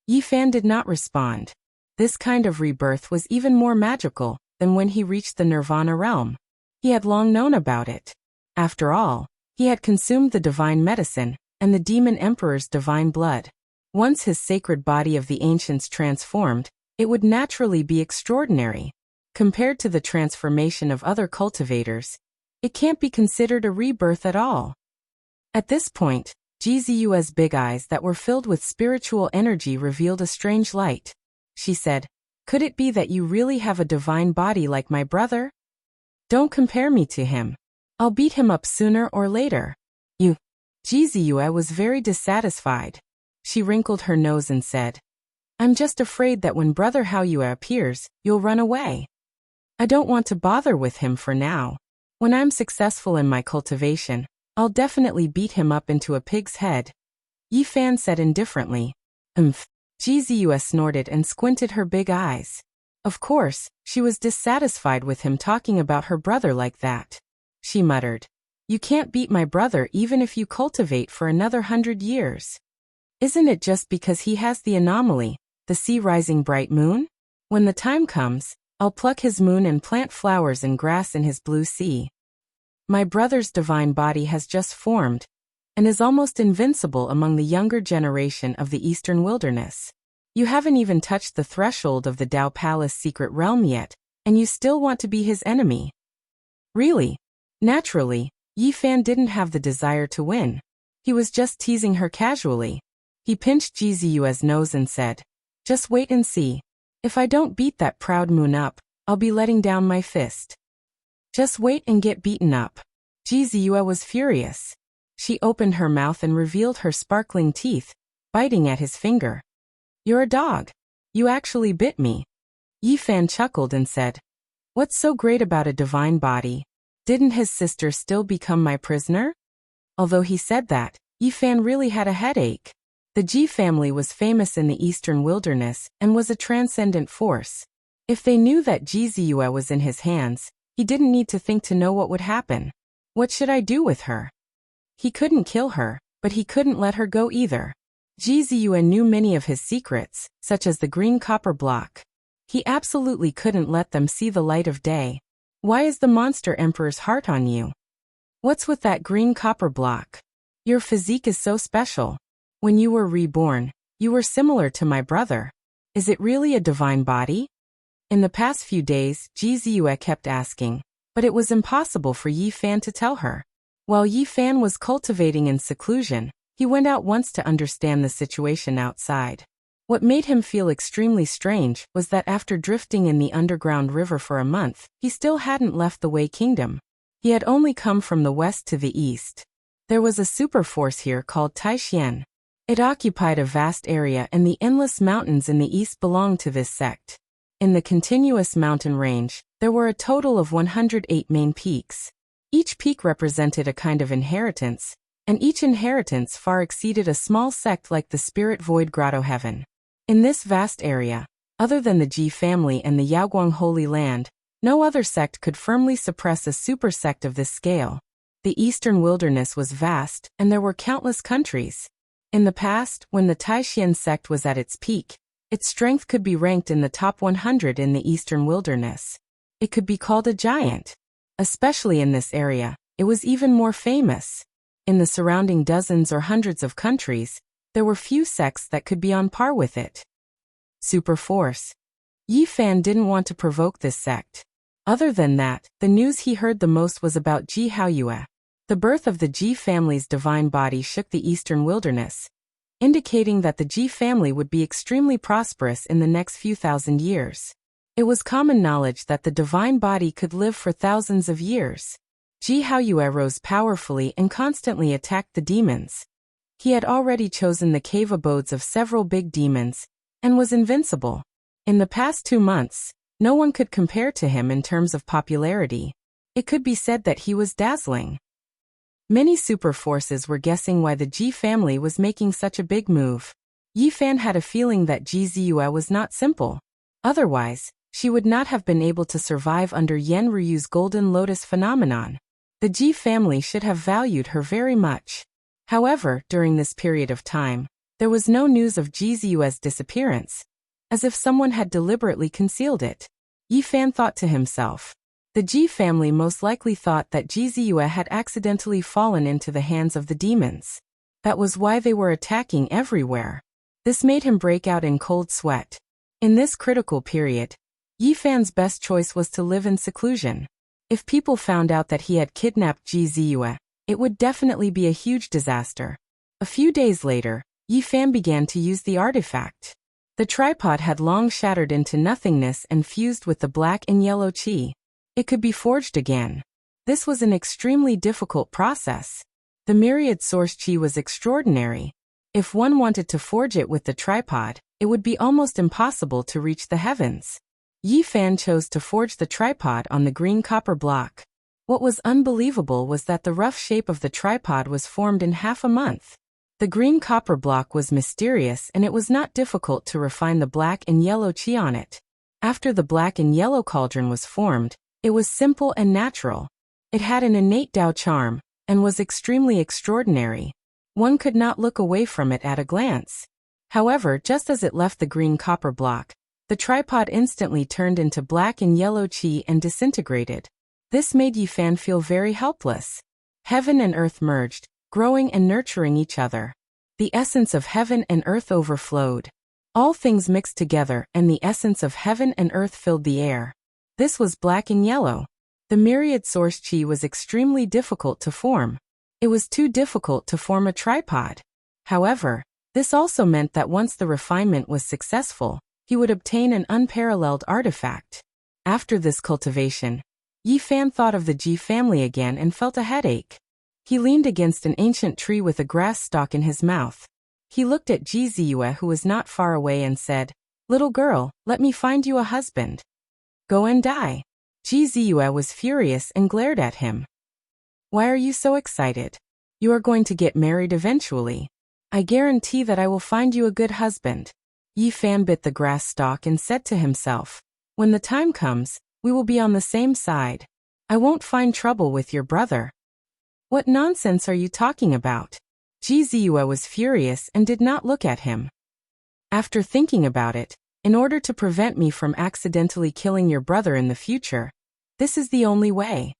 Yi Fan did not respond. This kind of rebirth was even more magical than when he reached the Nirvana realm. He had long known about it. After all, he had consumed the divine medicine and the Demon Emperor's divine blood. Once his sacred body of the ancients transformed, it would naturally be extraordinary. Compared to the transformation of other cultivators, it can't be considered a rebirth at all. At this point, Ji Ziyue's big eyes that were filled with spiritual energy revealed a strange light. She said, "Could it be that you really have a divine body like my brother? Don't compare me to him. I'll beat him up sooner or later." You. Ji Ziyue was very dissatisfied. She wrinkled her nose and said, "I'm just afraid that when Brother Haoyue appears, you'll run away. I don't want to bother with him for now. When I'm successful in my cultivation, I'll definitely beat him up into a pig's head." Yi Fan said indifferently. Ji Ziyue snorted and squinted her big eyes. Of course, she was dissatisfied with him talking about her brother like that. She muttered, "You can't beat my brother even if you cultivate for another 100 years. Isn't it just because he has the anomaly, the sea rising bright moon? When the time comes, I'll pluck his moon and plant flowers and grass in his blue sea. My brother's divine body has just formed, and is almost invincible among the younger generation of the Eastern Wilderness. You haven't even touched the threshold of the Dao Palace secret realm yet, and you still want to be his enemy." Really? Naturally, Yi Fan didn't have the desire to win. He was just teasing her casually. He pinched Ji Ziyue's nose and said, "Just wait and see. If I don't beat that proud moon up, I'll be letting down my fist. Just wait and get beaten up." Ji Ziyue was furious. She opened her mouth and revealed her sparkling teeth, biting at his finger. "You're a dog. You actually bit me." Yi Fan chuckled and said, "What's so great about a divine body? Didn't his sister still become my prisoner?" Although he said that, Yi Fan really had a headache. The Ji family was famous in the Eastern Wilderness and was a transcendent force. If they knew that Jizue was in his hands, he didn't need to think to know what would happen. What should I do with her? He couldn't kill her, but he couldn't let her go either. Jizue knew many of his secrets, such as the green copper block. He absolutely couldn't let them see the light of day. Why is the monster emperor's heart on you? What's with that green copper block? Your physique is so special. When you were reborn, you were similar to my brother. Is it really a divine body? In the past few days, Jizue kept asking, but it was impossible for Yi Fan to tell her. While Yi Fan was cultivating in seclusion, he went out once to understand the situation outside. What made him feel extremely strange was that after drifting in the underground river for a month, he still hadn't left the Wei Kingdom. He had only come from the west to the east. There was a super force here called Taishian. It occupied a vast area, and the endless mountains in the east belonged to this sect. In the continuous mountain range, there were a total of 108 main peaks. Each peak represented a kind of inheritance, and each inheritance far exceeded a small sect like the Spirit Void Grotto Heaven. In this vast area, other than the Ji family and the Yaoguang Holy Land, no other sect could firmly suppress a super sect of this scale. The eastern wilderness was vast, and there were countless countries. In the past, when the Taishian sect was at its peak, its strength could be ranked in the top 100 in the eastern wilderness. It could be called a giant. Especially in this area, it was even more famous. In the surrounding dozens or hundreds of countries, there were few sects that could be on par with it. Super Force. Yi Fan didn't want to provoke this sect. Other than that, the news he heard the most was about Ji Haoyue. The birth of the Ji family's divine body shook the eastern wilderness, indicating that the Ji family would be extremely prosperous in the next few thousand years. It was common knowledge that the divine body could live for thousands of years. Ji Haoyue rose powerfully and constantly attacked the demons. He had already chosen the cave abodes of several big demons, and was invincible. In the past 2 months, no one could compare to him in terms of popularity. It could be said that he was dazzling. Many super forces were guessing why the Ji family was making such a big move. Yi Fan had a feeling that Jizue was not simple. Otherwise, she would not have been able to survive under Yen Ryu's Golden Lotus phenomenon. The Ji family should have valued her very much. However, during this period of time, there was no news of Jizue's disappearance, as if someone had deliberately concealed it. Yi Fan thought to himself. The Ji family most likely thought that Jizue had accidentally fallen into the hands of the demons. That was why they were attacking everywhere. This made him break out in cold sweat. In this critical period, Yi Fan's best choice was to live in seclusion. If people found out that he had kidnapped Jizue, it would definitely be a huge disaster. A few days later, Yi Fan began to use the artifact. The tripod had long shattered into nothingness and fused with the black and yellow qi. It could be forged again. This was an extremely difficult process. The myriad source qi was extraordinary. If one wanted to forge it with the tripod, it would be almost impossible to reach the heavens. Yi Fan chose to forge the tripod on the green copper block. What was unbelievable was that the rough shape of the tripod was formed in half a month. The green copper block was mysterious, and it was not difficult to refine the black and yellow qi on it. After the black and yellow cauldron was formed, it was simple and natural. It had an innate Dao charm, and was extremely extraordinary. One could not look away from it at a glance. However, just as it left the green copper block, the tripod instantly turned into black and yellow qi and disintegrated. This made Yi Fan feel very helpless. Heaven and earth merged, growing and nurturing each other. The essence of heaven and earth overflowed. All things mixed together, and the essence of heaven and earth filled the air. This was black and yellow. The myriad source qi was extremely difficult to form. It was too difficult to form a tripod. However, this also meant that once the refinement was successful, he would obtain an unparalleled artifact. After this cultivation, Yi Fan thought of the Ji family again and felt a headache. He leaned against an ancient tree with a grass stalk in his mouth. He looked at Jizue, who was not far away, and said, "Little girl, let me find you a husband. Go and die." Jizue was furious and glared at him. "Why are you so excited? You are going to get married eventually. I guarantee that I will find you a good husband." Yi Fan bit the grass stalk and said to himself, When the time comes, we will be on the same side. I won't find trouble with your brother. What nonsense are you talking about? Jizue was furious and did not look at him. After thinking about it, in order to prevent me from accidentally killing your brother in the future, this is the only way.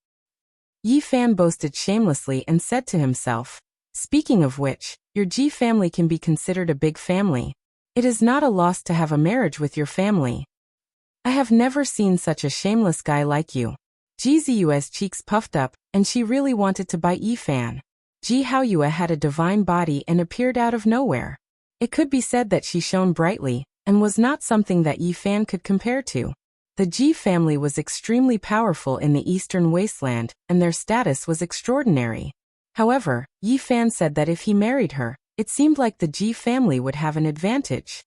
Yi Fan boasted shamelessly and said to himself, speaking of which, your Ji family can be considered a big family. It is not a loss to have a marriage with your family. I have never seen such a shameless guy like you. Ji Ziyue's cheeks puffed up, and she really wanted to bite Yi Fan. Ji Haoyue had a divine body and appeared out of nowhere. It could be said that she shone brightly, and was not something that Yi Fan could compare to. The Ji family was extremely powerful in the Eastern Wasteland, and their status was extraordinary. However, Yi Fan said that if he married her, it seemed like the Ji family would have an advantage.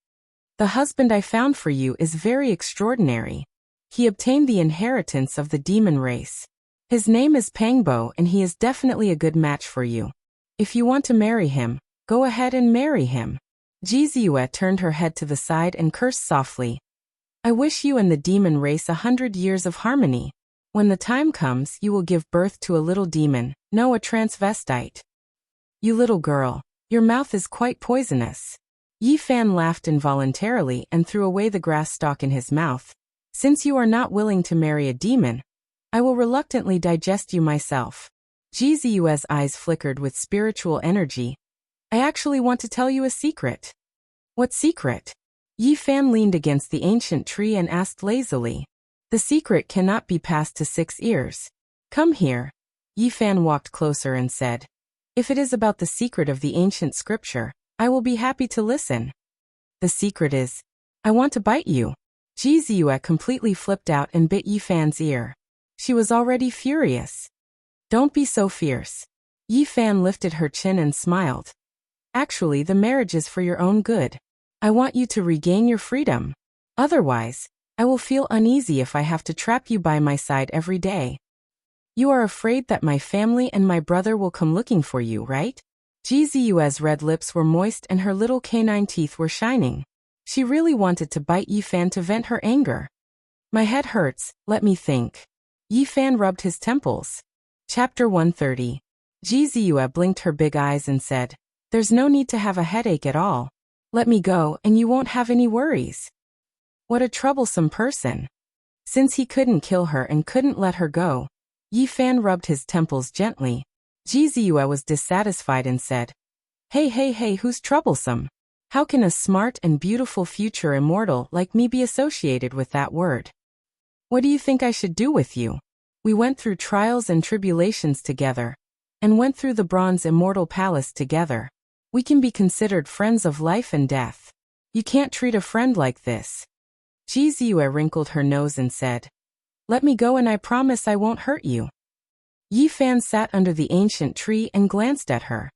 The husband I found for you is very extraordinary. He obtained the inheritance of the demon race. His name is Pangbo and he is definitely a good match for you. If you want to marry him, go ahead and marry him. Ji Ziyue turned her head to the side and cursed softly. I wish you and the demon race 100 years of harmony. When the time comes, you will give birth to a little demon, no, a transvestite. You little girl, your mouth is quite poisonous. Yi Fan laughed involuntarily and threw away the grass stalk in his mouth. Since you are not willing to marry a demon, I will reluctantly digest you myself. Ji Ziyue's eyes flickered with spiritual energy. I actually want to tell you a secret. What secret? Yi Fan leaned against the ancient tree and asked lazily. The secret cannot be passed to 6 ears. Come here. Yi Fan walked closer and said, if it is about the secret of the ancient scripture, I will be happy to listen. The secret is, I want to bite you. Ji Ziyue completely flipped out and bit Yi Fan's ear. She was already furious. Don't be so fierce. Yi Fan lifted her chin and smiled. Actually, the marriage is for your own good. I want you to regain your freedom. Otherwise, I will feel uneasy if I have to trap you by my side every day. You are afraid that my family and my brother will come looking for you, right? Ji Ziyue's red lips were moist and her little canine teeth were shining. She really wanted to bite Yi Fan to vent her anger. My head hurts, let me think. Yi Fan rubbed his temples. Chapter 130. Ji Ziyue blinked her big eyes and said, there's no need to have a headache at all. Let me go and you won't have any worries. What a troublesome person. Since he couldn't kill her and couldn't let her go, Yi Fan rubbed his temples gently. Ji Ziyue was dissatisfied and said, Hey, who's troublesome? How can a smart and beautiful future immortal like me be associated with that word? What do you think I should do with you? We went through trials and tribulations together, and went through the bronze immortal palace together. We can be considered friends of life and death. You can't treat a friend like this. Ji Ziyue wrinkled her nose and said, let me go and I promise I won't hurt you. Yi Fan sat under the ancient tree and glanced at her.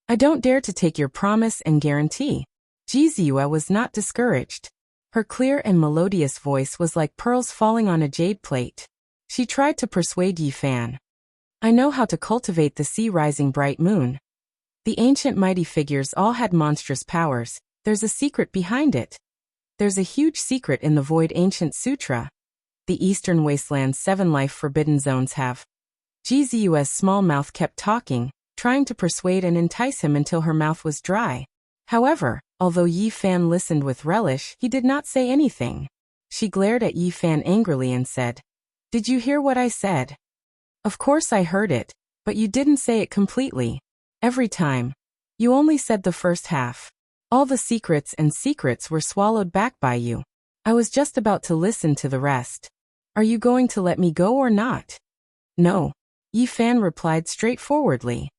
I don't dare to take your promise and guarantee. Ji Ziyue was not discouraged. Her clear and melodious voice was like pearls falling on a jade plate. She tried to persuade Yi Fan. I know how to cultivate the sea rising bright moon. The ancient mighty figures all had monstrous powers. There's a secret behind it. There's a huge secret in the Void Ancient Sutra. The Eastern Wasteland's 7 life forbidden zones have. Ji Ziyue's small mouth kept talking, trying to persuade and entice him until her mouth was dry. However, although Yi Fan listened with relish, he did not say anything. She glared at Yi Fan angrily and said, did you hear what I said? Of course I heard it, but you didn't say it completely. Every time. You only said the first half. All the secrets were swallowed back by you. I was just about to listen to the rest. Are you going to let me go or not? No. Yi Fan replied straightforwardly.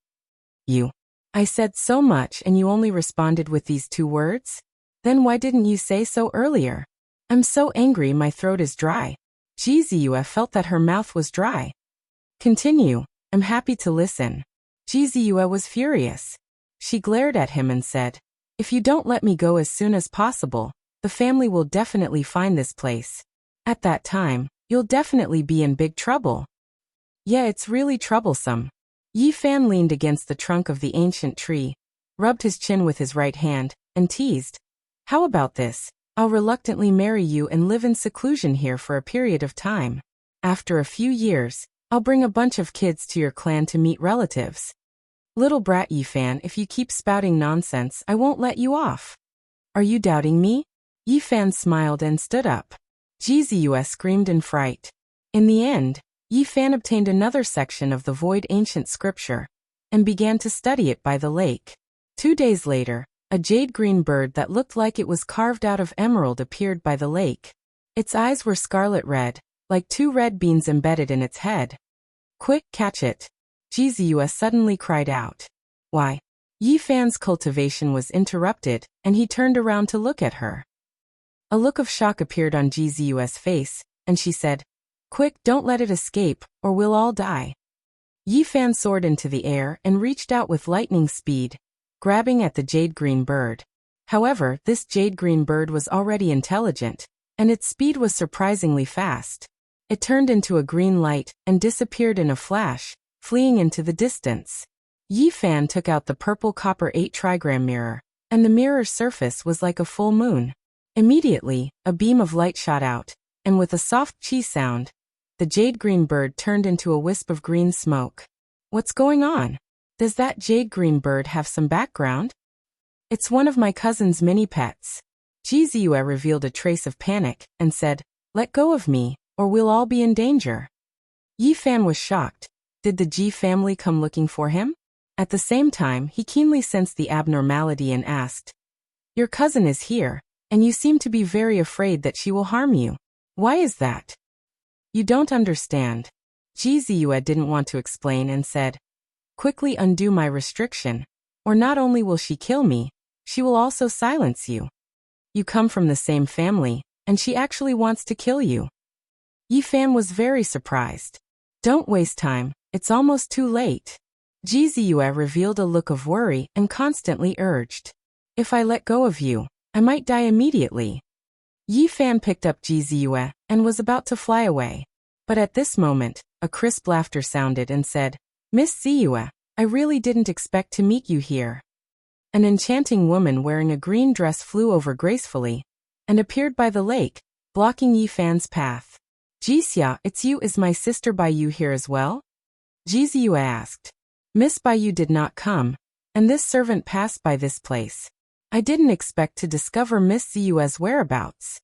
I said so much and you only responded with these 2 words? Then why didn't you say so earlier? I'm so angry my throat is dry. Ji Ziyue felt that her mouth was dry. Continue, I'm happy to listen. Ji Ziyue was furious. She glared at him and said, if you don't let me go as soon as possible, the family will definitely find this place. At that time, you'll definitely be in big trouble. Yeah, it's really troublesome. Yi Fan leaned against the trunk of the ancient tree, rubbed his chin with his right hand, and teased. How about this? I'll reluctantly marry you and live in seclusion here for a period of time. After a few years, I'll bring a bunch of kids to your clan to meet relatives. Little brat Yifan, if you keep spouting nonsense, I won't let you off. Are you doubting me? Yifan smiled and stood up. Jizue screamed in fright. In the end, Yifan obtained another section of the void ancient scripture and began to study it by the lake. 2 days later, a jade-green bird that looked like it was carved out of emerald appeared by the lake. Its eyes were scarlet red, like 2 red beans embedded in its head. Quick, catch it! Jizue suddenly cried out. Why? Yifan's cultivation was interrupted, and he turned around to look at her. A look of shock appeared on Jizue's face, and she said, Quick, don't let it escape, or we'll all die. Yifan soared into the air and reached out with lightning speed, grabbing at the jade-green bird. However, this jade-green bird was already intelligent, and its speed was surprisingly fast. It turned into a green light and disappeared in a flash, fleeing into the distance. Yifan took out the purple copper 8 trigram mirror, and the mirror's surface was like a full moon. Immediately, a beam of light shot out, and with a soft chi sound, the jade-green bird turned into a wisp of green smoke. What's going on? Does that jade-green bird have some background? It's one of my cousin's mini-pets. Jizue revealed a trace of panic and said, Let go of me, or we'll all be in danger. Yifan was shocked. Did the Ji family come looking for him? At the same time, he keenly sensed the abnormality and asked, Your cousin is here, and you seem to be very afraid that she will harm you. Why is that? You don't understand. Jizue didn't want to explain and said, Quickly undo my restriction, or not only will she kill me, she will also silence you. You come from the same family, and she actually wants to kill you. Yifan was very surprised. Don't waste time, it's almost too late. Jizue revealed a look of worry and constantly urged, If I let go of you, I might die immediately. Yifan picked up Jizue and was about to fly away. But at this moment, a crisp laughter sounded and said, Miss Ziyue, I really didn't expect to meet you here. An enchanting woman wearing a green dress flew over gracefully and appeared by the lake, blocking Yifan's path. Jixia, it's you. Is my sister Baiyu here as well? Jizue asked. Miss Baiyu did not come, and this servant passed by this place. I didn't expect to discover Miss Ziyue's whereabouts.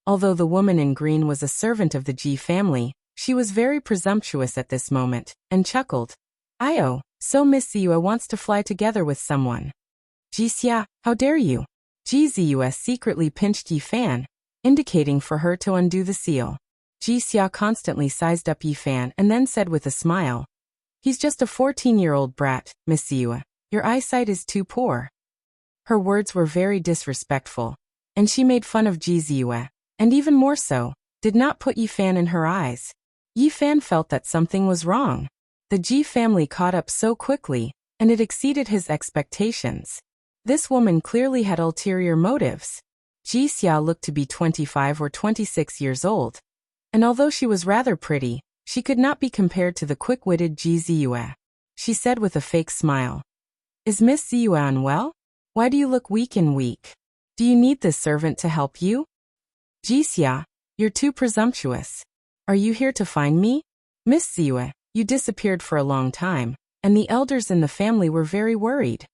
Although the woman in green was a servant of the Ji family, she was very presumptuous at this moment, and chuckled. Io, so Miss Ziyue wants to fly together with someone. Jixia, how dare you? Jizue secretly pinched Yifan, indicating for her to undo the seal. Jixia constantly sized up Yifan and then said with a smile, He's just a 14-year-old brat, Miss Ziyue. Your eyesight is too poor. Her words were very disrespectful, and she made fun of Jizue, and even more so, did not put Yifan in her eyes. Yifan felt that something was wrong. The Ji family caught up so quickly, and it exceeded his expectations. This woman clearly had ulterior motives. Jixia looked to be 25 or 26 years old, and although she was rather pretty, she could not be compared to the quick-witted Jizue. She said with a fake smile, Is Miss Ziyue unwell? Why do you look weak and weak? Do you need this servant to help you? Jixia, you're too presumptuous. Are you here to find me? Miss Ziyue, you disappeared for a long time, and the elders in the family were very worried.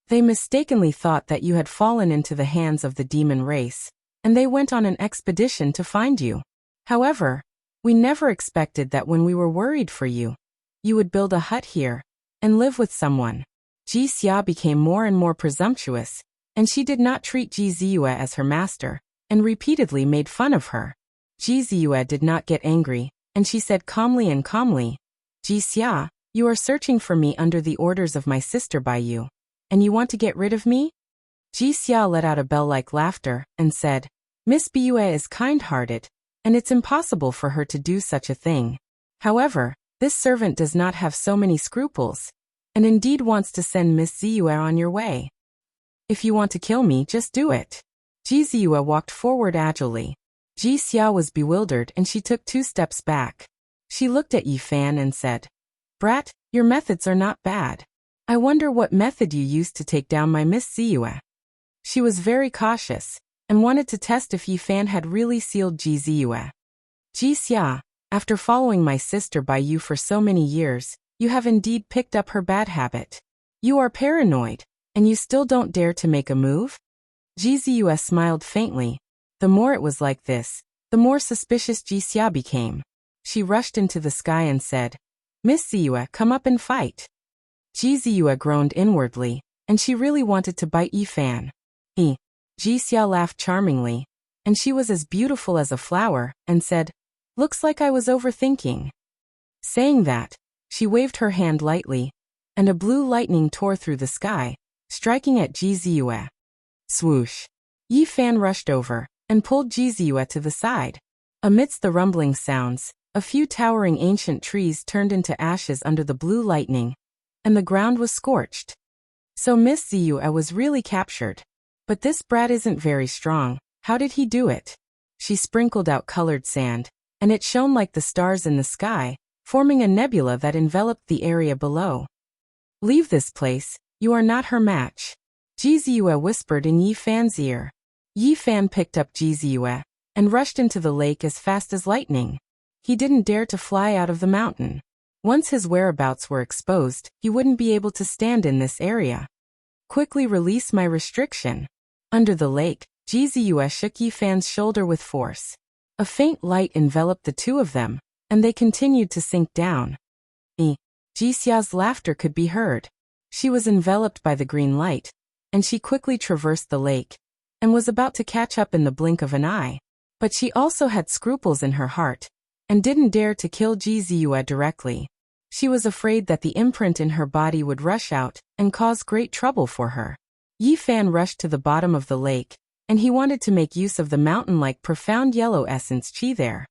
They mistakenly thought that you had fallen into the hands of the demon race, and they went on an expedition to find you. However, we never expected that when we were worried for you, you would build a hut here and live with someone. Jixia became more and more presumptuous, and she did not treat Jizue as her master, and repeatedly made fun of her. Jizue did not get angry, and she said calmly, Jixia, you are searching for me under the orders of my sister Baiyu, and you want to get rid of me? Jixia let out a bell-like laughter and said, Miss Baiyu is kind-hearted, and it's impossible for her to do such a thing. However, this servant does not have so many scruples, and indeed wants to send Miss Ziyue on your way. If you want to kill me, just do it. Jizue walked forward agilely. Jixia was bewildered and she took 2 steps back. She looked at Yifan and said, Brat, your methods are not bad. I wonder what method you used to take down my Miss Ziyue. She was very cautious, and wanted to test if Yi Fan had really sealed Ji Ziyue. Ji Xia, after following my sister Bai Yu for so many years, you have indeed picked up her bad habit. You are paranoid, and you still don't dare to make a move? Ji Ziyue smiled faintly. The more it was like this, the more suspicious Ji Xia became. She rushed into the sky and said, Miss Ziyue, come up and fight. Ji Ziyue groaned inwardly, and she really wanted to bite Yi Fan. Ji Xia laughed charmingly, and she was as beautiful as a flower, and said, Looks like I was overthinking. Saying that, she waved her hand lightly, and a blue lightning tore through the sky, striking at Ji Ziyue. Swoosh! Yi Fan rushed over, and pulled Ji Ziyue to the side. Amidst the rumbling sounds, a few towering ancient trees turned into ashes under the blue lightning, and the ground was scorched. So Miss Ziyue was really captured. But this brat isn't very strong. How did he do it? She sprinkled out colored sand, and it shone like the stars in the sky, forming a nebula that enveloped the area below. Leave this place, you are not her match. Ji Ziyue whispered in Yi Fan's ear. Yi Fan picked up Ji Ziyue, and rushed into the lake as fast as lightning. He didn't dare to fly out of the mountain. Once his whereabouts were exposed, he wouldn't be able to stand in this area. Quickly release my restriction. Under the lake, Ji Ziyue shook Yi Fan's shoulder with force. A faint light enveloped the two of them, and they continued to sink down. Ji Xia's laughter could be heard. She was enveloped by the green light, and she quickly traversed the lake, and was about to catch up in the blink of an eye. But she also had scruples in her heart, and didn't dare to kill Ji Ziyue directly. She was afraid that the imprint in her body would rush out and cause great trouble for her. Yi Fan rushed to the bottom of the lake, and he wanted to make use of the mountain-like profound yellow essence chi there.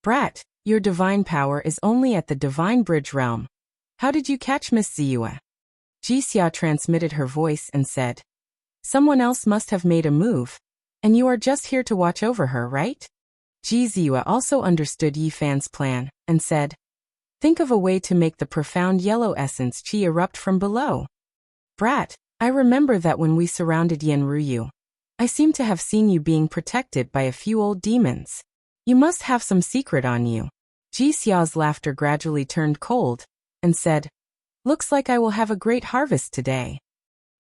Brat, your divine power is only at the divine bridge realm. How did you catch Miss Ziyue? Ji Xia transmitted her voice and said, Someone else must have made a move, and you are just here to watch over her, right? Ji Ziyue also understood Yi Fan's plan, and said, Think of a way to make the profound yellow essence chi erupt from below. Brat, I remember that when we surrounded Yanruyu, I seem to have seen you being protected by a few old demons. You must have some secret on you. Ji Xia's laughter gradually turned cold, and said, Looks like I will have a great harvest today.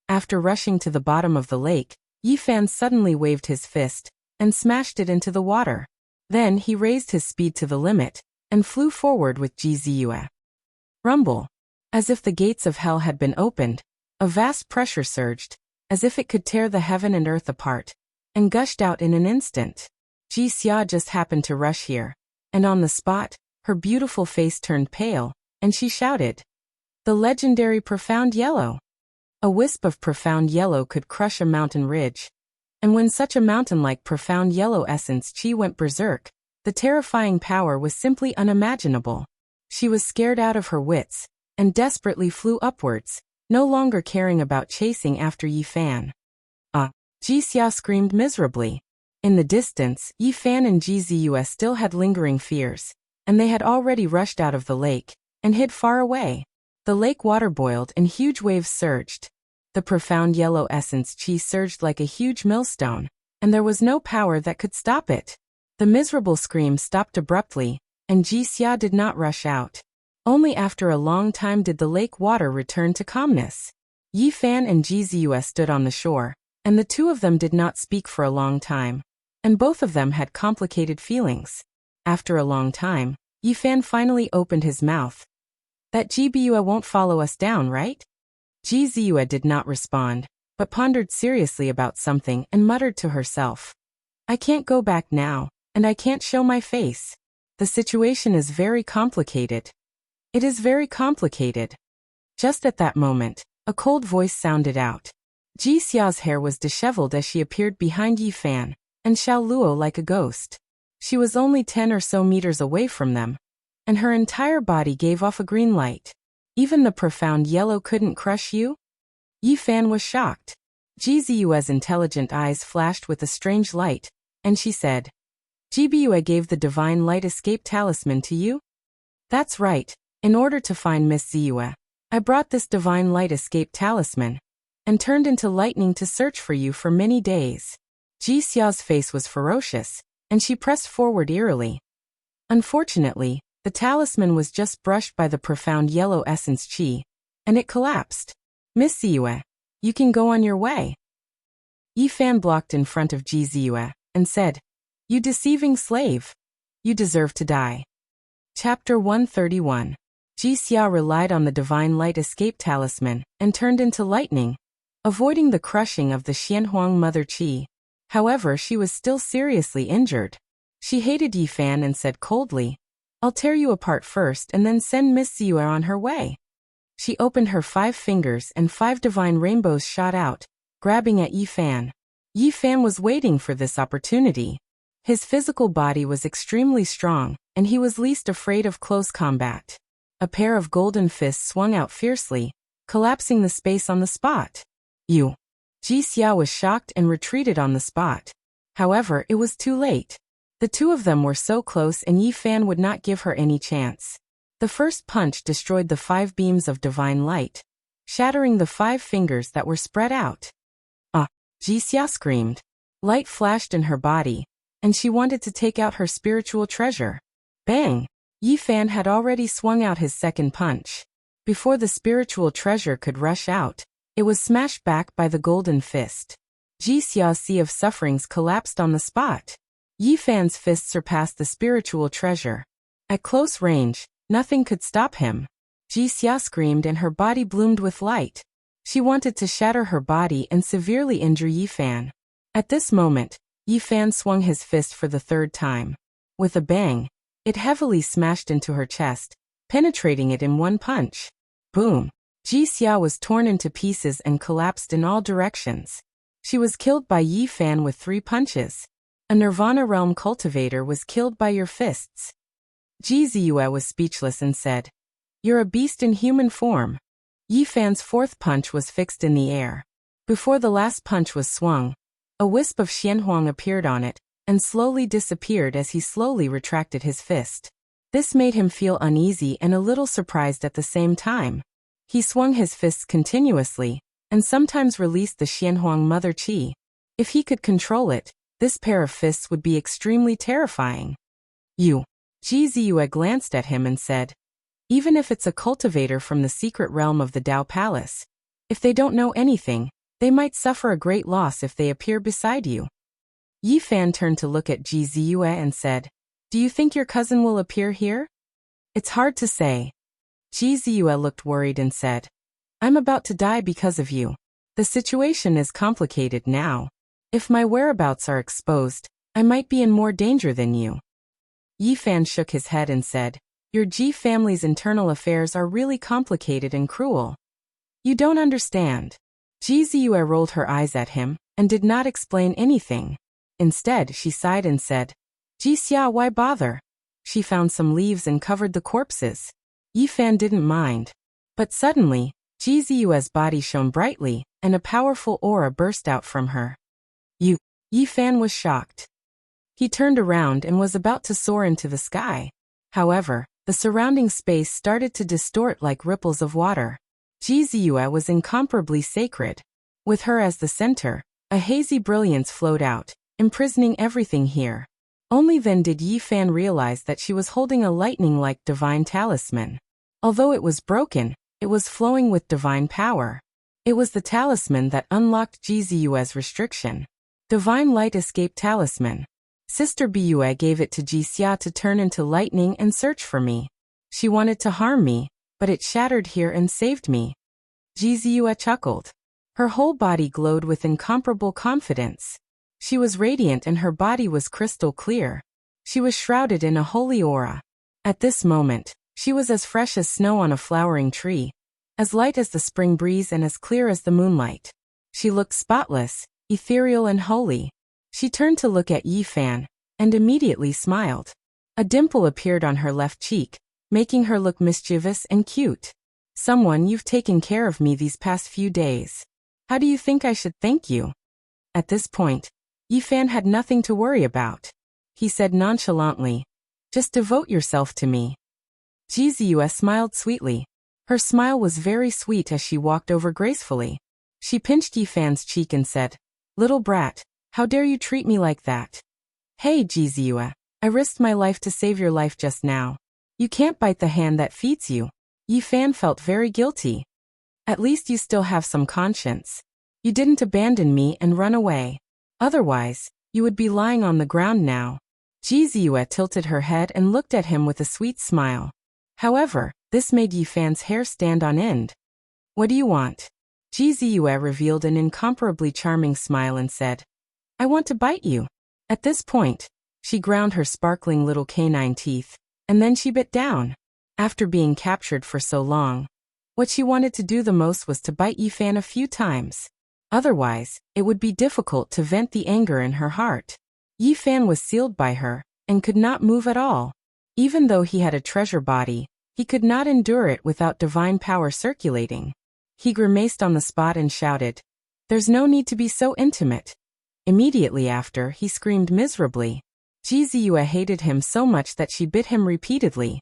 After rushing to the bottom of the lake, Yi Fan suddenly waved his fist, and smashed it into the water. Then he raised his speed to the limit, and flew forward with Ji Ziyue. Rumble. As if the gates of hell had been opened, a vast pressure surged, as if it could tear the heaven and earth apart, and gushed out in an instant. Ji Xia just happened to rush here, and on the spot, her beautiful face turned pale, and she shouted, The legendary profound yellow! A wisp of profound yellow could crush a mountain ridge, and when such a mountain-like profound yellow essence chi went berserk, the terrifying power was simply unimaginable. She was scared out of her wits, and desperately flew upwards, no longer caring about chasing after Yi Fan. Ji Xia screamed miserably. In the distance, Yi Fan and Ji Ziyue still had lingering fears, and they had already rushed out of the lake, and hid far away. The lake water boiled and huge waves surged. The profound yellow essence chi surged like a huge millstone, and there was no power that could stop it. The miserable scream stopped abruptly, and Ji Xia did not rush out. Only after a long time did the lake water return to calmness. Yi Fan and Ji Ziyue stood on the shore, and the two of them did not speak for a long time, and both of them had complicated feelings. After a long time, Yi Fan finally opened his mouth. That Ji Ziyue won't follow us down, right? Ji Ziyue did not respond, but pondered seriously about something and muttered to herself. I can't go back now, and I can't show my face. The situation is very complicated. It is very complicated. Just at that moment, a cold voice sounded out. Ji Xia's hair was disheveled as she appeared behind Yi Fan, and Xiao Luo like a ghost. She was only 10 or so meters away from them, and her entire body gave off a green light. Even the profound yellow couldn't crush you? Yi Fan was shocked. Ji Ziyue's intelligent eyes flashed with a strange light, and she said, Ji Ziyue gave the divine light escape talisman to you? That's right. In order to find Miss Ziyue, I brought this divine light escape talisman, and turned into lightning to search for you for many days. Ji Xiao's face was ferocious, and she pressed forward eerily. Unfortunately, the talisman was just brushed by the profound yellow essence qi, and it collapsed. Miss Ziyue, you can go on your way. Yi Fan blocked in front of Ji Ziyue and said, You deceiving slave. You deserve to die. Chapter 131. Ji Xia relied on the divine light escape talisman and turned into lightning, avoiding the crushing of the Xianhuang mother qi. However, she was still seriously injured. She hated Yi Fan and said coldly, I'll tear you apart first and then send Miss Ziyue on her way. She opened her 5 fingers and 5 divine rainbows shot out, grabbing at Yi Fan. Yi Fan was waiting for this opportunity. His physical body was extremely strong, and he was least afraid of close combat. A pair of golden fists swung out fiercely, collapsing the space on the spot. You. Ji Xia was shocked and retreated on the spot. However, it was too late. The two of them were so close and Yi Fan would not give her any chance. The first punch destroyed the 5 beams of divine light, shattering the 5 fingers that were spread out. Ah! Ji Xia screamed. Light flashed in her body, and she wanted to take out her spiritual treasure. Bang! Yi Fan had already swung out his second punch. Before the spiritual treasure could rush out, it was smashed back by the golden fist. Ji Xia's sea of sufferings collapsed on the spot. Yi Fan's fist surpassed the spiritual treasure. At close range, nothing could stop him. Ji Xia screamed and her body bloomed with light. She wanted to shatter her body and severely injure Yi Fan. At this moment, Yi Fan swung his fist for the 3rd time. With a bang, it heavily smashed into her chest, penetrating it in one punch. Boom! Ji Xia was torn into pieces and collapsed in all directions. She was killed by Yi Fan with 3 punches. A Nirvana realm cultivator was killed by your fists. Ji Ziyue was speechless and said, You're a beast in human form. Yi Fan's 4th punch was fixed in the air. Before the last punch was swung, a wisp of Xianhuang appeared on it, and slowly disappeared as he slowly retracted his fist. This made him feel uneasy and a little surprised at the same time. He swung his fists continuously, and sometimes released the Xianhuang mother qi. If he could control it, this pair of fists would be extremely terrifying. You. Ji Ziyue glanced at him and said, Even if it's a cultivator from the secret realm of the Dao Palace, if they don't know anything, they might suffer a great loss if they appear beside you. Yi Fan turned to look at Ji Ziyue and said, Do you think your cousin will appear here? It's hard to say. Ji Ziyue looked worried and said, I'm about to die because of you. The situation is complicated now. If my whereabouts are exposed, I might be in more danger than you. Yi Fan shook his head and said, Your Ji family's internal affairs are really complicated and cruel. You don't understand. Ji Ziyue rolled her eyes at him, and did not explain anything. Instead, she sighed and said, Ji Xia, why bother? She found some leaves and covered the corpses. Yi Fan didn't mind. But suddenly, Ji Ziyue's body shone brightly, and a powerful aura burst out from her. Yi Fan was shocked. He turned around and was about to soar into the sky. However, the surrounding space started to distort like ripples of water. Ji Ziyue was incomparably sacred. With her as the center, a hazy brilliance flowed out, imprisoning everything here. Only then did Yi Fan realize that she was holding a lightning-like divine talisman. Although it was broken, it was flowing with divine power. It was the talisman that unlocked Ji Ziyue's restriction. Divine Light Escape Talisman. Sister Biyue gave it to Ji Xia to turn into lightning and search for me. She wanted to harm me, but it shattered here and saved me. Ji Ziyue chuckled. Her whole body glowed with incomparable confidence. She was radiant and her body was crystal clear. She was shrouded in a holy aura. At this moment, she was as fresh as snow on a flowering tree, as light as the spring breeze and as clear as the moonlight. She looked spotless, ethereal and holy. She turned to look at Yi Fan, and immediately smiled. A dimple appeared on her left cheek, making her look mischievous and cute. Someone, you've taken care of me these past few days. How do you think I should thank you? At this point, Yi Fan had nothing to worry about. He said nonchalantly, Just devote yourself to me. Ji Ziyue smiled sweetly. Her smile was very sweet as she walked over gracefully. She pinched Yi Fan's cheek and said, Little brat, How dare you treat me like that? Hey, Jizue, I risked my life to save your life just now. You can't bite the hand that feeds you. Yi Fan felt very guilty. At least you still have some conscience. You didn't abandon me and run away. Otherwise, you would be lying on the ground now. Jizue tilted her head and looked at him with a sweet smile. However, this made Yi Fan's hair stand on end. What do you want? Jizue revealed an incomparably charming smile and said, I want to bite you. At this point, she ground her sparkling little canine teeth, and then she bit down. After being captured for so long, what she wanted to do the most was to bite Yi Fan a few times. Otherwise, it would be difficult to vent the anger in her heart. Yi Fan was sealed by her, and could not move at all. Even though he had a treasure body, he could not endure it without divine power circulating. He grimaced on the spot and shouted, There's no need to be so intimate. Immediately after, he screamed miserably. Jizue hated him so much that she bit him repeatedly.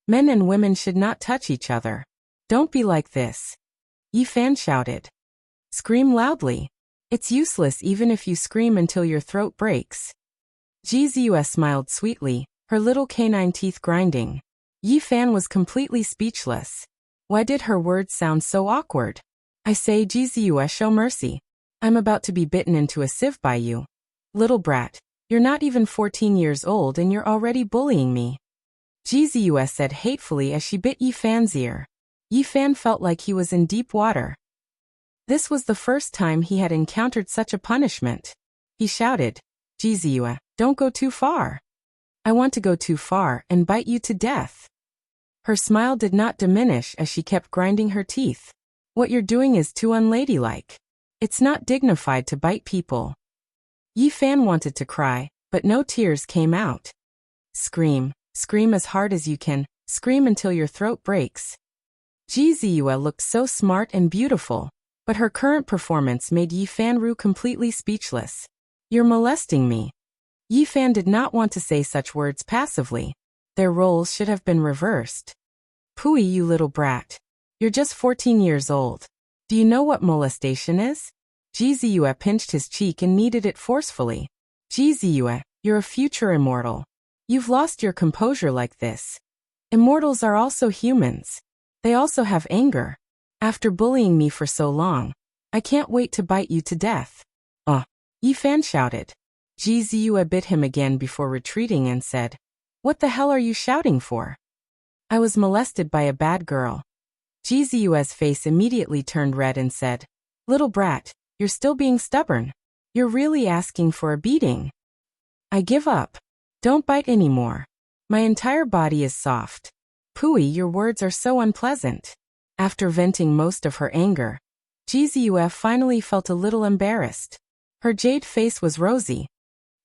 Men and women should not touch each other. Don't be like this. Yi Fan shouted. Scream loudly. It's useless even if you scream until your throat breaks. Jizue smiled sweetly, her little canine teeth grinding. Yi Fan was completely speechless. Why did her words sound so awkward? I say, Jizue, show mercy. I'm about to be bitten into a sieve by you. Little brat, you're not even 14 years old and you're already bullying me. Jizue said hatefully as she bit Yi Fan's ear. Yi Fan felt like he was in deep water. This was the first time he had encountered such a punishment. He shouted, Jizue, don't go too far. I want to go too far and bite you to death. Her smile did not diminish as she kept grinding her teeth. What you're doing is too unladylike. It's not dignified to bite people. Yi Fan wanted to cry, but no tears came out. Scream, scream as hard as you can, scream until your throat breaks. Jizue looked so smart and beautiful, but her current performance made Yi Fan completely speechless. You're molesting me. Yi Fan did not want to say such words passively. Their roles should have been reversed. Pooey, you little brat. You're just 14 years old. Do you know what molestation is? Jizue pinched his cheek and kneaded it forcefully. Jizue, you're a future immortal. You've lost your composure like this. Immortals are also humans. They also have anger. After bullying me for so long, I can't wait to bite you to death. Yi Fan shouted. Jizue bit him again before retreating and said, What the hell are you shouting for? I was molested by a bad girl. Jizue's face immediately turned red and said, Little brat, you're still being stubborn. You're really asking for a beating. I give up. Don't bite anymore. My entire body is soft. Pooey, your words are so unpleasant. After venting most of her anger, Jizue finally felt a little embarrassed. Her jade face was rosy.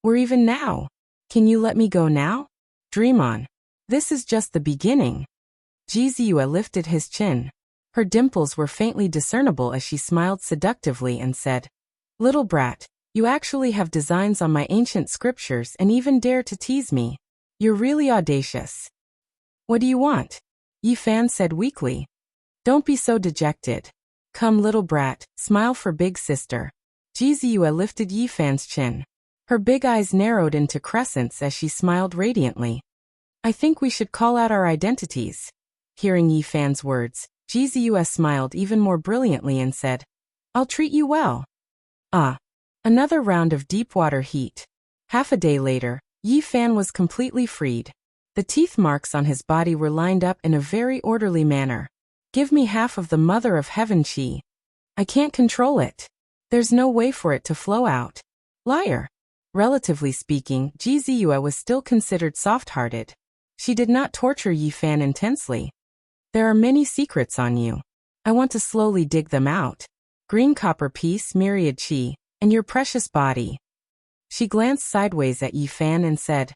We're even now. Can you let me go now? Dream on. This is just the beginning. Jizue lifted his chin. Her dimples were faintly discernible as she smiled seductively and said, Little brat, you actually have designs on my ancient scriptures and even dare to tease me. You're really audacious. What do you want? Yi Fan said weakly. Don't be so dejected. Come, little brat, smile for big sister. Jizue lifted Yi Fan's chin. Her big eyes narrowed into crescents as she smiled radiantly. I think we should call out our identities. Hearing Yi Fan's words, Jizue smiled even more brilliantly and said, I'll treat you well. Another round of deep water heat. Half a day later, Yi Fan was completely freed. The teeth marks on his body were lined up in a very orderly manner. Give me half of the Mother of Heaven chi. I can't control it. There's no way for it to flow out. Liar. Relatively speaking, Jizue was still considered soft-hearted. She did not torture Yi Fan intensely. There are many secrets on you. I want to slowly dig them out. Green copper piece, myriad chi, and your precious body. She glanced sideways at Yi Fan and said,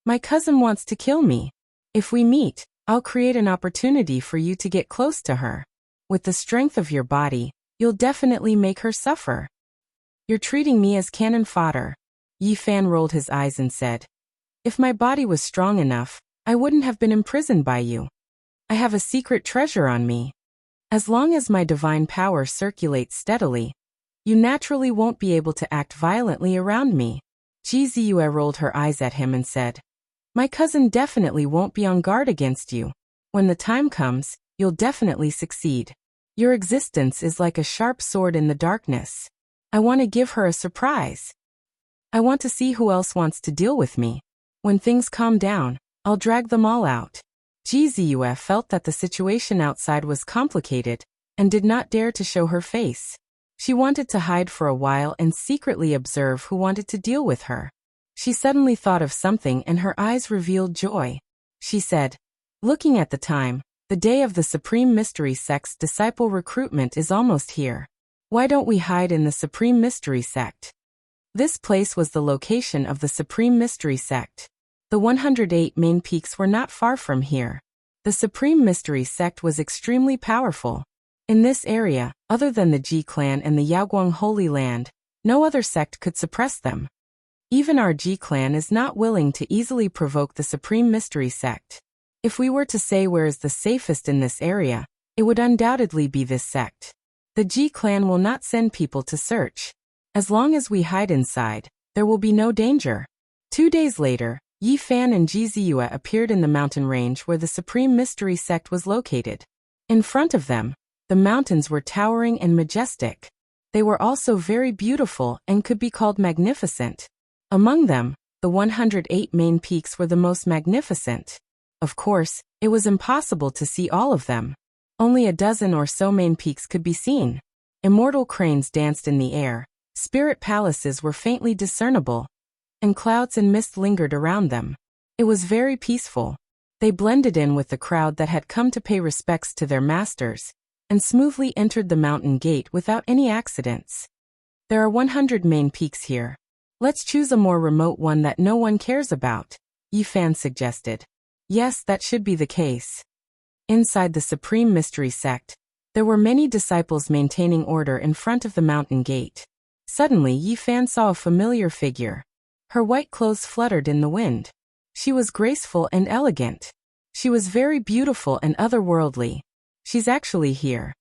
My cousin wants to kill me. If we meet, I'll create an opportunity for you to get close to her. With the strength of your body, you'll definitely make her suffer. You're treating me as cannon fodder. Yi Fan rolled his eyes and said, If my body was strong enough, I wouldn't have been imprisoned by you. I have a secret treasure on me. As long as my divine power circulates steadily, You naturally won't be able to act violently around me. Jizue rolled her eyes at him and said, My cousin definitely won't be on guard against you. When the time comes, you'll definitely succeed. Your existence is like a sharp sword in the darkness. I want to give her a surprise. I want to see who else wants to deal with me. When things calm down, I'll drag them all out. Jizue felt that the situation outside was complicated and did not dare to show her face. She wanted to hide for a while and secretly observe who wanted to deal with her. She suddenly thought of something and her eyes revealed joy. She said, Looking at the time, the day of the Supreme Mystery Sect's disciple recruitment is almost here. Why don't we hide in the Supreme Mystery Sect? This place was the location of the Supreme Mystery Sect. The 108 main peaks were not far from here. The Supreme Mystery Sect was extremely powerful. In this area, other than the Ji clan and the Yaoguang Holy Land, no other sect could suppress them. Even our Ji clan is not willing to easily provoke the Supreme Mystery Sect. If we were to say where is the safest in this area, it would undoubtedly be this sect. The Ji clan will not send people to search. As long as we hide inside, there will be no danger. 2 days later, Yi Fan and Jizue appeared in the mountain range where the Supreme Mystery Sect was located. In front of them, the mountains were towering and majestic. They were also very beautiful and could be called magnificent. Among them, the 108 main peaks were the most magnificent. Of course, it was impossible to see all of them. Only a dozen or so main peaks could be seen. Immortal cranes danced in the air, spirit palaces were faintly discernible, and clouds and mist lingered around them. It was very peaceful. They blended in with the crowd that had come to pay respects to their masters, and smoothly entered the mountain gate without any accidents. There are 100 main peaks here. Let's choose a more remote one that no one cares about, Yi Fan suggested. Yes, that should be the case. Inside the Supreme Mystery Sect, there were many disciples maintaining order in front of the mountain gate. Suddenly Yi Fan saw a familiar figure. Her white clothes fluttered in the wind. She was graceful and elegant. She was very beautiful and otherworldly. She's actually here.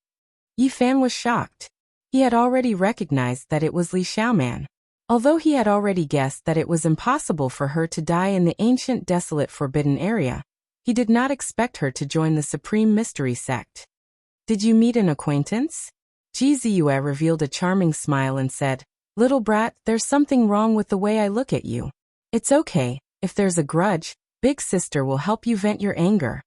Yi Fan was shocked. He had already recognized that it was Li Xiaoman. Although he had already guessed that it was impossible for her to die in the ancient desolate forbidden area, he did not expect her to join the Supreme Mystery Sect. Did you meet an acquaintance? Jizue revealed a charming smile and said, Little brat, there's something wrong with the way I look at you. It's okay, if there's a grudge, Big Sister will help you vent your anger.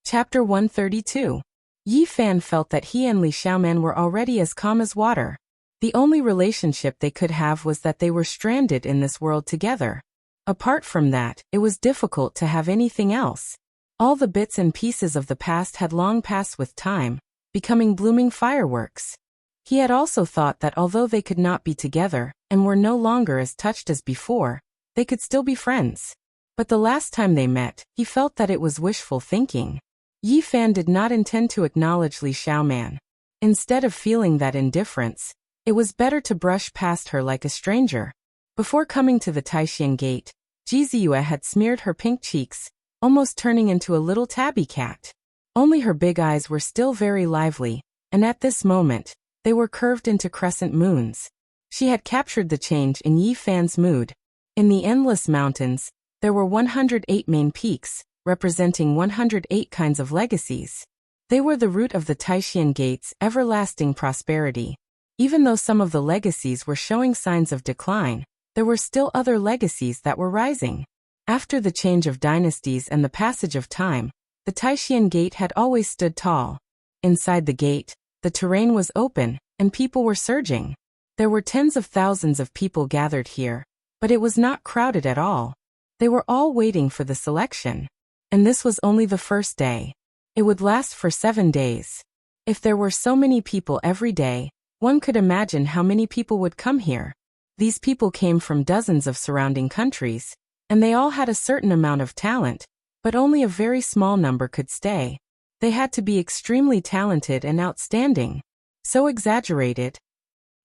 Chapter 132. Yi Fan felt that he and Li Xiaoman were already as calm as water. The only relationship they could have was that they were stranded in this world together. Apart from that, it was difficult to have anything else. All the bits and pieces of the past had long passed with time, becoming blooming fireworks. He had also thought that although they could not be together, and were no longer as touched as before, they could still be friends. But the last time they met, he felt that it was wishful thinking. Yi Fan did not intend to acknowledge Li Xiaoman. Instead of feeling that indifference, it was better to brush past her like a stranger. Before coming to the Taishan Gate, Jizue had smeared her pink cheeks, almost turning into a little tabby cat. Only her big eyes were still very lively, and at this moment, they were curved into crescent moons. She had captured the change in Yi Fan's mood. In the endless mountains, there were 108 main peaks, representing 108 kinds of legacies. They were the root of the Taishan Gate's everlasting prosperity. Even though some of the legacies were showing signs of decline, there were still other legacies that were rising. After the change of dynasties and the passage of time, the Taishan Gate had always stood tall. Inside the gate, the terrain was open, and people were surging. There were tens of thousands of people gathered here, but it was not crowded at all. They were all waiting for the selection. And this was only the first day. It would last for 7 days. If there were so many people every day, one could imagine how many people would come here. These people came from dozens of surrounding countries, and they all had a certain amount of talent, but only a very small number could stay. They had to be extremely talented and outstanding. So exaggerated.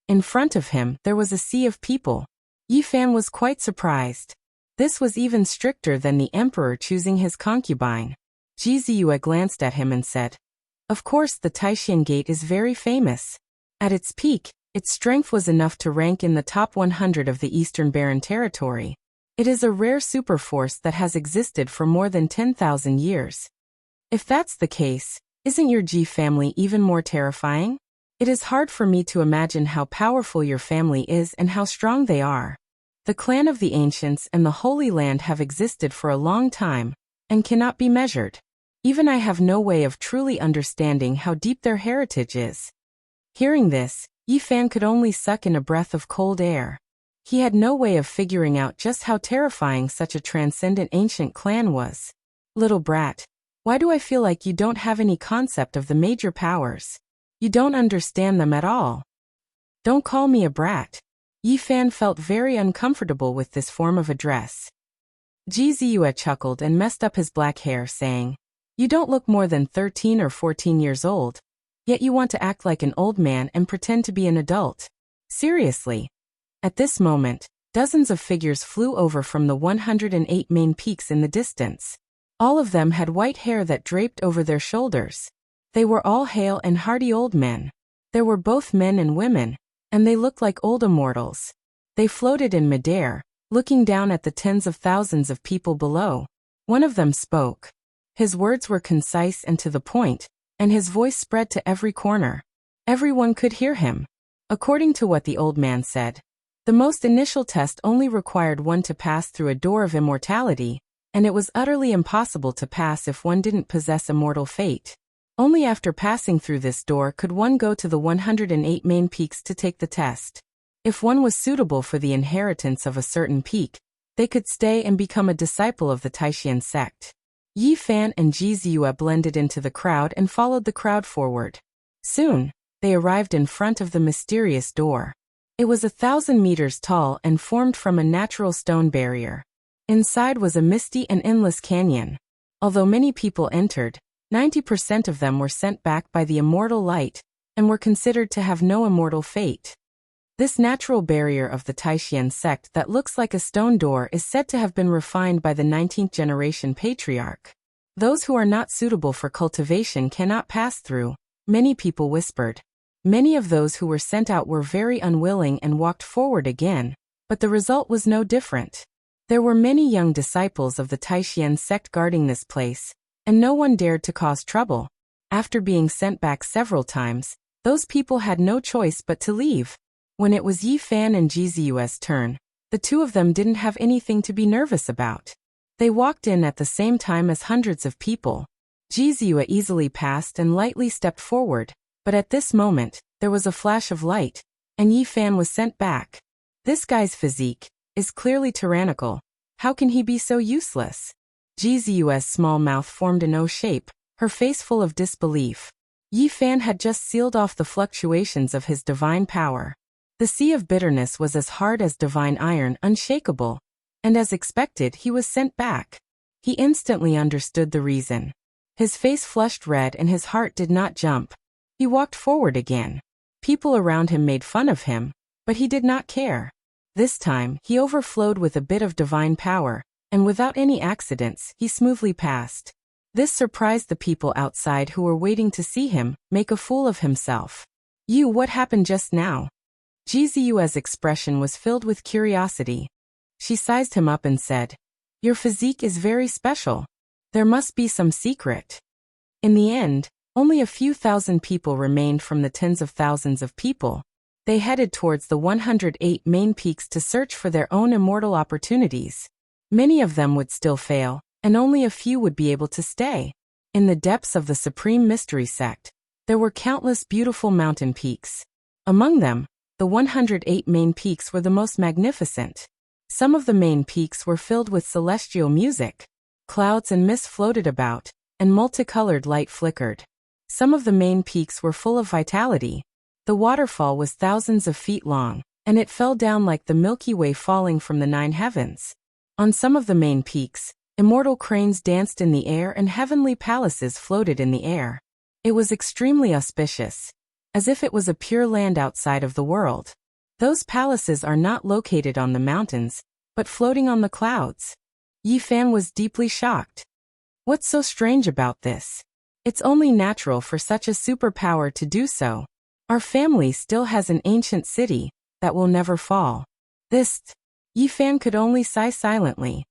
In front of him, there was a sea of people. Yi Fan was quite surprised. This was even stricter than the emperor choosing his concubine. Jizue glanced at him and said, Of course the Taishan Gate is very famous. At its peak, Its strength was enough to rank in the top 100 of the Eastern Barren Territory. It is a rare superforce that has existed for more than 10,000 years. If that's the case, isn't your Ji family even more terrifying? It is hard for me to imagine how powerful your family is and how strong they are. The clan of the ancients and the Holy Land have existed for a long time, and cannot be measured. Even I have no way of truly understanding how deep their heritage is. Hearing this, Yi Fan could only suck in a breath of cold air. He had no way of figuring out just how terrifying such a transcendent ancient clan was. Little brat, why do I feel like you don't have any concept of the major powers? You don't understand them at all. Don't call me a brat. Yi Fan felt very uncomfortable with this form of address. Ji Ziyue chuckled and messed up his black hair, saying, "You don't look more than 13 or 14 years old, yet you want to act like an old man and pretend to be an adult. Seriously." At this moment, dozens of figures flew over from the 108 main peaks in the distance. All of them had white hair that draped over their shoulders. They were all hale and hearty old men. There were both men and women, and they looked like old immortals. They floated in midair, looking down at the tens of thousands of people below. One of them spoke. His words were concise and to the point, and his voice spread to every corner. Everyone could hear him. According to what the old man said, the most initial test only required one to pass through a door of immortality, and it was utterly impossible to pass if one didn't possess immortal fate. Only after passing through this door could one go to the 108 main peaks to take the test. If one was suitable for the inheritance of a certain peak, they could stay and become a disciple of the Taishan sect. Yi Fan and Ji Ziyue blended into the crowd and followed the crowd forward. Soon, they arrived in front of the mysterious door. It was 1,000 meters tall and formed from a natural stone barrier. Inside was a misty and endless canyon. Although many people entered, 90% of them were sent back by the immortal light, and were considered to have no immortal fate. This natural barrier of the Taishan sect that looks like a stone door is said to have been refined by the 19th generation patriarch. Those who are not suitable for cultivation cannot pass through, many people whispered. Many of those who were sent out were very unwilling and walked forward again, but the result was no different. There were many young disciples of the Taishan sect guarding this place, and no one dared to cause trouble. After being sent back several times, those people had no choice but to leave. When it was Yi Fan and Ji Ziyue's turn, the two of them didn't have anything to be nervous about. They walked in at the same time as hundreds of people. Ji Ziyue easily passed and lightly stepped forward, but at this moment, there was a flash of light, and Yi Fan was sent back. This guy's physique is clearly tyrannical. How can he be so useless? Ji Ziyue's small mouth formed an O shape, her face full of disbelief. Yi Fan had just sealed off the fluctuations of his divine power. The sea of bitterness was as hard as divine iron, unshakable, and as expected, he was sent back. He instantly understood the reason. His face flushed red and his heart did not jump. He walked forward again. People around him made fun of him, but he did not care. This time, he overflowed with a bit of divine power, and without any accidents, he smoothly passed. This surprised the people outside who were waiting to see him make a fool of himself. What happened just now?" Ji Ziyue's expression was filled with curiosity. She sized him up and said, "Your physique is very special. There must be some secret." In the end, only a few thousand people remained from the tens of thousands of people. They headed towards the 108 main peaks to search for their own immortal opportunities. Many of them would still fail, and only a few would be able to stay. In the depths of the Supreme Mystery Sect, there were countless beautiful mountain peaks. Among them, the 108 main peaks were the most magnificent. Some of the main peaks were filled with celestial music. Clouds and mist floated about, and multicolored light flickered. Some of the main peaks were full of vitality. The waterfall was thousands of feet long, and it fell down like the Milky Way falling from the 9 heavens. On some of the main peaks, immortal cranes danced in the air and heavenly palaces floated in the air. It was extremely auspicious, as if it was a pure land outside of the world. Those palaces are not located on the mountains, but floating on the clouds. Yi Fan was deeply shocked. What's so strange about this? It's only natural for such a superpower to do so. Our family still has an ancient city that will never fall. This, Yifan could only sigh silently.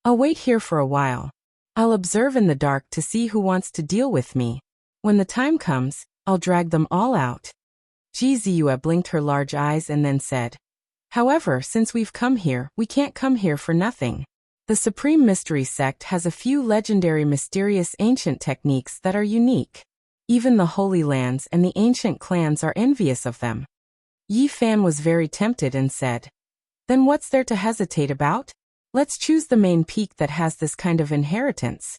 I'll wait here for a while. I'll observe in the dark to see who wants to deal with me. When the time comes, I'll drag them all out. Ji Ziyue blinked her large eyes and then said, however, since we've come here, we can't come here for nothing. The Supreme Mystery Sect has a few legendary mysterious ancient techniques that are unique. Even the Holy Lands and the ancient clans are envious of them. Yi Fan was very tempted and said, then what's there to hesitate about? Let's choose the main peak that has this kind of inheritance.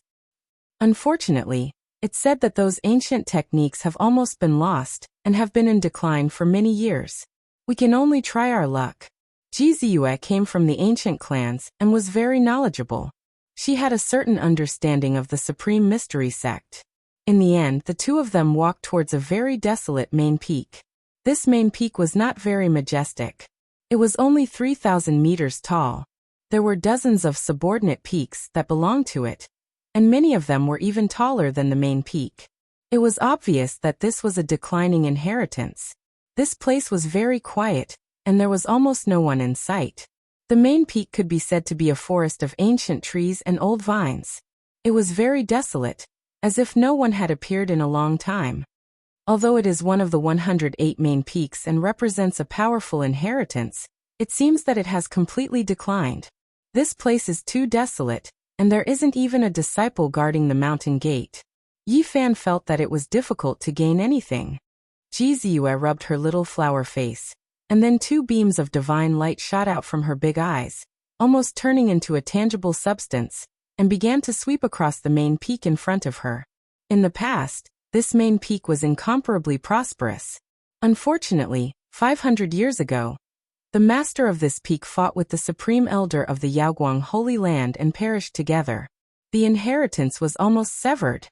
Unfortunately, it's said that those ancient techniques have almost been lost and have been in decline for many years. We can only try our luck. Ji Ziyue came from the ancient clans and was very knowledgeable. She had a certain understanding of the Supreme Mystery Sect. In the end, the two of them walked towards a very desolate main peak. This main peak was not very majestic. It was only 3,000 meters tall. There were dozens of subordinate peaks that belonged to it, and many of them were even taller than the main peak. It was obvious that this was a declining inheritance. This place was very quiet, and there was almost no one in sight. The main peak could be said to be a forest of ancient trees and old vines. It was very desolate, as if no one had appeared in a long time. Although it is one of the 108 main peaks and represents a powerful inheritance, it seems that it has completely declined. This place is too desolate, and there isn't even a disciple guarding the mountain gate. Yi Fan felt that it was difficult to gain anything. Ji Ziyue rubbed her little flower face, and then two beams of divine light shot out from her big eyes, almost turning into a tangible substance, and began to sweep across the main peak in front of her. In the past, this main peak was incomparably prosperous. Unfortunately, 500 years ago, the master of this peak fought with the supreme elder of the Yaoguang Holy Land and perished together. The inheritance was almost severed.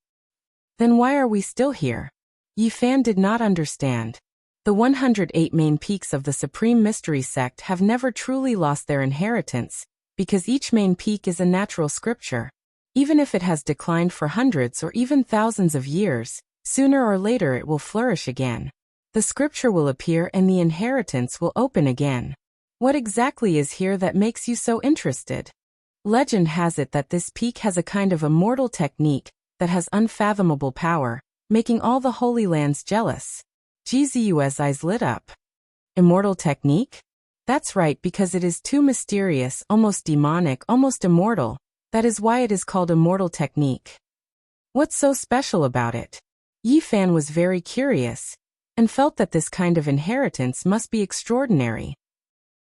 Then why are we still here? Yi Fan did not understand. The 108 main peaks of the Supreme Mystery Sect have never truly lost their inheritance, because each main peak is a natural scripture. Even if it has declined for hundreds or even thousands of years, sooner or later it will flourish again. The scripture will appear and the inheritance will open again. What exactly is here that makes you so interested? Legend has it that this peak has a kind of immortal technique that has unfathomable power, making all the Holy Lands jealous. Ji Ziyue's eyes lit up. Immortal technique? That's right, because it is too mysterious, almost demonic, almost immortal. That is why it is called immortal technique. What's so special about it? Yi Fan was very curious, and felt that this kind of inheritance must be extraordinary.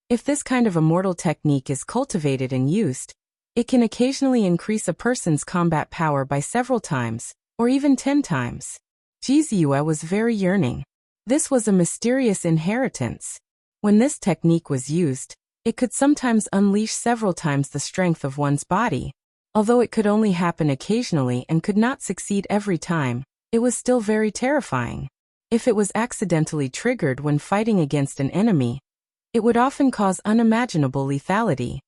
If this kind of immortal technique is cultivated and used, it can occasionally increase a person's combat power by several times, or even 10 times. Ji Ziyue was very yearning. This was a mysterious inheritance. When this technique was used, it could sometimes unleash several times the strength of one's body. Although it could only happen occasionally and could not succeed every time, it was still very terrifying. If it was accidentally triggered when fighting against an enemy, it would often cause unimaginable lethality.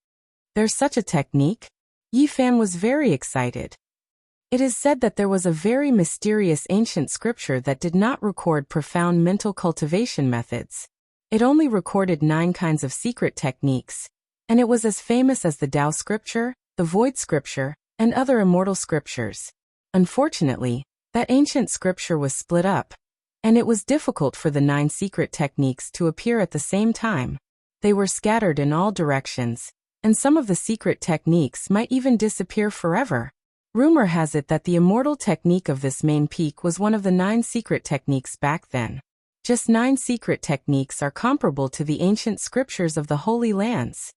There's such a technique? Yi Fan was very excited. It is said that there was a very mysterious ancient scripture that did not record profound mental cultivation methods. It only recorded 9 kinds of secret techniques, and it was as famous as the Tao scripture, the Void scripture, and other immortal scriptures. Unfortunately, that ancient scripture was split up, and it was difficult for the 9 secret techniques to appear at the same time. They were scattered in all directions, and some of the secret techniques might even disappear forever. Rumor has it that the immortal technique of this main peak was one of the 9 secret techniques back then. Just 9 secret techniques are comparable to the ancient scriptures of the Holy Lands.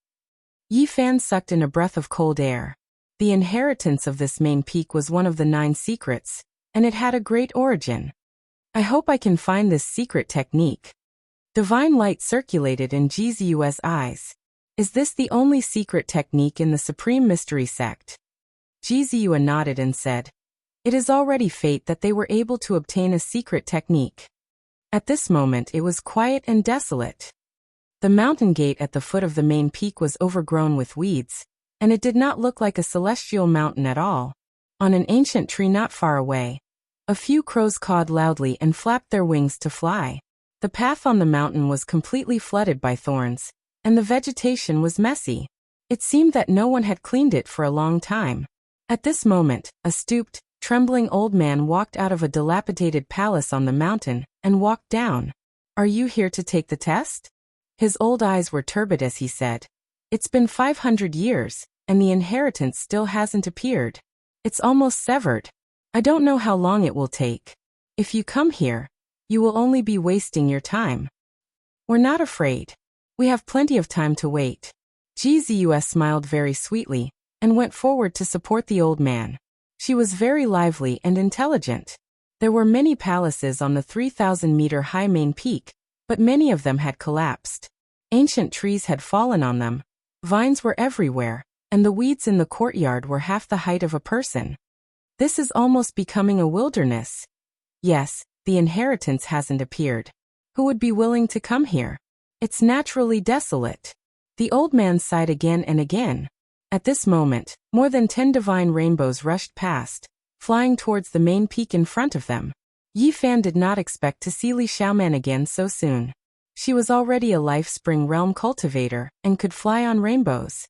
Yi Fan sucked in a breath of cold air. The inheritance of this main peak was one of the 9 secrets, and it had a great origin. I hope I can find this secret technique. Divine light circulated in Ji Ziyue's eyes. Is this the only secret technique in the Supreme Mystery Sect? Ji Ziyue nodded and said, it is already fate that they were able to obtain a secret technique. At this moment it was quiet and desolate. The mountain gate at the foot of the main peak was overgrown with weeds, and it did not look like a celestial mountain at all. On an ancient tree not far away, a few crows cawed loudly and flapped their wings to fly. The path on the mountain was completely flooded by thorns, and the vegetation was messy. It seemed that no one had cleaned it for a long time. At this moment, a stooped, trembling old man walked out of a dilapidated palace on the mountain and walked down. "Are you here to take the test?" His old eyes were turbid as he said, "It's been 500 years, and the inheritance still hasn't appeared. It's almost severed. I don't know how long it will take. If you come here, you will only be wasting your time." "We're not afraid. We have plenty of time to wait." GZUS smiled very sweetly and went forward to support the old man. She was very lively and intelligent. There were many palaces on the 3,000-meter-high main peak, but many of them had collapsed. Ancient trees had fallen on them, vines were everywhere, and the weeds in the courtyard were half the height of a person. "This is almost becoming a wilderness." "Yes, the inheritance hasn't appeared. Who would be willing to come here? It's naturally desolate." The old man sighed again and again. At this moment, more than 10 divine rainbows rushed past, flying towards the main peak in front of them. Yi Fan did not expect to see Li Xiaoman again so soon. She was already a Life Spring Realm cultivator and could fly on rainbows.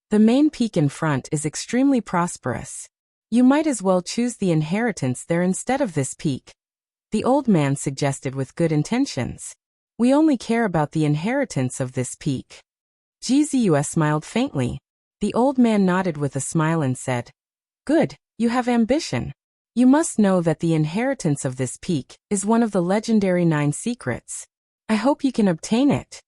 The main peak in front is extremely prosperous. You might as well choose the inheritance there instead of this peak, the old man suggested with good intentions. "We only care about the inheritance of this peak." GZUS smiled faintly. The old man nodded with a smile and said, "Good, you have ambition. You must know that the inheritance of this peak is one of the legendary 9 secrets. I hope you can obtain it."